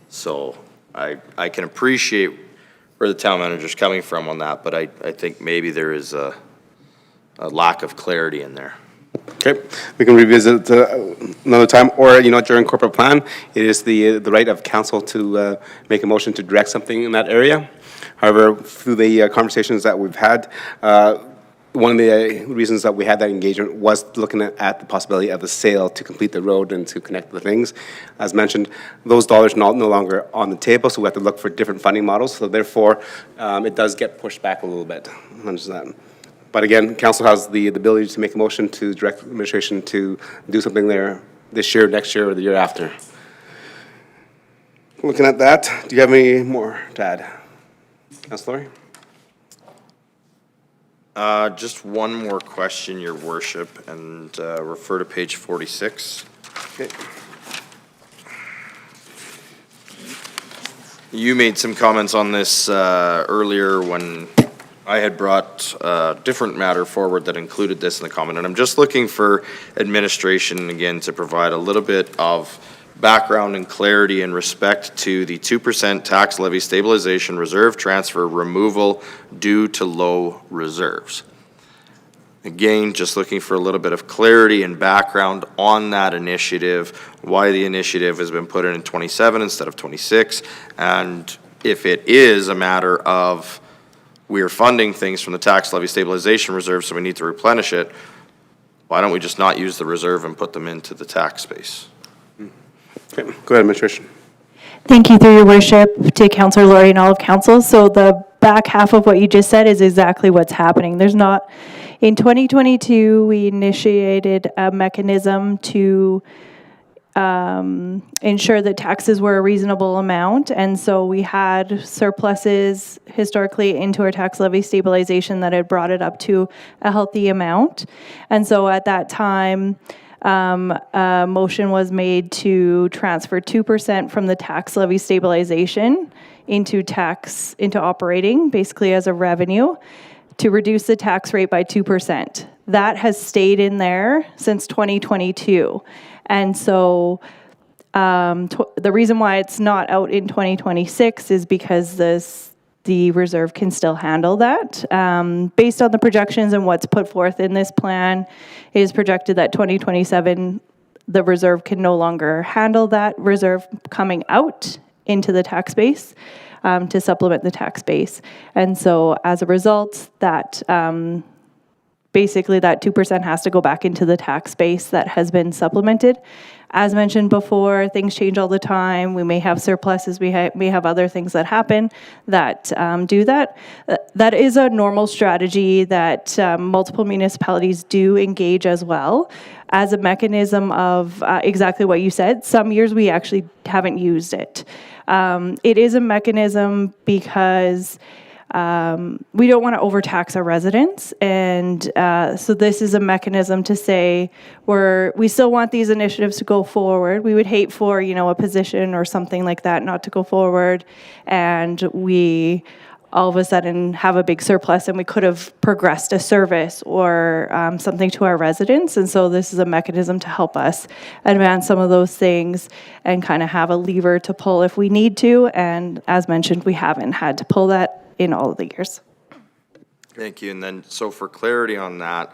So I can appreciate where the town manager's coming from on that, but I think maybe there is a lack of clarity in there. Okay, we can revisit another time, or during corporate plan, it is the right of council to make a motion to direct something in that area. However, through the conversations that we've had, one of the reasons that we had that engagement was looking at the possibility of the sale to complete the road and to connect the things. As mentioned, those dollars are no longer on the table, so we have to look for different funding models. So therefore, it does get pushed back a little bit. Understand? But again, council has the ability to make a motion to direct administration to do something there this year, next year, or the year after. Looking at that, do you have any more to add? Councilor? Just one more question, Your Worship, and refer to page 46. Okay. You made some comments on this earlier when I had brought a different matter forward that included this in the comment, and I'm just looking for administration, again, to provide a little bit of background and clarity in respect to the 2% tax levy stabilization reserve transfer removal due to low reserves. Again, just looking for a little bit of clarity and background on that initiative, why the initiative has been put in 27 instead of 26, and if it is a matter of we're funding things from the tax levy stabilization reserve, so we need to replenish it, why don't we just not use the reserve and put them into the tax base? Okay, go ahead, Administration. Thank you, through your worship, to Councillor Laurie and all of council. So the back half of what you just said is exactly what's happening. There's not, in 2022, we initiated a mechanism to ensure that taxes were a reasonable amount, and so we had surpluses historically into our tax levy stabilization that had brought it up to a healthy amount. And so at that time, a motion was made to transfer 2% from the tax levy stabilization into operating, basically as a revenue, to reduce the tax rate by 2%. That has stayed in there since 2022. And so the reason why it's not out in 2026 is because the reserve can still handle that. Based on the projections and what's put forth in this plan, it is projected that 2027, the reserve can no longer handle that reserve coming out into the tax base to supplement the tax base. And so as a result, that basically that 2% has to go back into the tax base that has been supplemented. As mentioned before, things change all the time. We may have surpluses, we may have other things that happen that do that. That is a normal strategy that multiple municipalities do engage as well as a mechanism of exactly what you said. Some years we actually haven't used it. It is a mechanism because we don't want to overtax our residents, and so this is a mechanism to say we still want these initiatives to go forward. We would hate for a position or something like that not to go forward, and we all of a sudden have a big surplus, and we could have progressed a service or something to our residents. And so this is a mechanism to help us advance some of those things and kind of have a lever to pull if we need to. And as mentioned, we haven't had to pull that in all of the years. Thank you. And then, so for clarity on that,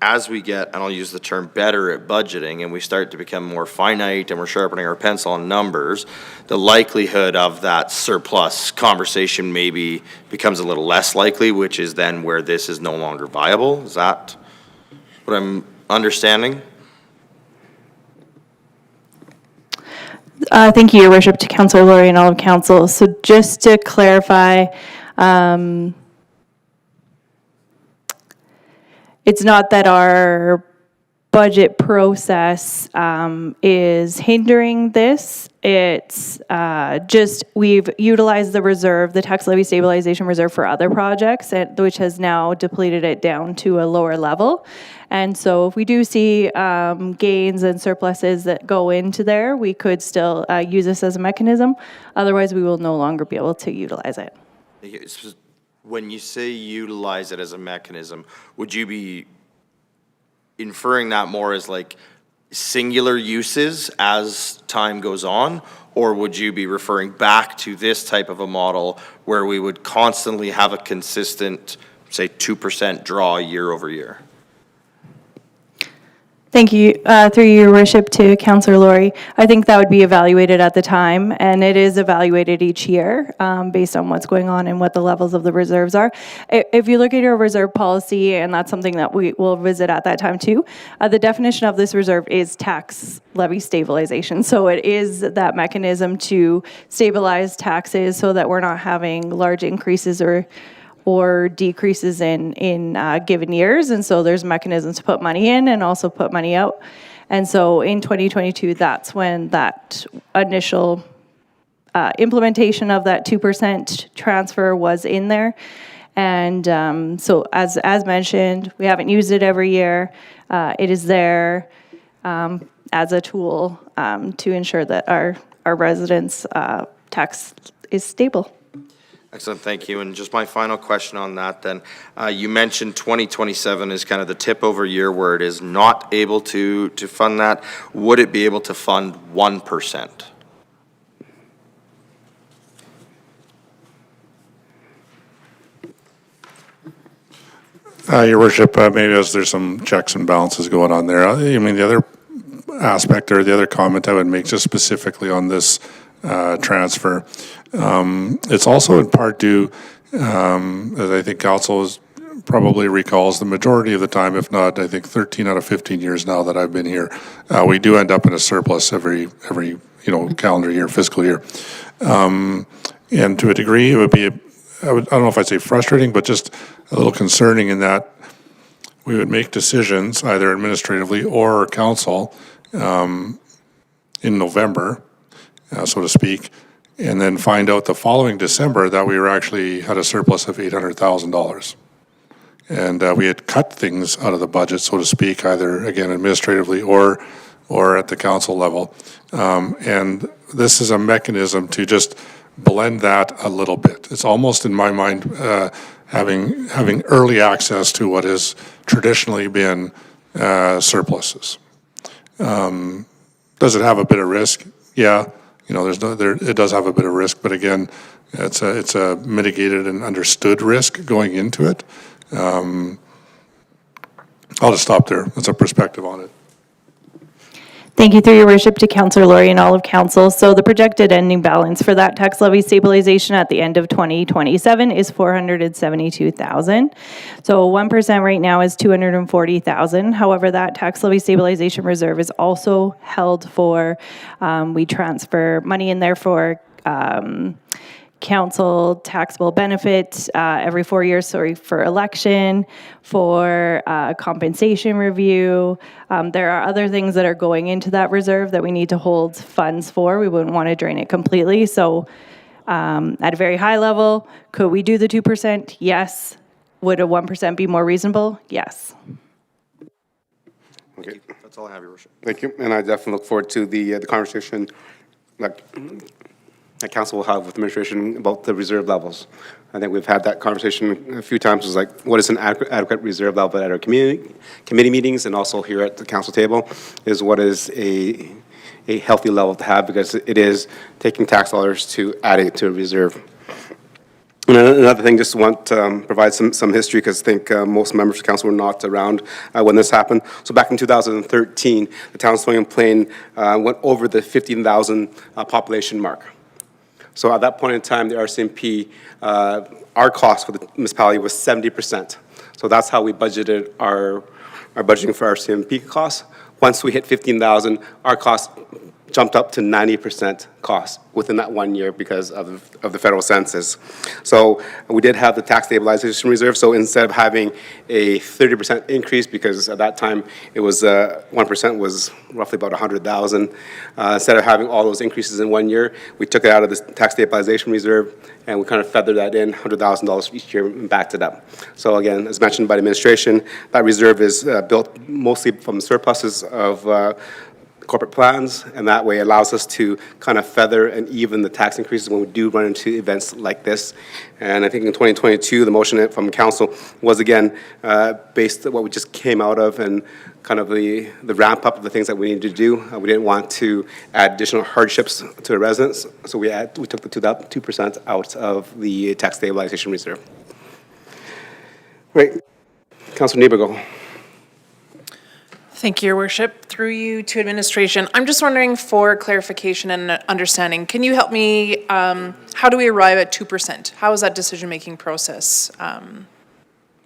as we get, and I'll use the term better at budgeting, and we start to become more finite and we're sharpening our pencil on numbers, the likelihood of that surplus conversation maybe becomes a little less likely, which is then where this is no longer viable. Is that what I'm understanding? Thank you, Your Worship, to Councillor Laurie and all of council. So just to clarify, it's not that our budget process is hindering this. It's just we've utilized the reserve, the tax levy stabilization reserve, for other projects, which has now depleted it down to a lower level. And so if we do see gains and surpluses that go into there, we could still use this as a mechanism. Otherwise, we will no longer be able to utilize it. When you say utilize it as a mechanism, would you be inferring that more as like singular uses as time goes on? Or would you be referring back to this type of a model where we would constantly have a consistent, say, 2% draw year over year? Thank you. Through Your Worship, to Councillor Laurie, I think that would be evaluated at the time, and it is evaluated each year based on what's going on and what the levels of the reserves are. If you look at your reserve policy, and that's something that we will visit at that time too, the definition of this reserve is tax levy stabilization. So it is that mechanism to stabilize taxes so that we're not having large increases or decreases in given years. And so there's mechanisms to put money in and also put money out. And so in 2022, that's when that initial implementation of that 2% transfer was in there. And so as mentioned, we haven't used it every year. It is there as a tool to ensure that our residents' tax is stable. Excellent, thank you. And just my final question on that then. You mentioned 2027 is kind of the tip over year where it is not able to fund that. Would it be able to fund 1%? Your worship, maybe as there's some checks and balances going on there. I mean, the other aspect or the other comment I would make just specifically on this transfer, it's also in part due, as I think council probably recalls, the majority of the time, if not, I think 13 out of 15 years now that I've been here, we do end up in a surplus every calendar year, fiscal year. And to a degree, it would be, I don't know if I'd say frustrating, but just a little concerning in that we would make decisions, either administratively or council, in November, so to speak, and then find out the following December that we were actually had a surplus of $800,000. And we had cut things out of the budget, so to speak, either, again, administratively or at the council level. And this is a mechanism to just blend that a little bit. It's almost, in my mind, having early access to what has traditionally been surpluses. Does it have a bit of risk? Yeah, it does have a bit of risk, but again, it's a mitigated and understood risk going into it. I'll just stop there. That's a perspective on it. Thank you, through your worship, to Councillor Laurie and all of council. So the projected ending balance for that tax levy stabilization at the end of 2027 is $472,000. So 1% right now is $240,000. However, that tax levy stabilization reserve is also held for, we transfer money in there for council taxable benefit every 4 years, for election, for compensation review. There are other things that are going into that reserve that we need to hold funds for. We wouldn't want to drain it completely. So at a very high level, could we do the 2%? Yes. Would a 1% be more reasonable? Yes. Okay. That's all I have, Your Worship. Thank you, and I definitely look forward to the conversation that council will have with administration about the reserve levels. I think we've had that conversation a few times. It's like, what is an adequate reserve level at our committee meetings and also here at the council table is what is a healthy level to have, because it is taking tax dollars to add it to a reserve. And another thing, just want to provide some history, because I think most members of council were not around when this happened. So back in 2013, the town of Swing and Plain went over the 15,000 population mark. So at that point in time, the RCMP, our cost for the municipality was 70%. So that's how we budgeted our budgeting for our RCMP costs. Once we hit 15,000, our cost jumped up to 90% cost within that 1 year because of the federal census. So we did have the tax stabilization reserve. So instead of having a 30% increase, because at that time it was 1% was roughly about 100,000, instead of having all those increases in 1 year, we took it out of the tax stabilization reserve and we kind of feathered that in, $100,000 each year, and backed it up. So again, as mentioned by the administration, that reserve is built mostly from surpluses of corporate plans, and that way allows us to kind of feather and even the tax increases when we do run into events like this. And I think in 2022, the motion from council was again based on what we just came out of and kind of the ramp up of the things that we needed to do. We didn't want to add additional hardships to the residents, so we took the 2% out of the tax stabilization reserve. Great. Councilor Niebergall. Thank you, Your Worship. Through you to administration, I'm just wondering for clarification and understanding, can you help me, how do we arrive at 2%? How is that decision-making process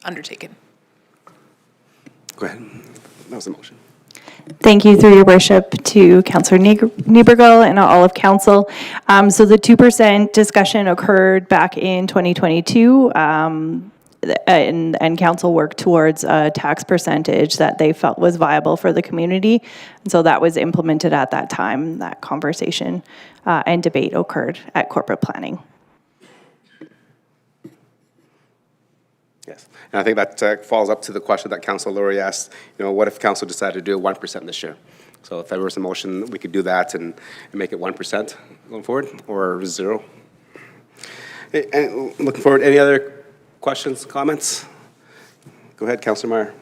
undertaken? Go ahead. That was the motion. Thank you, through your worship, to Councillor Niebergall and all of council. So the 2% discussion occurred back in 2022. And council worked towards a tax percentage that they felt was viable for the community. And so that was implemented at that time. That conversation and debate occurred at corporate planning. Yes, and I think that follows up to the question that Councilor Laurie asked, what if council decided to do 1% this year? So if there was a motion, we could do that and make it 1% going forward, or 0. And looking forward, any other questions, comments? Go ahead, Councilor Meyer.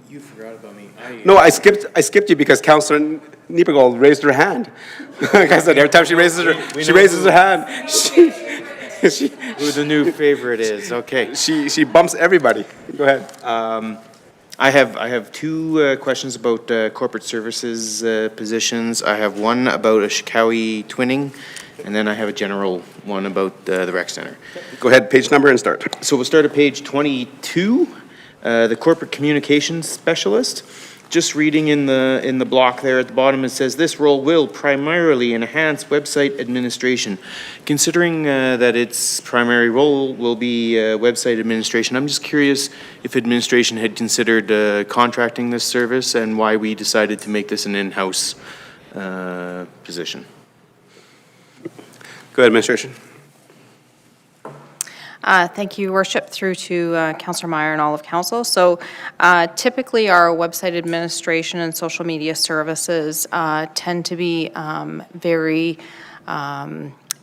You forgot about me. No, I skipped you because Councilor Niebergall raised her hand. Like I said, every time she raises her hand, Who the new favorite is, okay. She bumps everybody. Go ahead. I have two questions about corporate services positions. I have one about Ashikawi twinning, and then I have a general one about the rec center. Go ahead, page number and start. So we'll start at page 22, the corporate communications specialist. Just reading in the block there at the bottom, it says this role will primarily enhance website administration. Considering that its primary role will be website administration, I'm just curious if administration had considered contracting this service and why we decided to make this an in-house position. Go ahead, administration. Thank you, Worship, through to Councillor Meyer and all of council. So typically, our website administration and social media services tend to be very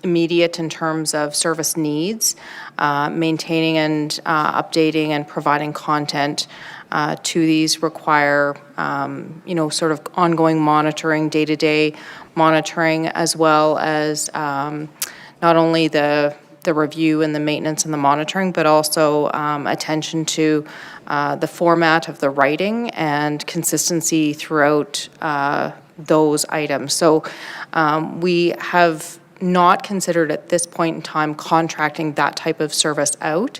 immediate in terms of service needs, maintaining and updating and providing content to these require, sort of ongoing monitoring, day-to-day monitoring, as well as not only the review and the maintenance and the monitoring, but also attention to the format of the writing and consistency throughout those items. So we have not considered at this point in time contracting that type of service out.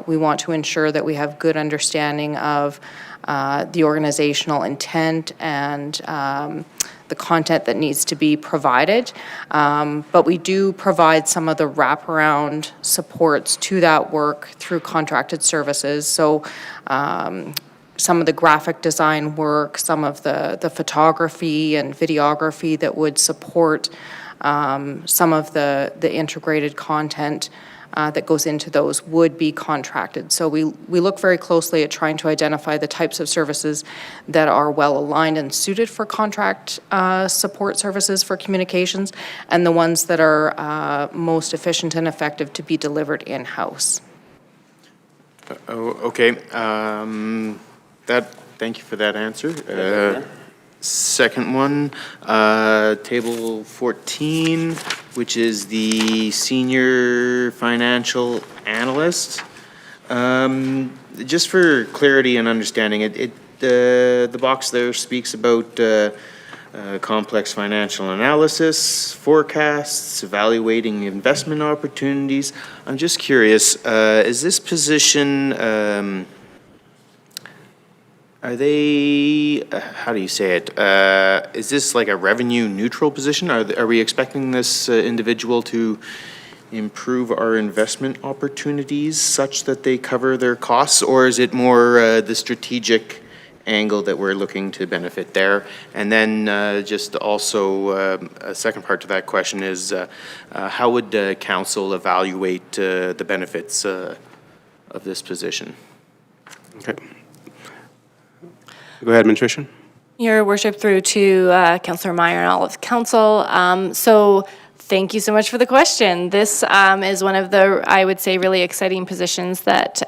We want to ensure that we have good understanding of the organizational intent and the content that needs to be provided. But we do provide some of the wraparound supports to that work through contracted services. So some of the graphic design work, some of the photography and videography that would support some of the integrated content that goes into those would be contracted. So we look very closely at trying to identify the types of services that are well aligned and suited for contract support services for communications, and the ones that are most efficient and effective to be delivered in-house. Okay. Thank you for that answer. Second one, table 14, which is the senior financial analyst. Just for clarity and understanding, the box there speaks about complex financial analysis, forecasts, evaluating investment opportunities. I'm just curious, is this position, are they, how do you say it? Is this like a revenue neutral position? Are we expecting this individual to improve our investment opportunities such that they cover their costs? Or is it more the strategic angle that we're looking to benefit there? And then just also a second part to that question is how would council evaluate the benefits of this position? Okay. Go ahead, administration. Your worship, through to Councillor Meyer and all of council. So thank you so much for the question. This is one of the, I would say, really exciting positions that,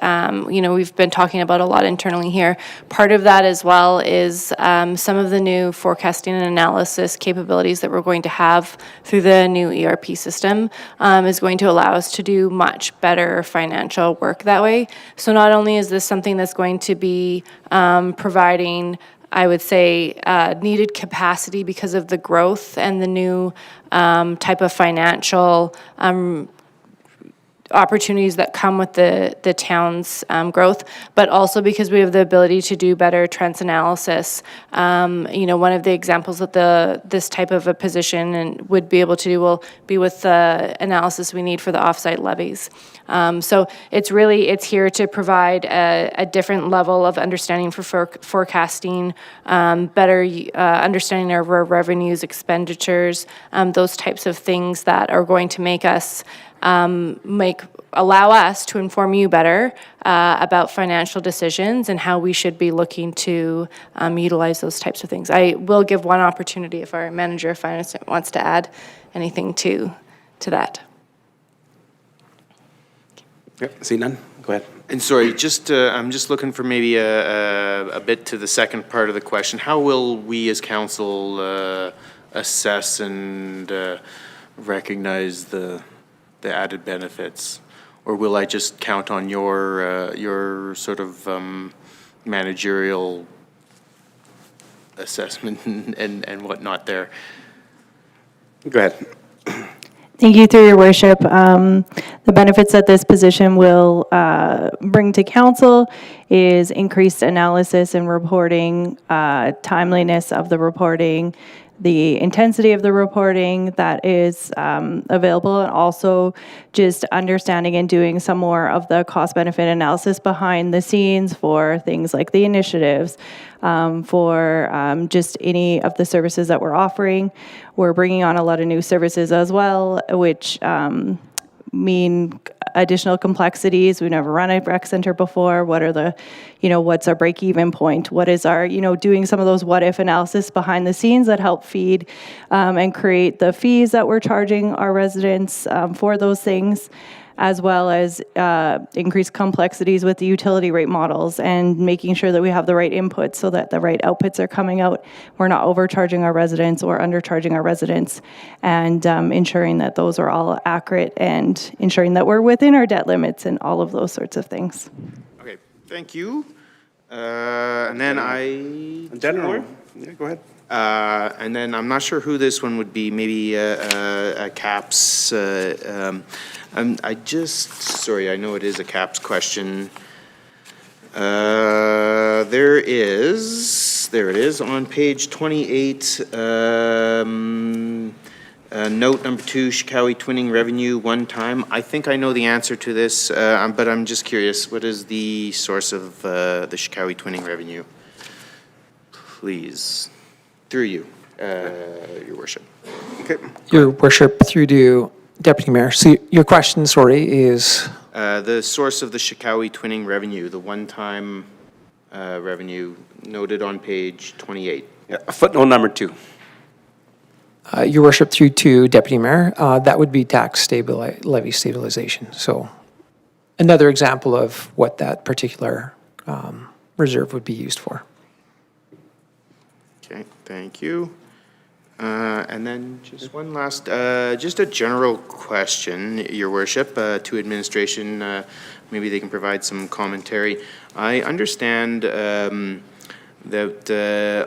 we've been talking about a lot internally here. Part of that as well is some of the new forecasting and analysis capabilities that we're going to have through the new ERP system is going to allow us to do much better financial work that way. So not only is this something that's going to be providing, I would say, needed capacity because of the growth and the new type of financial opportunities that come with the town's growth, but also because we have the ability to do better trends analysis. One of the examples that this type of a position and would be able to do will be with the analysis we need for the offsite levies. So it's here to provide a different level of understanding for forecasting, better understanding of our revenues, expenditures, those types of things that are going to make us allow us to inform you better about financial decisions and how we should be looking to utilize those types of things. I will give one opportunity if our manager of finance wants to add anything to that. Yep, see none? Go ahead. And sorry, I'm just looking for maybe a bit to the second part of the question. How will we as council assess and recognize the the added benefits? Or will I just count on your sort of managerial assessment and whatnot there? Go ahead. Thank you, through your worship. The benefits that this position will bring to council is increased analysis and reporting, timeliness of the reporting, the intensity of the reporting that is available, and also just understanding and doing some more of the cost-benefit analysis behind the scenes for things like the initiatives, for just any of the services that we're offering. We're bringing on a lot of new services as well, which mean additional complexities. We've never run a rec center before. What are the, what's our break-even point? What is our, doing some of those what-if analysis behind the scenes that help feed and create the fees that we're charging our residents for those things, as well as increased complexities with the utility rate models and making sure that we have the right inputs so that the right outputs are coming out. We're not overcharging our residents or undercharging our residents, and ensuring that those are all accurate and ensuring that we're within our debt limits and all of those sorts of things. Okay, thank you. And then General. Yeah, go ahead. And then I'm not sure who this one would be, maybe a CAPS. Sorry, I know it is a CAPS question. There it is, on page 28, note number 2, Shikawi Twinning revenue one time. I think I know the answer to this, but I'm just curious, what is the source of the Shikawi Twinning revenue? Please. Through you, Your Worship. Okay. Your Worship, through to Deputy Mayor. So your question, sorry, is? The source of the Shikawi Twinning revenue, the one-time revenue noted on page 28. Yeah, footnote number 2. Your Worship, through to Deputy Mayor, that would be tax levy stabilization. So another example of what that particular reserve would be used for. Okay, thank you. And then just one last, just a general question, Your Worship, to administration. Maybe they can provide some commentary. I understand that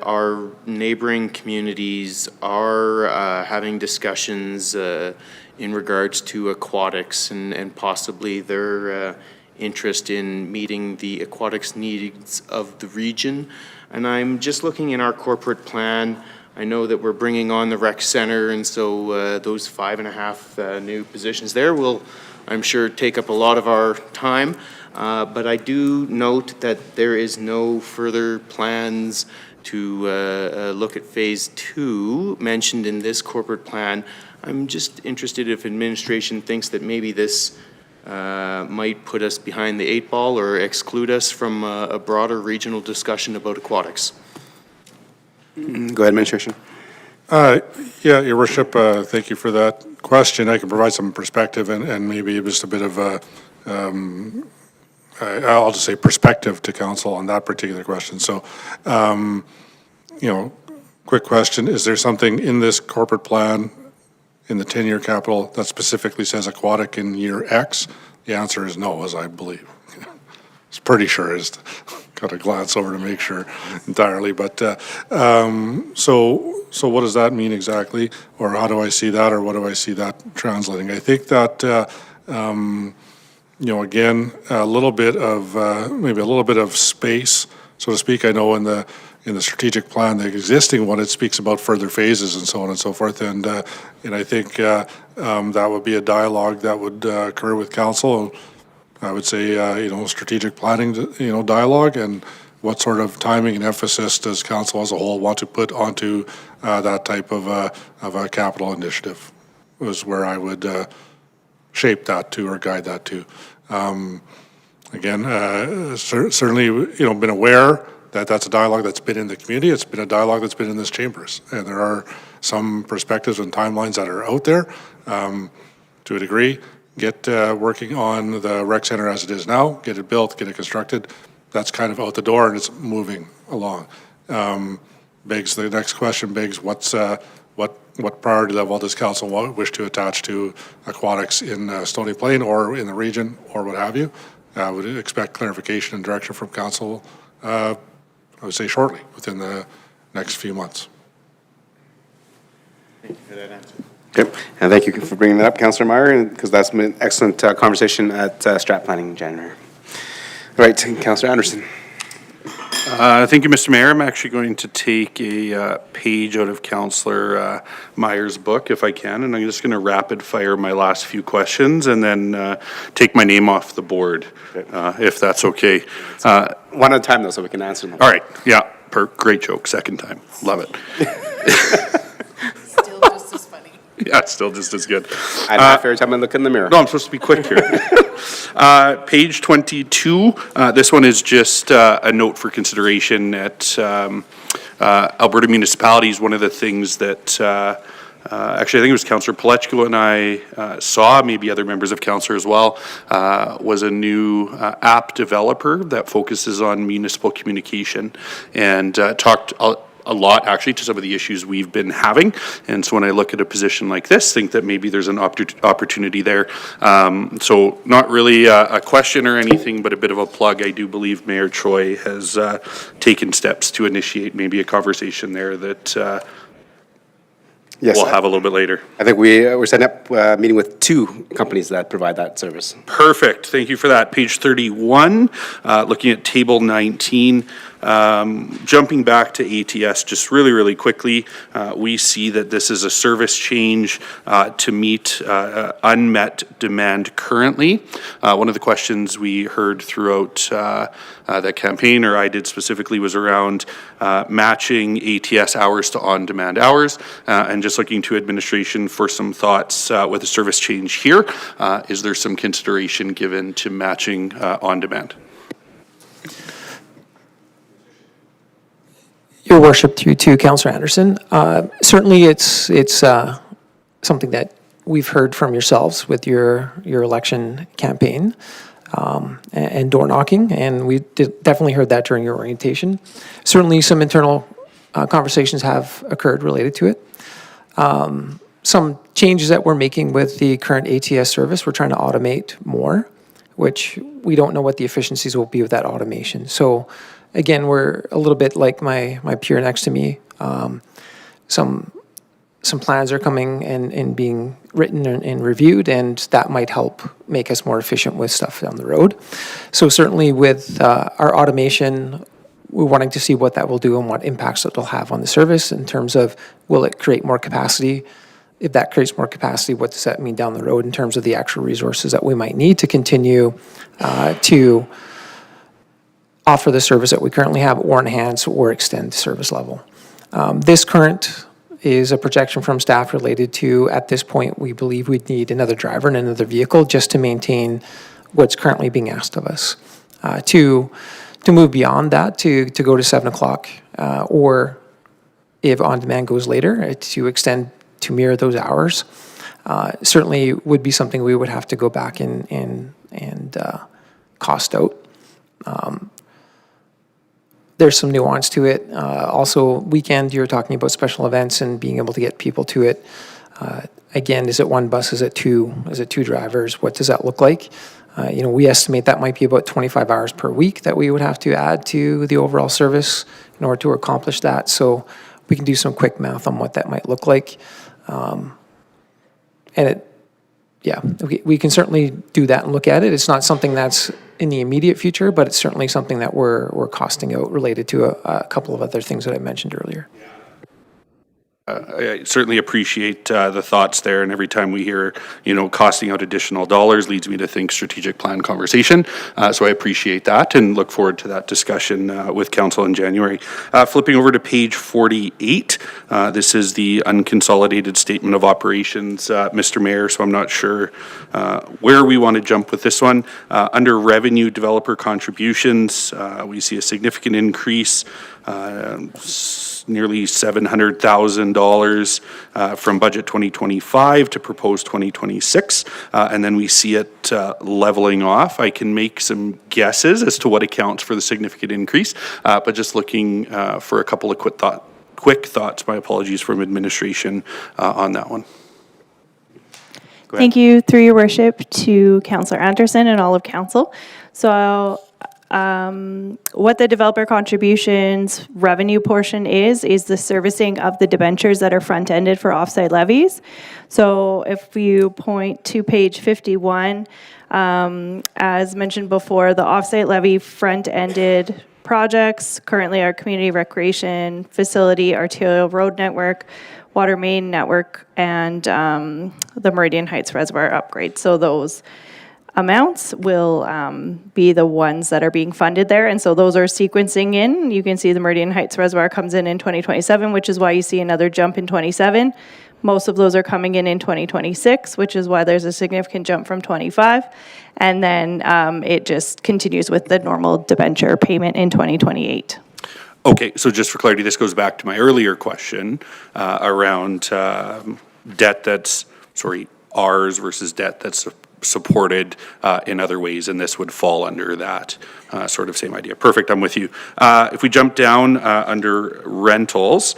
our neighboring communities are having discussions in regards to aquatics and possibly their interest in meeting the aquatics needs of the region. And I'm just looking in our corporate plan. I know that we're bringing on the rec center, and so those 5.5 new positions there will, I'm sure, take up a lot of our time. But I do note that there is no further plans to look at phase 2 mentioned in this corporate plan. I'm just interested if administration thinks that maybe this might put us behind the 8 ball or exclude us from a broader regional discussion about aquatics. Go ahead, administration. Yeah, Your Worship, thank you for that question. I can provide some perspective and maybe just a bit of a, I'll just say perspective to council on that particular question. So, quick question, is there something in this corporate plan in the 10-year capital that specifically says aquatic in year X? The answer is no, as I believe. It's pretty sure. It's got to glance over to make sure entirely. But so what does that mean exactly? Or how do I see that? Or what do I see that translating? I think that, again, a little bit of, maybe a little bit of space, so to speak. I know in the strategic plan, the existing one, it speaks about further phases and so on and so forth. And I think that would be a dialogue that would occur with council. I would say, strategic planning, dialogue, and what sort of timing and emphasis does council as a whole want to put onto that type of a capital initiative was where I would shape that to or guide that to. Again, certainly, been aware that that's a dialogue that's been in the community. It's been a dialogue that's been in this chambers. And there are some perspectives and timelines that are out there to a degree. Get working on the rec center as it is now, get it built, get it constructed. That's kind of out the door and it's moving along. The next question begs what what priority level does council wish to attach to aquatics in Stony Plain or in the region or what have you. I would expect clarification and direction from council, I would say shortly, within the next few months. Thank you for that answer. Okay, and thank you for bringing that up, Councillor Meyer, because that's been an excellent conversation at Strat Planning in January. All right, Councillor Anderson. Thank you, Mr. Mayor. I'm actually going to take a page out of Councillor Meyer's book, if I can, and I'm just going to rapid fire my last few questions and then take my name off the board, if that's okay. One at a time, though, so we can answer them. All right, yeah, great joke, second time. Love it. Still just as funny. Yeah, it's still just as good. I laugh every time I look in the mirror. No, I'm supposed to be quick here. Page 22, this one is just a note for consideration at Alberta municipalities. One of the things that, actually I think it was Councillor Palechko and I saw, maybe other members of council as well, was a new app developer that focuses on municipal communication and talked a lot actually to some of the issues we've been having. And so when I look at a position like this, think that maybe there's an opportunity there. So not really a question or anything, but a bit of a plug. I do believe Mayor Choi has taken steps to initiate maybe a conversation there that we'll have a little bit later. I think we're setting up a meeting with 2 companies that provide that service. Perfect. Thank you for that. Page 31, looking at table 19. Jumping back to ATS just really quickly, we see that this is a service change to meet unmet demand currently. One of the questions we heard throughout the campaign, or I did specifically, was around matching ATS hours to on-demand hours, and just looking to administration for some thoughts with the service change here. Is there some consideration given to matching on-demand? Your Worship, through to Councillor Anderson, certainly it's something that we've heard from yourselves with your election campaign and door knocking, and we definitely heard that during your orientation. Certainly some internal conversations have occurred related to it. Some changes that we're making with the current ATS service, we're trying to automate more, which we don't know what the efficiencies will be with that automation. So again, we're a little bit like my peer next to me. Some plans are coming and being written and reviewed, and that might help make us more efficient with stuff down the road. So certainly with our automation, we're wanting to see what that will do and what impacts it will have on the service in terms of, will it create more capacity? If that creates more capacity, what does that mean down the road in terms of the actual resources that we might need to continue to offer the service that we currently have, or enhance or extend the service level. This current is a projection from staff related to, at this point, we believe we'd need another driver and another vehicle just to maintain what's currently being asked of us. To move beyond that, to go to 7 o'clock, or if on-demand goes later, to extend to mirror those hours, certainly would be something we would have to go back and cost out. There's some nuance to it. Also, weekend, you're talking about special events and being able to get people to it. Again, is it one bus? Is it 2? Is it 2 drivers? What does that look like? We estimate that might be about 25 hours per week that we would have to add to the overall service in order to accomplish that. So we can do some quick math on what that might look like. We can certainly do that and look at it. It's not something that's in the immediate future, but it's certainly something that we're costing out related to a couple of other things that I mentioned earlier. I certainly appreciate the thoughts there, and every time we hear, costing out additional dollars leads me to think strategic plan conversation. So I appreciate that and look forward to that discussion with council in January. Flipping over to page 48, this is the unconsolidated statement of operations, Mr. Mayor, so I'm not sure where we want to jump with this one. Under revenue developer contributions, we see a significant increase, nearly $700,000 from budget 2025 to proposed 2026, and then we see it leveling off. I can make some guesses as to what accounts for the significant increase, but just looking for a couple of quick quick thoughts, my apologies, from administration on that one. Thank you, through your worship, to Councillor Anderson and all of council. So what the developer contributions revenue portion is the servicing of the debentures that are front-ended for offsite levies. So if you point to page 51, as mentioned before, the offsite levy front-ended projects currently are community recreation facility, arterial road network, water main network, and the Meridian Heights Reservoir upgrade. So those amounts will be the ones that are being funded there. And so those are sequencing in. You can see the Meridian Heights Reservoir comes in 2027, which is why you see another jump in 27. Most of those are coming in 2026, which is why there's a significant jump from 25. And then it just continues with the normal debenture payment in 2028. Okay, so just for clarity, this goes back to my earlier question around debt that's, ours versus debt that's supported in other ways, and this would fall under that sort of same idea. Perfect, I'm with you. If we jump down under rentals,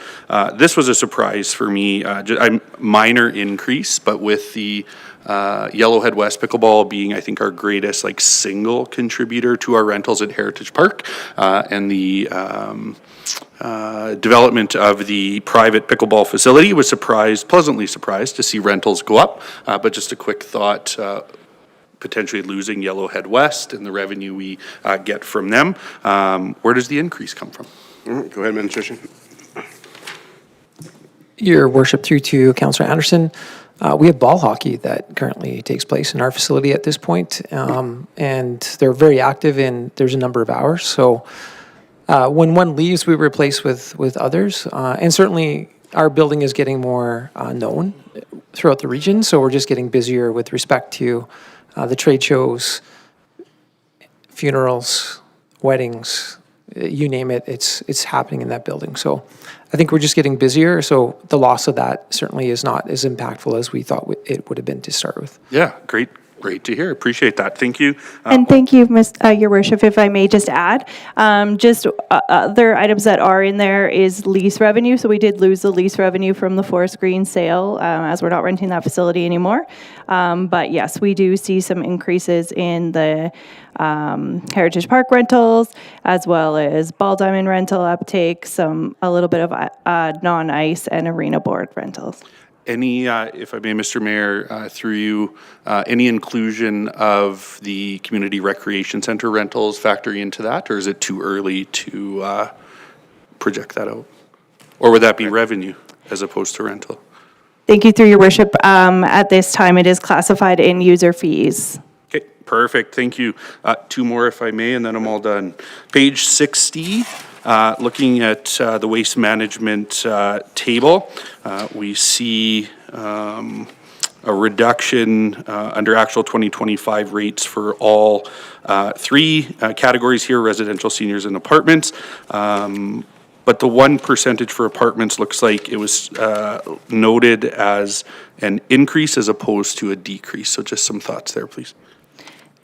this was a surprise for me. A minor increase, but with the Yellowhead West Pickleball being, I think, our greatest single contributor to our rentals at Heritage Park, and the development of the private pickleball facility was pleasantly surprised to see rentals go up. But just a quick thought, potentially losing Yellowhead West and the revenue we get from them. Where does the increase come from? Go ahead, administration. Your worship, through to Councillor Anderson, we have ball hockey that currently takes place in our facility at this point, and they're very active, and there's a number of hours. So when one leaves, we replace with others, and certainly our building is getting more known throughout the region, so we're just getting busier with respect to the trade shows, funerals, weddings, you name it, it's happening in that building. So I think we're just getting busier, so the loss of that certainly is not as impactful as we thought it would have been to start with. Yeah, great to hear. Appreciate that. Thank you. And thank you, Your Worship, if I may just add, other items that are in there is lease revenue. So we did lose the lease revenue from the Forest Green sale as we're not renting that facility anymore. But yes, we do see some increases in the Heritage Park rentals, as well as Ball Diamond rental uptake, a little bit of non-ice and arena board rentals. Any, if I may, Mr. Mayor, through you, any inclusion of the community recreation center rentals factoring into that, or is it too early to project that out? Or would that be revenue as opposed to rental? Thank you, through your worship. At this time, it is classified in user fees. Okay, perfect. Thank you. Two more, if I may, and then I'm all done. Page 60. Looking at the waste management table, we see a reduction under actual 2025 rates for all three categories here, residential, seniors, and apartments. But the 1% for apartments looks like it was noted as an increase as opposed to a decrease. So just some thoughts there, please.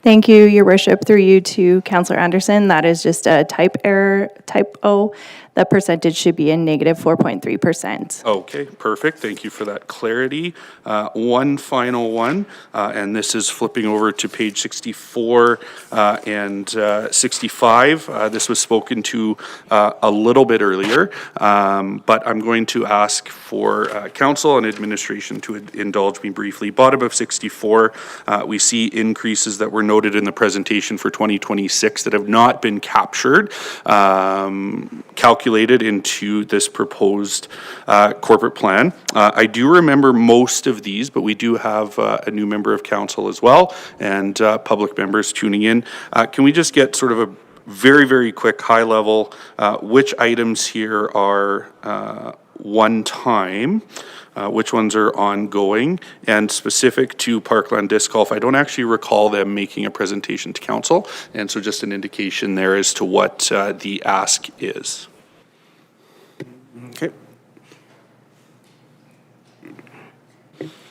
Thank you, Your Worship, through you to Councillor Anderson. That is just a typo. The percentage should be a negative 4.3%. Okay, perfect. Thank you for that clarity. One final one, and this is flipping over to page 64 and 65. This was spoken to a little bit earlier, but I'm going to ask for council and administration to indulge me briefly. Bottom of 64, we see increases that were noted in the presentation for 2026 that have not been captured, calculated into this proposed corporate plan. I do remember most of these, but we do have a new member of council as well, and public members tuning in. Can we just get sort of a very, very quick high level, which items here are one time, which ones are ongoing, and specific to Parkland Disc Golf, I don't actually recall them making a presentation to council, and so just an indication there as to what the ask is. Okay.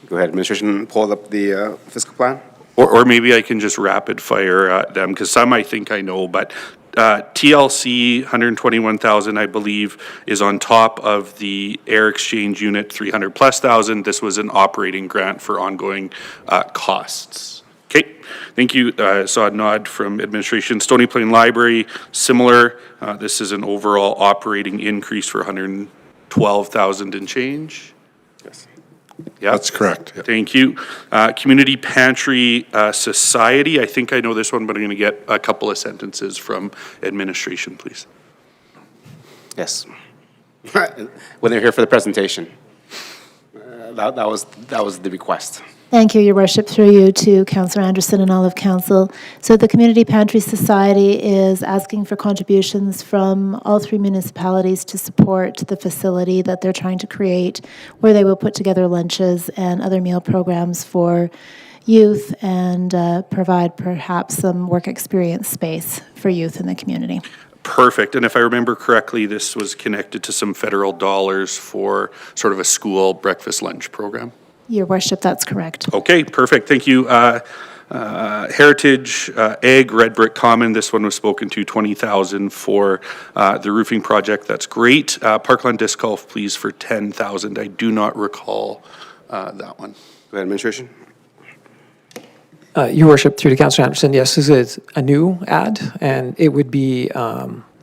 Go ahead, administration, pull up the fiscal plan. Or maybe I can just rapid fire them, because some I think I know, but TLC, 121,000, I believe, is on top of the air exchange unit, 300+ thousand. This was an operating grant for ongoing costs. Okay, thank you. Saw a nod from administration. Stony Plain Library, similar. This is an overall operating increase for 112,000 and change. Yes. Yeah, That's correct. Yeah. thank you. Community Pantry Society, I think I know this one, but I'm going to get a couple of sentences from administration, please. Yes. When they're here for the presentation. That was the request. Thank you, Your Worship, through you to Councillor Anderson and all of Council. So the Community Pantry Society is asking for contributions from all three municipalities to support the facility that they're trying to create, where they will put together lunches and other meal programs for youth and provide perhaps some work experience space for youth in the community. Perfect. And if I remember correctly, this was connected to some federal dollars for sort of a school breakfast lunch program. Your Worship, that's correct. Okay, perfect. Thank you. Heritage Ag, Red Brick Common, this one was spoken to, 20,000 for the roofing project. That's great. Parkland Disc Golf, please, for 10,000. I do not recall that one. Go ahead, administration. Your Worship, through to Councillor Anderson, yes, this is a new ad, and it would be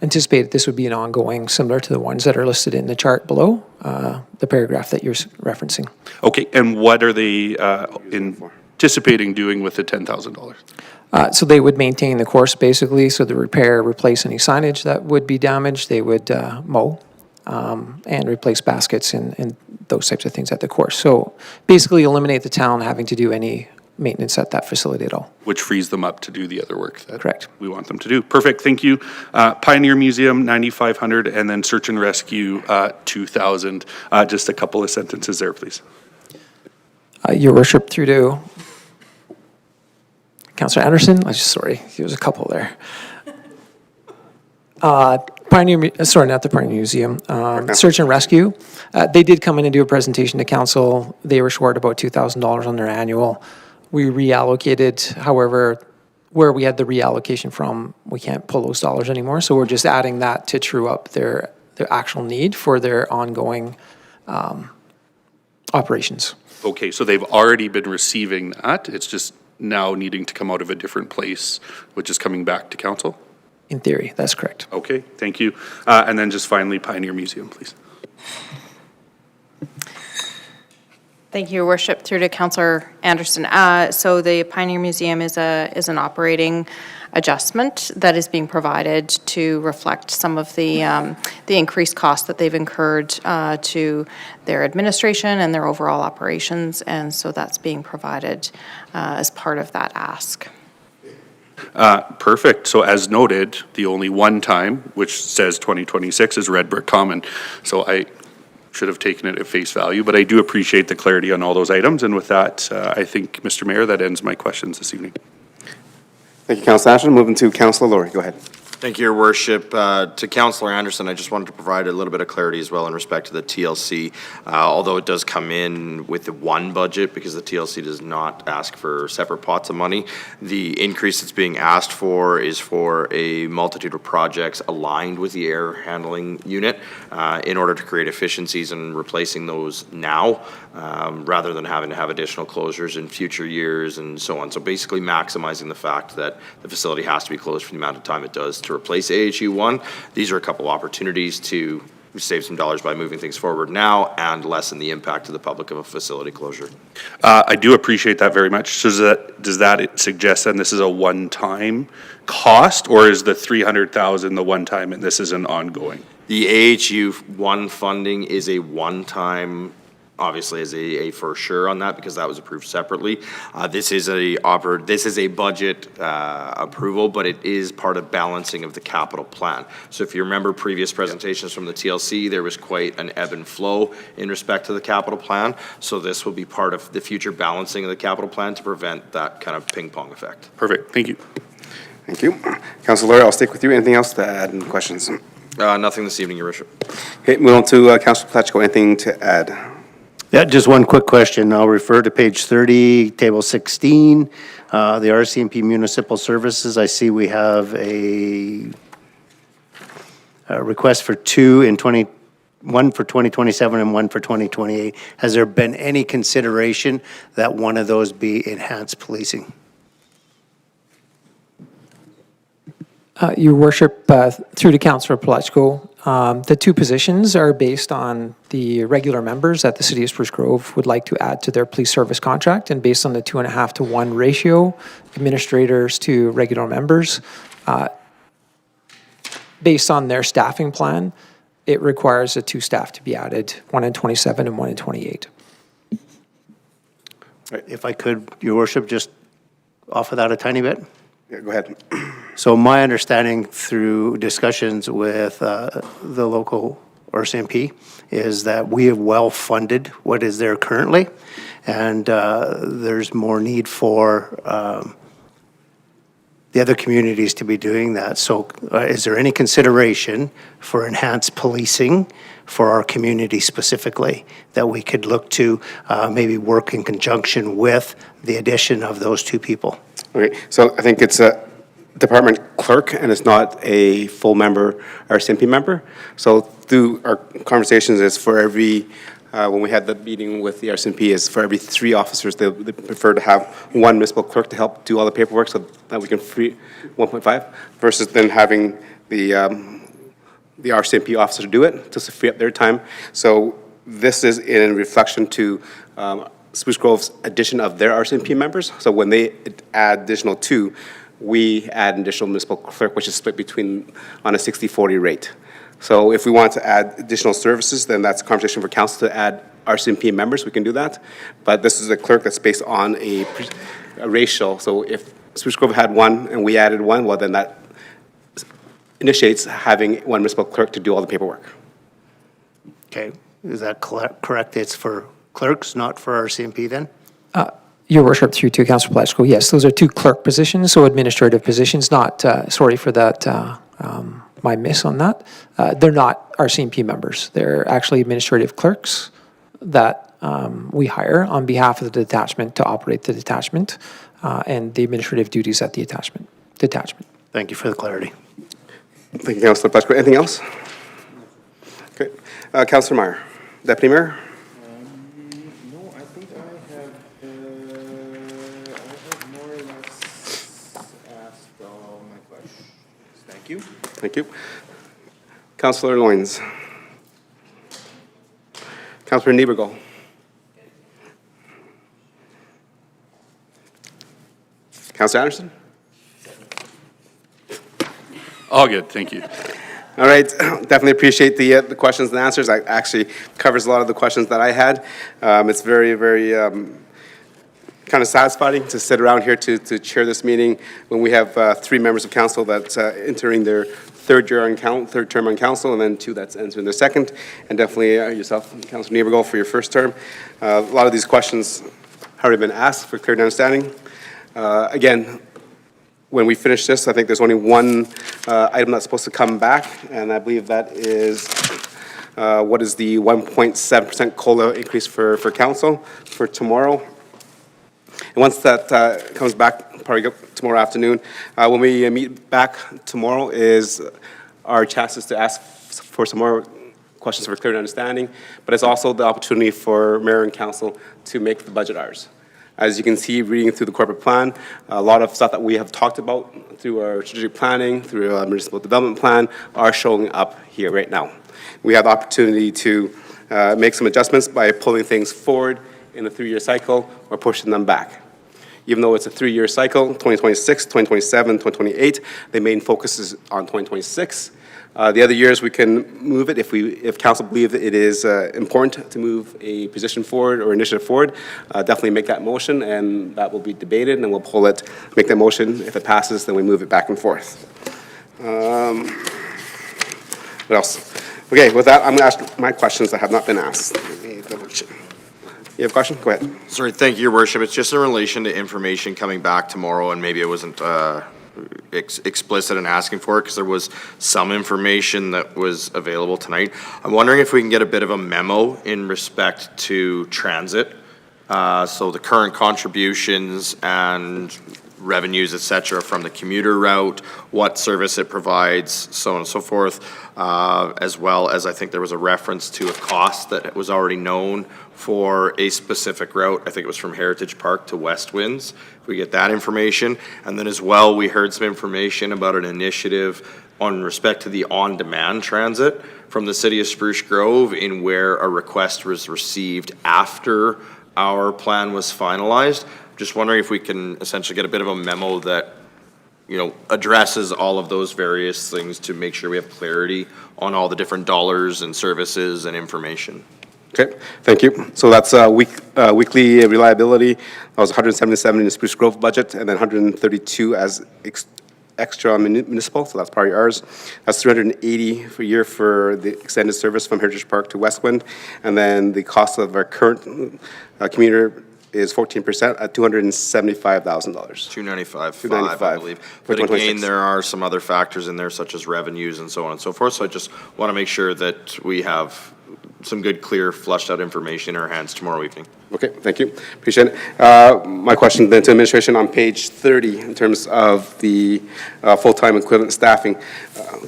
anticipated this would be an ongoing, similar to the ones that are listed in the chart below, the paragraph that you're referencing. Okay, and what are they anticipating doing with the $10,000? So they would maintain the course, basically, so the repair, replace any signage that would be damaged. They would mow and replace baskets and those types of things at the course. So basically eliminate the town having to do any maintenance at that facility at all. Which frees them up to do the other work that Correct. we want them to do. Perfect, thank you. Pioneer Museum, 9,500, and then Search and Rescue, 2,000. Just a couple of sentences there, please. Your Worship, through to Councillor Anderson. Sorry, there was a couple there. Sorry, not the Pioneer Museum. Search and Rescue. They did come in and do a presentation to council. They were short about $2,000 on their annual. We reallocated, however, where we had the reallocation from, we can't pull those dollars anymore. So we're just adding that to true up their actual need for their ongoing operations. Okay, so they've already been receiving that. It's just now needing to come out of a different place, which is coming back to council? In theory, that's correct. Okay, thank you. And then just finally, Pioneer Museum, please. Thank you, Your Worship. Through to Councillor Anderson. So the Pioneer Museum is an operating adjustment that is being provided to reflect some of the increased costs that they've incurred to their administration and their overall operations, and so that's being provided as part of that ask. Perfect. So as noted, the only one time, which says 2026, is Red Brick Common. So I should have taken it at face value, but I do appreciate the clarity on all those items. And with that, I think, Mr. Mayor, that ends my questions this evening. Thank you, Councillor Anderson. Moving to Councillor Laurie. Go ahead. Thank you, Your Worship. To Councillor Anderson, I just wanted to provide a little bit of clarity as well in respect to the TLC. Although it does come in with the one budget, because the TLC does not ask for separate pots of money, the increase that's being asked for is for a multitude of projects aligned with the air handling unit in order to create efficiencies and replacing those now, rather than having to have additional closures in future years and so on. So basically maximizing the fact that the facility has to be closed for the amount of time it does to replace AHU1. These are a couple opportunities to save some dollars by moving things forward now and lessen the impact to the public of a facility closure. I do appreciate that very much. So does that suggest then this is a one-time cost, or is the 300,000 the one-time and this is an ongoing? The AHU1 funding is a one-time, obviously is a for sure on that, because that was approved separately. This is a budget approval, but it is part of balancing of the capital plan. So if you remember previous presentations from the TLC, there was quite an ebb and flow in respect to the capital plan. So this will be part of the future balancing of the capital plan to prevent that kind of ping pong effect. Perfect, thank you. Thank you. Councillor Laurie, I'll stick with you. Anything else to add in questions? Nothing this evening, Your Worship. Okay, move on to Councillor Pletchko. Anything to add? Yeah, just one quick question. I'll refer to page 30, table 16, the RCMP Municipal Services. I see we have a request for one for 2027 and one for 2028. Has there been any consideration that one of those be enhanced policing? Your worship, through to Councillor Palaczko, the two positions are based on the regular members that the city of Spruce Grove would like to add to their police service contract, and based on the 2.5 to 1 ratio, administrators to regular members, based on their staffing plan, it requires the two staff to be added, one in 27 and one in 28. If I could, your worship, just offer that a tiny bit? Yeah, go ahead. So my understanding through discussions with the local RCMP is that we have well-funded what is there currently, and there's more need for the other communities to be doing that. So is there any consideration for enhanced policing for our community specifically that we could look to maybe work in conjunction with the addition of those two people? Okay, so I think it's a department clerk, and it's not a full member RCMP member. So through our conversations is for every, when we had the meeting with the RCMP, is for every 3 officers, they prefer to have one municipal clerk to help do all the paperwork so that we can free 1.5 versus then having the RCMP officer do it to free up their time. So this is in reflection to Spruce Grove's addition of their RCMP members. So when they add additional 2, we add an additional municipal clerk, which is split between on a 60-40 rate. So if we want to add additional services, then that's a conversation for council to add RCMP members. We can do that. But this is a clerk that's based on a ratio. So if Spruce Grove had 1 and we added 1, well, then that initiates having one municipal clerk to do all the paperwork. Okay, is that correct? It's for clerks, not for RCMP then? Your worship, through to Councillor Palaczko, yes, those are 2 clerk positions, so administrative positions, not, sorry for that, my miss on that. They're not RCMP members. They're actually administrative clerks that we hire on behalf of the detachment to operate the detachment and the administrative duties at the detachment. Thank you for the clarity. Thank you, Councillor Palaczko. Anything else? Okay. Councillor Meyer, Deputy Mayor? No, I think I have more or less asked all my questions. Thank you. Thank you. Councillor Loynes. Councillor Niebergall. Councillor Anderson? All good, thank you. All right, definitely appreciate the questions and answers. It actually covers a lot of the questions that I had. It's very, very kind of satisfying to sit around here to chair this meeting when we have 3 members of council that's entering their third term on council, and then 2 that's entering their second, and definitely yourself, Councillor Niebergall, for your first term. A lot of these questions have already been asked for clear understanding. Again, when we finish this, I think there's only one item that's supposed to come back, and I believe that is what is the 1.7% COLA increase for council for tomorrow. And once that comes back, probably tomorrow afternoon, when we meet back tomorrow is our chances to ask for some more questions for clear understanding, but it's also the opportunity for mayor and council to make the budget ours. As you can see, reading through the corporate plan, a lot of stuff that we have talked about through our strategic planning, through our municipal development plan, are showing up here right now. We have the opportunity to make some adjustments by pulling things forward in a 3-year cycle or pushing them back. Even though it's a 3-year cycle, 2026, 2027, 2028, the main focus is on 2026. The other years we can move it if council believes it is important to move a position forward or initiative forward. Definitely make that motion, and that will be debated, and we'll pull it, make that motion. If it passes, then we move it back and forth. What else? Okay, with that, I'm going to ask my questions that have not been asked. You have a question? Go ahead. Sorry, thank you, Your Worship. It's just in relation to information coming back tomorrow, and maybe it wasn't explicit in asking for it because there was some information that was available tonight. I'm wondering if we can get a bit of a memo in respect to transit. So the current contributions and revenues, et cetera, from the commuter route, what service it provides, so on and so forth, as well as I think there was a reference to a cost that was already known for a specific route. I think it was from Heritage Park to West Winds. If we get that information. And then as well, we heard some information about an initiative on respect to the on-demand transit from the city of Spruce Grove, in where a request was received after our plan was finalized. Just wondering if we can essentially get a bit of a memo that, you know, addresses all of those various things to make sure we have clarity on all the different dollars and services and information. Okay, thank you. So that's weekly reliability. That was 177 in the Spruce Grove budget, and then 132 as extra municipal, so that's part of ours. That's 380 per year for the extended service from Heritage Park to Westwind, and then the cost of our current commuter is 14% at $275,000. 295.5, I believe. But again, there are some other factors in there, such as revenues and so on and so forth. So I just want to make sure that we have some good, clear, flushed out information in our hands tomorrow evening. Okay, thank you. Appreciate it. My question then to administration on page 30 in terms of the full-time equivalent staffing.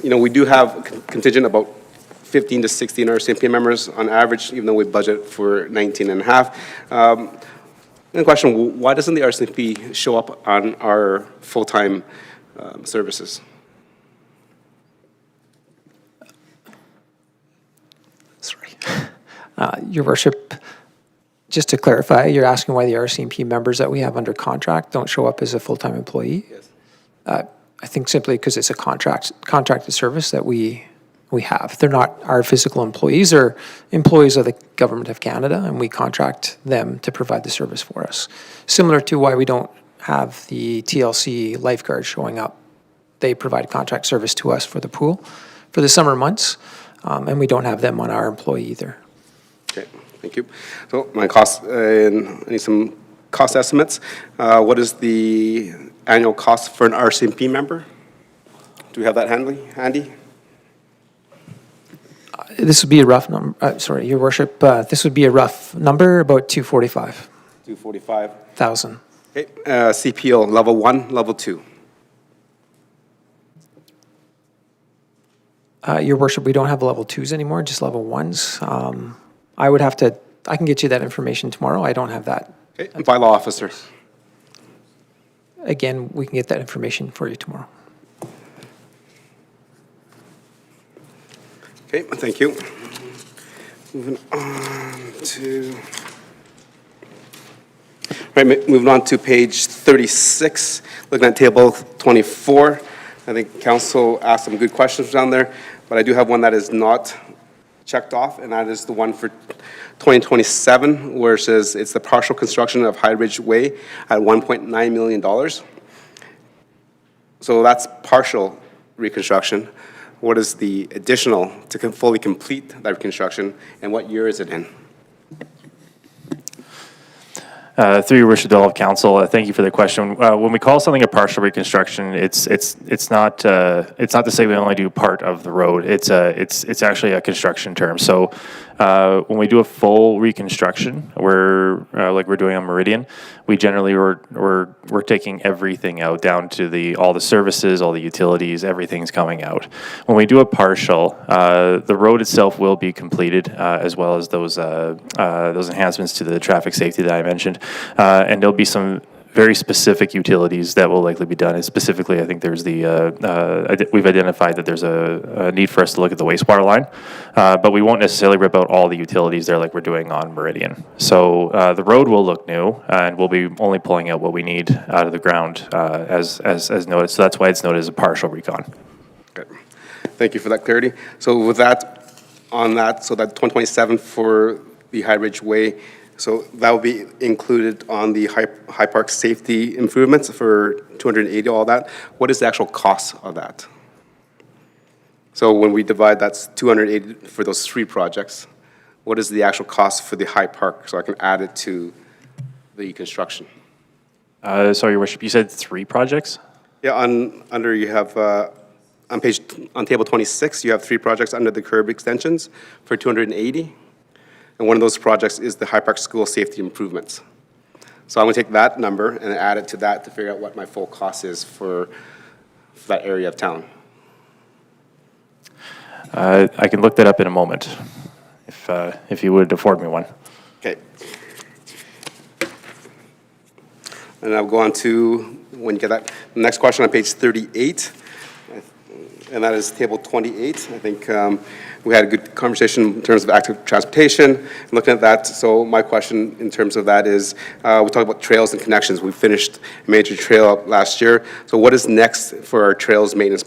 You know, we do have contingent about 15 to 16 RCMP members on average, even though we budget for 19 and a half. And the question, why doesn't the RCMP show up on our full-time services? Sorry. Your Worship, just to clarify, you're asking why the RCMP members that we have under contract don't show up as a full-time employee? Yes. I think simply because it's a contracted service that we have. They're not our physical employees. They're employees of the Government of Canada, and we contract them to provide the service for us. Similar to why we don't have the TLC lifeguards showing up. They provide contract service to us for the pool for the summer months, and we don't have them on our employee either. Okay, thank you. So my cost, I need some cost estimates. What is the annual cost for an RCMP member? Do we have that handy? This would be a rough number, sorry, Your Worship, this would be a rough number, about 245,000. 245. Okay, CPO, level 1, level 2. Your Worship, we don't have level 2s anymore, just level 1s. I can get you that information tomorrow. I don't have that. Okay, and bylaw officer. Again, we can get that information for you tomorrow. Okay, thank you. Moving on to... Right, moving on to page 36, looking at table 24. I think council asked some good questions down there, but I do have one that is not checked off, and that is the one for 2027, where it says it's the partial construction of High Ridge Way at $1.9 million. So that's partial reconstruction. What is the additional to fully complete that reconstruction, and what year is it in? Through your worship, of council, thank you for the question. When we call something a partial reconstruction, it's not to say we only do part of the road. It's actually a construction term. So when we do a full reconstruction, like we're doing on Meridian, we generally we're taking everything out down to all the services, all the utilities, everything's coming out. When we do a partial, the road itself will be completed, as well as those enhancements to the traffic safety that I mentioned. And there'll be some very specific utilities that will likely be done. And specifically, I think there's we've identified that there's a need for us to look at the wastewater line, but we won't necessarily rip out all the utilities there like we're doing on Meridian. So the road will look new, and we'll be only pulling out what we need out of the ground as noted. So that's why it's noted as a partial recon. Okay. Thank you for that clarity. So with that, so that 2027 for the High Ridge Way, so that will be included on the High Park safety improvements for 280, all that. What is the actual cost of that? So when we divide, that's 280 for those 3 projects. What is the actual cost for the High Park, so I can add it to the construction? Sorry, Your Worship, you said 3 projects? Yeah, under you have, on table 26, you have 3 projects under the curb extensions for 280. And one of those projects is the High Park School safety improvements. So I'm going to take that number and add it to that to figure out what my full cost is for that area of town. I can look that up in a moment, if you would afford me one. Okay. And I'll go on to, when you get that, the next question on page 38, and that is table 28. I think we had a good conversation in terms of active transportation. Looking at that, so my question in terms of that is, we talked about trails and connections. We finished a major trail up last year. So what is next for our trails maintenance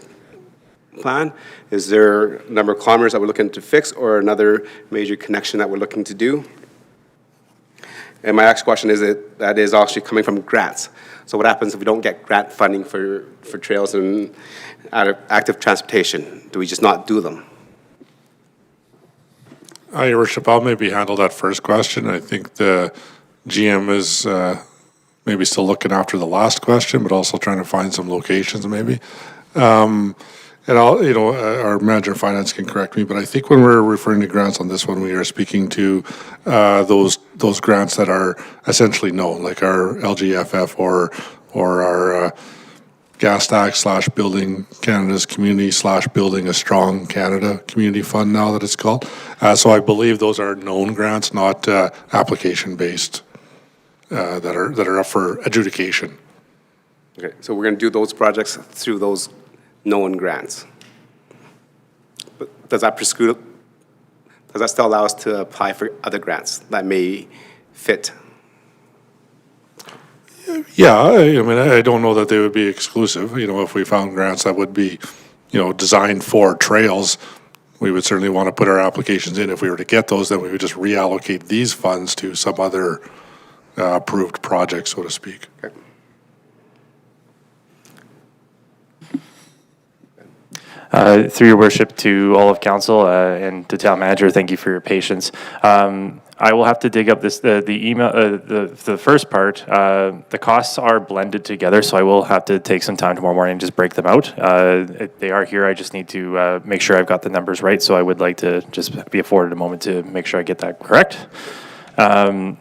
plan? Is there a number of kilometers that we're looking to fix or another major connection that we're looking to do? And my next question is that is actually coming from grants. So what happens if we don't get grant funding for trails and active transportation? Do we just not do them? Your Worship, I'll maybe handle that first question. I think the GM is maybe still looking after the last question, but also trying to find some locations maybe. And I'll, our manager of finance can correct me, but I think when we're referring to grants on this one, we are speaking to those grants that are essentially known, like our LGFF or our gas tax / Building Canada's Community / Building a Strong Canada Community Fund now that it's called. So I believe those are known grants, not application-based that are up for adjudication. Okay, so we're going to do those projects through those known grants. But does that still allow us to apply for other grants that may fit? Yeah, I mean, I don't know that they would be exclusive. If we found grants that would be, designed for trails, we would certainly want to put our applications in. If we were to get those, then we would just reallocate these funds to some other approved project, so to speak. Okay. Through your worship to all of council and to town manager, thank you for your patience. I will have to dig up the email, the first part. The costs are blended together, so I will have to take some time tomorrow morning and just break them out. They are here. I just need to make sure I've got the numbers right, so I would like to just be afforded a moment to make sure I get that correct. To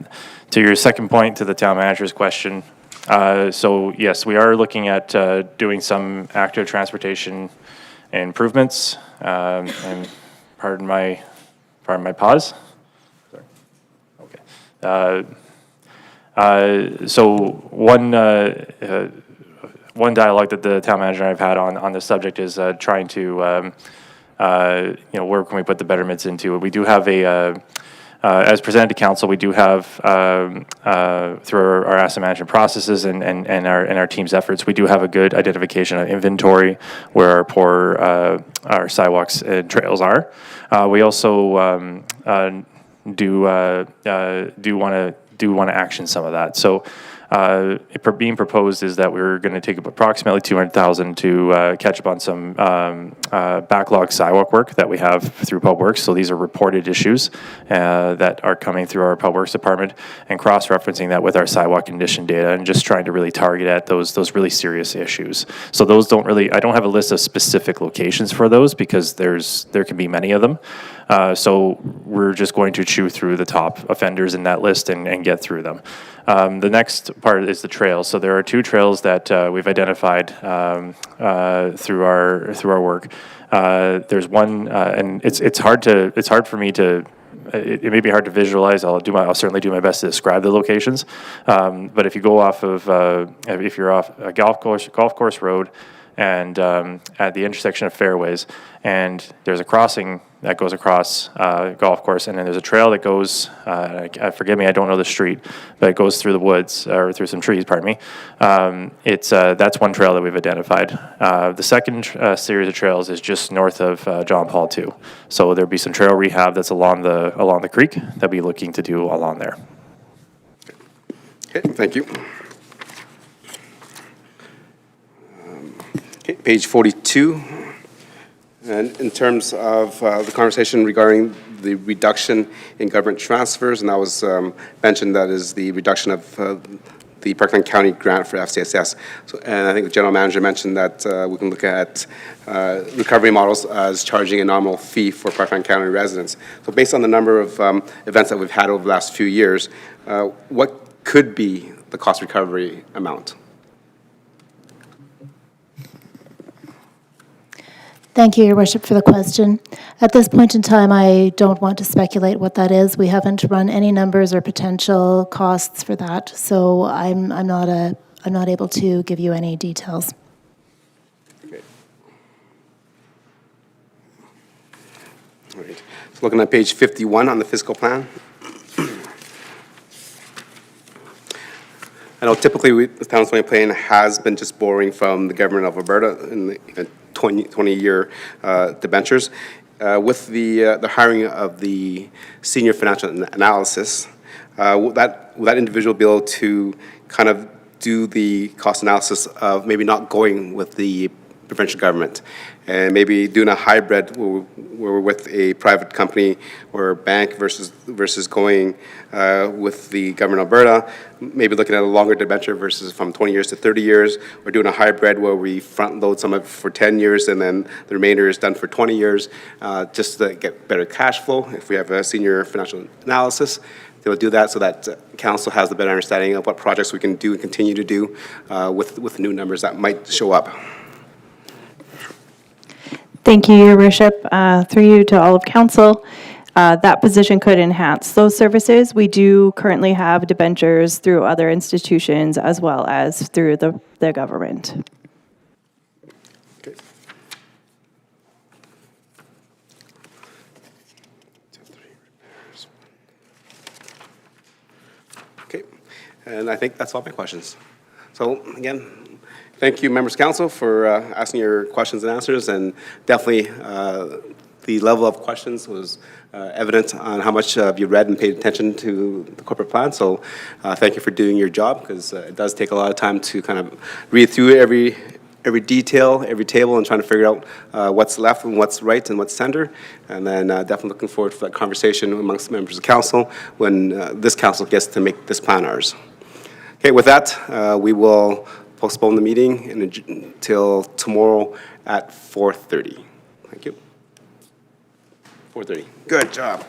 your second point, to the town manager's question, so yes, we are looking at doing some active transportation improvements, and pardon my pause. Sorry. Okay. So one dialogue that the town manager and I've had on this subject is trying to where can we put the betterments into? We do have as presented to council, we do have through our asset management processes and our team's efforts, we do have a good identification of inventory where our poor our sidewalks and trails are. We also do want to action some of that. So being proposed is that we're going to take up approximately $200,000 to catch up on some backlog sidewalk work that we have through Public Works. So these are reported issues that are coming through our Public Works department, and cross-referencing that with our sidewalk condition data, and just trying to really target at those really serious issues. So those don't really, I don't have a list of specific locations for those because there can be many of them. So we're just going to chew through the top offenders in that list and get through them. The next part is the trails. So there are two trails that we've identified through our work. There's one, and it's hard for me to. It may be hard to visualize. I'll certainly do my best to describe the locations. But if you go off of, if you're off a golf course road, and at the intersection of fairways, and there's a crossing that goes across golf course, and then there's a trail that goes, forgive me, I don't know the street, but it goes through the woods, or through some trees, pardon me. That's one trail that we've identified. The second series of trails is just north of John Paul II. So there'll be some trail rehab that's along the creek that we'll be looking to do along there. Okay, thank you. Okay, page 42. And in terms of the conversation regarding the reduction in government transfers, and that was mentioned, that is the reduction of the Parkland County grant for FCSS. So, and I think the general manager mentioned that we can look at recovery models as charging a nominal fee for Parkland County residents. So based on the number of events that we've had over the last few years, what could be the cost recovery amount. Thank you, Your Worship, for the question. At this point in time, I don't want to speculate what that is. We haven't run any numbers or potential costs for that, so I'm not able to give you any details. Okay. All right. So looking at page 51 on the fiscal plan. I know typically the town of Stony Plain has been just borrowing from the government of Alberta in the 20-year debentures. With the hiring of the senior financial analysis, will that individual be able to kind of do the cost analysis of maybe not going with the provincial government and maybe doing a hybrid where we're with a private company or a bank versus going with the government of Alberta, maybe looking at a longer debenture versus from 20 years to 30 years, or doing a hybrid where we front load some of it for 10 years and then the remainder is done for 20 years, just to get better cash flow. If we have a senior financial analysis, they will do that so that council has the better understanding of what projects we can do and continue to do with new numbers that might show up. Thank you, Your Worship. Through you to all of council, that position could enhance those services. We do currently have debentures through other institutions as well as through the government. Okay. Okay, and I think that's all my questions. So again, thank you, members of council, for asking your questions and answers, and definitely the level of questions was evident on how much you read and paid attention to the corporate plan. So thank you for doing your job, because it does take a lot of time to kind of read through every detail, every table, and trying to figure out what's left and what's right and what's center. And then definitely looking forward to that conversation amongst members of council when this council gets to make this plan ours. Okay, with that, we will postpone the meeting until tomorrow at 4:30. Thank you. 4:30. Good job.